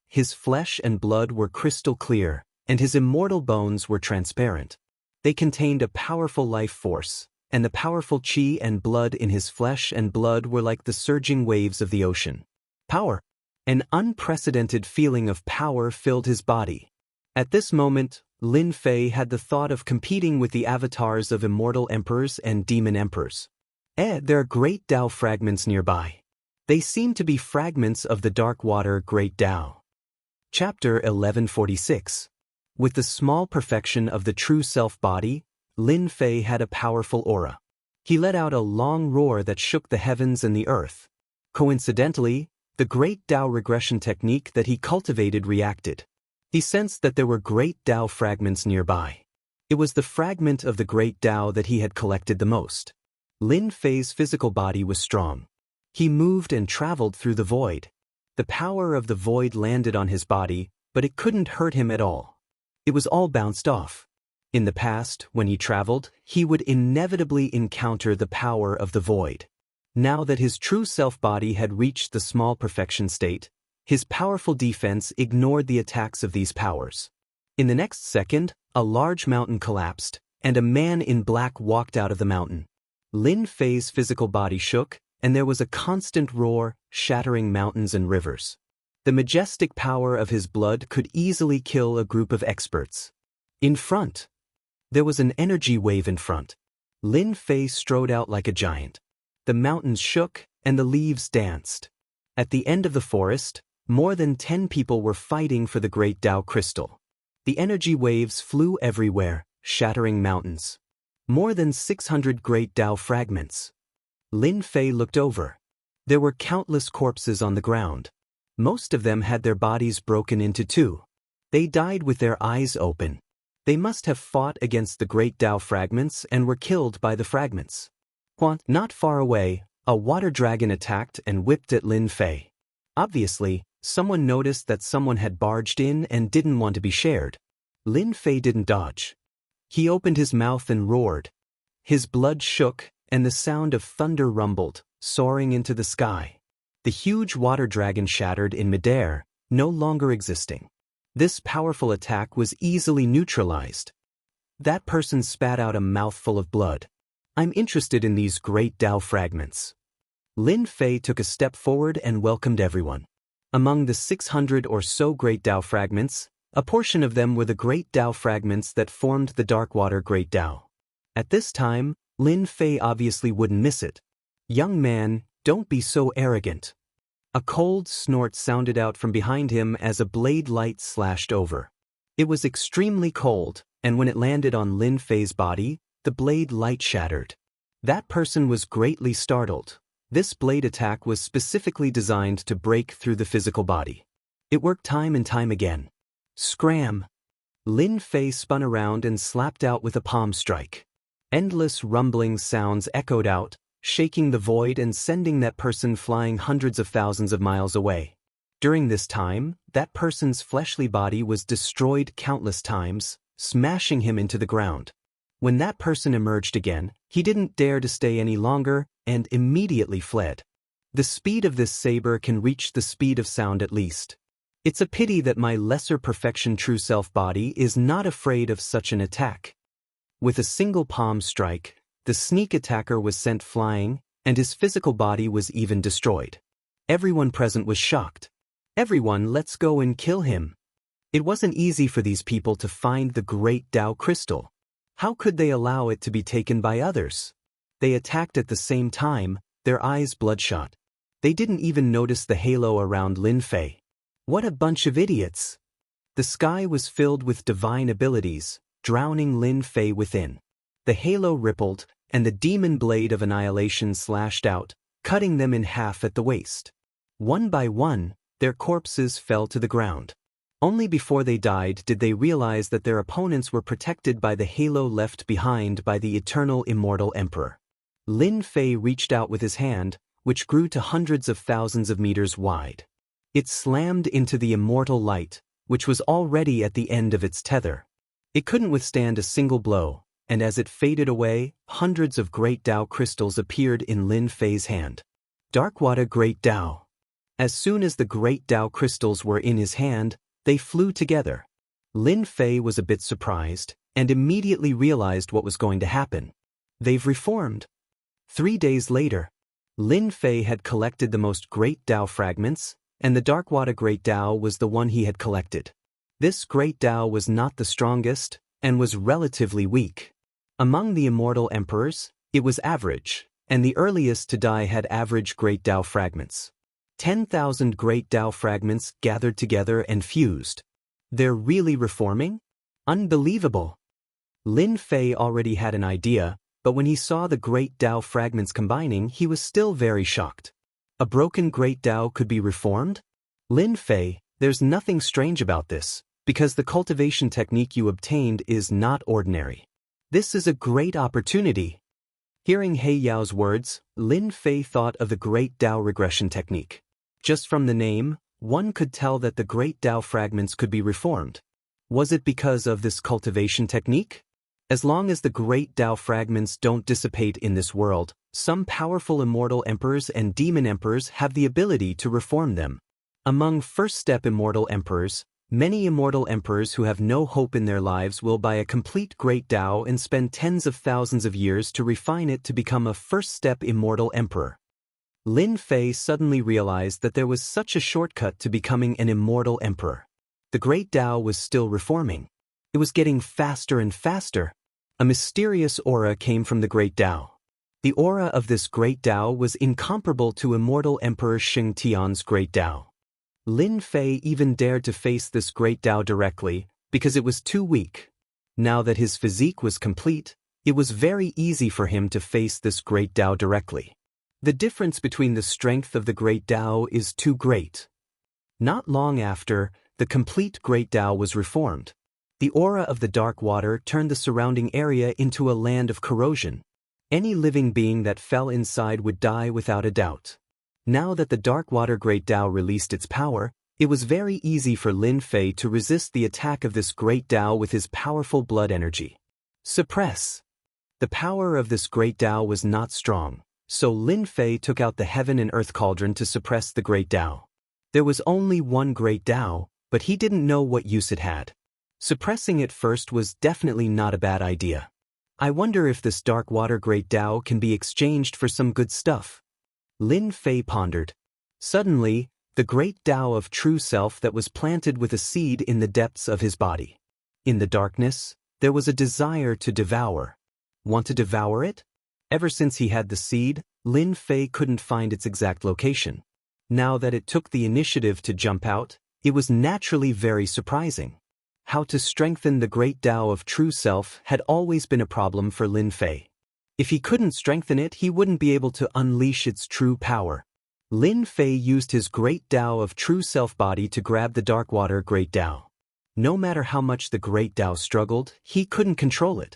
His flesh and blood were crystal clear, and his immortal bones were transparent. They contained a powerful life force, and the powerful chi and blood in his flesh and blood were like the surging waves of the ocean. Power! An unprecedented feeling of power filled his body. At this moment, Lin Fei had the thought of competing with the avatars of immortal emperors and demon emperors. There are Great Tao fragments nearby. They seem to be fragments of the Dark Water Great Tao. Chapter 1146. With the small perfection of the true self-body, Lin Fei had a powerful aura. He let out a long roar that shook the heavens and the earth. Coincidentally, the Great Tao regression technique that he cultivated reacted. He sensed that there were Great Tao fragments nearby. It was the fragment of the Great Tao that he had collected the most. Lin Fei's physical body was strong. He moved and traveled through the void. The power of the void landed on his body, but it couldn't hurt him at all. It was all bounced off. In the past, when he traveled, he would inevitably encounter the power of the void. Now that his true self-body had reached the small perfection state, his powerful defense ignored the attacks of these powers. In the next second, a large mountain collapsed, and a man in black walked out of the mountain. Lin Fei's physical body shook, and there was a constant roar, shattering mountains and rivers. The majestic power of his blood could easily kill a group of experts. In front, there was an energy wave in front. Lin Fei strode out like a giant. The mountains shook, and the leaves danced. At the end of the forest, more than 10 people were fighting for the great Tao crystal. The energy waves flew everywhere, shattering mountains. More than 600 great Tao fragments. Lin Fei looked over. There were countless corpses on the ground. Most of them had their bodies broken into two. They died with their eyes open. They must have fought against the great Tao fragments and were killed by the fragments. Not far away, a water dragon attacked and whipped at Lin Fei. Obviously, someone noticed that someone had barged in and didn't want to be shared. Lin Fei didn't dodge. He opened his mouth and roared. His blood shook, and the sound of thunder rumbled, soaring into the sky. The huge water dragon shattered in midair, no longer existing. This powerful attack was easily neutralized. That person spat out a mouthful of blood. I'm interested in these great Tao fragments. Lin Fei took a step forward and welcomed everyone. Among the 600 or so great Tao fragments, a portion of them were the great Tao fragments that formed the Darkwater Great Tao. At this time, Lin Fei obviously wouldn't miss it. Young man, don't be so arrogant. A cold snort sounded out from behind him as a blade light slashed over. It was extremely cold, and when it landed on Lin Fei's body, the blade light shattered. That person was greatly startled. This blade attack was specifically designed to break through the physical body. It worked time and time again. Scram! Lin Fei spun around and slapped out with a palm strike. Endless rumbling sounds echoed out, shaking the void and sending that person flying hundreds of thousands of miles away. During this time, that person's fleshly body was destroyed countless times, smashing him into the ground. When that person emerged again, he didn't dare to stay any longer and immediately fled. The speed of this saber can reach the speed of sound at least. It's a pity that my lesser perfection true self body is not afraid of such an attack. With a single palm strike, the sneak attacker was sent flying, and his physical body was even destroyed. Everyone present was shocked. Everyone, let's go and kill him. It wasn't easy for these people to find the great Tao crystal. How could they allow it to be taken by others? They attacked at the same time, their eyes bloodshot. They didn't even notice the halo around Lin Fei. What a bunch of idiots! The sky was filled with divine abilities, drowning Lin Fei within. The halo rippled, and the demon blade of annihilation slashed out, cutting them in half at the waist. One by one, their corpses fell to the ground. Only before they died did they realize that their opponents were protected by the halo left behind by the eternal immortal emperor. Lin Fei reached out with his hand, which grew to hundreds of thousands of meters wide. It slammed into the immortal light, which was already at the end of its tether. It couldn't withstand a single blow, and as it faded away, hundreds of great Tao crystals appeared in Lin Fei's hand. Darkwater Great Tao. As soon as the great Tao crystals were in his hand, they flew together. Lin Fei was a bit surprised, and immediately realized what was going to happen. They've reformed. 3 days later, Lin Fei had collected the most great Tao fragments, and the Darkwater Great Tao was the one he had collected. This great Tao was not the strongest, and was relatively weak. Among the immortal emperors, it was average, and the earliest to die had average great Tao fragments. 10,000 great Tao fragments gathered together and fused. They're really reforming? Unbelievable! Lin Fei already had an idea, but when he saw the great Tao fragments combining, he was still very shocked. A broken great Tao could be reformed? Lin Fei, there's nothing strange about this, because the cultivation technique you obtained is not ordinary. This is a great opportunity. Hearing He Yao's words, Lin Fei thought of the great Tao regression technique. Just from the name, one could tell that the great Tao fragments could be reformed. Was it because of this cultivation technique? As long as the great Tao fragments don't dissipate in this world, Some powerful immortal emperors and demon emperors have the ability to reform them. Among first-step immortal emperors, many immortal emperors who have no hope in their lives will buy a complete great Tao and spend tens of thousands of years to refine it to become a first-step immortal emperor. Lin Fei suddenly realized that there was such a shortcut to becoming an immortal emperor. The great Tao was still reforming. It was getting faster and faster. A mysterious aura came from the great Tao. The aura of this great Tao was incomparable to immortal Emperor Xing Tian's great Tao. Lin Fei even dared to face this great Tao directly, because it was too weak. Now that his physique was complete, it was very easy for him to face this great Tao directly. The difference between the strength of the great Tao is too great. Not long after, the complete great Tao was reformed. The aura of the dark water turned the surrounding area into a land of corrosion. Any living being that fell inside would die without a doubt. Now that the dark water great Tao released its power, it was very easy for Lin Fei to resist the attack of this great Tao with his powerful blood energy. Suppress. The power of this great Tao was not strong, so Lin Fei took out the heaven and earth cauldron to suppress the great Tao. There was only one great Tao, but he didn't know what use it had. Suppressing it first was definitely not a bad idea. I wonder if this dark water great Tao can be exchanged for some good stuff. Lin Fei pondered. Suddenly, the great Tao of true self that was planted with a seed in the depths of his body. In the darkness, there was a desire to devour. Want to devour it? Ever since he had the seed, Lin Fei couldn't find its exact location. Now that it took the initiative to jump out, it was naturally very surprising. How to strengthen the great Tao of true self had always been a problem for Lin Fei. If he couldn't strengthen it, he wouldn't be able to unleash its true power. Lin Fei used his great Tao of true self body to grab the dark water great Tao. No matter how much the great Tao struggled, he couldn't control it.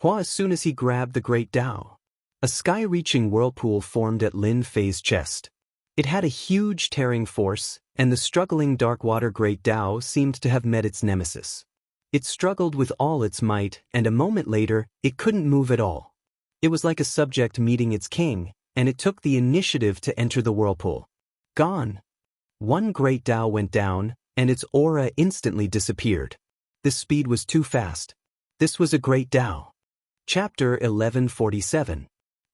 As soon as he grabbed the great Tao, a sky-reaching whirlpool formed at Lin Fei's chest. It had a huge tearing force, and the struggling dark water great Tao seemed to have met its nemesis. It struggled with all its might, and a moment later, it couldn't move at all. It was like a subject meeting its king, and it took the initiative to enter the whirlpool. Gone. One great Tao went down, and its aura instantly disappeared. This speed was too fast. This was a great Tao. Chapter 1147.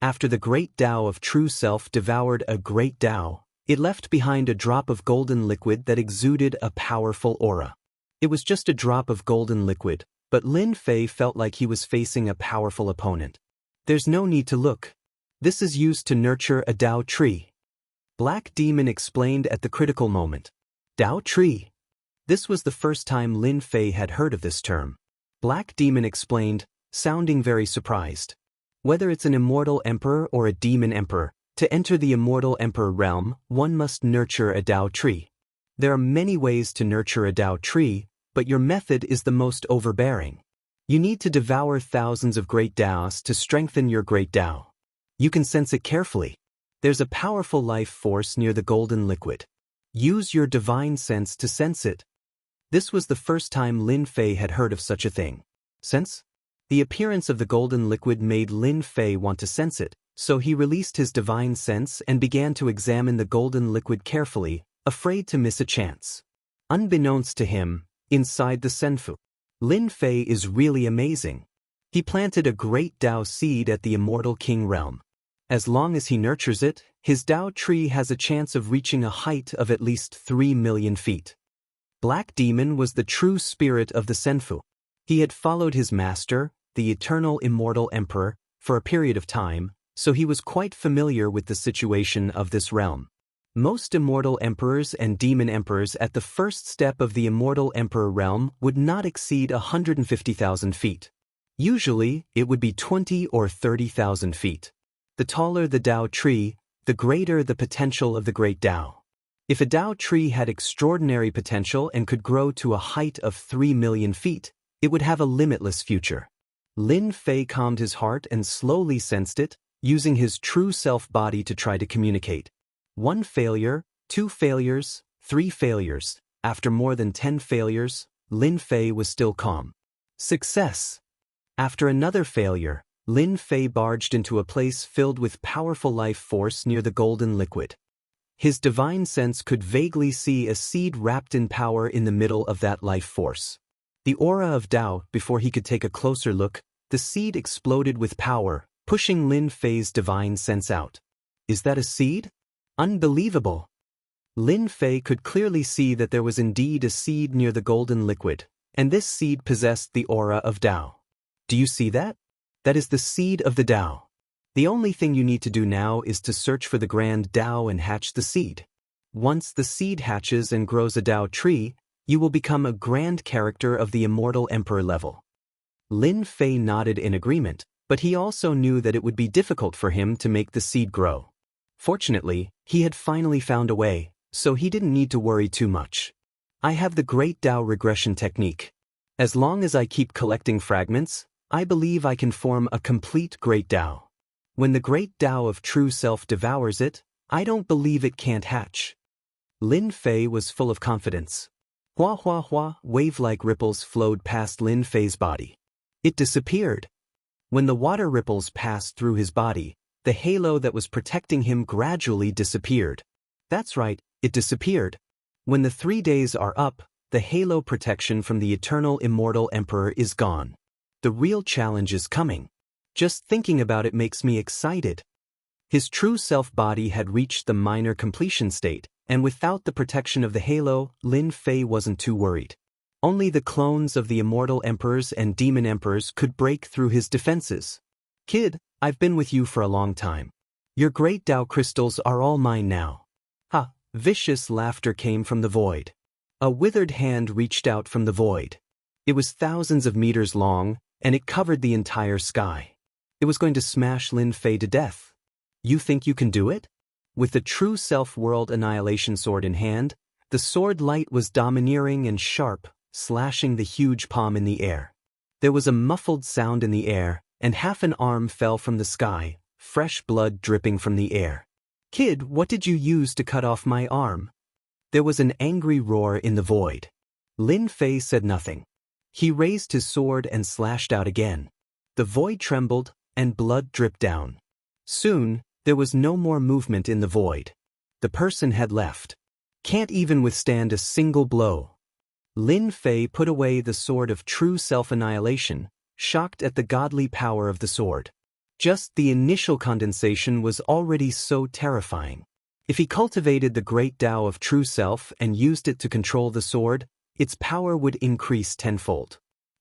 After the great Tao of true self devoured a great Tao, it left behind a drop of golden liquid that exuded a powerful aura. It was just a drop of golden liquid, but Lin Fei felt like he was facing a powerful opponent. There's no need to look. This is used to nurture a Tao tree. Black Demon explained at the critical moment. Tao tree. This was the first time Lin Fei had heard of this term. Black Demon explained, sounding very surprised. Whether it's an immortal emperor or a demon emperor, to enter the immortal emperor realm, one must nurture a Tao tree. There are many ways to nurture a Tao tree, but your method is the most overbearing. You need to devour thousands of great Taos to strengthen your great Tao. You can sense it carefully. There's a powerful life force near the golden liquid. Use your divine sense to sense it. This was the first time Lin Fei had heard of such a thing. Sense? The appearance of the golden liquid made Lin Fei want to sense it, so he released his divine sense and began to examine the golden liquid carefully, afraid to miss a chance. Unbeknownst to him, inside the Senfu, Lin Fei is really amazing. He planted a great Tao seed at the immortal king realm. As long as he nurtures it, his Tao tree has a chance of reaching a height of at least 3 million feet. Black Demon was the true spirit of the Senfu. He had followed his master, the eternal immortal emperor, for a period of time, so he was quite familiar with the situation of this realm. Most immortal emperors and demon emperors at the first step of the immortal emperor realm would not exceed 150,000 feet. Usually, it would be 20 or 30,000 feet. The taller the Tao tree, the greater the potential of the great Tao. If a Tao tree had extraordinary potential and could grow to a height of 3 million feet, it would have a limitless future. Lin Fei calmed his heart and slowly sensed it, using his true self body to try to communicate. 1 failure, 2 failures, 3 failures. After more than 10 failures, Lin Fei was still calm. Success. After another failure, Lin Fei barged into a place filled with powerful life force near the golden liquid. His divine sense could vaguely see a seed wrapped in power in the middle of that life force. The aura of Tao. Before he could take a closer look, the seed exploded with power, pushing Lin Fei's divine sense out. Is that a seed? Unbelievable! Lin Fei could clearly see that there was indeed a seed near the golden liquid, and this seed possessed the aura of Tao. Do you see that? That is the seed of the Tao. The only thing you need to do now is to search for the grand Tao and hatch the seed. Once the seed hatches and grows a Tao tree, you will become a grand character of the immortal emperor level. Lin Fei nodded in agreement, but he also knew that it would be difficult for him to make the seed grow. Fortunately, he had finally found a way, so he didn't need to worry too much. I have the Great Tao regression technique. As long as I keep collecting fragments, I believe I can form a complete Great Tao. When the Great Tao of True Self devours it, I don't believe it can't hatch. Lin Fei was full of confidence. Hua hua hua, wave-like ripples flowed past Lin Fei's body. It disappeared. When the water ripples passed through his body, the halo that was protecting him gradually disappeared. That's right, it disappeared. When the 3 days are up, the halo protection from the eternal immortal emperor is gone. The real challenge is coming. Just thinking about it makes me excited. His true self body had reached the minor completion state, and without the protection of the halo, Lin Fei wasn't too worried. Only the clones of the immortal emperors and demon emperors could break through his defenses. Kid, I've been with you for a long time. Your great Tao crystals are all mine now. Ha! Vicious laughter came from the void. A withered hand reached out from the void. It was thousands of meters long, and it covered the entire sky. It was going to smash Lin Fei to death. You think you can do it? With the true self-world annihilation sword in hand, the sword light was domineering and sharp, slashing the huge palm in the air. There was a muffled sound in the air, and half an arm fell from the sky, fresh blood dripping from the air. Kid, what did you use to cut off my arm? There was an angry roar in the void. Lin Fei said nothing. He raised his sword and slashed out again. The void trembled, and blood dripped down. Soon, there was no more movement in the void. The person had left. Can't even withstand a single blow. Lin Fei put away the sword of true self-annihilation, shocked at the godly power of the sword. Just the initial condensation was already so terrifying. If he cultivated the great Tao of true self and used it to control the sword, its power would increase tenfold.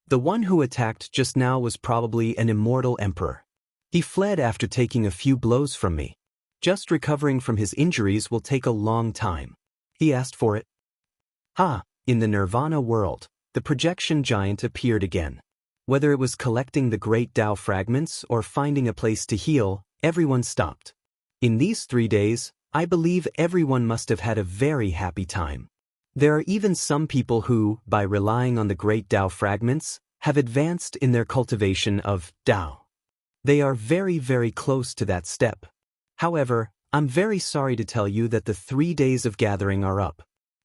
The one who attacked just now was probably an immortal emperor. He fled after taking a few blows from me. Just recovering from his injuries will take a long time. He asked for it. In the Nirvana world, the projection giant appeared again. Whether it was collecting the great Tao fragments or finding a place to heal, everyone stopped. In these 3 days, I believe everyone must have had a very happy time. There are even some people who, by relying on the great Tao fragments, have advanced in their cultivation of Tao. They are very, very close to that step. However, I'm very sorry to tell you that the 3 days of gathering are up.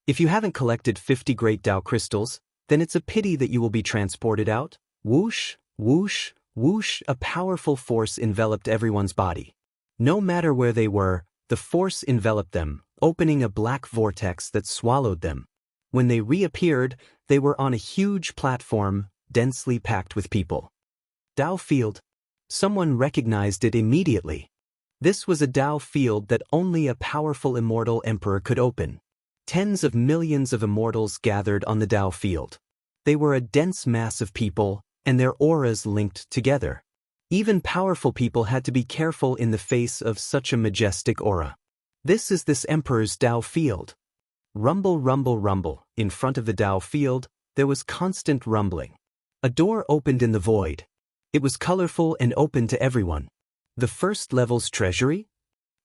If you haven't collected 50 great Tao crystals, then it's a pity that you will be transported out. Whoosh, whoosh, whoosh, a powerful force enveloped everyone's body. No matter where they were, the force enveloped them, opening a black vortex that swallowed them. When they reappeared, they were on a huge platform, densely packed with people. Tao field. Someone recognized it immediately. This was a Tao field that only a powerful immortal emperor could open. Tens of millions of immortals gathered on the Tao field. They were a dense mass of people, and their auras linked together. Even powerful people had to be careful in the face of such a majestic aura. This is this emperor's Tao field. Rumble, rumble, rumble. In front of the Tao field, there was constant rumbling. A door opened in the void. It was colorful and open to everyone. The first level's treasury?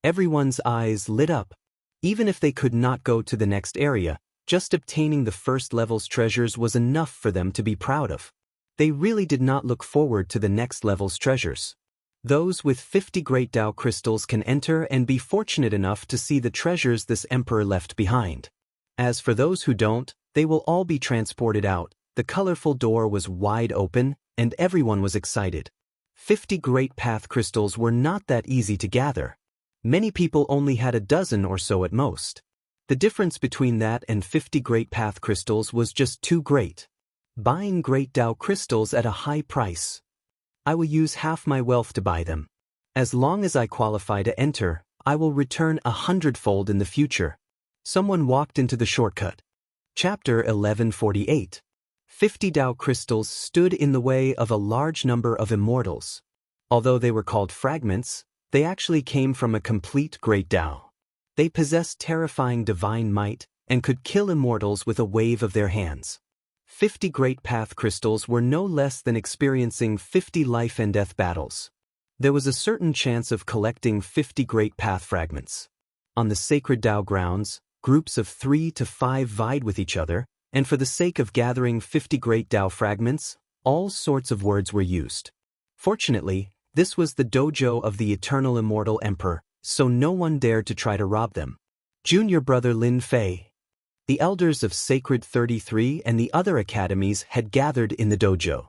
Everyone's eyes lit up. Even if they could not go to the next area, just obtaining the first level's treasures was enough for them to be proud of. They really did not look forward to the next level's treasures. Those with 50 great Tao crystals can enter and be fortunate enough to see the treasures this emperor left behind. As for those who don't, they will all be transported out. The colorful door was wide open, and everyone was excited. 50 Great Path Crystals were not that easy to gather. Many people only had a dozen or so at most. The difference between that and 50 Great Path Crystals was just too great. Buying Great Tao Crystals at a high price. I will use half my wealth to buy them. As long as I qualify to enter, I will return 100-fold in the future. Someone walked into the shortcut. Chapter 1148. 50 Tao crystals stood in the way of a large number of immortals. Although they were called fragments, they actually came from a complete Great Tao. They possessed terrifying divine might and could kill immortals with a wave of their hands. 50 Great Path Crystals were no less than experiencing 50 life and death battles. There was a certain chance of collecting 50 Great Path fragments. On the sacred Tao grounds, groups of 3 to 5 vied with each other, and for the sake of gathering 50 Great Tao fragments, all sorts of words were used. Fortunately, this was the dojo of the eternal immortal emperor, so no one dared to try to rob them. Junior brother Lin Fei. The elders of Sacred 33 and the other academies had gathered in the dojo.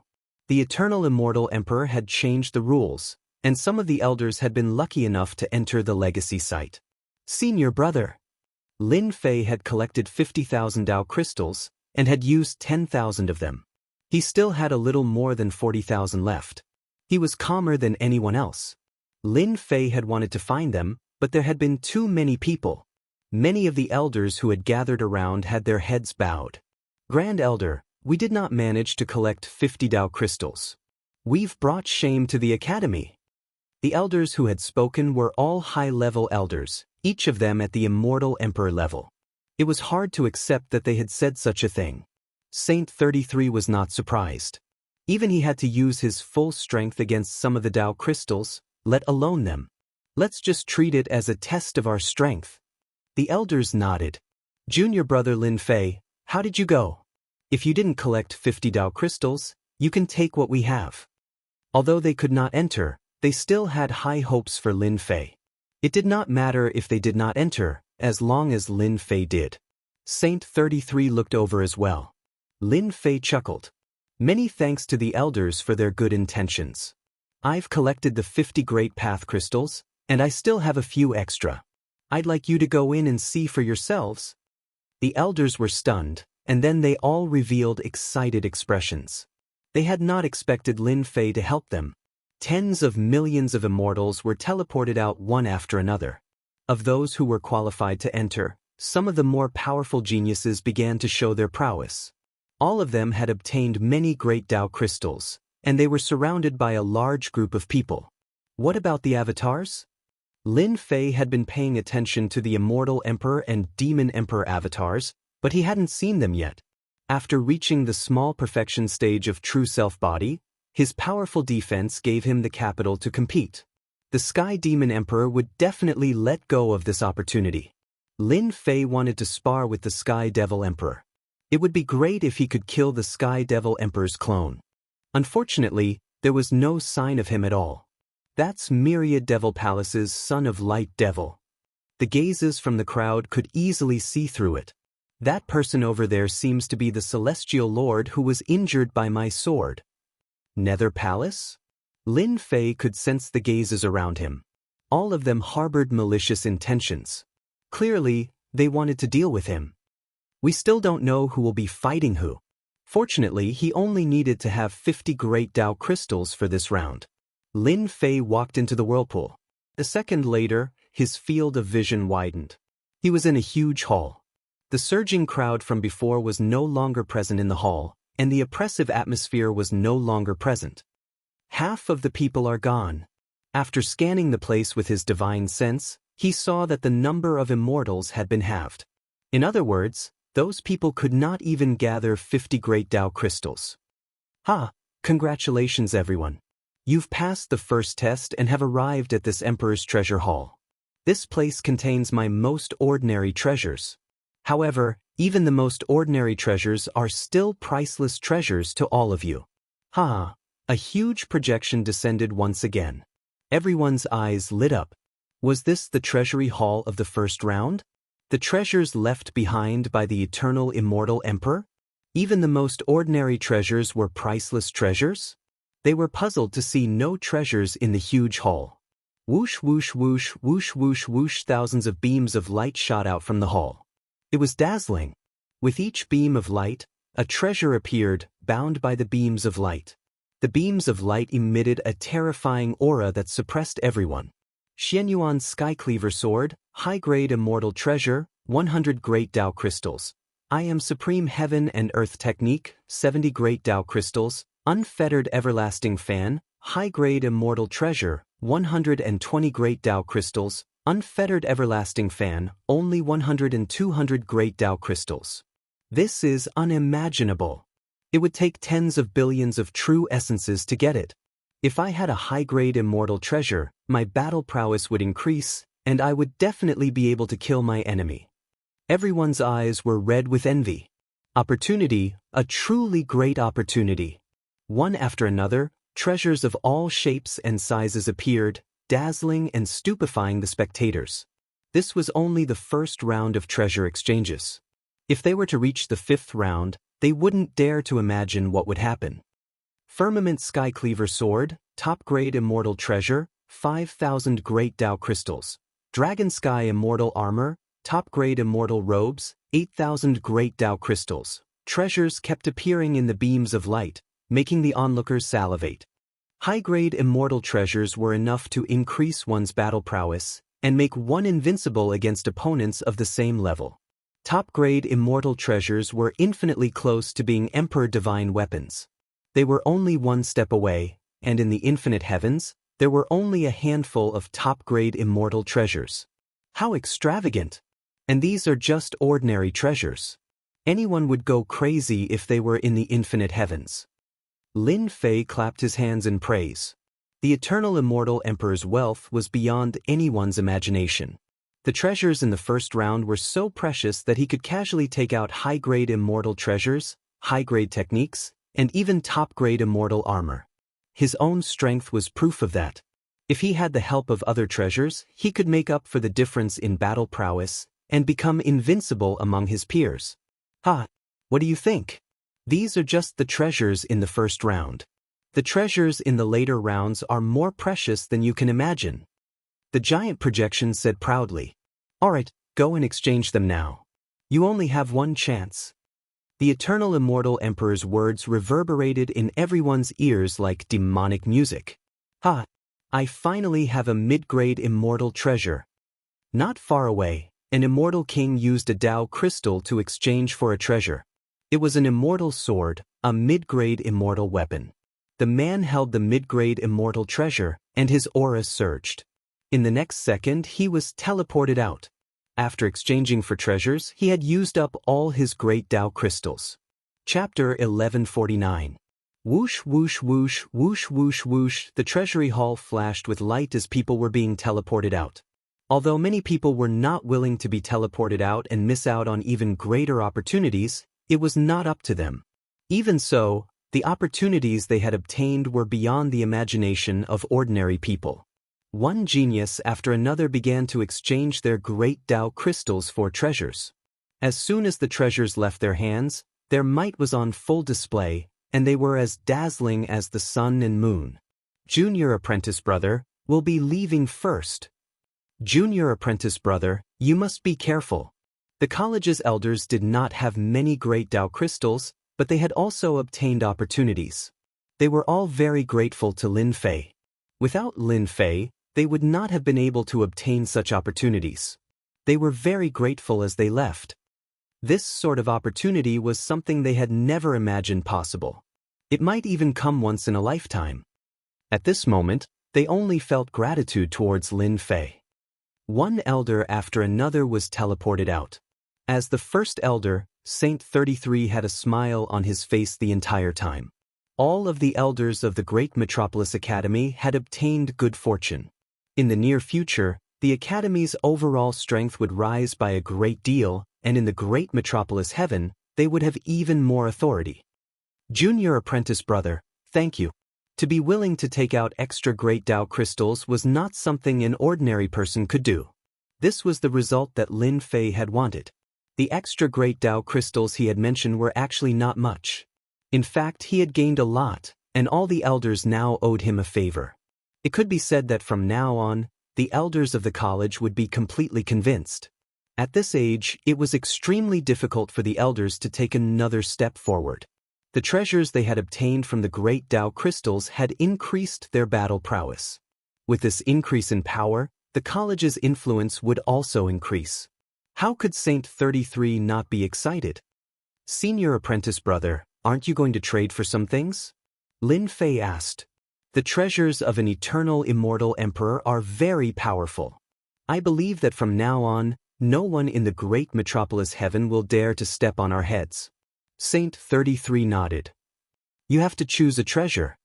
The eternal immortal emperor had changed the rules, and some of the elders had been lucky enough to enter the legacy site. Senior brother. Lin Fei had collected 50,000 Tao crystals, and had used 10,000 of them. He still had a little more than 40,000 left. He was calmer than anyone else. Lin Fei had wanted to find them, but there had been too many people. Many of the elders who had gathered around had their heads bowed. Grand Elder, we did not manage to collect 50 Tao crystals. We've brought shame to the academy. The elders who had spoken were all high-level elders, each of them at the immortal emperor level. It was hard to accept that they had said such a thing. Saint 33 was not surprised. Even he had to use his full strength against some of the Tao crystals, let alone them. Let's just treat it as a test of our strength. The elders nodded. Junior brother Lin Fei, how did you go? If you didn't collect 50 Tao crystals, you can take what we have. Although they could not enter, they still had high hopes for Lin Fei. It did not matter if they did not enter, as long as Lin Fei did. Saint 33 looked over as well. Lin Fei chuckled. Many thanks to the elders for their good intentions. I've collected the 50 Great Path crystals, and I still have a few extra. I'd like you to go in and see for yourselves. The elders were stunned, and then they all revealed excited expressions. They had not expected Lin Fei to help them. Tens of millions of immortals were teleported out one after another. Of those who were qualified to enter, some of the more powerful geniuses began to show their prowess. All of them had obtained many Great Tao crystals, and they were surrounded by a large group of people. What about the avatars? Lin Fei had been paying attention to the Immortal Emperor and Demon Emperor avatars, but he hadn't seen them yet. After reaching the small perfection stage of true self-body, his powerful defense gave him the capital to compete. The Sky Demon Emperor would definitely let go of this opportunity. Lin Fei wanted to spar with the Sky Devil Emperor. It would be great if he could kill the Sky Devil Emperor's clone. Unfortunately, there was no sign of him at all. That's Myriad Devil Palace's Son of Light Devil. The gazes from the crowd could easily see through it. That person over there seems to be the Celestial Lord who was injured by my sword. Nether Palace? Lin Fei could sense the gazes around him. All of them harbored malicious intentions. Clearly, they wanted to deal with him. We still don't know who will be fighting who. Fortunately, he only needed to have 50 Great Tao crystals for this round. Lin Fei walked into the whirlpool. A second later, his field of vision widened. He was in a huge hall. The surging crowd from before was no longer present in the hall, and the oppressive atmosphere was no longer present. Half of the people are gone. After scanning the place with his divine sense, he saw that the number of immortals had been halved. In other words, those people could not even gather 50 Great Tao crystals. Congratulations everyone. You've passed the first test and have arrived at this Emperor's Treasure Hall. This place contains my most ordinary treasures. However, even the most ordinary treasures are still priceless treasures to all of you. A huge projection descended once again. Everyone's eyes lit up. Was this the treasury hall of the first round? The treasures left behind by the eternal immortal emperor? Even the most ordinary treasures were priceless treasures? They were puzzled to see no treasures in the huge hall. Whoosh whoosh whoosh whoosh whoosh whoosh, thousands of beams of light shot out from the hall. It was dazzling. With each beam of light, a treasure appeared, bound by the beams of light. The beams of light emitted a terrifying aura that suppressed everyone. Xianyuan's Skycleaver Sword, high-grade immortal treasure, 100 Great Tao Crystals. I Am Supreme Heaven and Earth Technique, 70 Great Tao Crystals. Unfettered Everlasting Fan, high-grade immortal treasure, 120 Great Tao Crystals. Unfettered Everlasting Fan, only 100 and 200 Great Tao Crystals. This is unimaginable. It would take tens of billions of true essences to get it. If I had a high-grade immortal treasure, my battle prowess would increase, and I would definitely be able to kill my enemy. Everyone's eyes were red with envy. Opportunity, a truly great opportunity. One after another, treasures of all shapes and sizes appeared, dazzling and stupefying the spectators. This was only the first round of treasure exchanges. If they were to reach the fifth round, they wouldn't dare to imagine what would happen. Firmament Skycleaver Sword, top-grade immortal treasure, 5,000 Great Tao Crystals. Dragon Sky Immortal Armor, top-grade immortal robes, 8,000 Great Tao Crystals. Treasures kept appearing in the beams of light, making the onlookers salivate. High-grade immortal treasures were enough to increase one's battle prowess and make one invincible against opponents of the same level. Top-grade immortal treasures were infinitely close to being Emperor Divine weapons. They were only one step away, and in the infinite heavens, there were only a handful of top-grade immortal treasures. How extravagant! And these are just ordinary treasures. Anyone would go crazy if they were in the infinite heavens. Lin Fei clapped his hands in praise. The eternal immortal emperor's wealth was beyond anyone's imagination. The treasures in the first round were so precious that he could casually take out high-grade immortal treasures, high-grade techniques, and even top-grade immortal armor. His own strength was proof of that. If he had the help of other treasures, he could make up for the difference in battle prowess and become invincible among his peers. Ha! What do you think? These are just the treasures in the first round. The treasures in the later rounds are more precious than you can imagine. The giant projection said proudly. Alright, go and exchange them now. You only have one chance. The eternal immortal emperor's words reverberated in everyone's ears like demonic music. Ha! I finally have a mid-grade immortal treasure. Not far away, an immortal king used a Tao crystal to exchange for a treasure. It was an immortal sword, a mid-grade immortal weapon. The man held the mid-grade immortal treasure, and his aura surged. In the next second, he was teleported out. After exchanging for treasures, he had used up all his Great Tao crystals. Chapter 1149. Whoosh whoosh whoosh whoosh whoosh whoosh. The treasury hall flashed with light as people were being teleported out. Although many people were not willing to be teleported out and miss out on even greater opportunities, it was not up to them. Even so, the opportunities they had obtained were beyond the imagination of ordinary people. One genius after another began to exchange their Great Tao crystals for treasures. As soon as the treasures left their hands, their might was on full display, and they were as dazzling as the sun and moon. Junior apprentice brother, will be leaving first. Junior apprentice brother, you must be careful. The college's elders did not have many Great Tao crystals, but they had also obtained opportunities. They were all very grateful to Lin Fei. Without Lin Fei, they would not have been able to obtain such opportunities. They were very grateful as they left. This sort of opportunity was something they had never imagined possible. It might even come once in a lifetime. At this moment, they only felt gratitude towards Lin Fei. One elder after another was teleported out. As the first elder, Saint 33 had a smile on his face the entire time. All of the elders of the Great Metropolis Academy had obtained good fortune. In the near future, the Academy's overall strength would rise by a great deal, and in the Great Metropolis Heaven, they would have even more authority. Junior apprentice brother, thank you. To be willing to take out extra Great Tao crystals was not something an ordinary person could do. This was the result that Lin Fei had wanted. The extra Great Tao crystals he had mentioned were actually not much. In fact, he had gained a lot, and all the elders now owed him a favor. It could be said that from now on, the elders of the college would be completely convinced. At this age, it was extremely difficult for the elders to take another step forward. The treasures they had obtained from the great Tao crystals had increased their battle prowess. With this increase in power, the college's influence would also increase. How could Saint 33 not be excited? "Senior apprentice brother, aren't you going to trade for some things?" Lin Fei asked. "The treasures of an eternal immortal emperor are very powerful. I believe that from now on, no one in the great metropolis heaven will dare to step on our heads." Saint 33 nodded. "You have to choose a treasure.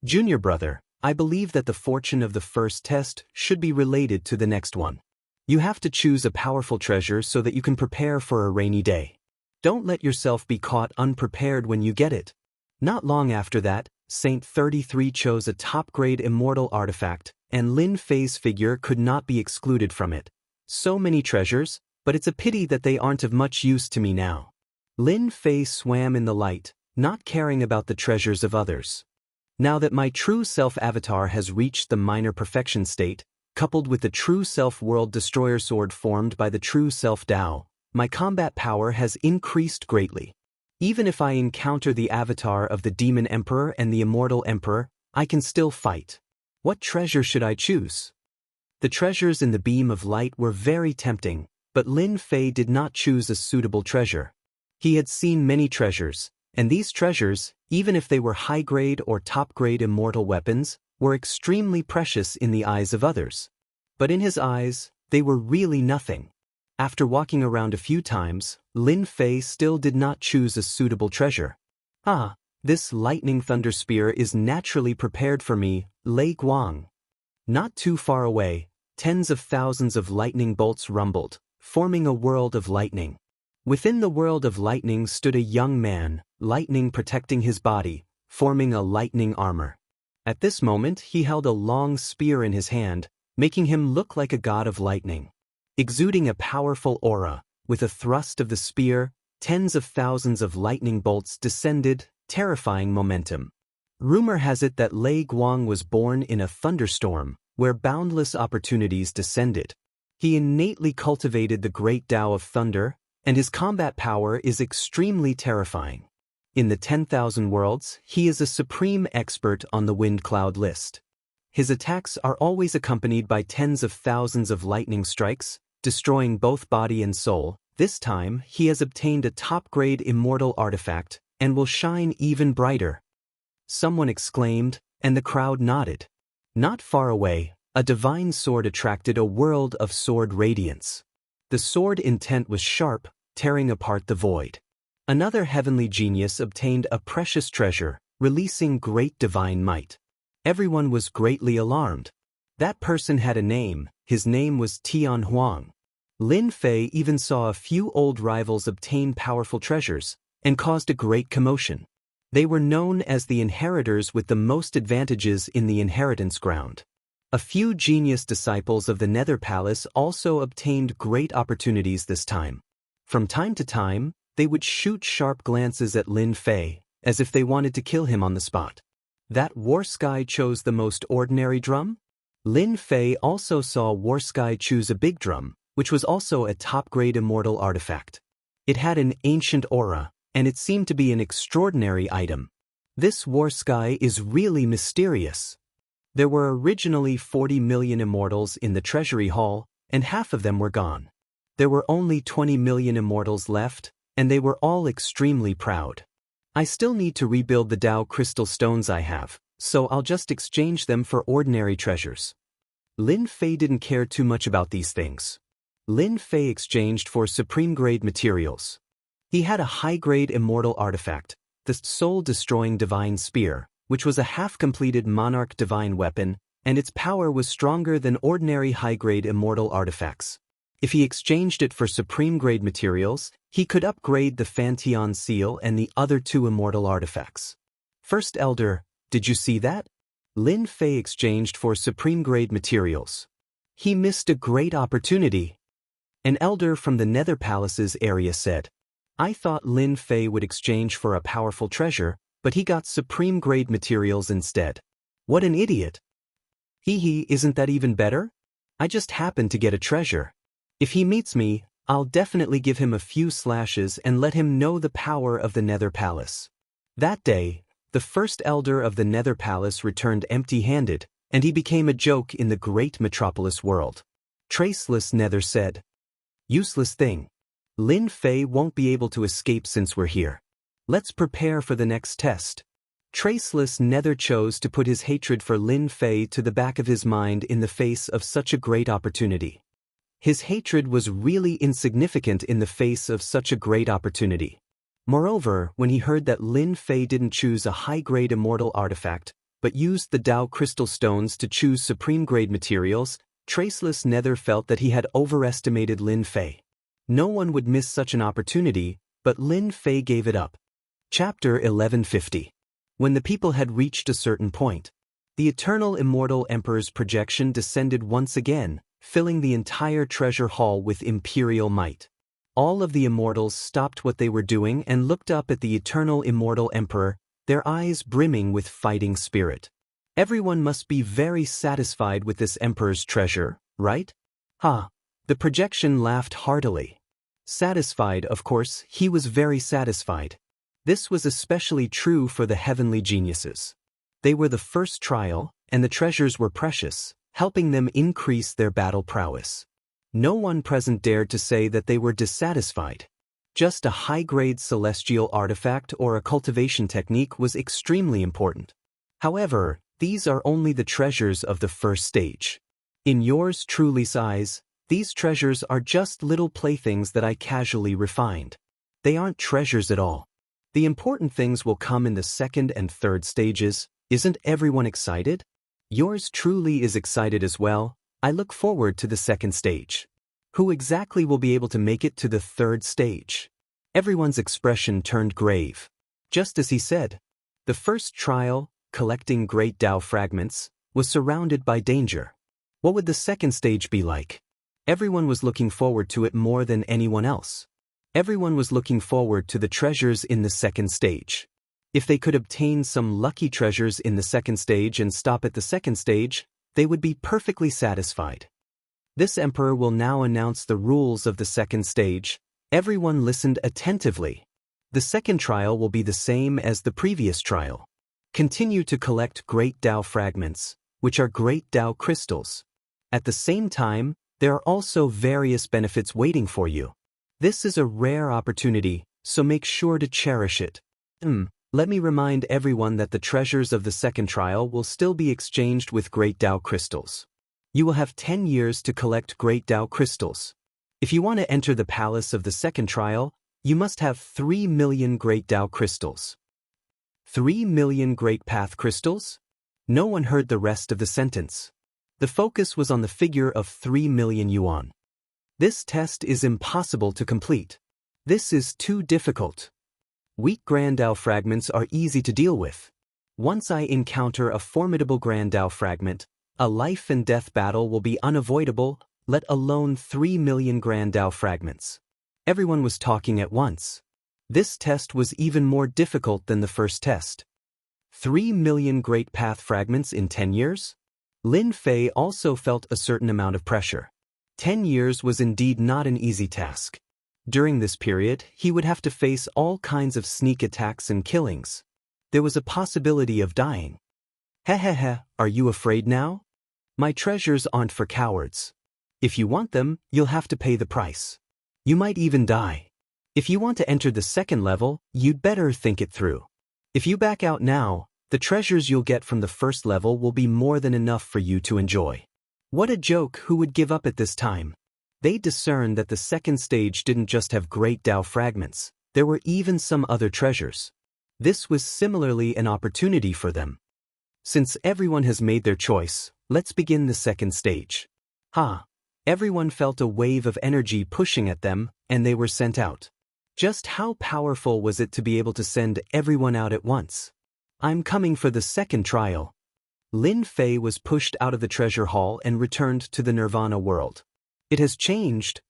Junior brother, I believe that the fortune of the first test should be related to the next one. You have to choose a powerful treasure so that you can prepare for a rainy day. Don't let yourself be caught unprepared when you get it." Not long after that, Saint 33 chose a top-grade immortal artifact, and Lin Fei's figure could not be excluded from it. "So many treasures, but it's a pity that they aren't of much use to me now." Lin Fei swam in the light, not caring about the treasures of others. "Now that my true self avatar has reached the minor perfection state, coupled with the true self world destroyer sword formed by the true self Tao, my combat power has increased greatly. Even if I encounter the avatar of the demon emperor and the immortal emperor, I can still fight. What treasure should I choose?" The treasures in the beam of light were very tempting, but Lin Fei did not choose a suitable treasure. He had seen many treasures, and these treasures, even if they were high-grade or top-grade immortal weapons, were extremely precious in the eyes of others. But in his eyes, they were really nothing. After walking around a few times, Lin Fei still did not choose a suitable treasure. "Ah, this lightning thunder spear is naturally prepared for me, Lei Guang." Not too far away, tens of thousands of lightning bolts rumbled, forming a world of lightning. Within the world of lightning stood a young man, lightning protecting his body, forming a lightning armor. At this moment he held a long spear in his hand, making him look like a god of lightning. Exuding a powerful aura, with a thrust of the spear, tens of thousands of lightning bolts descended, terrifying momentum. Rumor has it that Lei Guang was born in a thunderstorm, where boundless opportunities descended. He innately cultivated the great Tao of thunder, and his combat power is extremely terrifying. In the 10,000 worlds, he is a supreme expert on the wind cloud list. His attacks are always accompanied by tens of thousands of lightning strikes, destroying both body and soul. This time, he has obtained a top-grade immortal artifact, and will shine even brighter. Someone exclaimed, and the crowd nodded. Not far away, a divine sword attracted a world of sword radiance. The sword intent was sharp, tearing apart the void. Another heavenly genius obtained a precious treasure, releasing great divine might. Everyone was greatly alarmed. That person had a name, his name was Tian Huang. Lin Fei even saw a few old rivals obtain powerful treasures, and caused a great commotion. They were known as the inheritors with the most advantages in the inheritance ground. A few genius disciples of the Nether Palace also obtained great opportunities this time. From time to time, they would shoot sharp glances at Lin Fei, as if they wanted to kill him on the spot. That War Sky chose the most ordinary drum? Lin Fei also saw War Sky choose a big drum, which was also a top-grade immortal artifact. It had an ancient aura, and it seemed to be an extraordinary item. This War Sky is really mysterious. There were originally 40 million immortals in the Treasury Hall, and half of them were gone. There were only 20 million immortals left, and they were all extremely proud. I still need to rebuild the Tao crystal stones I have, so I'll just exchange them for ordinary treasures. Lin Fei didn't care too much about these things. Lin Fei exchanged for supreme-grade materials. He had a high-grade immortal artifact, the soul-destroying divine spear, which was a half-completed monarch divine weapon, and its power was stronger than ordinary high-grade immortal artifacts. If he exchanged it for supreme-grade materials, he could upgrade the Fanteon seal and the other two immortal artifacts. First Elder, did you see that? Lin Fei exchanged for supreme-grade materials. He missed a great opportunity. An elder from the Nether Palace's area said, I thought Lin Fei would exchange for a powerful treasure, but he got supreme-grade materials instead. What an idiot. Hee, isn't that even better? I just happened to get a treasure. If he meets me, I'll definitely give him a few slashes and let him know the power of the Nether Palace. That day, the first elder of the Nether Palace returned empty-handed, and he became a joke in the great metropolis world. Traceless Nether said, "Useless thing. Lin Fei won't be able to escape since we're here. Let's prepare for the next test." Traceless Nether chose to put his hatred for Lin Fei to the back of his mind in the face of such a great opportunity. His hatred was really insignificant in the face of such a great opportunity. Moreover, when he heard that Lin Fei didn't choose a high-grade immortal artifact, but used the Dao crystal stones to choose supreme-grade materials, Traceless Nether felt that he had overestimated Lin Fei. No one would miss such an opportunity, but Lin Fei gave it up. Chapter 1150. When the people had reached a certain point, the eternal immortal emperor's projection descended once again, filling the entire treasure hall with imperial might. All of the immortals stopped what they were doing and looked up at the eternal immortal emperor, their eyes brimming with fighting spirit. Everyone must be very satisfied with this emperor's treasure, right? Ha! The projection laughed heartily. Satisfied, of course, he was very satisfied. This was especially true for the heavenly geniuses. They were the first trial, and the treasures were precious, helping them increase their battle prowess. No one present dared to say that they were dissatisfied. Just a high-grade celestial artifact or a cultivation technique was extremely important. However, these are only the treasures of the first stage. In yours truly's eyes, these treasures are just little playthings that I casually refined. They aren't treasures at all. The important things will come in the second and third stages. Isn't everyone excited? Yours truly is excited as well. I look forward to the second stage. Who exactly will be able to make it to the third stage? Everyone's expression turned grave. Just as he said, the first trial, collecting great Dao fragments, was surrounded by danger. What would the second stage be like? Everyone was looking forward to it more than anyone else. Everyone was looking forward to the treasures in the second stage. If they could obtain some lucky treasures in the second stage and stop at the second stage, they would be perfectly satisfied. This emperor will now announce the rules of the second stage. Everyone listened attentively. The second trial will be the same as the previous trial. Continue to collect great Dao fragments, which are great Dao crystals. At the same time, there are also various benefits waiting for you. This is a rare opportunity, so make sure to cherish it. Let me remind everyone that the treasures of the second trial will still be exchanged with great Dao crystals. You will have 10 years to collect great Dao crystals. If you want to enter the palace of the second trial, you must have 3 million great Dao crystals. 3 million great path crystals? No one heard the rest of the sentence. The focus was on the figure of 3 million yuan. This test is impossible to complete. This is too difficult. Weak Grand Dao fragments are easy to deal with. Once I encounter a formidable Grand Dao fragment, a life and death battle will be unavoidable, let alone 3 million Grand Dao fragments. Everyone was talking at once. This test was even more difficult than the first test. 3 million Great Path fragments in 10 years? Lin Fei also felt a certain amount of pressure. 10 years was indeed not an easy task. During this period, he would have to face all kinds of sneak attacks and killings. There was a possibility of dying. Hehehe, are you afraid now? My treasures aren't for cowards. If you want them, you'll have to pay the price. You might even die. If you want to enter the second level, you'd better think it through. If you back out now, the treasures you'll get from the first level will be more than enough for you to enjoy. What a joke! Who would give up at this time? They discerned that the second stage didn't just have great Dao fragments, there were even some other treasures. This was similarly an opportunity for them. Since everyone has made their choice, let's begin the second stage. Everyone felt a wave of energy pushing at them, and they were sent out. Just how powerful was it to be able to send everyone out at once? I'm coming for the second trial. Lin Fei was pushed out of the treasure hall and returned to the Nirvana world. It has changed.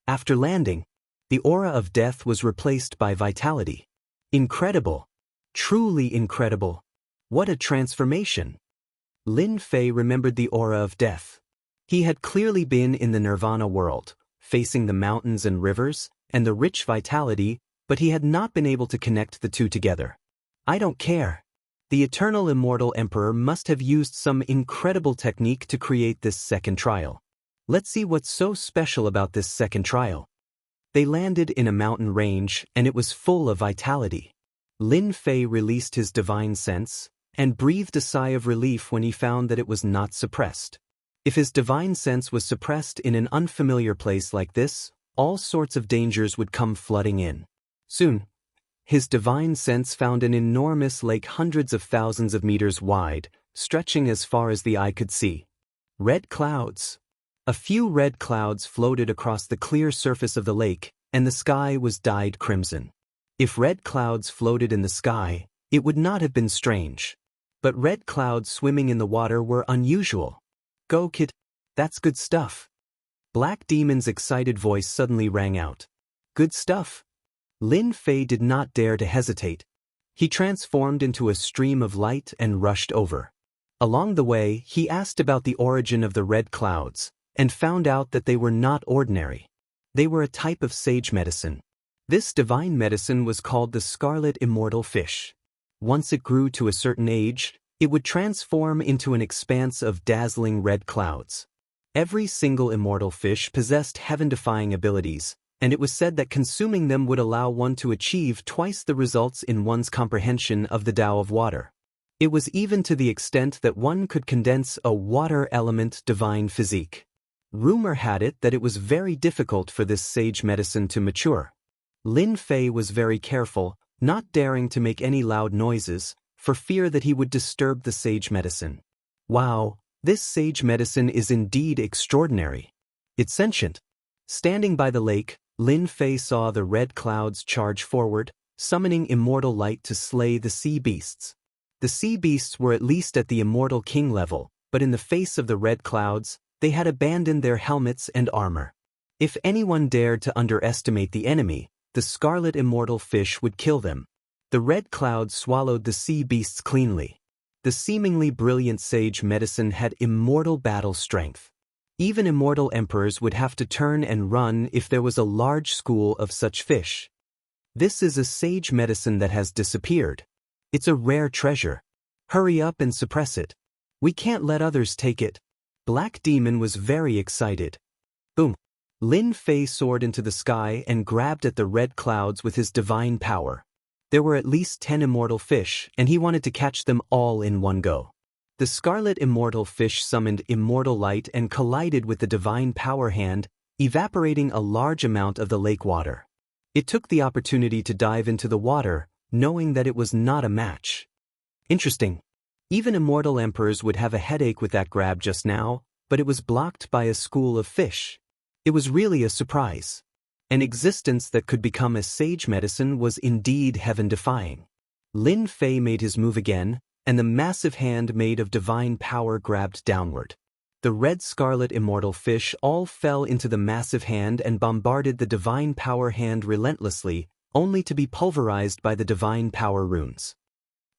After landing, the aura of death was replaced by vitality. Incredible. Truly incredible. What a transformation. Lin Fei remembered the aura of death. He had clearly been in the nirvana world, facing the mountains and rivers, and the rich vitality, but he had not been able to connect the two together. I don't care. The eternal immortal emperor must have used some incredible technique to create this second trial. Let's see what's so special about this second trial. They landed in a mountain range, and it was full of vitality. Lin Fei released his divine sense, and breathed a sigh of relief when he found that it was not suppressed. If his divine sense was suppressed in an unfamiliar place like this, all sorts of dangers would come flooding in. Soon, his divine sense found an enormous lake hundreds of thousands of meters wide, stretching as far as the eye could see. Red clouds. A few red clouds floated across the clear surface of the lake, and the sky was dyed crimson. If red clouds floated in the sky, it would not have been strange. But red clouds swimming in the water were unusual. Go kid, that's good stuff. Black Demon's excited voice suddenly rang out. Good stuff. Lin Fei did not dare to hesitate. He transformed into a stream of light and rushed over. Along the way, he asked about the origin of the red clouds, and found out that they were not ordinary. They were a type of sage medicine. This divine medicine was called the scarlet immortal fish. Once it grew to a certain age, it would transform into an expanse of dazzling red clouds. Every single immortal fish possessed heaven-defying abilities, and it was said that consuming them would allow one to achieve twice the results in one's comprehension of the Tao of water. It was even to the extent that one could condense a water element divine physique. Rumor had it that it was very difficult for this sage medicine to mature. Lin Fei was very careful, not daring to make any loud noises, for fear that he would disturb the sage medicine. Wow, this sage medicine is indeed extraordinary. It's sentient. Standing by the lake, Lin Fei saw the red clouds charge forward, summoning immortal light to slay the sea beasts. The sea beasts were at least at the immortal king level, but in the face of the red clouds, they had abandoned their helmets and armor. If anyone dared to underestimate the enemy, the scarlet immortal fish would kill them. The red clouds swallowed the sea beasts cleanly. The seemingly brilliant sage medicine had immortal battle strength. Even immortal emperors would have to turn and run if there was a large school of such fish. This is a sage medicine that has disappeared. It's a rare treasure. Hurry up and suppress it. We can't let others take it. Black Demon was very excited. Boom! Lin Fei soared into the sky and grabbed at the red clouds with his divine power. There were at least 10 immortal fish, and he wanted to catch them all in one go. The scarlet immortal fish summoned immortal light and collided with the divine power hand, evaporating a large amount of the lake water. It took the opportunity to dive into the water, knowing that it was not a match. Interesting. Even immortal emperors would have a headache with that grab just now, but it was blocked by a school of fish. It was really a surprise. An existence that could become a sage medicine was indeed heaven-defying. Lin Fei made his move again, and the massive hand made of divine power grabbed downward. The red scarlet immortal fish all fell into the massive hand and bombarded the divine power hand relentlessly, only to be pulverized by the divine power runes.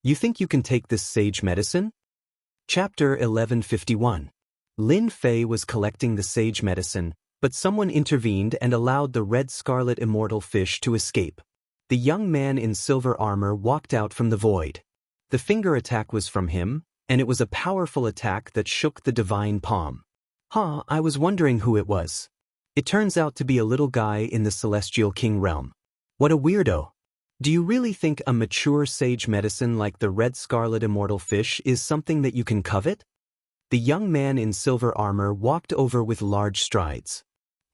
You think you can take this sage medicine? Chapter 1151. Lin Fei was collecting the sage medicine, but someone intervened and allowed the red scarlet immortal fish to escape. The young man in silver armor walked out from the void. The finger attack was from him, and it was a powerful attack that shook the divine palm. I was wondering who it was. It turns out to be a little guy in the Celestial King realm. What a weirdo. Do you really think a mature sage medicine like the red scarlet immortal fish is something that you can covet? The young man in silver armor walked over with large strides.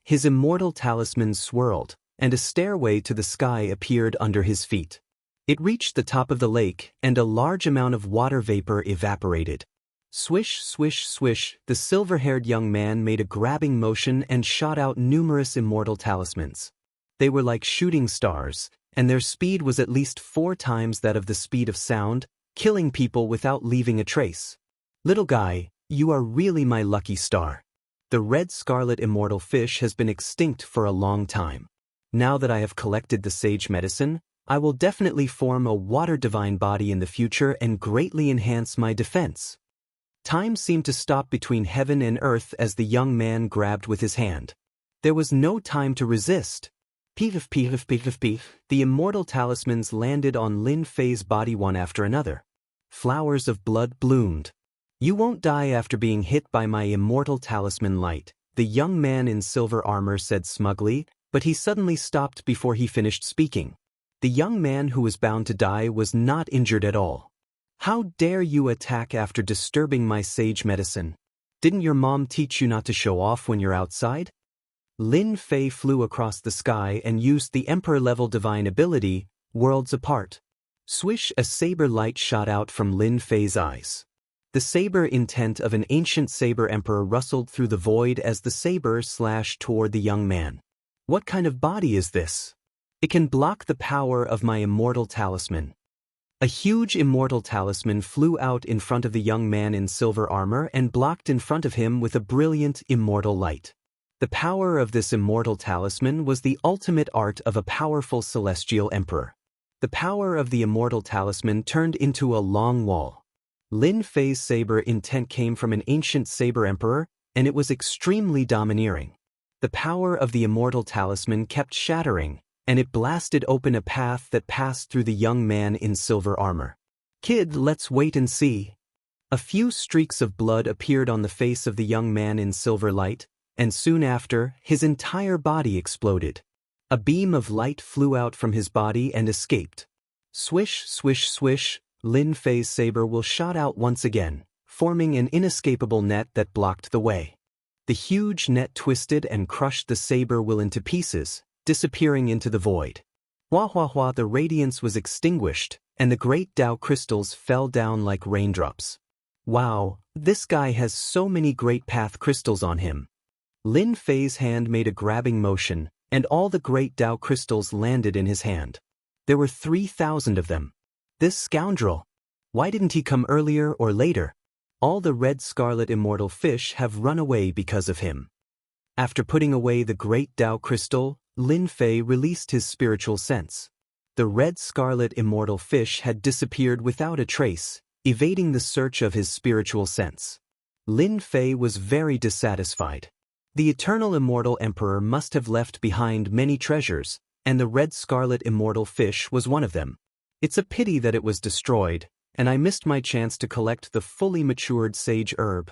His immortal talisman swirled, and a stairway to the sky appeared under his feet. It reached the top of the lake, and a large amount of water vapor evaporated. Swish, swish, swish, the silver-haired young man made a grabbing motion and shot out numerous immortal talismans. They were like shooting stars, and their speed was at least 4 times that of the speed of sound, killing people without leaving a trace. Little guy, you are really my lucky star. The red scarlet immortal fish has been extinct for a long time. Now that I have collected the sage medicine, I will definitely form a water divine body in the future and greatly enhance my defense. Time seemed to stop between heaven and earth as the young man grabbed with his hand. There was no time to resist. Peef, peef, peef, peef. The immortal talismans landed on Lin Fei's body one after another. Flowers of blood bloomed. You won't die after being hit by my immortal talisman light, the young man in silver armor said smugly, but he suddenly stopped before he finished speaking. The young man who was bound to die was not injured at all. How dare you attack after disturbing my sage medicine? Didn't your mom teach you not to show off when you're outside? Lin Fei flew across the sky and used the emperor-level divine ability, Worlds Apart. Swish, a saber light shot out from Lin Fei's eyes. The saber intent of an ancient saber emperor rustled through the void as the saber slashed toward the young man. What kind of body is this? It can block the power of my immortal talisman. A huge immortal talisman flew out in front of the young man in silver armor and blocked in front of him with a brilliant immortal light. The power of this immortal talisman was the ultimate art of a powerful celestial emperor. The power of the immortal talisman turned into a long wall. Lin Fei's saber intent came from an ancient saber emperor, and it was extremely domineering. The power of the immortal talisman kept shattering, and it blasted open a path that passed through the young man in silver armor. Kid, let's wait and see. A few streaks of blood appeared on the face of the young man in silver light, and soon after, his entire body exploded. A beam of light flew out from his body and escaped. Swish, swish, swish, Lin Fei's saber will shot out once again, forming an inescapable net that blocked the way. The huge net twisted and crushed the saber will into pieces, disappearing into the void. Hua hua hua, the radiance was extinguished, and the great Tao crystals fell down like raindrops. Wow, this guy has so many great path crystals on him. Lin Fei's hand made a grabbing motion, and all the great Tao crystals landed in his hand. There were 3,000 of them. This scoundrel! Why didn't he come earlier or later? All the red scarlet immortal fish have run away because of him. After putting away the great Tao crystal, Lin Fei released his spiritual sense. The red scarlet immortal fish had disappeared without a trace, evading the search of his spiritual sense. Lin Fei was very dissatisfied. The eternal immortal emperor must have left behind many treasures, and the red scarlet immortal fish was one of them. It's a pity that it was destroyed, and I missed my chance to collect the fully matured sage herb.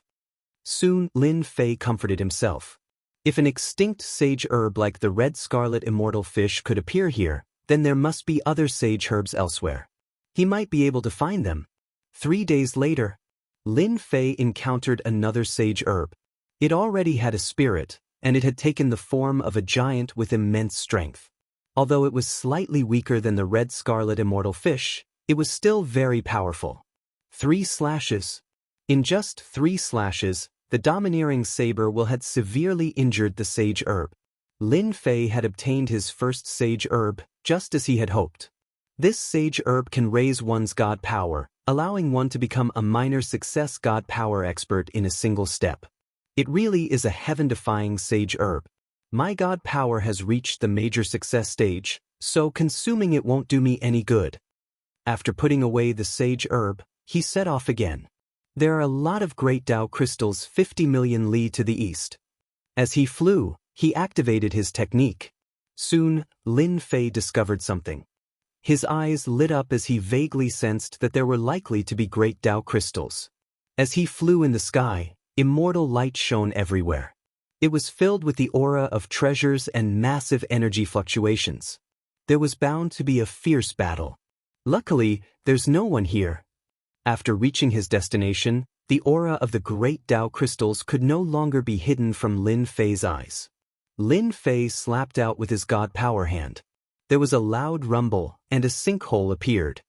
Soon, Lin Fei comforted himself. If an extinct sage herb like the red scarlet immortal fish could appear here, then there must be other sage herbs elsewhere. He might be able to find them. 3 days later, Lin Fei encountered another sage herb. It already had a spirit, and it had taken the form of a giant with immense strength. Although it was slightly weaker than the red scarlet immortal fish, it was still very powerful. 3 slashes. In just 3 slashes, the domineering saber will had severely injured the sage herb. Lin Fei had obtained his first sage herb, just as he had hoped. This sage herb can raise one's god power, allowing one to become a minor success god power expert in a single step. It really is a heaven-defying sage herb. My god power has reached the major success stage, so consuming it won't do me any good. After putting away the sage herb, he set off again. There are a lot of great Tao crystals 50 million li to the east. As he flew, he activated his technique. Soon, Lin Fei discovered something. His eyes lit up as he vaguely sensed that there were likely to be great Tao crystals. As he flew in the sky, immortal light shone everywhere. It was filled with the aura of treasures and massive energy fluctuations. There was bound to be a fierce battle. Luckily, there's no one here. After reaching his destination, the aura of the great Tao crystals could no longer be hidden from Lin Fei's eyes. Lin Fei slapped out with his god power hand. There was a loud rumble, and a sinkhole appeared.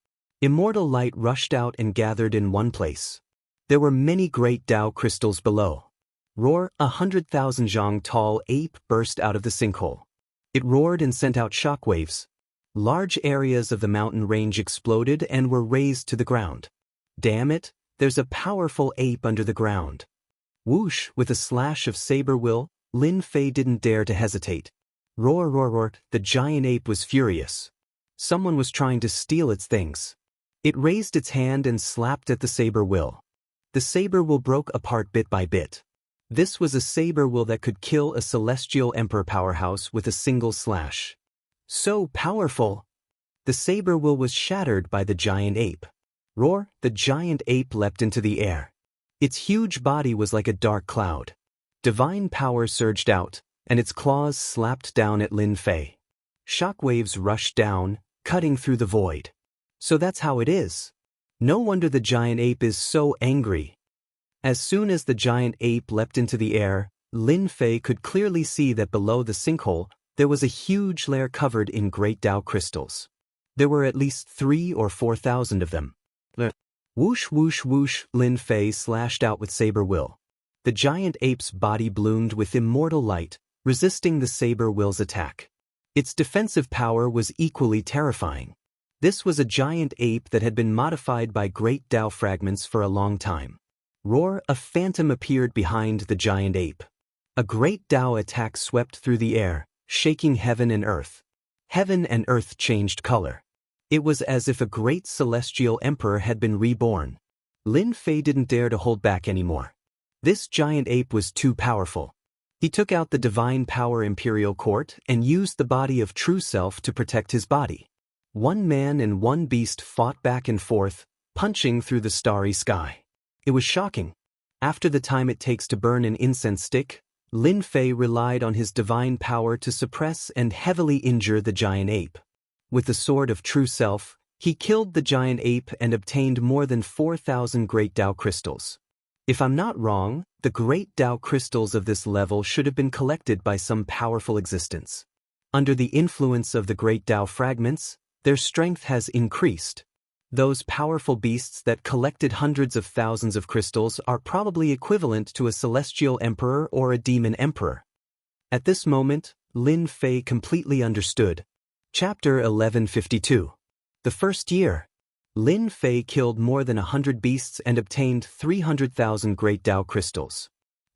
Immortal light rushed out and gathered in one place. There were many great Tao crystals below. Roar, 100,000 zhang tall ape burst out of the sinkhole. It roared and sent out shockwaves. Large areas of the mountain range exploded and were razed to the ground. Damn it, there's a powerful ape under the ground. Whoosh, with a slash of saber will, Lin Fei didn't dare to hesitate. Roar, roar, roar, the giant ape was furious. Someone was trying to steal its things. It raised its hand and slapped at the saber will. The saber will broke apart bit by bit. This was a saber will that could kill a celestial emperor powerhouse with a single slash. So powerful! The saber will was shattered by the giant ape. Roar! The giant ape leapt into the air. Its huge body was like a dark cloud. Divine power surged out, and its claws slapped down at Lin Fei. Shockwaves rushed down, cutting through the void. So that's how it is. No wonder the giant ape is so angry. As soon as the giant ape leapt into the air, Lin Fei could clearly see that below the sinkhole, there was a huge layer covered in great Tao crystals. There were at least 3,000 or 4,000 of them. Whoosh whoosh whoosh, Lin Fei slashed out with saber will. The giant ape's body bloomed with immortal light, resisting the saber will's attack. Its defensive power was equally terrifying. This was a giant ape that had been modified by great Tao fragments for a long time. Roar! A phantom appeared behind the giant ape. A great Tao attack swept through the air, shaking heaven and earth. Heaven and earth changed color. It was as if a great celestial emperor had been reborn. Lin Fei didn't dare to hold back anymore. This giant ape was too powerful. He took out the divine power imperial court and used the body of true self to protect his body. One man and one beast fought back and forth, punching through the starry sky. It was shocking. After the time it takes to burn an incense stick, Lin Fei relied on his divine power to suppress and heavily injure the giant ape. With the sword of true self, he killed the giant ape and obtained more than 4,000 great Tao crystals. If I'm not wrong, the great Tao crystals of this level should have been collected by some powerful existence. Under the influence of the great Tao fragments, their strength has increased. Those powerful beasts that collected hundreds of thousands of crystals are probably equivalent to a celestial emperor or a demon emperor. At this moment, Lin Fei completely understood. Chapter 1152. The first year. Lin Fei killed more than 100 beasts and obtained 300,000 great Tao crystals.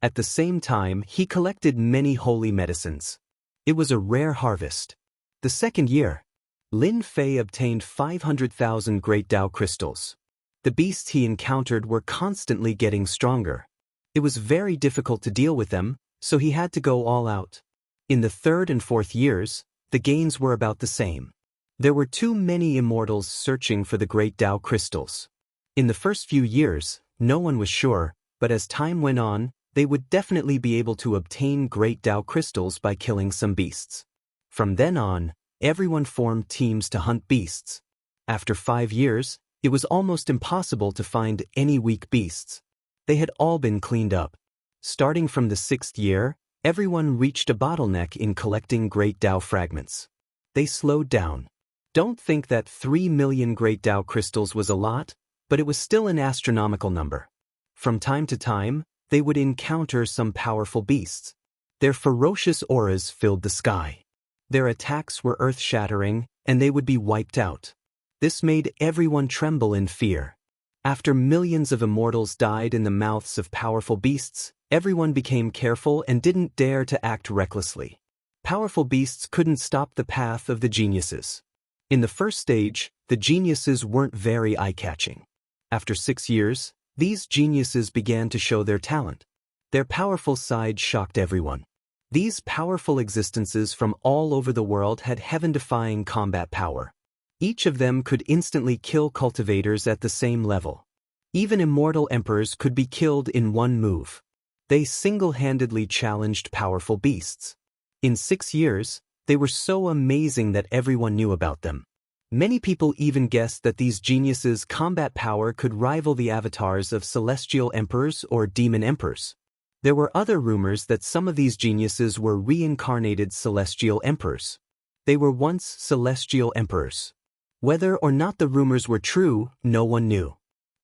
At the same time, he collected many holy medicines. It was a rare harvest. The second year. Lin Fei obtained 500,000 great Tao crystals. The beasts he encountered were constantly getting stronger. It was very difficult to deal with them, so he had to go all out. In the third and fourth years, the gains were about the same. There were too many immortals searching for the great Tao crystals. In the first few years, no one was sure, but as time went on, they would definitely be able to obtain great Tao crystals by killing some beasts. From then on, everyone formed teams to hunt beasts. After 5 years, it was almost impossible to find any weak beasts. They had all been cleaned up. Starting from the 6th year, everyone reached a bottleneck in collecting great Tao fragments. They slowed down. Don't think that 3 million great Tao crystals was a lot, but it was still an astronomical number. From time to time, they would encounter some powerful beasts. Their ferocious auras filled the sky. Their attacks were earth-shattering, and they would be wiped out. This made everyone tremble in fear. After millions of immortals died in the mouths of powerful beasts, everyone became careful and didn't dare to act recklessly. Powerful beasts couldn't stop the path of the geniuses. In the first stage, the geniuses weren't very eye-catching. After 6 years, these geniuses began to show their talent. Their powerful side shocked everyone. These powerful existences from all over the world had heaven-defying combat power. Each of them could instantly kill cultivators at the same level. Even immortal emperors could be killed in one move. They single-handedly challenged powerful beasts. In 6 years, they were so amazing that everyone knew about them. Many people even guessed that these geniuses' combat power could rival the avatars of celestial emperors or demon emperors. There were other rumors that some of these geniuses were reincarnated celestial emperors. They were once celestial emperors. Whether or not the rumors were true, no one knew.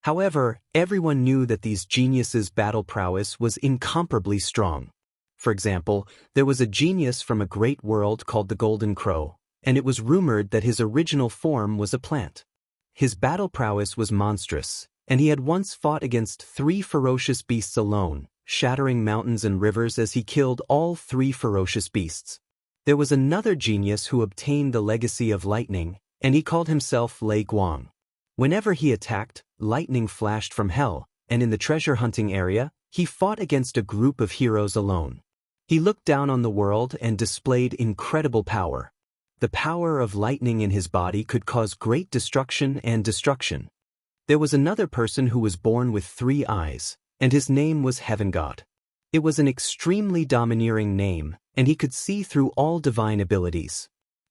However, everyone knew that these geniuses' battle prowess was incomparably strong. For example, there was a genius from a great world called the Golden Crow, and it was rumored that his original form was a plant. His battle prowess was monstrous, and he had once fought against 3 ferocious beasts alone, shattering mountains and rivers as he killed all 3 ferocious beasts. There was another genius who obtained the legacy of lightning, and he called himself Lei Guang. Whenever he attacked, lightning flashed from hell, and in the treasure hunting area, he fought against a group of heroes alone. He looked down on the world and displayed incredible power. The power of lightning in his body could cause great destruction and destruction. There was another person who was born with 3 eyes, and his name was Heaven God. It was an extremely domineering name, and he could see through all divine abilities.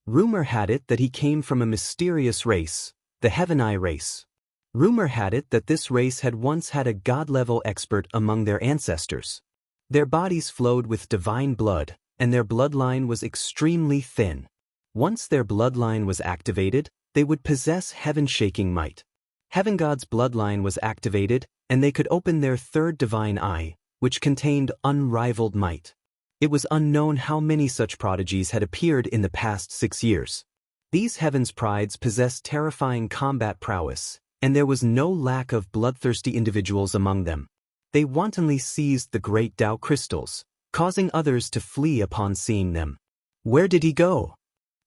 Rumor had it that he came from a mysterious race, the Heaven Eye race. Rumor had it that this race had once had a god-level expert among their ancestors. Their bodies flowed with divine blood, and their bloodline was extremely thin. Once their bloodline was activated, they would possess heaven-shaking might. Heaven God's bloodline was activated, and they could open their 3rd divine eye, which contained unrivaled might. It was unknown how many such prodigies had appeared in the past 6 years. These Heaven's Prides possessed terrifying combat prowess, and there was no lack of bloodthirsty individuals among them. They wantonly seized the great Tao crystals, causing others to flee upon seeing them. Where did he go?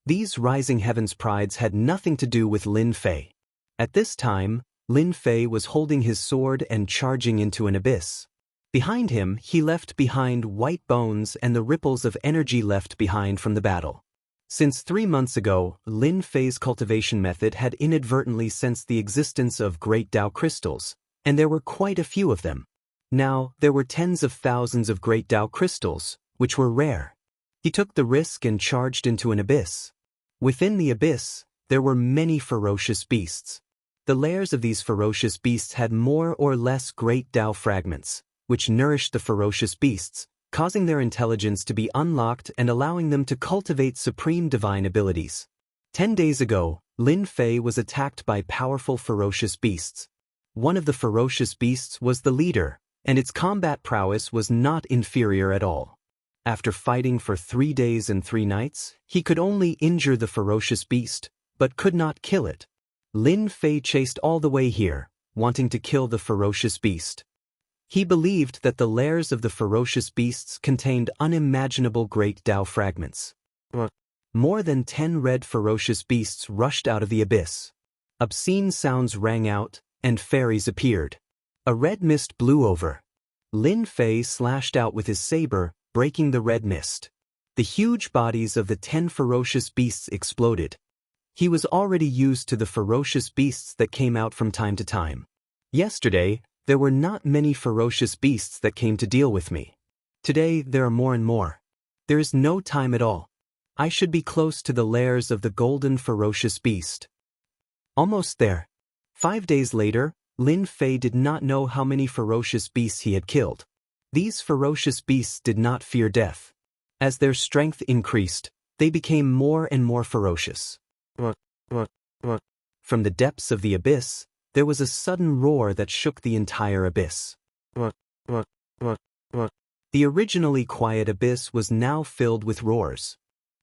These rising Heaven's Prides had nothing to do with Lin Fei. At this time, Lin Fei was holding his sword and charging into an abyss. Behind him, he left behind white bones and the ripples of energy left behind from the battle. Since 3 months ago, Lin Fei's cultivation method had inadvertently sensed the existence of great Tao crystals, and there were quite a few of them. Now, there were tens of thousands of great Tao crystals, which were rare. He took the risk and charged into an abyss. Within the abyss, there were many ferocious beasts. The layers of these ferocious beasts had more or less great Tao fragments, which nourished the ferocious beasts, causing their intelligence to be unlocked and allowing them to cultivate supreme divine abilities. 10 days ago, Lin Fei was attacked by powerful ferocious beasts. One of the ferocious beasts was the leader, and its combat prowess was not inferior at all. After fighting for 3 days and 3 nights, he could only injure the ferocious beast, but could not kill it. Lin Fei chased all the way here, wanting to kill the ferocious beast. He believed that the lairs of the ferocious beasts contained unimaginable great Tao fragments. More than 10 red ferocious beasts rushed out of the abyss. Obscene sounds rang out, and fairies appeared. A red mist blew over. Lin Fei slashed out with his saber, breaking the red mist. The huge bodies of the 10 ferocious beasts exploded. He was already used to the ferocious beasts that came out from time to time. Yesterday, there were not many ferocious beasts that came to deal with me. Today, there are more and more. There is no time at all. I should be close to the lairs of the golden ferocious beast. Almost there. 5 days later, Lin Fei did not know how many ferocious beasts he had killed. These ferocious beasts did not fear death. As their strength increased, they became more and more ferocious. From the depths of the abyss, there was a sudden roar that shook the entire abyss. The originally quiet abyss was now filled with roars.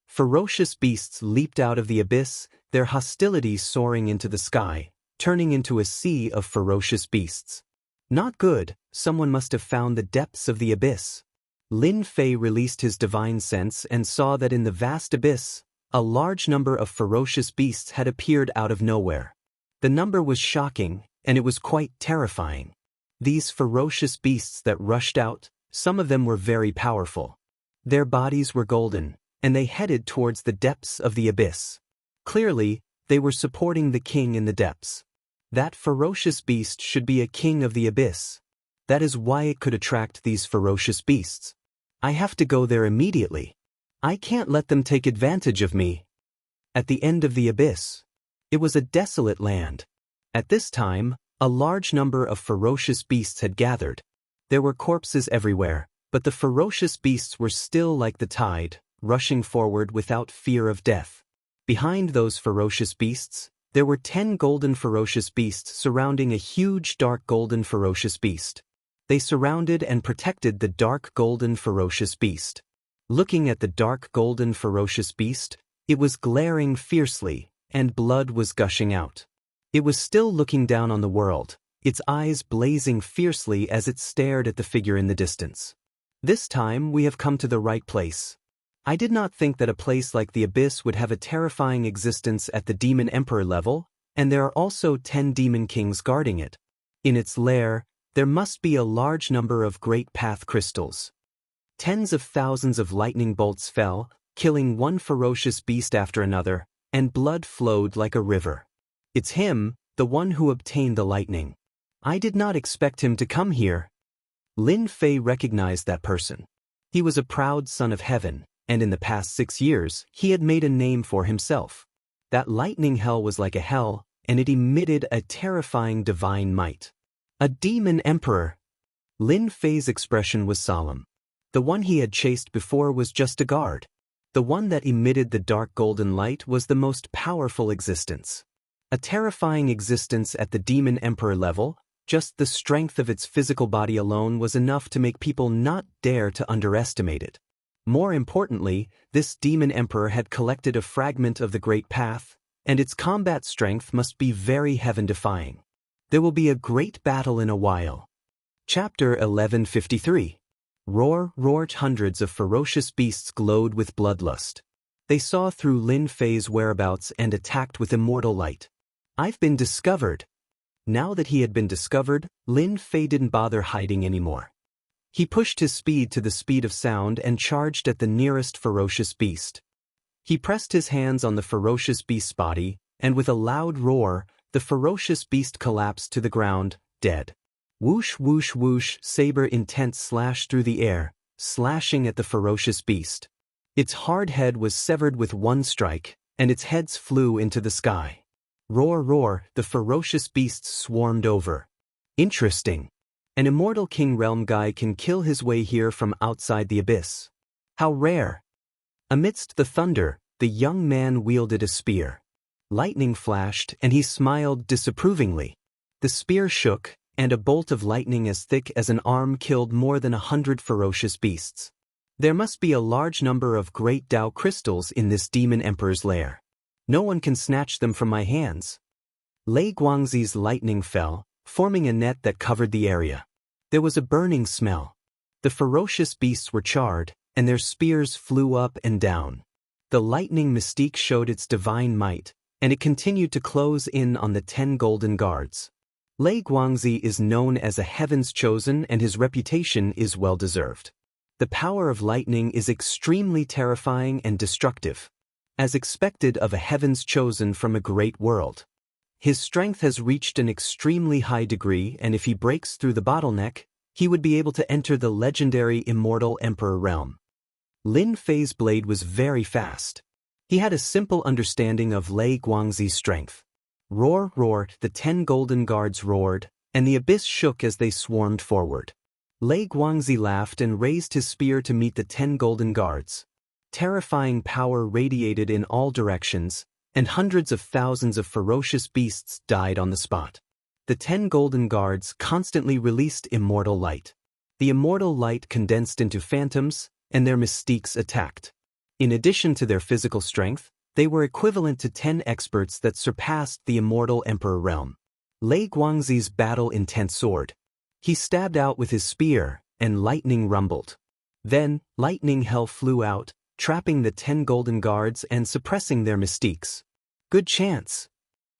Ferocious beasts leaped out of the abyss, their hostility soaring into the sky, turning into a sea of ferocious beasts. Not good, someone must have found the depths of the abyss. Lin Fei released his divine sense and saw that in the vast abyss, a large number of ferocious beasts had appeared out of nowhere. The number was shocking, and it was quite terrifying. These ferocious beasts that rushed out, some of them were very powerful. Their bodies were golden, and they headed towards the depths of the abyss. Clearly, they were supporting the king in the depths. That ferocious beast should be a king of the abyss. That is why it could attract these ferocious beasts. I have to go there immediately. I can't let them take advantage of me. At the end of the abyss, it was a desolate land. At this time, a large number of ferocious beasts had gathered. There were corpses everywhere, but the ferocious beasts were still like the tide, rushing forward without fear of death. Behind those ferocious beasts, there were 10 golden ferocious beasts surrounding a huge dark golden ferocious beast. They surrounded and protected the dark golden ferocious beast. Looking at the dark golden ferocious beast, it was glaring fiercely, and blood was gushing out. It was still looking down on the world, its eyes blazing fiercely as it stared at the figure in the distance. This time we have come to the right place. I did not think that a place like the Abyss would have a terrifying existence at the Demon Emperor level, and there are also 10 Demon Kings guarding it. In its lair, there must be a large number of Great Path crystals. Tens of thousands of lightning bolts fell, killing one ferocious beast after another, and blood flowed like a river. It's him, the one who obtained the lightning. I did not expect him to come here. Lin Fei recognized that person. He was a proud son of heaven, and in the past 6 years, he had made a name for himself. That lightning hell was like a hell, and it emitted a terrifying divine might. A demon emperor. Lin Fei's expression was solemn. The one he had chased before was just a guard. The one that emitted the dark golden light was the most powerful existence. A terrifying existence at the demon emperor level. Just the strength of its physical body alone was enough to make people not dare to underestimate it. More importantly, this demon emperor had collected a fragment of the Great Path, and its combat strength must be very heaven-defying. There will be a great battle in a while. Chapter 1153. Roar, roar. Hundreds of ferocious beasts glowed with bloodlust. They saw through Lin Fei's whereabouts and attacked with immortal light. I've been discovered. Now that he had been discovered, Lin Fei didn't bother hiding anymore. He pushed his speed to the speed of sound and charged at the nearest ferocious beast. He pressed his hands on the ferocious beast's body, and with a loud roar, the ferocious beast collapsed to the ground, dead. Whoosh, whoosh, whoosh. Saber intent slashed through the air, slashing at the ferocious beast. Its hard head was severed with one strike, and its heads flew into the sky. Roar, roar. The ferocious beasts swarmed over. Interesting. An immortal King Realm guy can kill his way here from outside the Abyss. How rare. Amidst the thunder, the young man wielded a spear. Lightning flashed, and he smiled disapprovingly. The spear shook, and a bolt of lightning as thick as an arm killed more than 100 ferocious beasts. There must be a large number of great Tao crystals in this demon emperor's lair. No one can snatch them from my hands. Lei Guangzi's lightning fell, forming a net that covered the area. There was a burning smell. The ferocious beasts were charred, and their spears flew up and down. The lightning mystique showed its divine might, and it continued to close in on the 10 golden guards. Lei Guangzi is known as a heaven's chosen, and his reputation is well-deserved. The power of lightning is extremely terrifying and destructive, as expected of a heaven's chosen from a great world. His strength has reached an extremely high degree, and if he breaks through the bottleneck, he would be able to enter the legendary immortal emperor realm. Lin Fei's blade was very fast. He had a simple understanding of Lei Guangzi's strength. Roar, roar. The 10 golden guards roared, and the abyss shook as they swarmed forward. Lei Guangzi laughed and raised his spear to meet the 10 golden guards. Terrifying power radiated in all directions, and hundreds of thousands of ferocious beasts died on the spot. The 10 golden guards constantly released immortal light. The immortal light condensed into phantoms, and their mystiques attacked. In addition to their physical strength, they were equivalent to 10 experts that surpassed the immortal emperor realm. Lei Guangzi's battle-intent soared. He stabbed out with his spear, and lightning rumbled. Then, lightning hell flew out, trapping the 10 golden guards and suppressing their mystiques. Good chance.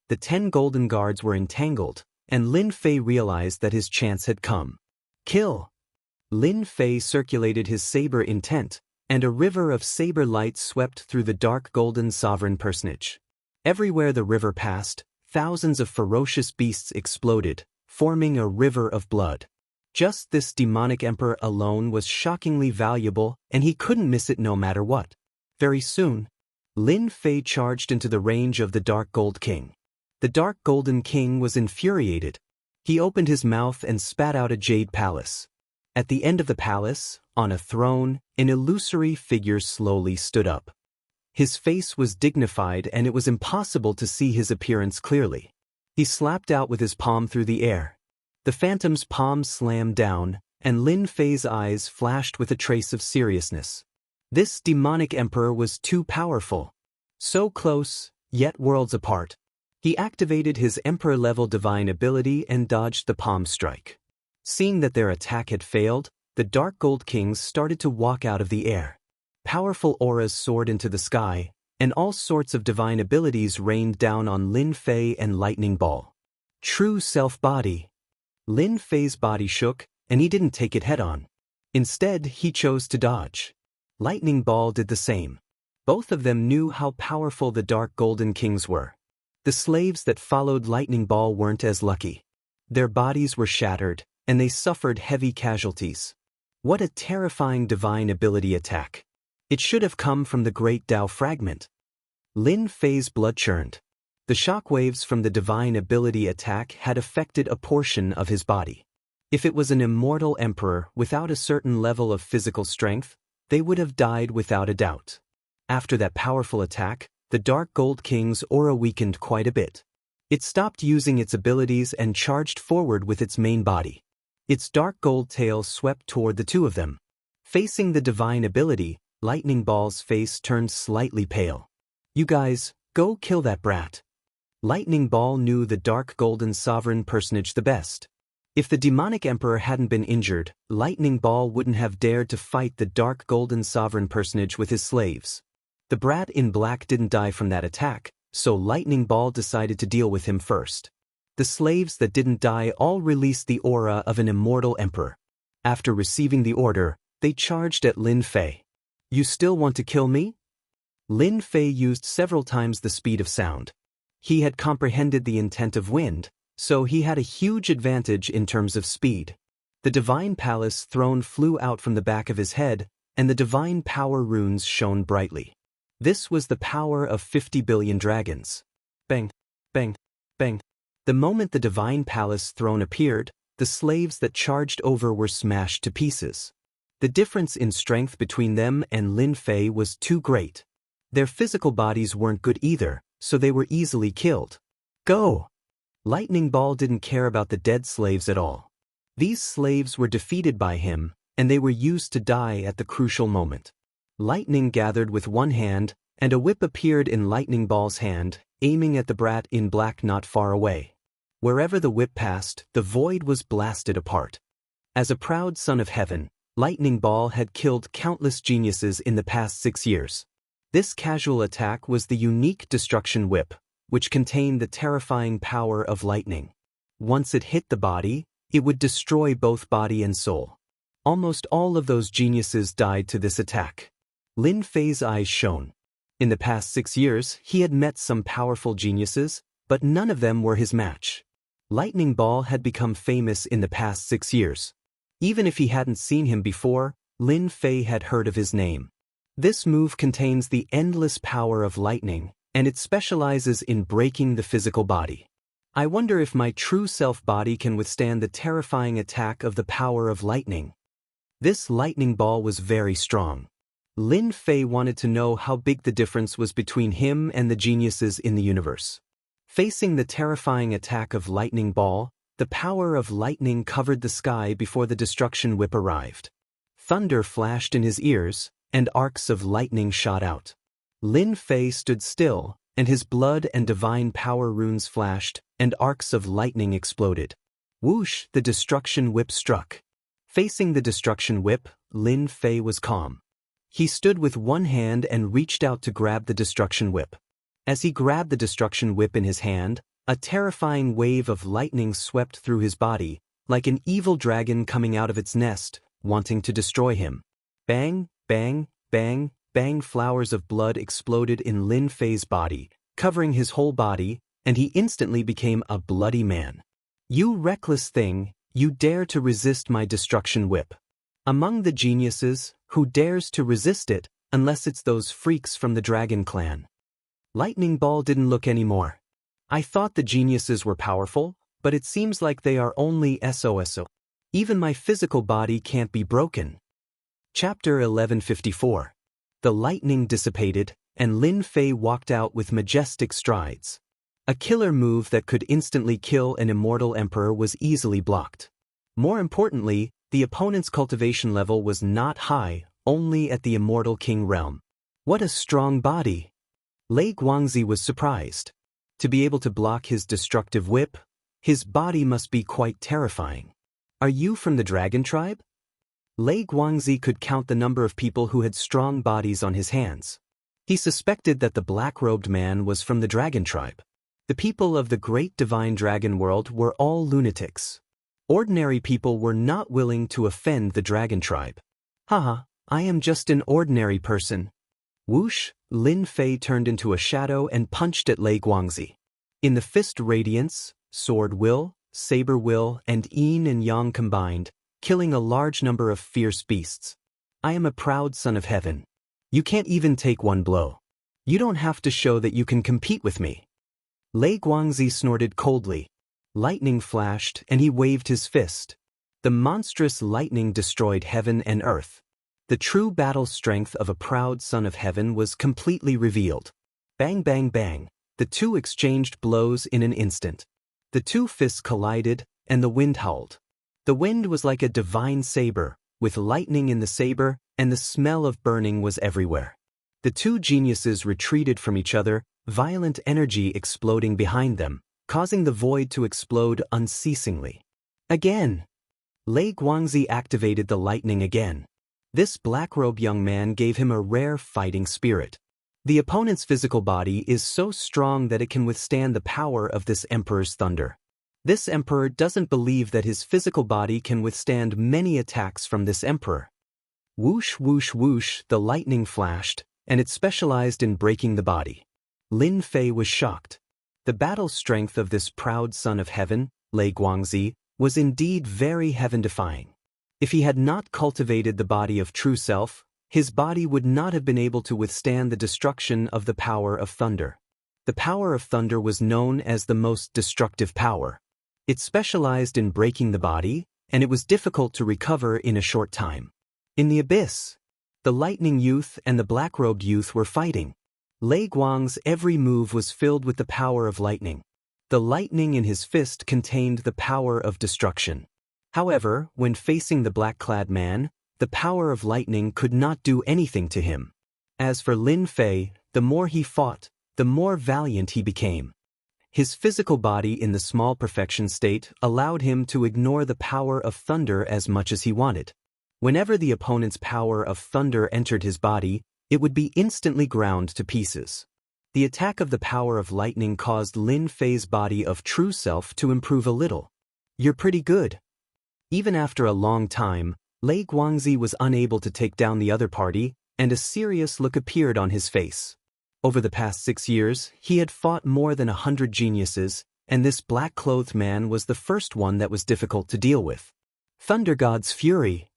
The 10 golden guards were entangled, and Lin Fei realized that his chance had come. Kill. Lin Fei circulated his saber intent, and a river of saber light swept through the dark golden sovereign personage. Everywhere the river passed, thousands of ferocious beasts exploded, forming a river of blood. Just this demonic emperor alone was shockingly valuable, and he couldn't miss it no matter what. Very soon, Lin Fei charged into the range of the Dark Gold King. The Dark Golden King was infuriated. He opened his mouth and spat out a jade palace. At the end of the palace, on a throne, an illusory figure slowly stood up. His face was dignified, and it was impossible to see his appearance clearly. He slapped out with his palm through the air. The phantom's palm slammed down, and Lin Fei's eyes flashed with a trace of seriousness. This demonic emperor was too powerful. So close, yet worlds apart. He activated his emperor-level divine ability and dodged the palm strike. Seeing that their attack had failed, the Dark Gold Kings started to walk out of the air. Powerful auras soared into the sky, and all sorts of divine abilities rained down on Lin Fei and Lightning Ball. True self-body. Lin Fei's body shook, and he didn't take it head-on. Instead, he chose to dodge. Lightning Ball did the same. Both of them knew how powerful the Dark Golden Kings were. The slaves that followed Lightning Ball weren't as lucky. Their bodies were shattered, and they suffered heavy casualties. What a terrifying divine ability attack. It should have come from the Great Tao Fragment. Lin Fei's blood churned. The shockwaves from the divine ability attack had affected a portion of his body. If it was an immortal emperor without a certain level of physical strength, they would have died without a doubt. After that powerful attack, the Dark Gold King's aura weakened quite a bit. It stopped using its abilities and charged forward with its main body. Its dark gold tail swept toward the two of them. Facing the divine ability, Lightning Ball's face turned slightly pale. "You guys, go kill that brat." Lightning Ball knew the Dark Golden Sovereign personage the best. If the demonic emperor hadn't been injured, Lightning Ball wouldn't have dared to fight the Dark Golden Sovereign personage with his slaves. The brat in black didn't die from that attack, so Lightning Ball decided to deal with him first. The slaves that didn't die all released the aura of an immortal emperor. After receiving the order, they charged at Lin Fei. "You still want to kill me?" Lin Fei used several times the speed of sound. He had comprehended the intent of wind, so he had a huge advantage in terms of speed. The Divine Palace throne flew out from the back of his head, and the divine power runes shone brightly. This was the power of 50 billion dragons. Bang, bang, bang. The moment the Divine Palace throne appeared, the slaves that charged over were smashed to pieces. The difference in strength between them and Lin Fei was too great. Their physical bodies weren't good either, so they were easily killed. "Go!" Lightning Ball didn't care about the dead slaves at all. These slaves were defeated by him, and they were used to die at the crucial moment. Lightning gathered with one hand, and a whip appeared in Lightning Ball's hand, aiming at the brat in black not far away. Wherever the whip passed, the void was blasted apart. As a proud son of heaven, Lightning Ball had killed countless geniuses in the past 6 years. This casual attack was the unique destruction whip, which contained the terrifying power of lightning. Once it hit the body, it would destroy both body and soul. Almost all of those geniuses died to this attack. Lin Fei's eyes shone. In the past 6 years, he had met some powerful geniuses, but none of them were his match. Lightning Ball had become famous in the past 6 years. Even if he hadn't seen him before, Lin Fei had heard of his name. This move contains the endless power of lightning, and it specializes in breaking the physical body. I wonder if my true self-body can withstand the terrifying attack of the power of lightning. This lightning ball was very strong. Lin Fei wanted to know how big the difference was between him and the geniuses in the universe. Facing the terrifying attack of Lightning Ball, the power of lightning covered the sky before the destruction whip arrived. Thunder flashed in his ears, and arcs of lightning shot out. Lin Fei stood still, and his blood and divine power runes flashed, and arcs of lightning exploded. Whoosh! The destruction whip struck. Facing the destruction whip, Lin Fei was calm. He stood with one hand and reached out to grab the destruction whip. As he grabbed the destruction whip in his hand, a terrifying wave of lightning swept through his body, like an evil dragon coming out of its nest, wanting to destroy him. Bang, bang, bang, bang! Flowers of blood exploded in Lin Fei's body, covering his whole body, and he instantly became a bloody man. "You reckless thing, you dare to resist my destruction whip. Among the geniuses, who dares to resist it, unless it's those freaks from the Dragon Clan?" Lightning Ball didn't look anymore. "I thought the geniuses were powerful, but it seems like they are only SOSO. Even my physical body can't be broken." Chapter 1154. The lightning dissipated, and Lin Fei walked out with majestic strides. A killer move that could instantly kill an immortal emperor was easily blocked. More importantly, the opponent's cultivation level was not high, only at the immortal king realm. What a strong body! Lei Guangzi was surprised. To be able to block his destructive whip, his body must be quite terrifying. "Are you from the dragon tribe?" Lei Guangzi could count the number of people who had strong bodies on his hands. He suspected that the black-robed man was from the dragon tribe. The people of the great divine dragon world were all lunatics. Ordinary people were not willing to offend the dragon tribe. Haha, I am just an ordinary person. Whoosh, Lin Fei turned into a shadow and punched at Lei Guangzi. In the fist radiance, sword will, saber will, and yin and yang combined, killing a large number of fierce beasts. I am a proud son of heaven. You can't even take one blow. You don't have to show that you can compete with me. Lei Guangzi snorted coldly. Lightning flashed and he waved his fist. The monstrous lightning destroyed heaven and earth. The true battle strength of a proud son of heaven was completely revealed. Bang bang bang, the two exchanged blows in an instant. The two fists collided and the wind howled. The wind was like a divine saber, with lightning in the saber, and the smell of burning was everywhere. The two geniuses retreated from each other, violent energy exploding behind them, causing the void to explode unceasingly. Again! Lei Guangzi activated the lightning again. This black-robed young man gave him a rare fighting spirit. The opponent's physical body is so strong that it can withstand the power of this emperor's thunder. This emperor doesn't believe that his physical body can withstand many attacks from this emperor. Whoosh whoosh whoosh, the lightning flashed, and it specialized in breaking the body. Lin Fei was shocked. The battle strength of this proud son of heaven, Lei Guangzi, was indeed very heaven-defying. If he had not cultivated the body of true self, his body would not have been able to withstand the destruction of the power of thunder. The power of thunder was known as the most destructive power. It specialized in breaking the body, and it was difficult to recover in a short time. In the abyss, the lightning youth and the black-robed youth were fighting. Lei Guang's every move was filled with the power of lightning. The lightning in his fist contained the power of destruction. However, when facing the black-clad man, the power of lightning could not do anything to him. As for Lin Fei, the more he fought, the more valiant he became. His physical body in the small perfection state allowed him to ignore the power of thunder as much as he wanted. Whenever the opponent's power of thunder entered his body, it would be instantly ground to pieces. The attack of the power of lightning caused Lin Fei's body of true self to improve a little. You're pretty good. Even after a long time, Lei Guangzi was unable to take down the other party, and a serious look appeared on his face. Over the past 6 years, he had fought more than 100 geniuses, and this black-clothed man was the first one that was difficult to deal with. Thunder God's fury!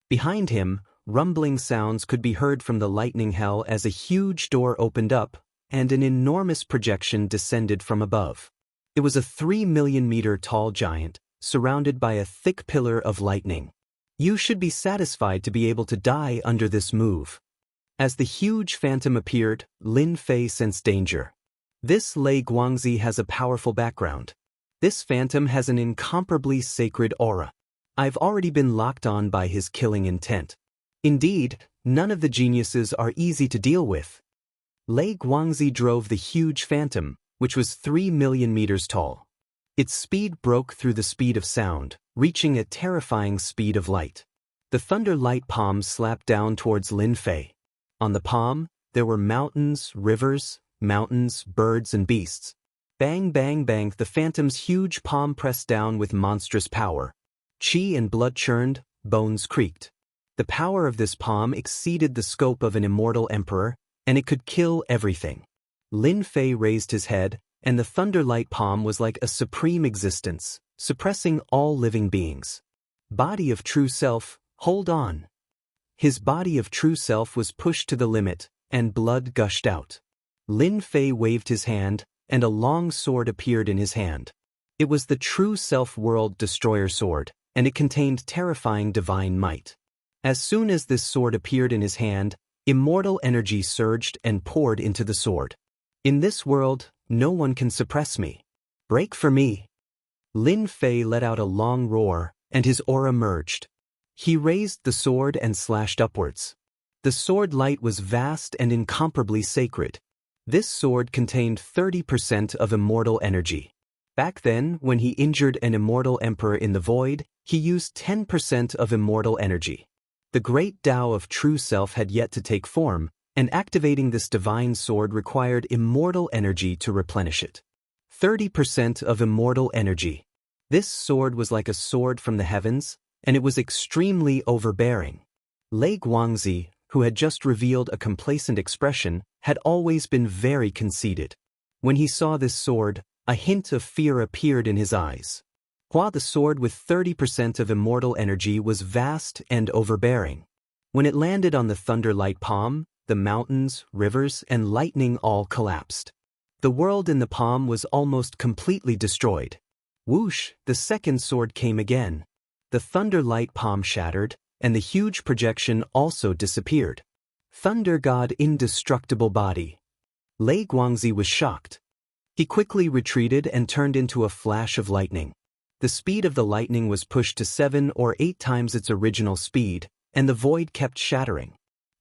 Behind him, rumbling sounds could be heard from the lightning hell as a huge door opened up, and an enormous projection descended from above. It was a 3-million-meter-tall giant, surrounded by a thick pillar of lightning. You should be satisfied to be able to die under this move. As the huge phantom appeared, Lin Fei sensed danger. This Lei Guangzi has a powerful background. This phantom has an incomparably sacred aura. I've already been locked on by his killing intent. Indeed, none of the geniuses are easy to deal with. Lei Guangzi drove the huge phantom, which was 3 million meters tall. Its speed broke through the speed of sound, reaching a terrifying speed of light. The thunder light palm slapped down towards Lin Fei. On the palm, there were mountains, rivers, birds, and beasts. Bang, bang, bang, the phantom's huge palm pressed down with monstrous power. Chi and blood churned, bones creaked. The power of this palm exceeded the scope of an immortal emperor, and it could kill everything. Lin Fei raised his head, and the thunder light palm was like a supreme existence, suppressing all living beings. Body of true self, hold on. His body of true self was pushed to the limit, and blood gushed out. Lin Fei waved his hand, and a long sword appeared in his hand. It was the true self-world destroyer sword, and it contained terrifying divine might. As soon as this sword appeared in his hand, immortal energy surged and poured into the sword. In this world, no one can suppress me. Break for me. Lin Fei let out a long roar, and his aura merged. He raised the sword and slashed upwards. The sword light was vast and incomparably sacred. This sword contained 30% of immortal energy. Back then, when he injured an immortal emperor in the void, he used 10% of immortal energy. The great Tao of true self had yet to take form, and activating this divine sword required immortal energy to replenish it. 30% of immortal energy. This sword was like a sword from the heavens, and it was extremely overbearing. Lei Guangzi, who had just revealed a complacent expression, had always been very conceited. When he saw this sword, a hint of fear appeared in his eyes. Hua, the sword with 30% of immortal energy, was vast and overbearing. When it landed on the thunder light palm, the mountains, rivers, and lightning all collapsed. The world in the palm was almost completely destroyed. Whoosh, the second sword came again. The thunder light palm shattered, and the huge projection also disappeared. Thunder God, indestructible body. Lei Guangzi was shocked. He quickly retreated and turned into a flash of lightning. The speed of the lightning was pushed to 7 or 8 times its original speed, and the void kept shattering.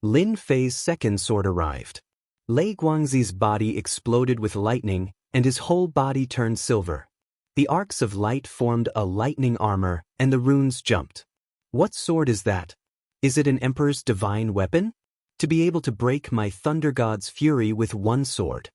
Lin Fei's second sword arrived. Lei Guangzi's body exploded with lightning, and his whole body turned silver. The arcs of light formed a lightning armor, and the runes jumped. What sword is that? Is it an emperor's divine weapon? To be able to break my thunder god's fury with one sword.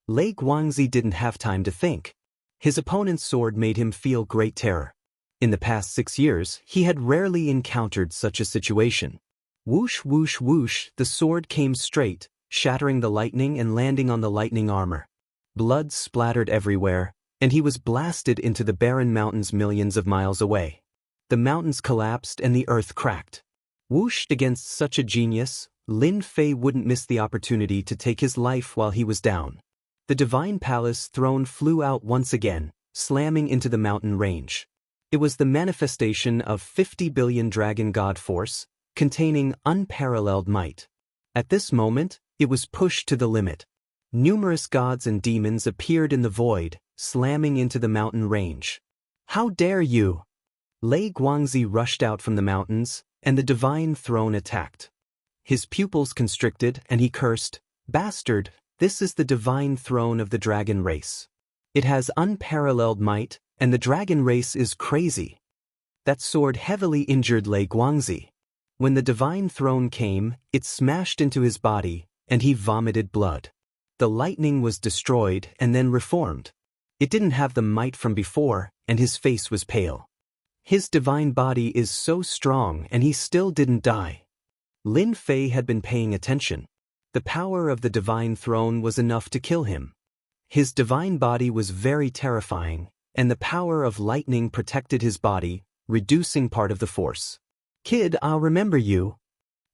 Lei Guangzi didn't have time to think. His opponent's sword made him feel great terror. In the past 6 years, he had rarely encountered such a situation. Whoosh, whoosh, whoosh, the sword came straight, shattering the lightning and landing on the lightning armor. Blood splattered everywhere, and he was blasted into the barren mountains millions of miles away. The mountains collapsed and the earth cracked. Whooshed against such a genius, Lin Fei wouldn't miss the opportunity to take his life while he was down. The divine palace throne flew out once again, slamming into the mountain range. It was the manifestation of 50 billion dragon god force, containing unparalleled might. At this moment, it was pushed to the limit. Numerous gods and demons appeared in the void, slamming into the mountain range. How dare you! Lei Guangzi rushed out from the mountains, and the divine throne attacked. His pupils constricted, and he cursed, "Bastard, this is the divine throne of the dragon race. It has unparalleled might, and the dragon race is crazy." That sword heavily injured Lei Guangzi. When the divine throne came, it smashed into his body, and he vomited blood. The lightning was destroyed and then reformed. It didn't have the might from before, and his face was pale. His divine body is so strong, and he still didn't die. Lin Fei had been paying attention. The power of the divine throne was enough to kill him. His divine body was very terrifying, and the power of lightning protected his body, reducing part of the force. "Kid, I'll remember you."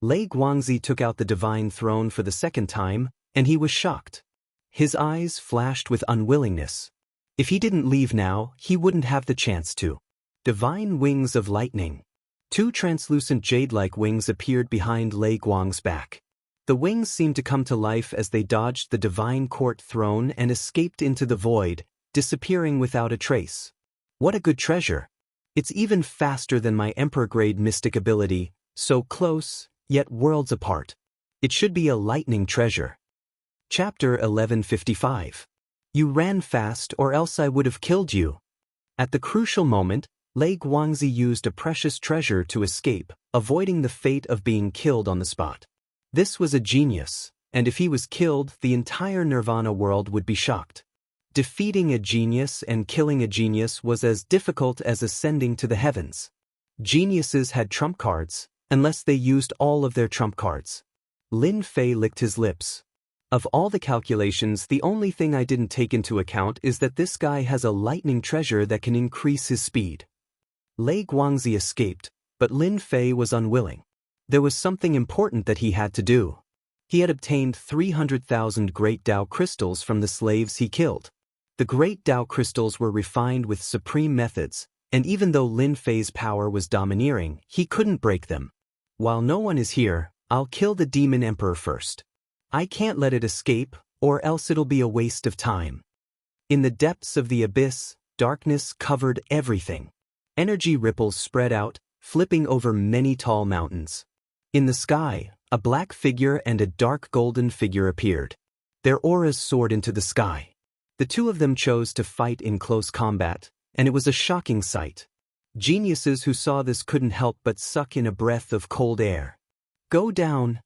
Lei Guangzi took out the divine throne for the second time, and he was shocked. His eyes flashed with unwillingness. If he didn't leave now, he wouldn't have the chance to. Divine wings of lightning. 2 translucent jade-like wings appeared behind Lei Guang's back. The wings seemed to come to life as they dodged the divine court throne and escaped into the void, disappearing without a trace. What a good treasure! It's even faster than my emperor-grade mystic ability, so close, yet worlds apart. It should be a lightning treasure. Chapter 1155. You ran fast, or else I would have killed you. At the crucial moment, Lei Guangzi used a precious treasure to escape, avoiding the fate of being killed on the spot. This was a genius, and if he was killed, the entire Nirvana world would be shocked. Defeating a genius and killing a genius was as difficult as ascending to the heavens. Geniuses had trump cards, unless they used all of their trump cards. Lin Fei licked his lips. Of all the calculations, the only thing I didn't take into account is that this guy has a lightning treasure that can increase his speed. Lei Guangzi escaped, but Lin Fei was unwilling. There was something important that he had to do. He had obtained 300,000 Great Tao crystals from the slaves he killed. The Great Tao crystals were refined with supreme methods, and even though Lin Fei's power was domineering, he couldn't break them. While no one is here, I'll kill the demon emperor first. I can't let it escape, or else it'll be a waste of time. In the depths of the abyss, darkness covered everything. Energy ripples spread out, flipping over many tall mountains. In the sky, a black figure and a dark golden figure appeared. Their auras soared into the sky. The two of them chose to fight in close combat, and it was a shocking sight. Geniuses who saw this couldn't help but suck in a breath of cold air. Go down.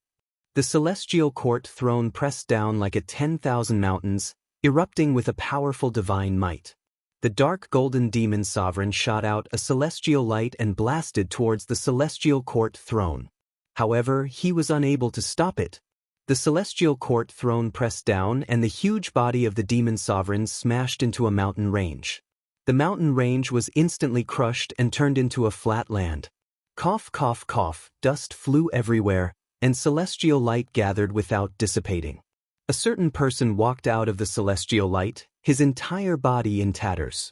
The celestial court throne pressed down like a 10,000 mountains, erupting with a powerful divine might. The dark golden demon sovereign shot out a celestial light and blasted towards the celestial court throne. However, he was unable to stop it. The celestial court throne pressed down and the huge body of the demon sovereign smashed into a mountain range. The mountain range was instantly crushed and turned into a flat land. Cough, cough, cough, dust flew everywhere, and celestial light gathered without dissipating. A certain person walked out of the celestial light, his entire body in tatters.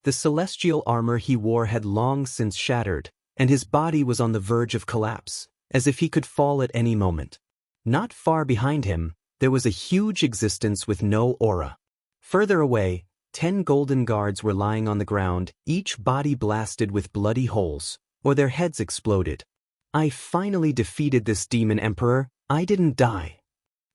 The celestial armor he wore had long since shattered, and his body was on the verge of collapse, as if he could fall at any moment. Not far behind him, there was a huge existence with no aura. Further away, 10 golden guards were lying on the ground, each body blasted with bloody holes, or their heads exploded. I finally defeated this demon emperor. I didn't die.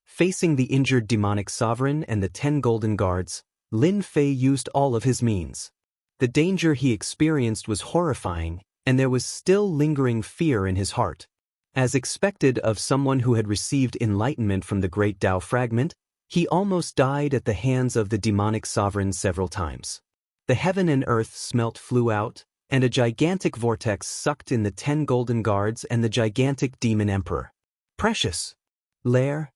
Facing the injured demonic sovereign and the 10 golden guards, Lin Fei used all of his means. The danger he experienced was horrifying, and there was still lingering fear in his heart. As expected of someone who had received enlightenment from the great Tao fragment, he almost died at the hands of the demonic sovereign several times. The heaven and earth smelt flew out, and a gigantic vortex sucked in the 10 golden guards and the gigantic demon emperor. Precious lair.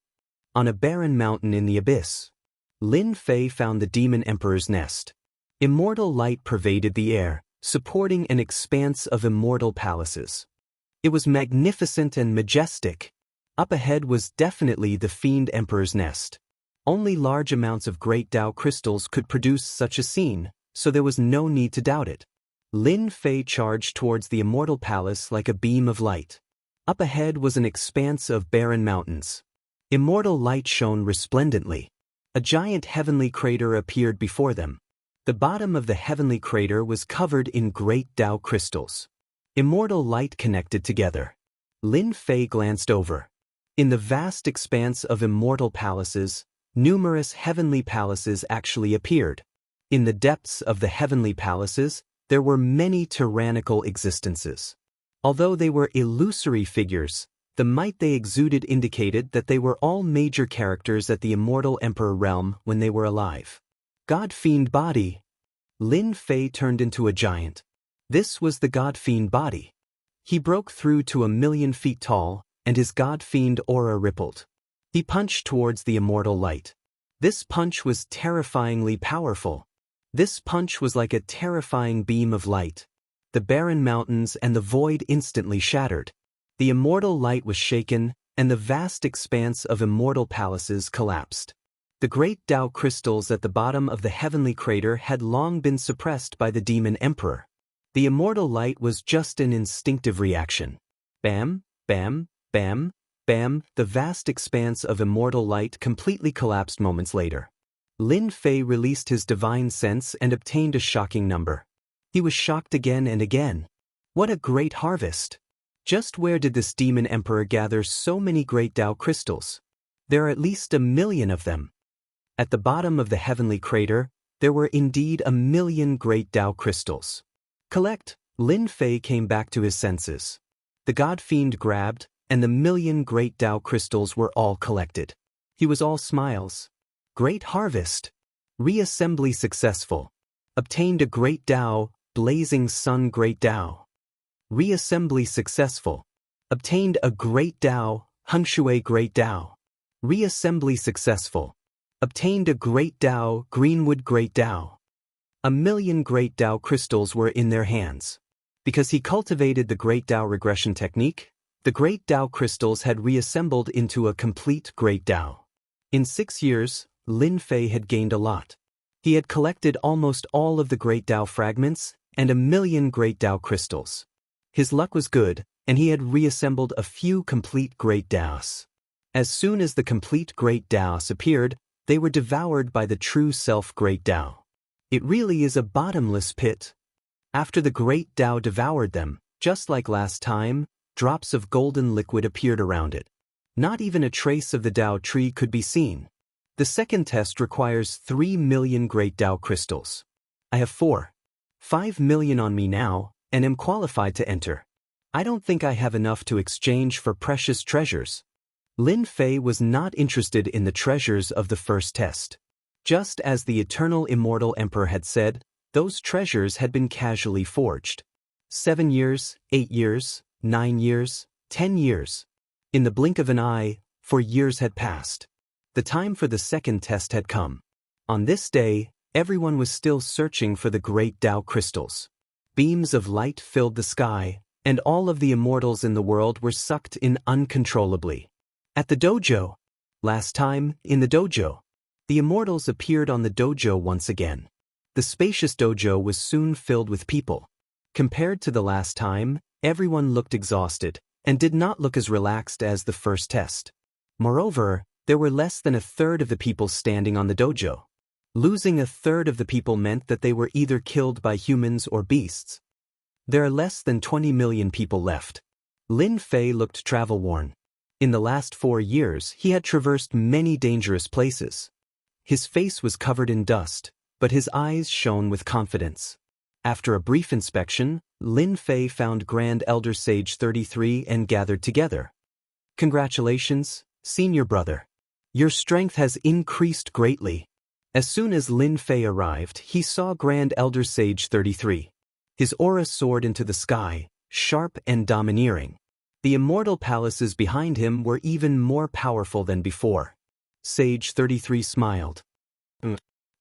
On a barren mountain in the abyss, Lin Fei found the demon emperor's nest. Immortal light pervaded the air, supporting an expanse of immortal palaces. It was magnificent and majestic. Up ahead was definitely the fiend emperor's nest. Only large amounts of great Tao crystals could produce such a scene, so there was no need to doubt it. Lin Fei charged towards the immortal palace like a beam of light. Up ahead was an expanse of barren mountains. Immortal light shone resplendently. A giant heavenly crater appeared before them. The bottom of the heavenly crater was covered in great Tao crystals. Immortal light connected together. Lin Fei glanced over. In the vast expanse of immortal palaces, numerous heavenly palaces actually appeared. In the depths of the heavenly palaces, there were many tyrannical existences. Although they were illusory figures, the might they exuded indicated that they were all major characters at the immortal emperor realm when they were alive. God-fiend body. Lin Fei turned into a giant. This was the God-fiend body. He broke through to 1,000,000 feet tall, and his God-fiend aura rippled. He punched towards the immortal light. This punch was terrifyingly powerful. This punch was like a terrifying beam of light. The barren mountains and the void instantly shattered. The immortal light was shaken, and the vast expanse of immortal palaces collapsed. The great Tao crystals at the bottom of the heavenly crater had long been suppressed by the demon emperor. The immortal light was just an instinctive reaction. Bam, bam, bam, bam, the vast expanse of immortal light completely collapsed moments later. Lin Fei released his divine sense and obtained a shocking number. He was shocked again and again. What a great harvest! Just where did this demon emperor gather so many great Tao crystals? There are at least 1,000,000 of them. At the bottom of the heavenly crater, there were indeed 1,000,000 great Tao crystals. Collect. Lin Fei came back to his senses. The God-fiend grabbed, and the 1,000,000 great Tao crystals were all collected. He was all smiles. Great harvest. Reassembly successful. Obtained a great Tao, blazing sun great Tao. Reassembly successful. Obtained a great Tao, Hengshui great Tao. Reassembly successful. Obtained a great Tao, Greenwood great Tao. 1,000,000 great Tao crystals were in their hands. Because he cultivated the great Tao regression technique, the great Tao crystals had reassembled into a complete great Tao. In 6 years, Lin Fei had gained a lot. He had collected almost all of the great Tao fragments and 1,000,000 great Tao crystals. His luck was good, and he had reassembled a few complete great Taos. As soon as the complete great Taos appeared, they were devoured by the true self great Tao. It really is a bottomless pit. After the great Tao devoured them, just like last time, drops of golden liquid appeared around it. Not even a trace of the Tao tree could be seen. The second test requires 3,000,000 great Tao crystals. I have 5 million on me now, and am qualified to enter. I don't think I have enough to exchange for precious treasures. Lin Fei was not interested in the treasures of the first test. Just as the eternal immortal emperor had said, those treasures had been casually forged. 7 years, 8 years, 9 years, 10 years. In the blink of an eye, 4 years had passed. The time for the second test had come. On this day, everyone was still searching for the great Tao crystals. Beams of light filled the sky, and all of the immortals in the world were sucked in uncontrollably. At the dojo. Last time, in the dojo. The immortals appeared on the dojo once again. The spacious dojo was soon filled with people. Compared to the last time, everyone looked exhausted, and did not look as relaxed as the first test. Moreover, there were less than a third of the people standing on the dojo. Losing a third of the people meant that they were either killed by humans or beasts. There are less than 20 million people left. Lin Fei looked travel-worn. In the last 4 years, he had traversed many dangerous places. His face was covered in dust, but his eyes shone with confidence. After a brief inspection, Lin Fei found Grand Elder Sage 33 and gathered together. Congratulations, senior brother. Your strength has increased greatly. As soon as Lin Fei arrived, he saw Grand Elder Sage 33. His aura soared into the sky, sharp and domineering. The immortal palaces behind him were even more powerful than before. Sage 33 smiled.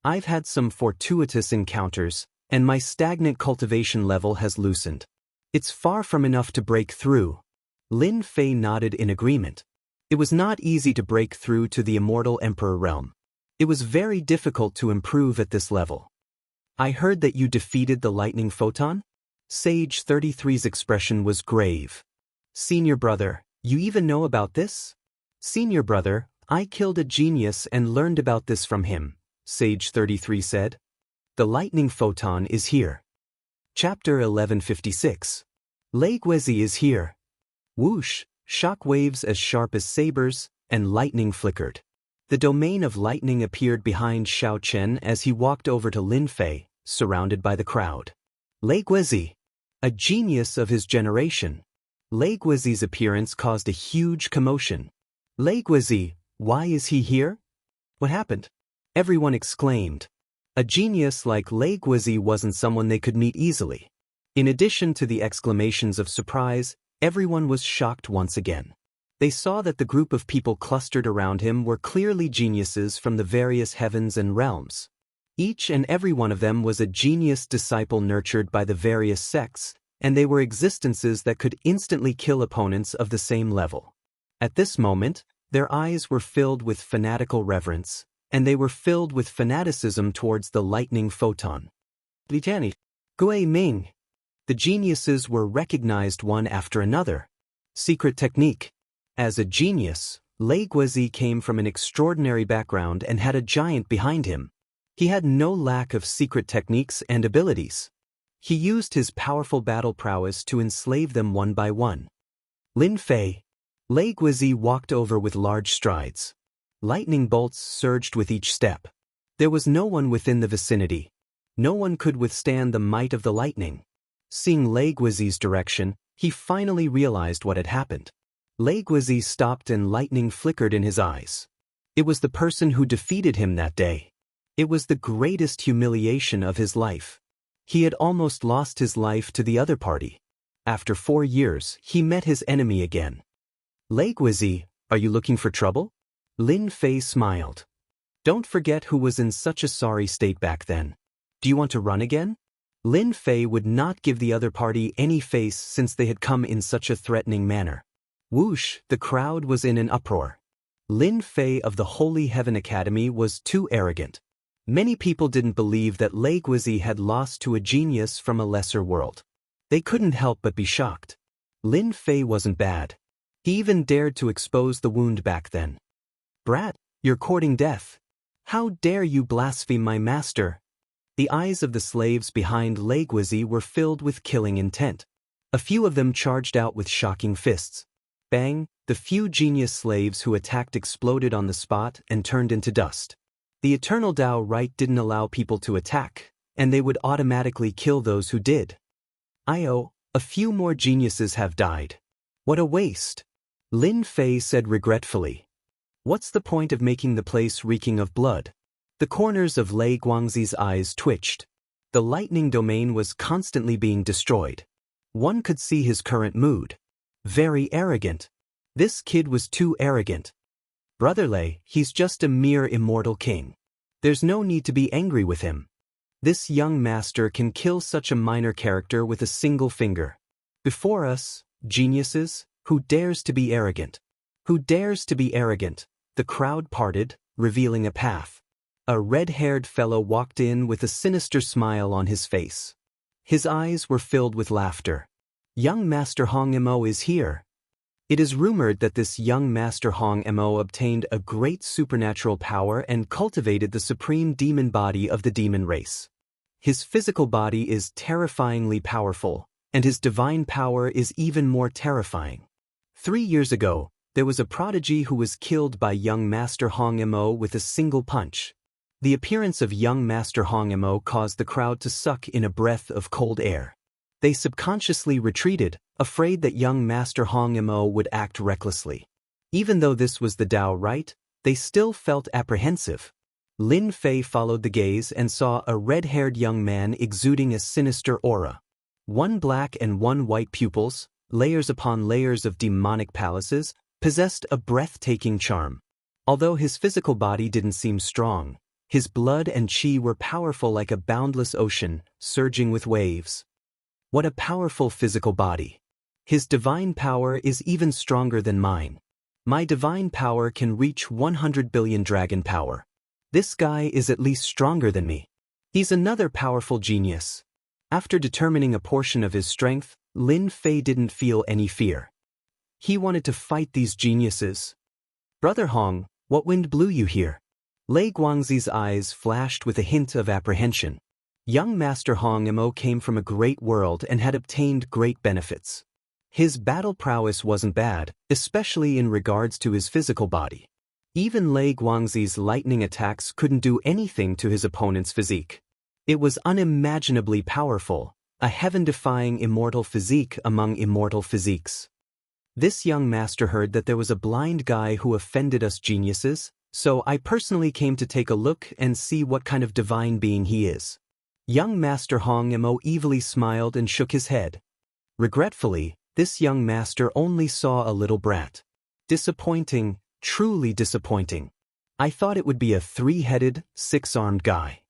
I've had some fortuitous encounters, and my stagnant cultivation level has loosened. It's far from enough to break through. Lin Fei nodded in agreement. It was not easy to break through to the immortal emperor realm. It was very difficult to improve at this level. I heard that you defeated the lightning photon? Sage 33's expression was grave. Senior brother, you even know about this? Senior brother, I killed a genius and learned about this from him, Sage 33 said. The lightning photon is here. Chapter 1156. Lei Guizi is here. Whoosh, shock waves as sharp as sabers, and lightning flickered. The domain of lightning appeared behind Xiao Chen as he walked over to Lin Fei, surrounded by the crowd. Lei Guizi, a genius of his generation. Lei Guizi's appearance caused a huge commotion. Lei Guizi, why is he here? What happened? Everyone exclaimed. A genius like Lei Guizi wasn't someone they could meet easily. In addition to the exclamations of surprise, everyone was shocked once again. They saw that the group of people clustered around him were clearly geniuses from the various heavens and realms. Each and every one of them was a genius disciple nurtured by the various sects, and they were existences that could instantly kill opponents of the same level. At this moment, their eyes were filled with fanatical reverence, and they were filled with fanaticism towards the lightning photon. Litani, Gui Ming. The geniuses were recognized one after another. Secret technique. As a genius, Lei Guizi came from an extraordinary background and had a giant behind him. He had no lack of secret techniques and abilities. He used his powerful battle prowess to enslave them one by one. Lin Fei. Lei Guizi walked over with large strides. Lightning bolts surged with each step. There was no one within the vicinity. No one could withstand the might of the lightning. Seeing Lei Guizi's direction, he finally realized what had happened. Lei Guizi stopped and lightning flickered in his eyes. It was the person who defeated him that day. It was the greatest humiliation of his life. He had almost lost his life to the other party. After 4 years, he met his enemy again. Lei Guizi, are you looking for trouble? Lin Fei smiled. Don't forget who was in such a sorry state back then. Do you want to run again? Lin Fei would not give the other party any face since they had come in such a threatening manner. Whoosh, the crowd was in an uproar. Lin Fei of the Holy Heaven Academy was too arrogant. Many people didn't believe that Lei Guizi had lost to a genius from a lesser world. They couldn't help but be shocked. Lin Fei wasn't bad. He even dared to expose the wound back then. Brat, you're courting death. How dare you blaspheme my master? The eyes of the slaves behind Lei Guizi were filled with killing intent. A few of them charged out with shocking fists. Bang, the few genius slaves who attacked exploded on the spot and turned into dust. The eternal Tao right didn't allow people to attack, and they would automatically kill those who did. A few more geniuses have died. What a waste. Lin Fei said regretfully. What's the point of making the place reeking of blood? The corners of Lei Guangzi's eyes twitched. The lightning domain was constantly being destroyed. One could see his current mood. Very arrogant. This kid was too arrogant. Brother Lei, he's just a mere immortal king. There's no need to be angry with him. This young master can kill such a minor character with a single finger. Before us, geniuses, who dares to be arrogant? Who dares to be arrogant? The crowd parted, revealing a path. A red-haired fellow walked in with a sinister smile on his face. His eyes were filled with laughter. Young Master Hong Mo is here. It is rumored that this young Master Hong Mo obtained a great supernatural power and cultivated the supreme demon body of the demon race. His physical body is terrifyingly powerful, and his divine power is even more terrifying. 3 years ago, there was a prodigy who was killed by young Master Hong Mo with a single punch. The appearance of young Master Hong Mo caused the crowd to suck in a breath of cold air. They subconsciously retreated, afraid that young Master Hong Mo would act recklessly. Even though this was the Tao right, they still felt apprehensive. Lin Fei followed the gaze and saw a red-haired young man exuding a sinister aura. One black and one white pupils, layers upon layers of demonic palaces, possessed a breathtaking charm. Although his physical body didn't seem strong, his blood and chi were powerful like a boundless ocean, surging with waves. What a powerful physical body. His divine power is even stronger than mine. My divine power can reach 100 billion dragon power. This guy is at least stronger than me. He's another powerful genius. After determining a portion of his strength, Lin Fei didn't feel any fear. He wanted to fight these geniuses. Brother Hong, what wind blew you here? Lei Guangzi's eyes flashed with a hint of apprehension. Young Master Hong Mo came from a great world and had obtained great benefits. His battle prowess wasn't bad, especially in regards to his physical body. Even Lei Guangzi's lightning attacks couldn't do anything to his opponent's physique. It was unimaginably powerful, a heaven-defying immortal physique among immortal physiques. This young master heard that there was a blind guy who offended us geniuses, so I personally came to take a look and see what kind of divine being he is. Young Master Hong Mo evilly smiled and shook his head. Regretfully, this young master only saw a little brat. Disappointing, truly disappointing. I thought it would be a 3-headed, 6-armed guy.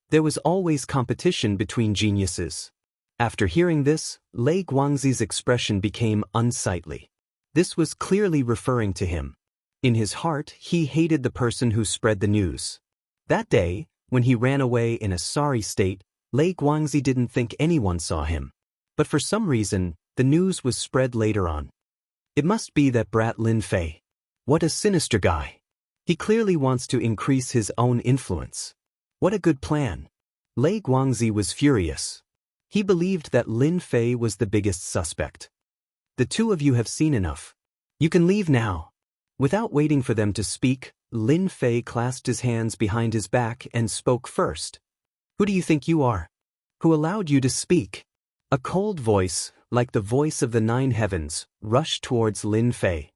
There was always competition between geniuses. After hearing this, Lei Guangzi's expression became unsightly. This was clearly referring to him. In his heart, he hated the person who spread the news. That day, when he ran away in a sorry state, Lei Guangzi didn't think anyone saw him. But for some reason, the news was spread later on. It must be that brat Lin Fei. What a sinister guy. He clearly wants to increase his own influence. What a good plan. Lei Guangzi was furious. He believed that Lin Fei was the biggest suspect. The two of you have seen enough. You can leave now. Without waiting for them to speak, Lin Fei clasped his hands behind his back and spoke first. Who do you think you are? Who allowed you to speak? A cold voice, like the voice of the 9 heavens, rushed towards Lin Fei.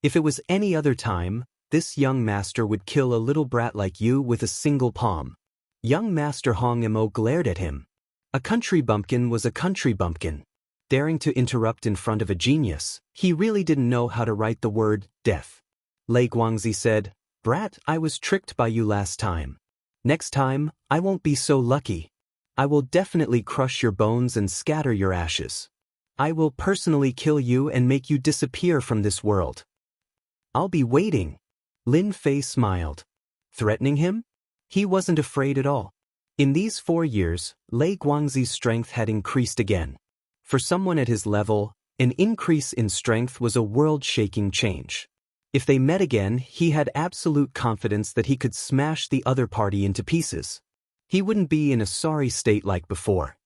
If it was any other time, this young master would kill a little brat like you with a single palm. Young Master Hong Mo glared at him. A country bumpkin was a country bumpkin. Daring to interrupt in front of a genius, he really didn't know how to write the word death. Lei Guangzi said, Brat, I was tricked by you last time. Next time, I won't be so lucky. I will definitely crush your bones and scatter your ashes. I will personally kill you and make you disappear from this world. I'll be waiting. Lin Fei smiled. Threatening him? He wasn't afraid at all. In these 4 years, Lei Guangzi's strength had increased again. For someone at his level, an increase in strength was a world-shaking change. If they met again, he had absolute confidence that he could smash the other party into pieces. He wouldn't be in a sorry state like before.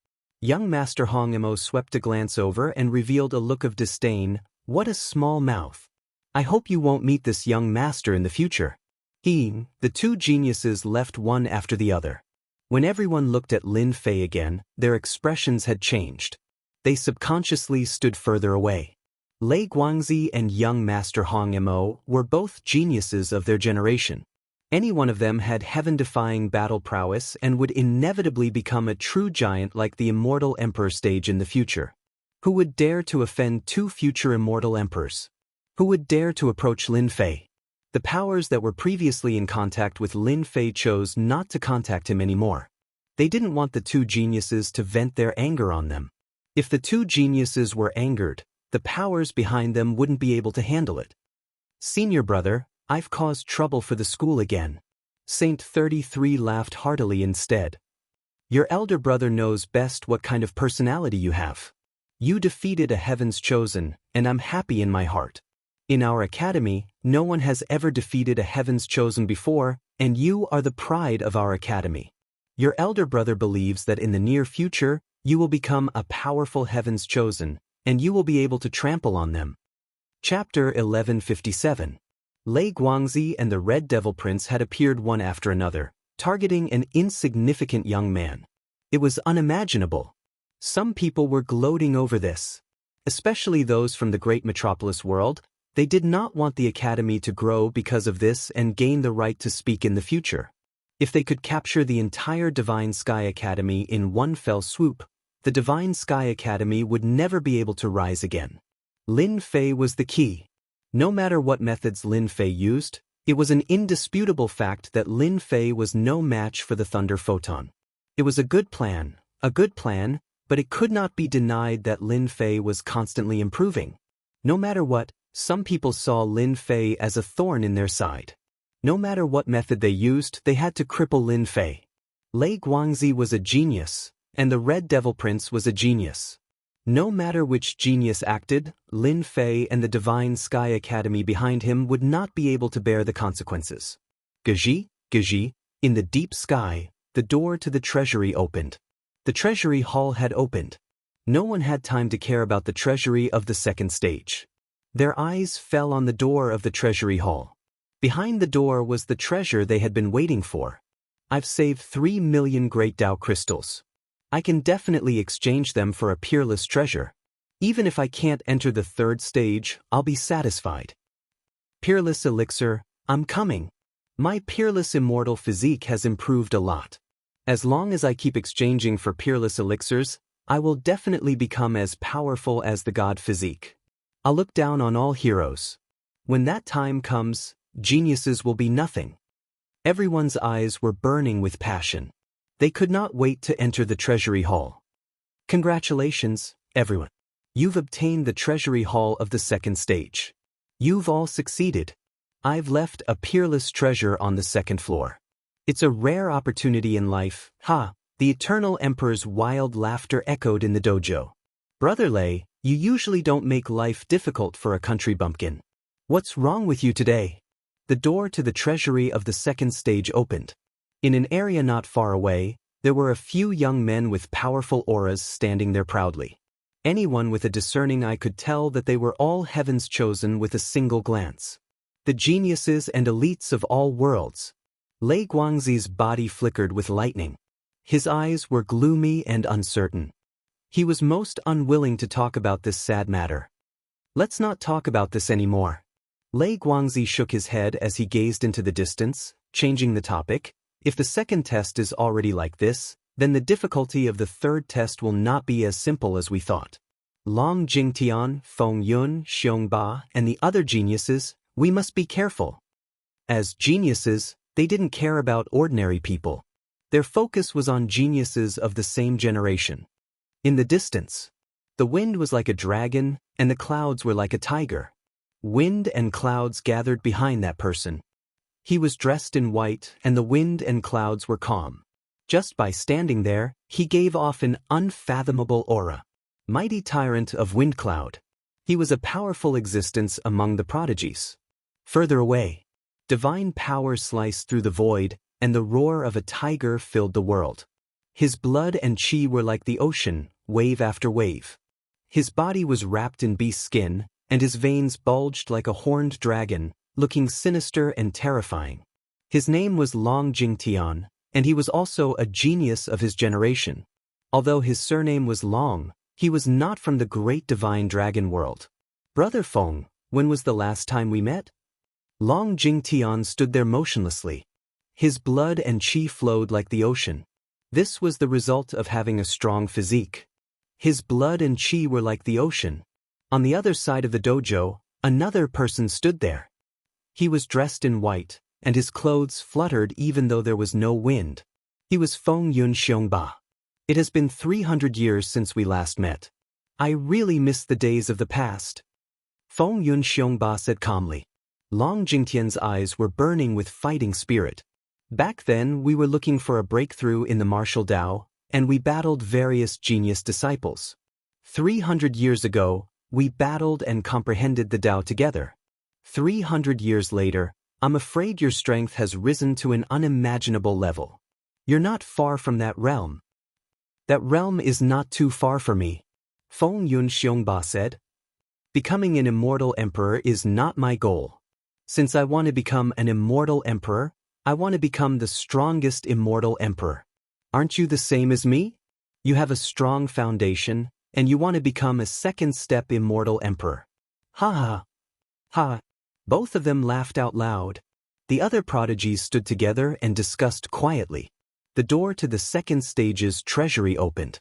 Young Master Hong Mo swept a glance over and revealed a look of disdain. What a small mouth. I hope you won't meet this young master in the future. The 2 geniuses left one after the other. When everyone looked at Lin Fei again, their expressions had changed. they subconsciously stood further away. Lei Guangzi and young Master Hong Mo were both geniuses of their generation. Any one of them had heaven-defying battle prowess and would inevitably become a true giant like the immortal emperor stage in the future. Who would dare to offend two future immortal emperors? Who would dare to approach Lin Fei? The powers that were previously in contact with Lin Fei chose not to contact him anymore. They didn't want the two geniuses to vent their anger on them. If the two geniuses were angered, the powers behind them wouldn't be able to handle it. Senior brother, I've caused trouble for the school again. Saint 33 laughed heartily instead. Your elder brother knows best what kind of personality you have. You defeated a heaven's chosen, and I'm happy in my heart. In our academy, no one has ever defeated a heaven's chosen before, and you are the pride of our academy. Your elder brother believes that in the near future, you will become a powerful heaven's chosen, and you will be able to trample on them. Chapter 1157. Lei Guangzi and the Red Devil Prince had appeared one after another, targeting an insignificant young man. It was unimaginable. Some people were gloating over this. Especially those from the great metropolis world, they did not want the academy to grow because of this and gain the right to speak in the future. If they could capture the entire Divine Sky Academy in one fell swoop, the Divine Sky Academy would never be able to rise again. Lin Fei was the key. No matter what methods Lin Fei used, it was an indisputable fact that Lin Fei was no match for the Thunder Photon. It was a good plan, but it could not be denied that Lin Fei was constantly improving. No matter what, some people saw Lin Fei as a thorn in their side. No matter what method they used, they had to cripple Lin Fei. Lei Guangzi was a genius, and the Red Devil Prince was a genius. No matter which genius acted, Lin Fei and the Divine Sky Academy behind him would not be able to bear the consequences. Gaji, in the deep sky, the door to the treasury opened. The treasury hall had opened. No one had time to care about the treasury of the second stage. Their eyes fell on the door of the treasury hall. Behind the door was the treasure they had been waiting for. I've saved 3 million Great Tao crystals. I can definitely exchange them for a peerless treasure. Even if I can't enter the third stage, I'll be satisfied. Peerless elixir, I'm coming. My peerless immortal physique has improved a lot. As long as I keep exchanging for peerless elixirs, I will definitely become as powerful as the god physique. I'll look down on all heroes. When that time comes, geniuses will be nothing. Everyone's eyes were burning with passion. They could not wait to enter the treasury hall. Congratulations, everyone. You've obtained the treasury hall of the second stage. You've all succeeded. I've left a peerless treasure on the second floor. It's a rare opportunity in life, ha! The Eternal Emperor's wild laughter echoed in the dojo. Brother Lei, you usually don't make life difficult for a country bumpkin. What's wrong with you today? The door to the treasury of the second stage opened. In an area not far away, there were a few young men with powerful auras standing there proudly. Anyone with a discerning eye could tell that they were all heaven's chosen with a single glance. The geniuses and elites of all worlds. Lei Guangzi's body flickered with lightning. His eyes were gloomy and uncertain. He was most unwilling to talk about this sad matter. Let's not talk about this anymore. Lei Guangzi shook his head as he gazed into the distance, changing the topic. If the second test is already like this, then the difficulty of the third test will not be as simple as we thought. Long Jingtian, Feng Yun, Xiong Ba, and the other geniuses, we must be careful. As geniuses, they didn't care about ordinary people. Their focus was on geniuses of the same generation. In the distance, the wind was like a dragon, and the clouds were like a tiger. Wind and clouds gathered behind that person. He was dressed in white, and the wind and clouds were calm. Just by standing there, he gave off an unfathomable aura. Mighty tyrant of wind cloud. He was a powerful existence among the prodigies. Further away, divine power sliced through the void, and the roar of a tiger filled the world. His blood and chi were like the ocean, wave after wave. His body was wrapped in beast skin, and his veins bulged like a horned dragon, looking sinister and terrifying. His name was Long Jingtian, and he was also a genius of his generation. Although his surname was Long, He was not from the great divine dragon world. Brother Feng, when was the last time we met? Long Jingtian stood there motionlessly. His blood and qi flowed like the ocean. This was the result of having a strong physique. His blood and qi were like the ocean. On the other side of the dojo, another person stood there. He was dressed in white, and his clothes fluttered even though there was no wind. He was Feng Yun Xiongba. It has been 300 years since we last met. I really miss the days of the past. Feng Yun Xiongba said calmly. Long Jingtian's eyes were burning with fighting spirit. Back then we were looking for a breakthrough in the martial Tao, and we battled various genius disciples. 300 years ago, we battled and comprehended the Tao together. 300 years later, I'm afraid your strength has risen to an unimaginable level. You're not far from that realm. That realm is not too far for me, Feng Yun Xiongba said. Becoming an immortal emperor is not my goal. Since I want to become an immortal emperor, I want to become the strongest immortal emperor. Aren't you the same as me? You have a strong foundation, and you want to become a second-step immortal emperor. Ha ha. Ha. Both of them laughed out loud. The other prodigies stood together and discussed quietly. The door to the second stage's treasury opened.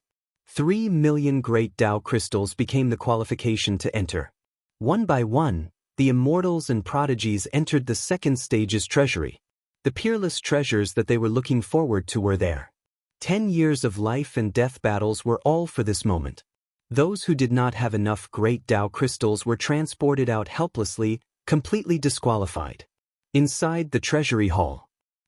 3 million great Tao crystals became the qualification to enter. One by one, the immortals and prodigies entered the second stage's treasury. The peerless treasures that they were looking forward to were there. 10 years of life and death battles were all for this moment. Those who did not have enough great Tao crystals were transported out helplessly, completely disqualified. Inside the treasury hall,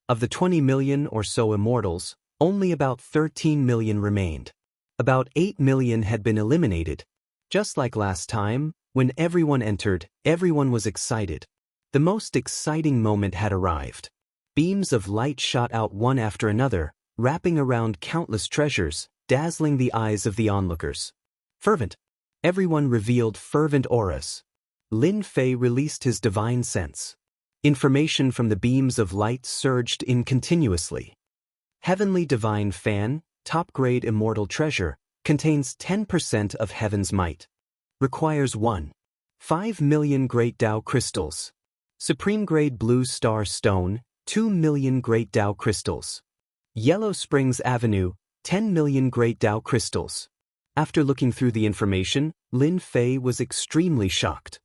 of the 20 million or so immortals, only about 13 million remained. About 8 million had been eliminated. Just like last time, when everyone entered, everyone was excited. The most exciting moment had arrived. Beams of light shot out one after another, wrapping around countless treasures, dazzling the eyes of the onlookers. Fervent. Everyone revealed fervent auras. Lin Fei released his divine sense. Information from the beams of light surged in continuously. Heavenly Divine Fan, top-grade immortal treasure, contains 10% of heaven's might. Requires 1.5 million great Tao crystals. Supreme-grade blue star stone, 2 million great Tao crystals. Yellow Springs Avenue, 10 million great Tao crystals. After looking through the information, Lin Fei was extremely shocked.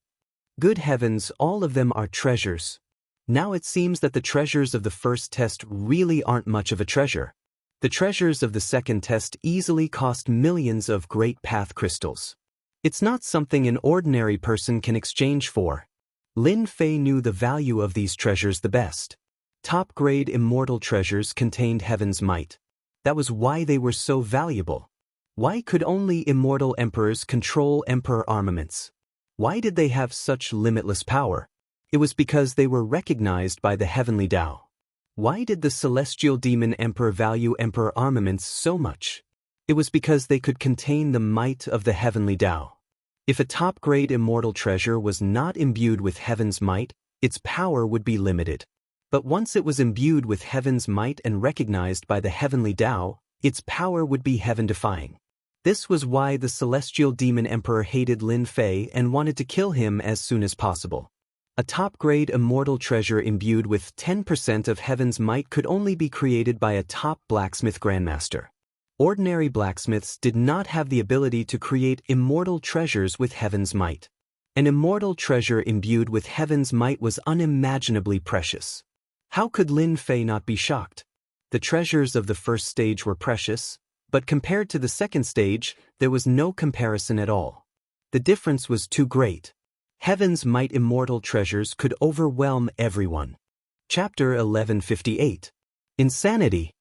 Good heavens, all of them are treasures. Now it seems that the treasures of the first test really aren't much of a treasure. The treasures of the second test easily cost millions of great path crystals. It's not something an ordinary person can exchange for. Lin Fei knew the value of these treasures the best. Top-grade immortal treasures contained heaven's might. That was why they were so valuable. Why could only immortal emperors control emperor armaments? Why did they have such limitless power? It was because they were recognized by the heavenly Tao. Why did the celestial demon emperor value emperor armaments so much? It was because they could contain the might of the heavenly Tao. If a top-grade immortal treasure was not imbued with heaven's might, its power would be limited. But once it was imbued with heaven's might and recognized by the heavenly Tao, its power would be heaven-defying. This was why the celestial demon emperor hated Lin Fei and wanted to kill him as soon as possible. A top-grade immortal treasure imbued with 10% of heaven's might could only be created by a top blacksmith grandmaster. Ordinary blacksmiths did not have the ability to create immortal treasures with heaven's might. An immortal treasure imbued with heaven's might was unimaginably precious. How could Lin Fei not be shocked? The treasures of the first stage were precious, but compared to the second stage, there was no comparison at all. The difference was too great. Heaven's might immortal treasures could overwhelm everyone. Chapter 1158. Insanity.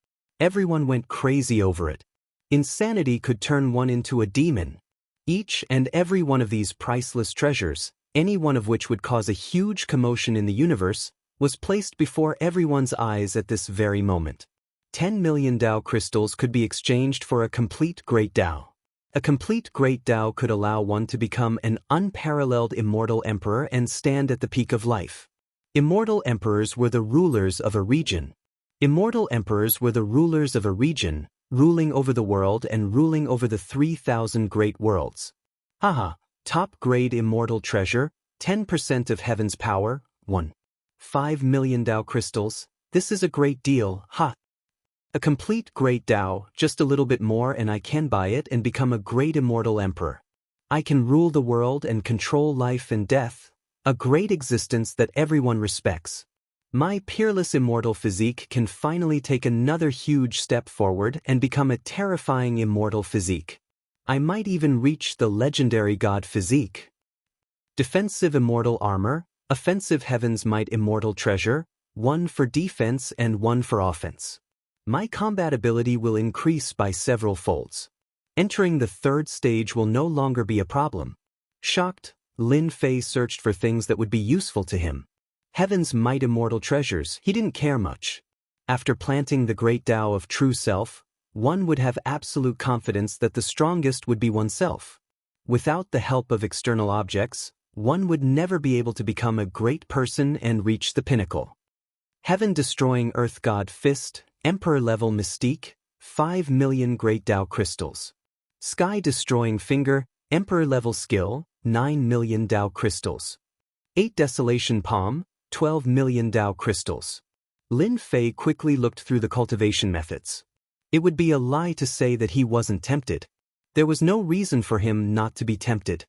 Everyone went crazy over it. Insanity could turn one into a demon. Each and every one of these priceless treasures, any one of which would cause a huge commotion in the universe, was placed before everyone's eyes at this very moment. 10 million Tao crystals could be exchanged for a complete great Tao. A complete great Tao could allow one to become an unparalleled immortal emperor and stand at the peak of life. Immortal emperors were the rulers of a region. Immortal emperors were the rulers of a region, ruling over the world and ruling over the 3,000 great worlds. Haha, top grade immortal treasure, 10% of heaven's power, 5 million Tao crystals, this is a great deal, ha. A complete great Tao, just a little bit more and I can buy it and become a great immortal emperor. I can rule the world and control life and death, a great existence that everyone respects. My peerless immortal physique can finally take another huge step forward and become a terrifying immortal physique. I might even reach the legendary god physique. Defensive immortal armor, offensive heaven's might immortal treasure, 1 for defense and 1 for offense. My combat ability will increase by several folds. Entering the 3rd stage will no longer be a problem. Shocked, Lin Fei searched for things that would be useful to him. Heaven's might immortal treasures, he didn't care much. After planting the great Tao of true self, one would have absolute confidence that the strongest would be oneself. Without the help of external objects, one would never be able to become a great person and reach the pinnacle. Heaven-destroying Earth God Fist, Emperor-level Mystique, 5 million Great Tao Crystals. Sky-destroying Finger, Emperor-level Skill, 9 million Tao Crystals. 8 Desolation Palm, 12 million Tao Crystals. Lin Fei quickly looked through the cultivation methods. It would be a lie to say that he wasn't tempted. There was no reason for him not to be tempted.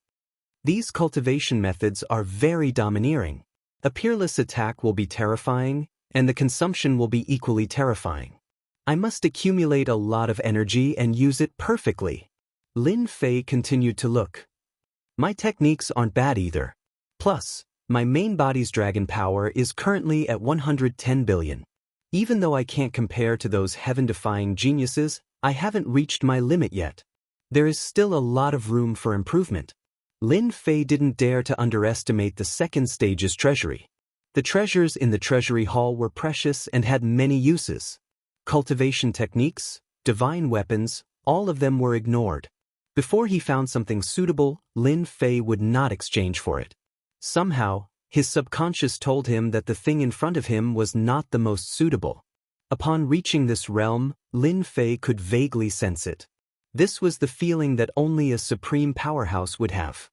These cultivation methods are very domineering. A peerless attack will be terrifying, and the consumption will be equally terrifying. I must accumulate a lot of energy and use it perfectly. Lin Fei continued to look. My techniques aren't bad either. Plus, my main body's dragon power is currently at 110 billion. Even though I can't compare to those heaven-defying geniuses, I haven't reached my limit yet. There is still a lot of room for improvement. Lin Fei didn't dare to underestimate the 2nd stage's treasury. The treasures in the treasury hall were precious and had many uses. Cultivation techniques, divine weapons, all of them were ignored. Before he found something suitable, Lin Fei would not exchange for it. Somehow, his subconscious told him that the thing in front of him was not the most suitable. Upon reaching this realm, Lin Fei could vaguely sense it. This was the feeling that only a supreme powerhouse would have.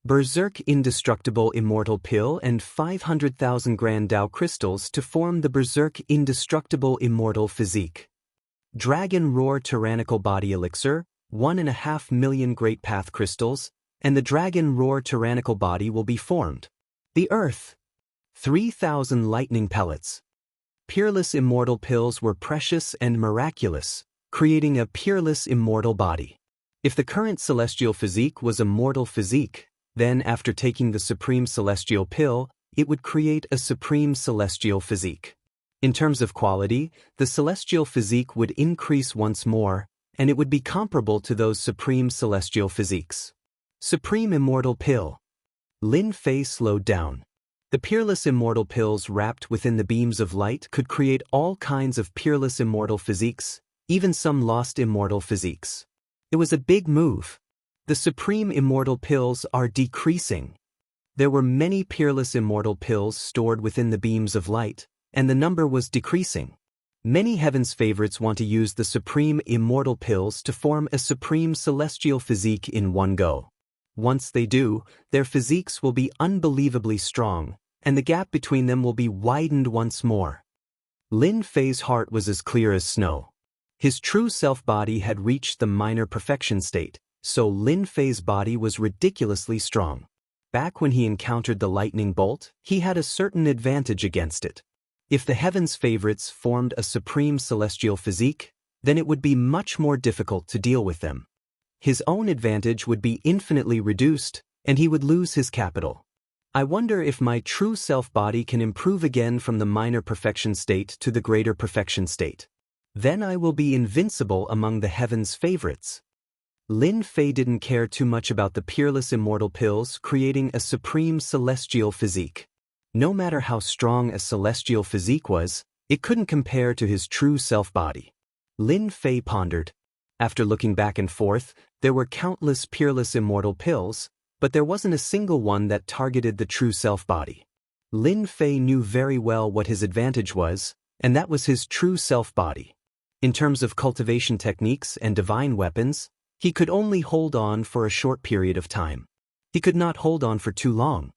Berserk Indestructible Immortal Pill and 500,000 Grand Tao Crystals to form the Berserk Indestructible Immortal Physique. Dragon Roar Tyrannical Body Elixir, 1.5 million Great Path Crystals, and the Dragon Roar Tyrannical Body will be formed. The Earth. 3,000 Lightning Pellets. Peerless Immortal Pills were precious and miraculous, creating a peerless immortal body. If the current Celestial Physique was a mortal physique, then after taking the Supreme Celestial Pill, it would create a Supreme Celestial Physique. In terms of quality, the Celestial Physique would increase once more, and it would be comparable to those Supreme Celestial Physiques. Supreme Immortal Pill. Lin Fei slowed down. The peerless immortal pills wrapped within the beams of light could create all kinds of peerless immortal physiques, even some lost immortal physiques. It was a big move. The supreme immortal pills are decreasing. There were many peerless immortal pills stored within the beams of light, and the number was decreasing. Many heaven's favorites want to use the supreme immortal pills to form a supreme celestial physique in one go. Once they do, their physiques will be unbelievably strong, and the gap between them will be widened once more. Lin Fei's heart was as clear as snow. His true self-body had reached the minor perfection state, so Lin Fei's body was ridiculously strong. Back when he encountered the lightning bolt, he had a certain advantage against it. If the heaven's favorites formed a supreme celestial physique, then it would be much more difficult to deal with them. His own advantage would be infinitely reduced, and he would lose his capital. I wonder if my true self-body can improve again from the minor perfection state to the greater perfection state. Then I will be invincible among the heaven's favorites. Lin Fei didn't care too much about the peerless immortal pills creating a supreme celestial physique. No matter how strong a celestial physique was, it couldn't compare to his true self-body. Lin Fei pondered. After looking back and forth, there were countless peerless immortal pills, but there wasn't a single one that targeted the true self-body. Lin Fei knew very well what his advantage was, and that was his true self-body. In terms of cultivation techniques and divine weapons, he could only hold on for a short period of time. He could not hold on for too long.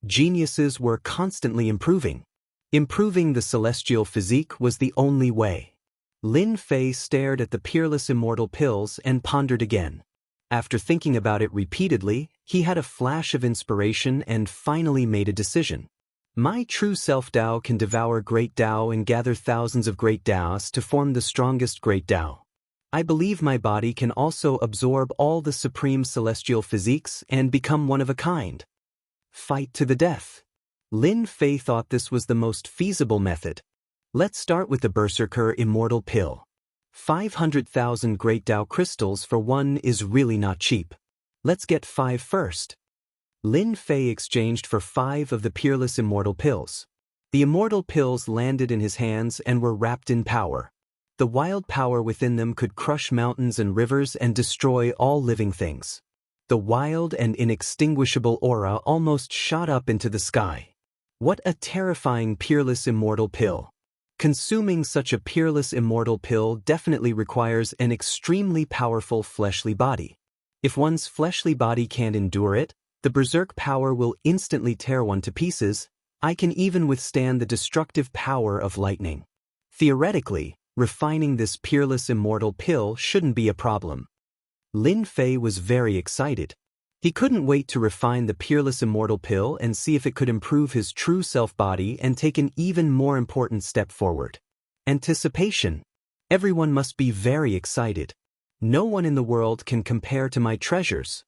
Geniuses were constantly improving. Improving the celestial physique was the only way. Lin Fei stared at the peerless immortal pills and pondered again. After thinking about it repeatedly, he had a flash of inspiration and finally made a decision. My true self-Tao can devour great Tao and gather thousands of great Taos to form the strongest great Tao. I believe my body can also absorb all the supreme celestial physiques and become one of a kind. Fight to the death. Lin Fei thought this was the most feasible method. Let's start with the Berserker Immortal Pill. 500,000 Great Tao crystals for one is really not cheap. Let's get 5 first. Lin Fei exchanged for 5 of the Peerless Immortal Pills. The immortal pills landed in his hands and were wrapped in power. The wild power within them could crush mountains and rivers and destroy all living things. The wild and inextinguishable aura almost shot up into the sky. What a terrifying Peerless Immortal Pill. Consuming such a peerless immortal pill definitely requires an extremely powerful fleshly body. If one's fleshly body can't endure it, the berserk power will instantly tear one to pieces. I can even withstand the destructive power of lightning. Theoretically, refining this peerless immortal pill shouldn't be a problem. Lin Fei was very excited. He couldn't wait to refine the peerless immortal pill and see if it could improve his true self-body and take an even more important step forward. Anticipation. Everyone must be very excited. No one in the world can compare to my treasures.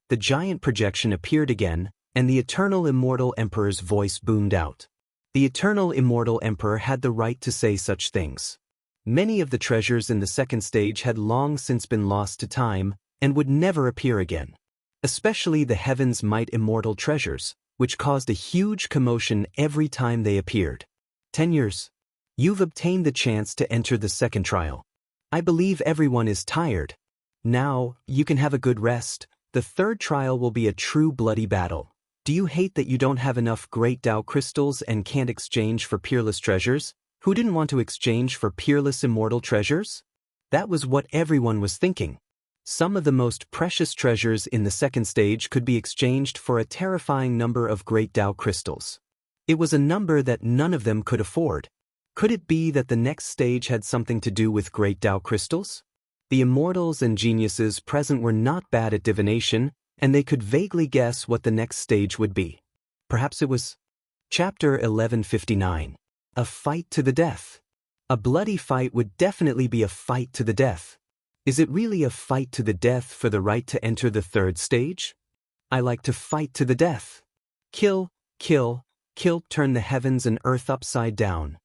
The giant projection appeared again, and the eternal immortal emperor's voice boomed out. The eternal immortal emperor had the right to say such things. Many of the treasures in the second stage had long since been lost to time and would never appear again. Especially the Heaven's Might immortal treasures, which caused a huge commotion every time they appeared. 10 years. You've obtained the chance to enter the second trial. I believe everyone is tired. Now, you can have a good rest. The third trial will be a true bloody battle. Do you hate that you don't have enough great Tao crystals and can't exchange for peerless treasures? Who didn't want to exchange for peerless immortal treasures? That was what everyone was thinking. Some of the most precious treasures in the second stage could be exchanged for a terrifying number of great Tao crystals. It was a number that none of them could afford. Could it be that the next stage had something to do with great Tao crystals? The immortals and geniuses present were not bad at divination, and they could vaguely guess what the next stage would be. Perhaps it was Chapter 1159. A fight to the death. A bloody fight would definitely be a fight to the death. Is it really a fight to the death for the right to enter the third stage? I like to fight to the death. Kill, kill, kill, turn the heavens and earth upside down.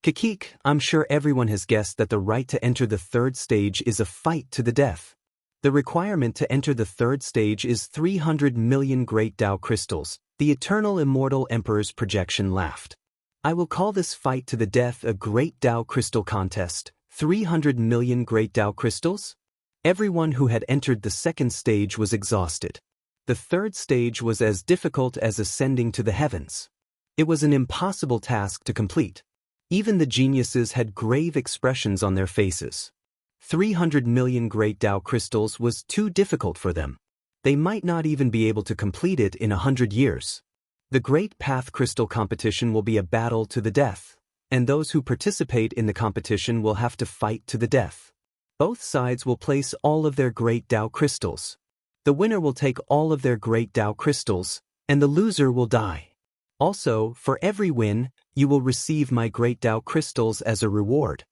Kikik, I'm sure everyone has guessed that the right to enter the third stage is a fight to the death. The requirement to enter the third stage is 300 million great Tao crystals. The eternal immortal emperor's projection laughed. I will call this fight to the death a great Tao crystal contest. 300 million great Tao crystals? Everyone who had entered the second stage was exhausted. The third stage was as difficult as ascending to the heavens. It was an impossible task to complete. Even the geniuses had grave expressions on their faces. 300 million great Tao crystals was too difficult for them. They might not even be able to complete it in 100 years. The Great Path Crystal competition will be a battle to the death, and those who participate in the competition will have to fight to the death. Both sides will place all of their great Tao crystals. The winner will take all of their great Tao crystals, and the loser will die. Also, for every win, you will receive my great Tao crystals as a reward.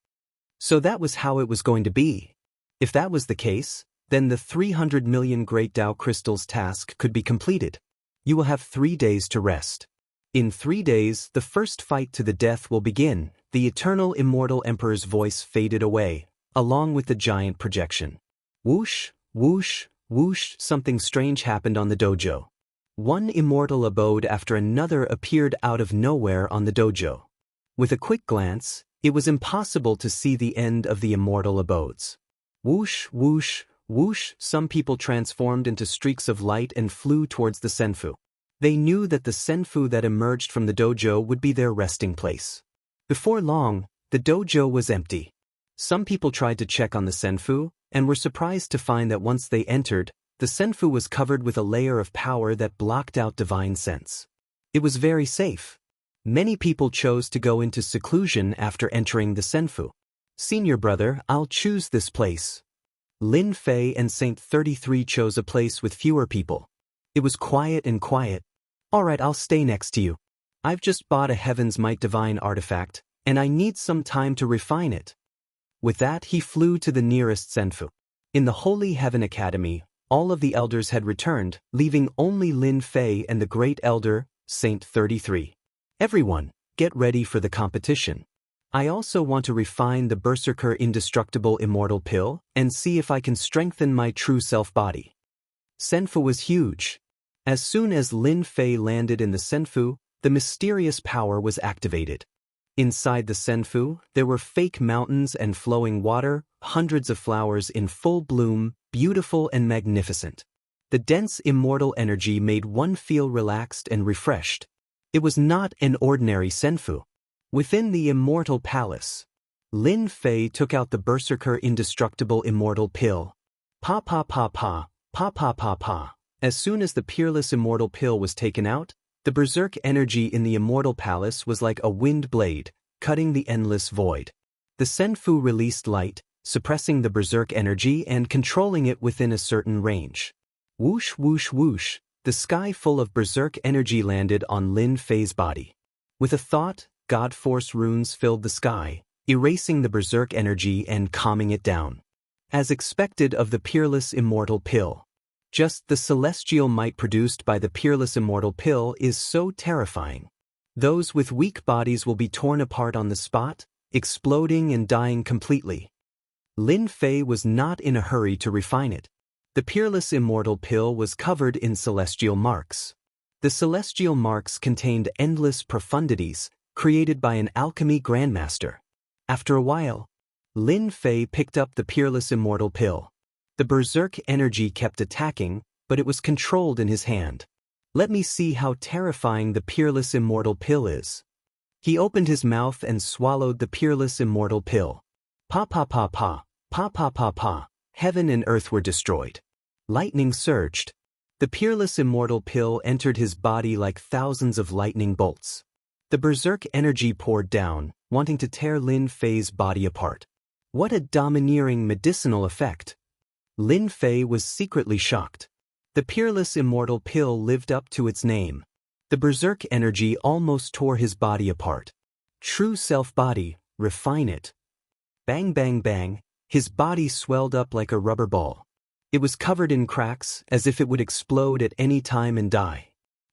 So that was how it was going to be. If that was the case, then the 300 million great Tao crystals task could be completed. You will have 3 days to rest. In 3 days, the first fight to the death will begin. The eternal immortal emperor's voice faded away, along with the giant projection. Whoosh, whoosh, whoosh, something strange happened on the dojo. One immortal abode after another appeared out of nowhere on the dojo. With a quick glance, it was impossible to see the end of the immortal abodes. Whoosh, whoosh, whoosh, some people transformed into streaks of light and flew towards the senfu. They knew that the senfu that emerged from the dojo would be their resting place. Before long, the dojo was empty. Some people tried to check on the senfu, and were surprised to find that once they entered, the senfu was covered with a layer of power that blocked out divine sense. It was very safe. Many people chose to go into seclusion after entering the senfu. Senior brother, I'll choose this place. Lin Fei and Saint 33 chose a place with fewer people. It was quiet and quiet. Alright, I'll stay next to you. I've just bought a Heaven's Might divine artifact, and I need some time to refine it. With that, he flew to the nearest senfu. In the Holy Heaven Academy, all of the elders had returned, leaving only Lin Fei and the great elder, Saint 33. Everyone, get ready for the competition. I also want to refine the Berserker Indestructible Immortal Pill and see if I can strengthen my true self body. Senfu was huge. As soon as Lin Fei landed in the senfu, the mysterious power was activated. Inside the senfu, there were fake mountains and flowing water, hundreds of flowers in full bloom, beautiful and magnificent. The dense immortal energy made one feel relaxed and refreshed. It was not an ordinary senfu. Within the immortal palace, Lin Fei took out the Berserker Indestructible Immortal Pill. Pa pa pa pa, pa pa pa pa. As soon as the peerless immortal pill was taken out, the berserk energy in the immortal palace was like a wind blade, cutting the endless void. The senfu released light, suppressing the berserk energy and controlling it within a certain range. Whoosh whoosh whoosh, the sky full of berserk energy landed on Lin Fei's body. With a thought, God Force runes filled the sky, erasing the berserk energy and calming it down. As expected of the peerless immortal pill. Just the celestial might produced by the peerless immortal pill is so terrifying. Those with weak bodies will be torn apart on the spot, exploding and dying completely. Lin Fei was not in a hurry to refine it. The peerless immortal pill was covered in celestial marks. The celestial marks contained endless profundities, created by an alchemy grandmaster. After a while, Lin Fei picked up the peerless immortal pill. The berserk energy kept attacking, but it was controlled in his hand. Let me see how terrifying the peerless immortal pill is. He opened his mouth and swallowed the peerless immortal pill. Pa pa pa pa, pa pa pa pa. Heaven and earth were destroyed. Lightning surged. The peerless immortal pill entered his body like thousands of lightning bolts. The berserk energy poured down, wanting to tear Lin Fei's body apart. What a domineering medicinal effect! Lin Fei was secretly shocked. The peerless immortal pill lived up to its name. The berserk energy almost tore his body apart. True self-body, refine it. Bang bang bang, his body swelled up like a rubber ball. It was covered in cracks, as if it would explode at any time and die.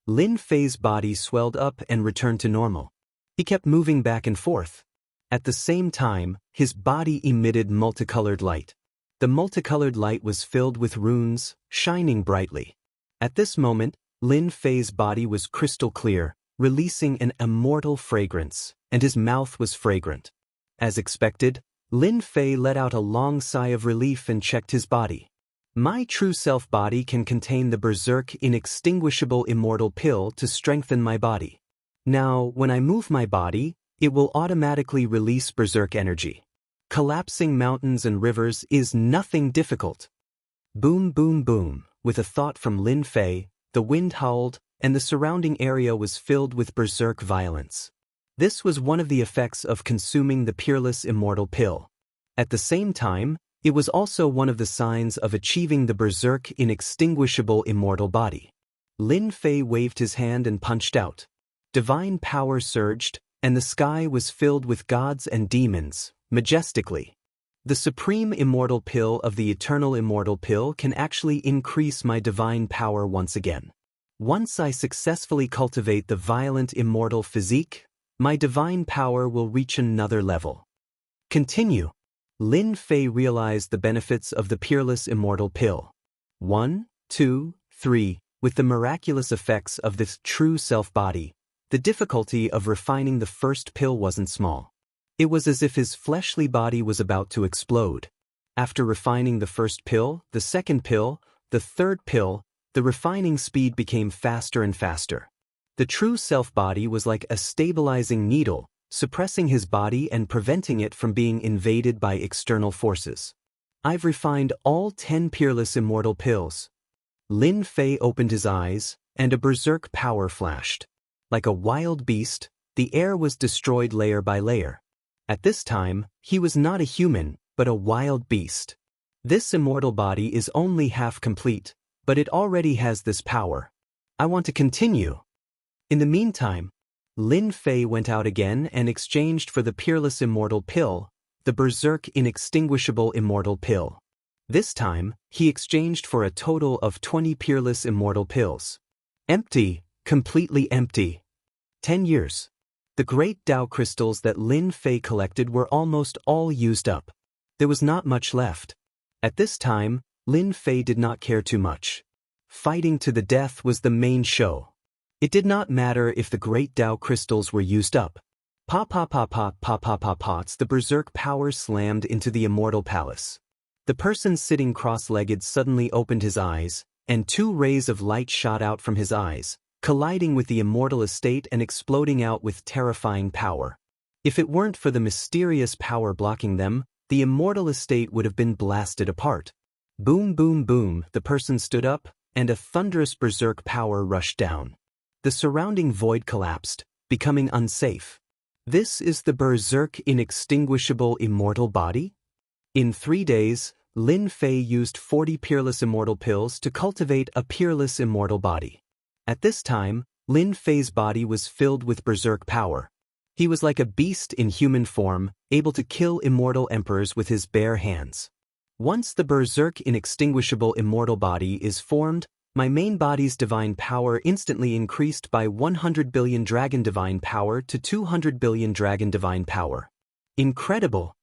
Lin Fei's body swelled up and returned to normal. He kept moving back and forth. At the same time, his body emitted multicolored light. The multicolored light was filled with runes, shining brightly. At this moment, Lin Fei's body was crystal clear, releasing an immortal fragrance, and his mouth was fragrant. As expected, Lin Fei let out a long sigh of relief and checked his body. My true self body can contain the berserk inextinguishable immortal pill to strengthen my body. Now, when I move my body, it will automatically release berserk energy. Collapsing mountains and rivers is nothing difficult. Boom boom boom, with a thought from Lin Fei, the wind howled, and the surrounding area was filled with berserk violence. This was one of the effects of consuming the peerless immortal pill. At the same time, it was also one of the signs of achieving the berserk inextinguishable immortal body. Lin Fei waved his hand and punched out. Divine power surged, and the sky was filled with gods and demons, majestically. The supreme immortal pill of the eternal immortal pill can actually increase my divine power once again. Once I successfully cultivate the violent immortal physique, my divine power will reach another level. Continue. Lin Fei realized the benefits of the peerless immortal pill. 1, 2, 3, with the miraculous effects of this true self-body, the difficulty of refining the first pill wasn't small. It was as if his fleshly body was about to explode. After refining the first pill, the second pill, the third pill, the refining speed became faster and faster. The true self-body was like a stabilizing needle, suppressing his body and preventing it from being invaded by external forces. I've refined all 10 peerless immortal pills. Lin Fei opened his eyes, and a berserk power flashed. Like a wild beast, the air was destroyed layer by layer. At this time, he was not a human, but a wild beast. This immortal body is only half complete, but it already has this power. I want to continue. In the meantime, Lin Fei went out again and exchanged for the peerless immortal pill, the berserk inextinguishable immortal pill. This time, he exchanged for a total of 20 peerless immortal pills. Empty, completely empty. 10 years. The great Tao crystals that Lin Fei collected were almost all used up. There was not much left. At this time, Lin Fei did not care too much. Fighting to the death was the main show. It did not matter if the great Tao crystals were used up. Pots, the berserk power slammed into the immortal palace. The person sitting cross-legged suddenly opened his eyes, and 2 rays of light shot out from his eyes, colliding with the immortal estate and exploding out with terrifying power. If it weren't for the mysterious power blocking them, the immortal estate would have been blasted apart. Boom, boom, boom, the person stood up, and a thunderous berserk power rushed down. The surrounding void collapsed, becoming unsafe. This is the berserk inextinguishable immortal body? In 3 days, Lin Fei used 40 peerless immortal pills to cultivate a peerless immortal body. At this time, Lin Fei's body was filled with berserk power. He was like a beast in human form, able to kill immortal emperors with his bare hands. Once the berserk inextinguishable immortal body is formed, my main body's divine power instantly increased by 100 billion dragon divine power to 200 billion dragon divine power. Incredible!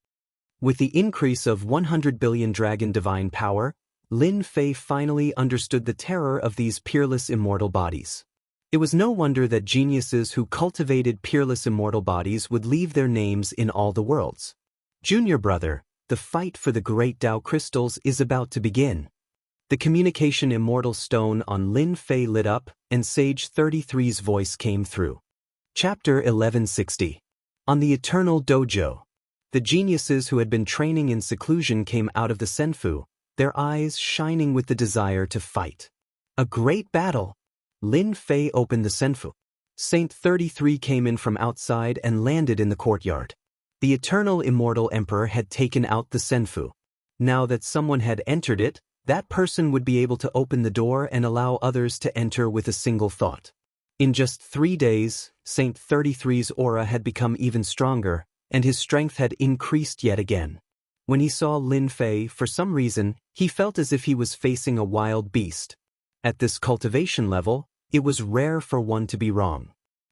With the increase of 100 billion dragon divine power, Lin Fei finally understood the terror of these peerless immortal bodies. It was no wonder that geniuses who cultivated peerless immortal bodies would leave their names in all the worlds. Junior brother, the fight for the great Tao crystals is about to begin. The communication immortal stone on Lin Fei lit up, and Sage 33's voice came through. Chapter 1160. On the Eternal Dojo. The geniuses who had been training in seclusion came out of the Senfu, their eyes shining with the desire to fight. A great battle! Lin Fei opened the Senfu. Saint 33 came in from outside and landed in the courtyard. The eternal immortal emperor had taken out the Senfu. Now that someone had entered it, that person would be able to open the door and allow others to enter with a single thought. In just 3 days, Saint 33's aura had become even stronger, and his strength had increased yet again. When he saw Lin Fei, for some reason, he felt as if he was facing a wild beast. At this cultivation level, it was rare for one to be wrong.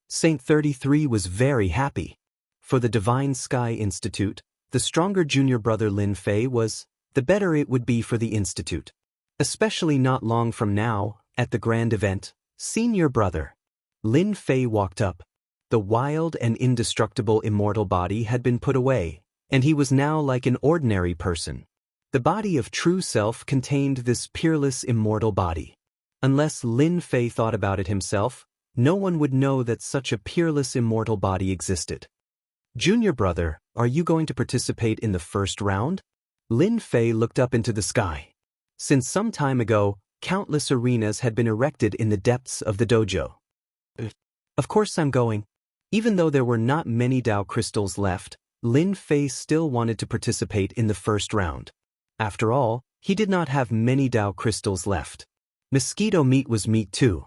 Saint 33 was very happy. For the Divine Sky Institute, the stronger junior brother Lin Fei was, the better it would be for the Institute. Especially not long from now, at the grand event, Senior Brother. Lin Fei walked up. The wild and indestructible immortal body had been put away, and he was now like an ordinary person. The body of true self contained this peerless immortal body. Unless Lin Fei thought about it himself, no one would know that such a peerless immortal body existed. Junior brother, are you going to participate in the first round? Lin Fei looked up into the sky. Since some time ago, countless arenas had been erected in the depths of the dojo. Of course I'm going. Even though there were not many Tao crystals left, Lin Fei still wanted to participate in the first round. After all, he did not have many Tao crystals left. Mosquito meat was meat too.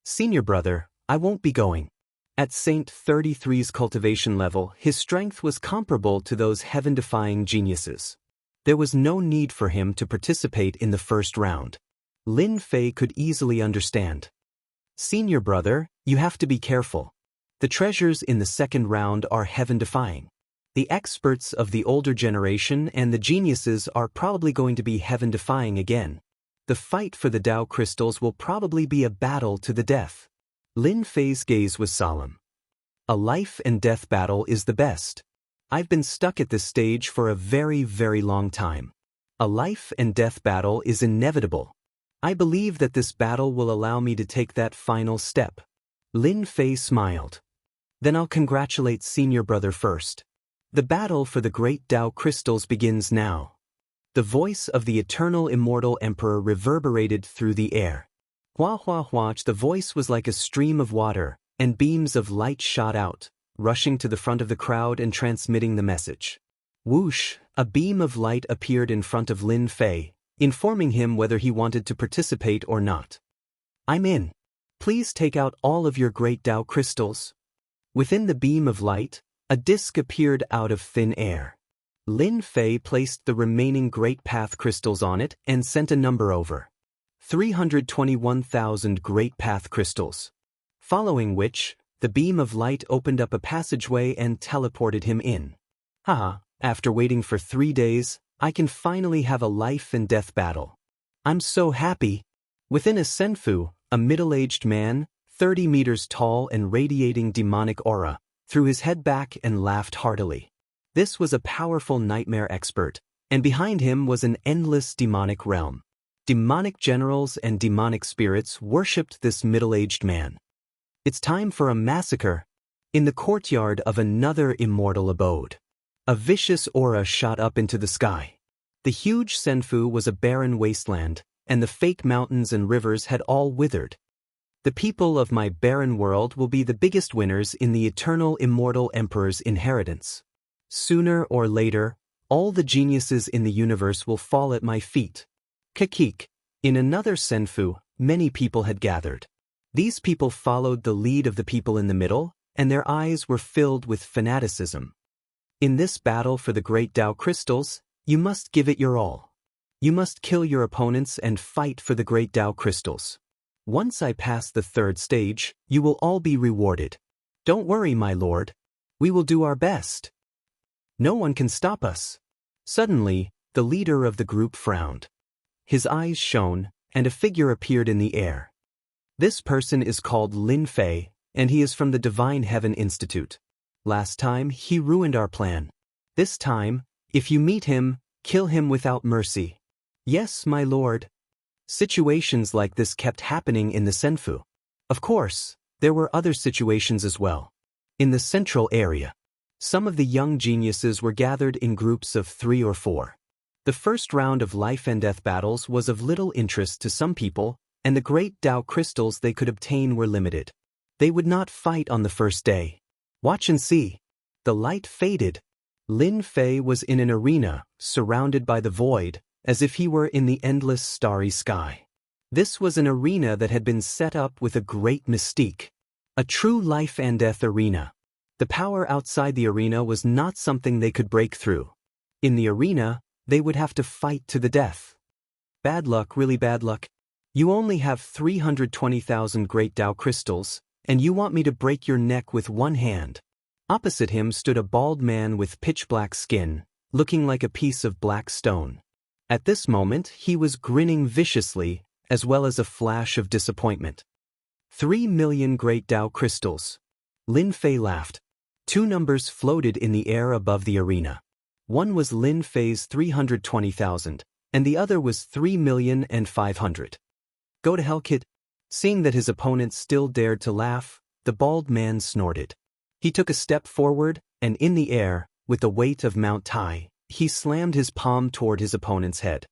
Senior brother, I won't be going. At Saint 33's cultivation level, his strength was comparable to those heaven-defying geniuses. There was no need for him to participate in the first round. Lin Fei could easily understand. Senior brother, you have to be careful. The treasures in the second round are heaven-defying. The experts of the older generation and the geniuses are probably going to be heaven-defying again. The fight for the Tao crystals will probably be a battle to the death. Lin Fei's gaze was solemn. A life and death battle is the best. I've been stuck at this stage for a very, very long time. A life and death battle is inevitable. I believe that this battle will allow me to take that final step. Lin Fei smiled. Then I'll congratulate senior brother first. The battle for the great Tao crystals begins now. The voice of the eternal immortal emperor reverberated through the air. Hua hua hua, the voice was like a stream of water, and beams of light shot out, rushing to the front of the crowd and transmitting the message. Whoosh, a beam of light appeared in front of Lin Fei, informing him whether he wanted to participate or not. I'm in. Please take out all of your great Tao crystals. Within the beam of light, a disc appeared out of thin air. Lin Fei placed the remaining Great Path crystals on it and sent a number over. 321,000 Great Path crystals. Following which, the beam of light opened up a passageway and teleported him in. Haha, after waiting for 3 days, I can finally have a life and death battle. I'm so happy. Within a senfu, a middle-aged man, 30 meters tall and radiating demonic aura, threw his head back and laughed heartily. This was a powerful nightmare expert, and behind him was an endless demonic realm. Demonic generals and demonic spirits worshipped this middle-aged man. It's time for a massacre. In the courtyard of another immortal abode, a vicious aura shot up into the sky. The huge senfu was a barren wasteland, and the fake mountains and rivers had all withered. The people of my barren world will be the biggest winners in the eternal immortal emperor's inheritance. Sooner or later, all the geniuses in the universe will fall at my feet. Kakik. In another senfu, many people had gathered. These people followed the lead of the people in the middle, and their eyes were filled with fanaticism. In this battle for the great Tao crystals, you must give it your all. You must kill your opponents and fight for the great Tao crystals. Once I pass the 3rd stage, you will all be rewarded. Don't worry, my lord. We will do our best. No one can stop us. Suddenly, the leader of the group frowned. His eyes shone, and a figure appeared in the air. This person is called Lin Fei, and he is from the Divine Heaven Institute. Last time, he ruined our plan. This time, if you meet him, kill him without mercy. Yes, my lord. Situations like this kept happening in the senfu. Of course, there were other situations as well. In the central area, some of the young geniuses were gathered in groups of 3 or 4. The first round of life and death battles was of little interest to some people, and the great Tao crystals they could obtain were limited. They would not fight on the first day. Watch and see. The light faded. Lin Fei was in an arena, surrounded by the void, as if he were in the endless starry sky. This was an arena that had been set up with a great mystique. A true life and death arena. The power outside the arena was not something they could break through. In the arena, they would have to fight to the death. Bad luck, really bad luck. You only have 320,000 great Tao crystals, and you want me to break your neck with one hand. Opposite him stood a bald man with pitch-black skin, looking like a piece of black stone. At this moment, he was grinning viciously, as well as a flash of disappointment. 3 million great Tao crystals. Lin Fei laughed. 2 numbers floated in the air above the arena. One was Lin Fei's 320,000, and the other was 3,500,000. Go to hell, kid. Seeing that his opponent still dared to laugh, the bald man snorted. He took a step forward, and in the air, with the weight of Mount Tai, he slammed his palm toward his opponent's head.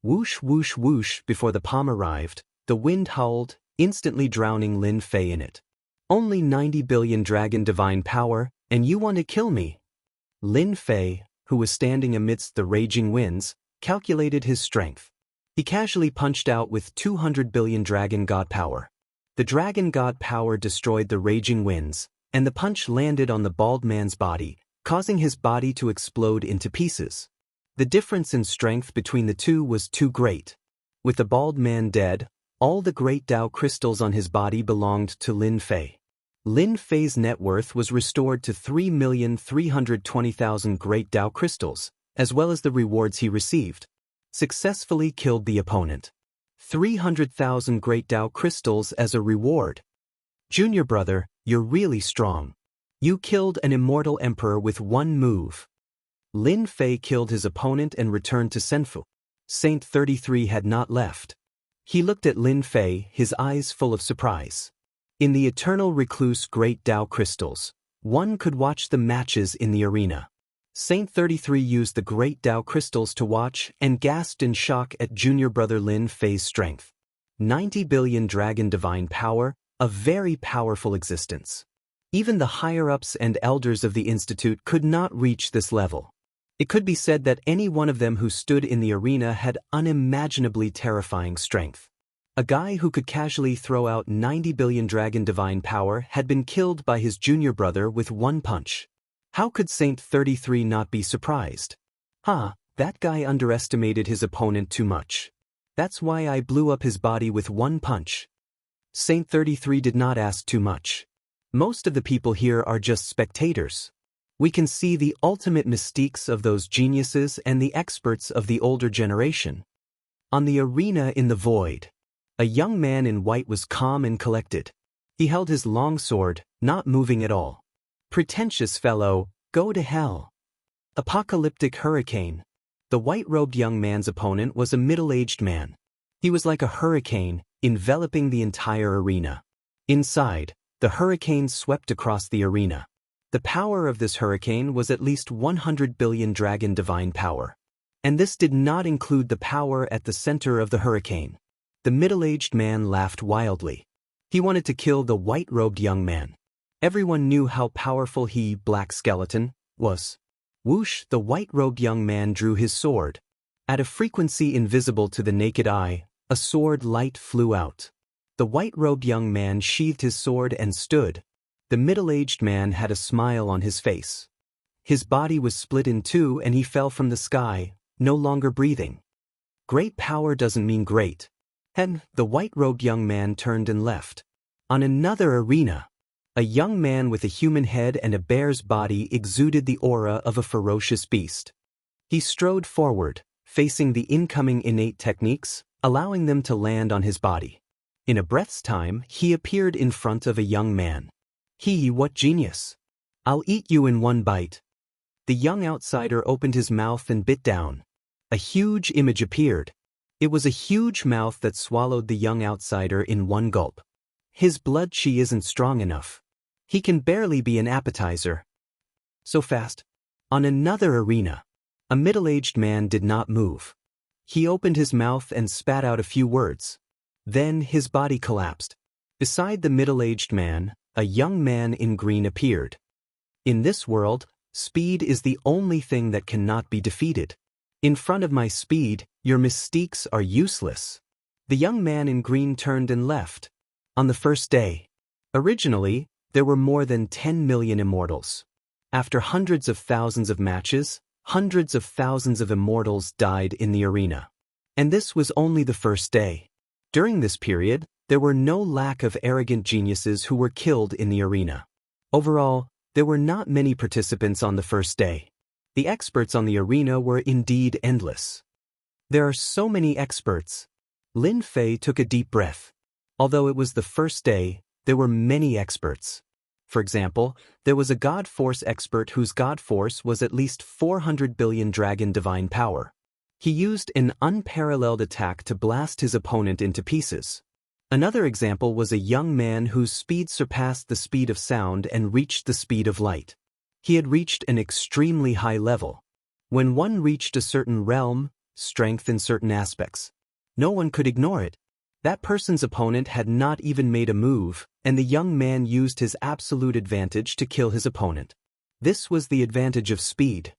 Whoosh, whoosh, whoosh. Before the palm arrived, the wind howled, instantly drowning Lin Fei in it. Only 90 billion dragon divine power, and you want to kill me? Lin Fei, who was standing amidst the raging winds, calculated his strength. He casually punched out with 200 billion dragon god power. The dragon god power destroyed the raging winds, and the punch landed on the bald man's body, causing his body to explode into pieces. The difference in strength between the two was too great. With the bald man dead, all the great Tao crystals on his body belonged to Lin Fei. Lin Fei's net worth was restored to 3,320,000 great Tao crystals, as well as the rewards he received. Successfully killed the opponent. 300,000 great Tao crystals as a reward. Junior brother, you're really strong. You killed an immortal emperor with one move. Lin Fei killed his opponent and returned to Senfu. Saint 33 had not left. He looked at Lin Fei, his eyes full of surprise. In the eternal recluse great Tao crystals, One could watch the matches in the arena. Saint 33 used the great Tao crystals to watch and gasped in shock at junior brother Lin Fei's strength. 90 billion dragon divine power, a very powerful existence. Even the higher-ups and elders of the Institute could not reach this level. It could be said that any one of them who stood in the arena had unimaginably terrifying strength. A guy who could casually throw out 90 billion dragon divine power had been killed by his junior brother with one punch. How could Saint 33 not be surprised? That guy underestimated his opponent too much. That's why I blew up his body with one punch. Saint 33 did not ask too much. Most of the people here are just spectators. We can see the ultimate mystiques of those geniuses and the experts of the older generation. On the arena in the void, a young man in white was calm and collected. He held his long sword, not moving at all. Pretentious fellow, go to hell. Apocalyptic hurricane. The white-robed young man's opponent was a middle-aged man. He was like a hurricane, enveloping the entire arena. Inside, the hurricane swept across the arena. The power of this hurricane was at least 100 billion dragon divine power. And this did not include the power at the center of the hurricane. The middle-aged man laughed wildly. He wanted to kill the white-robed young man. Everyone knew how powerful he, Black Skeleton, was. Whoosh, the white-robed young man drew his sword. At a frequency invisible to the naked eye, a sword light flew out. The white-robed young man sheathed his sword and stood. The middle-aged man had a smile on his face. His body was split in two and he fell from the sky, no longer breathing. Great power doesn't mean great. And the white-robed young man turned and left. On another arena, a young man with a human head and a bear's body exuded the aura of a ferocious beast. He strode forward, facing the incoming innate techniques, allowing them to land on his body. In a breath's time, he appeared in front of a young man. What genius! I'll eat you in one bite. The young outsider opened his mouth and bit down. A huge image appeared. It was a huge mouth that swallowed the young outsider in one gulp. His blood chi isn't strong enough. He can barely be an appetizer. So fast. On another arena, a middle-aged man did not move. He opened his mouth and spat out a few words. Then his body collapsed. Beside the middle-aged man, a young man in green appeared. In this world, speed is the only thing that cannot be defeated. In front of my speed, your mystiques are useless. The young man in green turned and left. On the first day, originally, there were more than 10 million immortals. After hundreds of thousands of matches, hundreds of thousands of immortals died in the arena. And this was only the first day. During this period, there were no lack of arrogant geniuses who were killed in the arena. Overall, there were not many participants on the first day. The experts on the arena were indeed endless. There are so many experts. Lin Fei took a deep breath. Although it was the first day, there were many experts. For example, there was a God Force expert whose God Force was at least 400 billion dragon divine power. He used an unparalleled attack to blast his opponent into pieces. Another example was a young man whose speed surpassed the speed of sound and reached the speed of light. He had reached an extremely high level. When one reached a certain realm, strength in certain aspects, no one could ignore it. That person's opponent had not even made a move, and the young man used his absolute advantage to kill his opponent. This was the advantage of speed.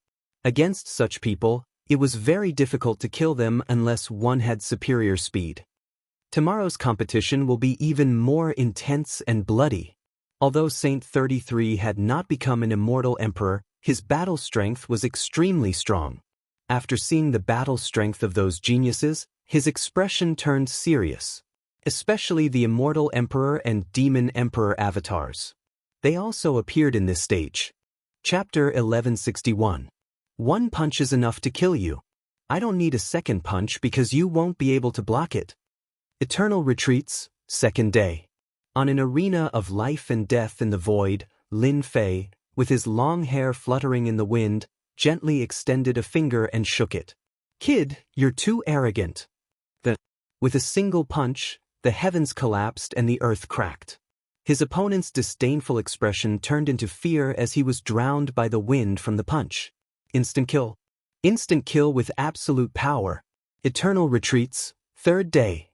Against such people, it was very difficult to kill them unless one had superior speed. Tomorrow's competition will be even more intense and bloody. Although Saint 33 had not become an immortal emperor, his battle strength was extremely strong. After seeing the battle strength of those geniuses, his expression turned serious. Especially the immortal emperor and demon emperor avatars. They also appeared in this stage. Chapter 1161. One punch is enough to kill you. I don't need a second punch because you won't be able to block it. Eternal Retreats, second day. On an arena of life and death in the void, Lin Fei, with his long hair fluttering in the wind, gently extended a finger and shook it. Kid, you're too arrogant. With a single punch, the heavens collapsed and the earth cracked. His opponent's disdainful expression turned into fear as he was drowned by the wind from the punch. Instant kill. Instant kill with absolute power. Eternal retreats, 3rd day.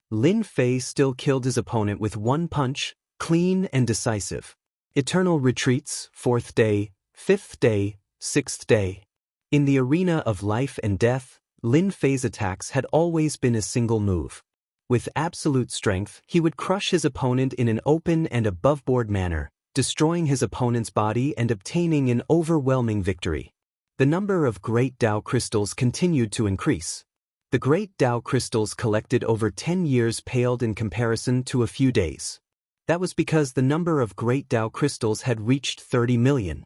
Lin Fei still killed his opponent with one punch, clean and decisive. Eternal retreats, 4th day, 5th day, 6th day. In the arena of life and death, Lin Fei's attacks had always been a single move. With absolute strength, he would crush his opponent in an open and above-board manner, destroying his opponent's body and obtaining an overwhelming victory. The number of Great Tao crystals continued to increase. The Great Tao crystals collected over 10 years paled in comparison to a few days. That was because the number of Great Tao crystals had reached 30 million.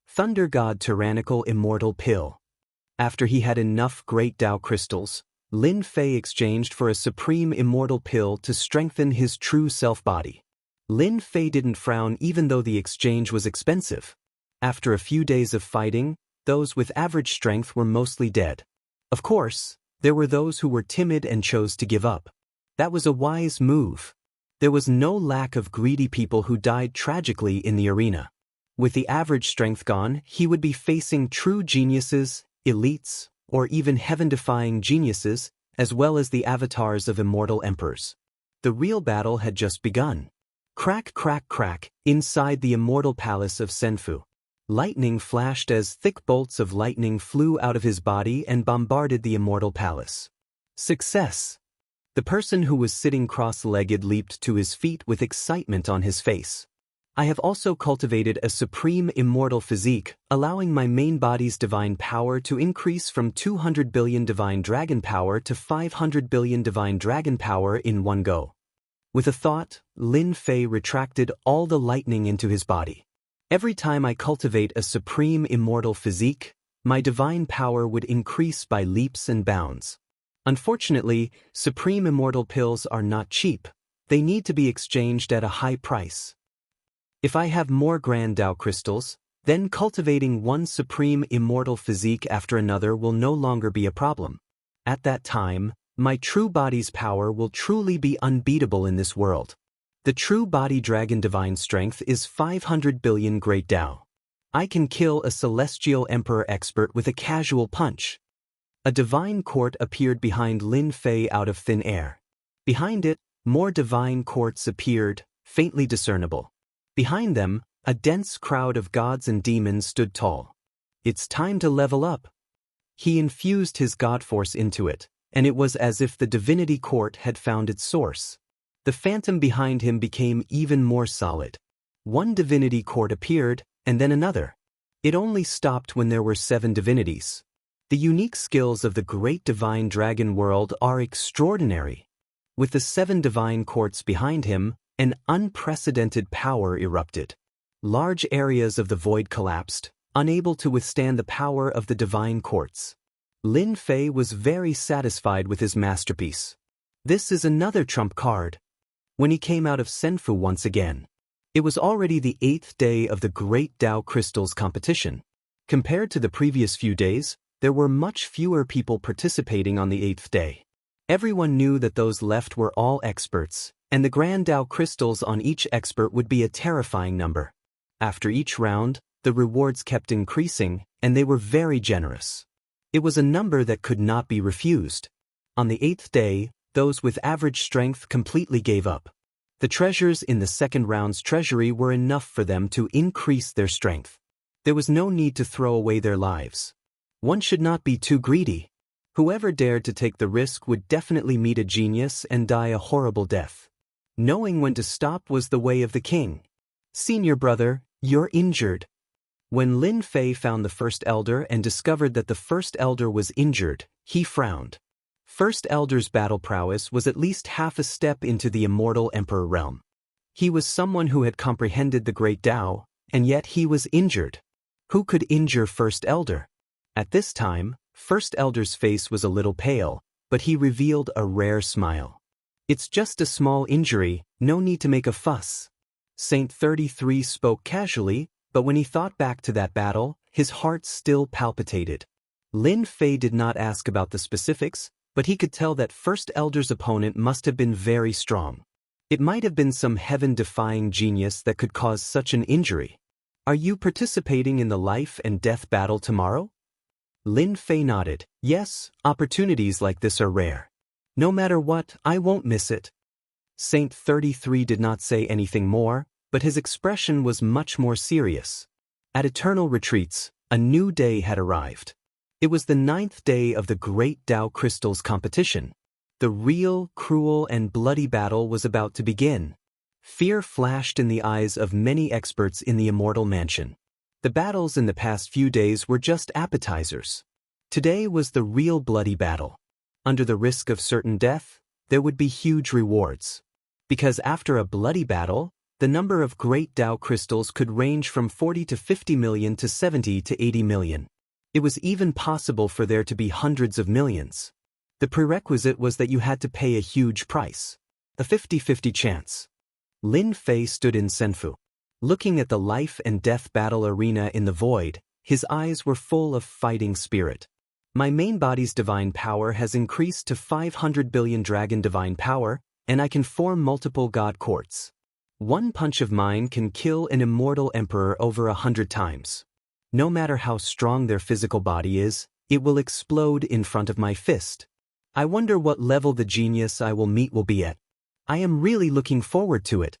Thunder God Tyrannical Immortal Pill. After he had enough Great Tao crystals, Lin Fei exchanged for a supreme immortal pill to strengthen his true self-body. Lin Fei didn't frown even though the exchange was expensive. After a few days of fighting, those with average strength were mostly dead. Of course, there were those who were timid and chose to give up. That was a wise move. There was no lack of greedy people who died tragically in the arena. With the average strength gone, he would be facing true geniuses, elites, or even heaven-defying geniuses, as well as the avatars of immortal emperors. The real battle had just begun. Crack, crack, crack, inside the immortal palace of Senfu. Lightning flashed as thick bolts of lightning flew out of his body and bombarded the immortal palace. Success! The person who was sitting cross-legged leaped to his feet with excitement on his face. I have also cultivated a supreme immortal physique, allowing my main body's divine power to increase from 200 billion divine dragon power to 500 billion divine dragon power in one go. With a thought, Lin Fei retracted all the lightning into his body. Every time I cultivate a supreme immortal physique, my divine power would increase by leaps and bounds. Unfortunately, supreme immortal pills are not cheap. They need to be exchanged at a high price. If I have more Grand Tao crystals, then cultivating one supreme immortal physique after another will no longer be a problem. At that time, my true body's power will truly be unbeatable in this world. The true body dragon divine strength is 500 billion Great Tao. I can kill a celestial emperor expert with a casual punch. A divine court appeared behind Lin Fei out of thin air. Behind it, more divine courts appeared, faintly discernible. Behind them, a dense crowd of gods and demons stood tall. It's time to level up. He infused his god force into it, and it was as if the divinity court had found its source. The phantom behind him became even more solid. One divinity court appeared, and then another. It only stopped when there were 7 divinities. The unique skills of the great divine dragon world are extraordinary. With the 7 divine courts behind him, an unprecedented power erupted. Large areas of the void collapsed, unable to withstand the power of the divine courts. Lin Fei was very satisfied with his masterpiece. This is another trump card. When he came out of Senfu once again, it was already the 8th day of the Great Tao Crystals competition. Compared to the previous few days, there were much fewer people participating on the 8th day. Everyone knew that those left were all experts, and the Grand Tao crystals on each expert would be a terrifying number. After each round, the rewards kept increasing, and they were very generous. It was a number that could not be refused. On the 8th day, those with average strength completely gave up. The treasures in the second round's treasury were enough for them to increase their strength. There was no need to throw away their lives. One should not be too greedy. Whoever dared to take the risk would definitely meet a genius and die a horrible death. Knowing when to stop was the way of the king. Senior brother, you're injured. When Lin Fei found the First Elder and discovered that the First Elder was injured, he frowned. First Elder's battle prowess was at least half a step into the immortal emperor realm. He was someone who had comprehended the Great Tao, and yet he was injured. Who could injure First Elder? At this time, First Elder's face was a little pale, but he revealed a rare smile. It's just a small injury, no need to make a fuss. Saint 33 spoke casually, but when he thought back to that battle, his heart still palpitated. Lin Fei did not ask about the specifics, but he could tell that First Elder's opponent must have been very strong. It might have been some heaven-defying genius that could cause such an injury. Are you participating in the life and death battle tomorrow? Lin Fei nodded. Yes, opportunities like this are rare. No matter what, I won't miss it. Saint 33 did not say anything more, but his expression was much more serious. At Eternal Retreats, a new day had arrived. It was the 9th day of the Great Tao Crystals competition. The real, cruel, and bloody battle was about to begin. Fear flashed in the eyes of many experts in the Immortal Mansion. The battles in the past few days were just appetizers. Today was the real bloody battle. Under the risk of certain death, there would be huge rewards. Because after a bloody battle, the number of Great Tao crystals could range from 40 to 50 million to 70 to 80 million. It was even possible for there to be hundreds of millions. The prerequisite was that you had to pay a huge price. A 50-50 chance. Lin Fei stood in Senfu. Looking at the life and death battle arena in the void, his eyes were full of fighting spirit. My main body's divine power has increased to 500 billion dragon divine power, and I can form multiple god courts. One punch of mine can kill an immortal emperor over 100 times. No matter how strong their physical body is, it will explode in front of my fist. I wonder what level the genius I will meet will be at. I am really looking forward to it.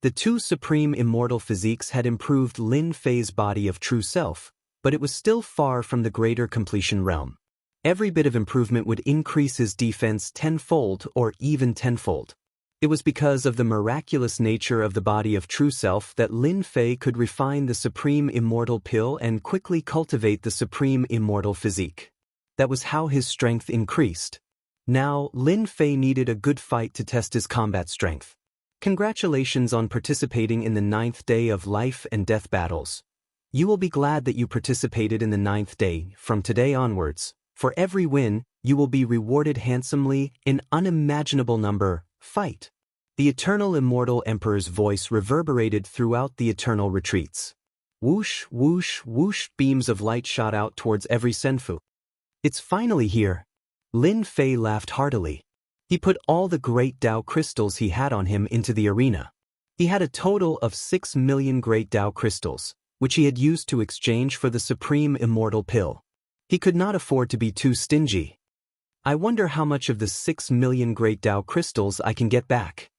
The two supreme immortal physiques had improved Lin Fei's body of true self, but it was still far from the greater completion realm. Every bit of improvement would increase his defense tenfold or even tenfold. It was because of the miraculous nature of the body of true self that Lin Fei could refine the supreme immortal pill and quickly cultivate the supreme immortal physique. That was how his strength increased. Now, Lin Fei needed a good fight to test his combat strength. Congratulations on participating in the 9th day of life and death battles. You will be glad that you participated in the 9th day. From today onwards, for every win, you will be rewarded handsomely in unimaginable number. Fight. The eternal immortal emperor's voice reverberated throughout the eternal retreats. Whoosh, whoosh, whoosh, beams of light shot out towards every senfu. It's finally here. Lin Fei laughed heartily. He put all the Great Tao crystals he had on him into the arena. He had a total of 6 million Great Tao crystals, which he had used to exchange for the supreme immortal pill. He could not afford to be too stingy. I wonder how much of the 6 million Great Tao crystals I can get back.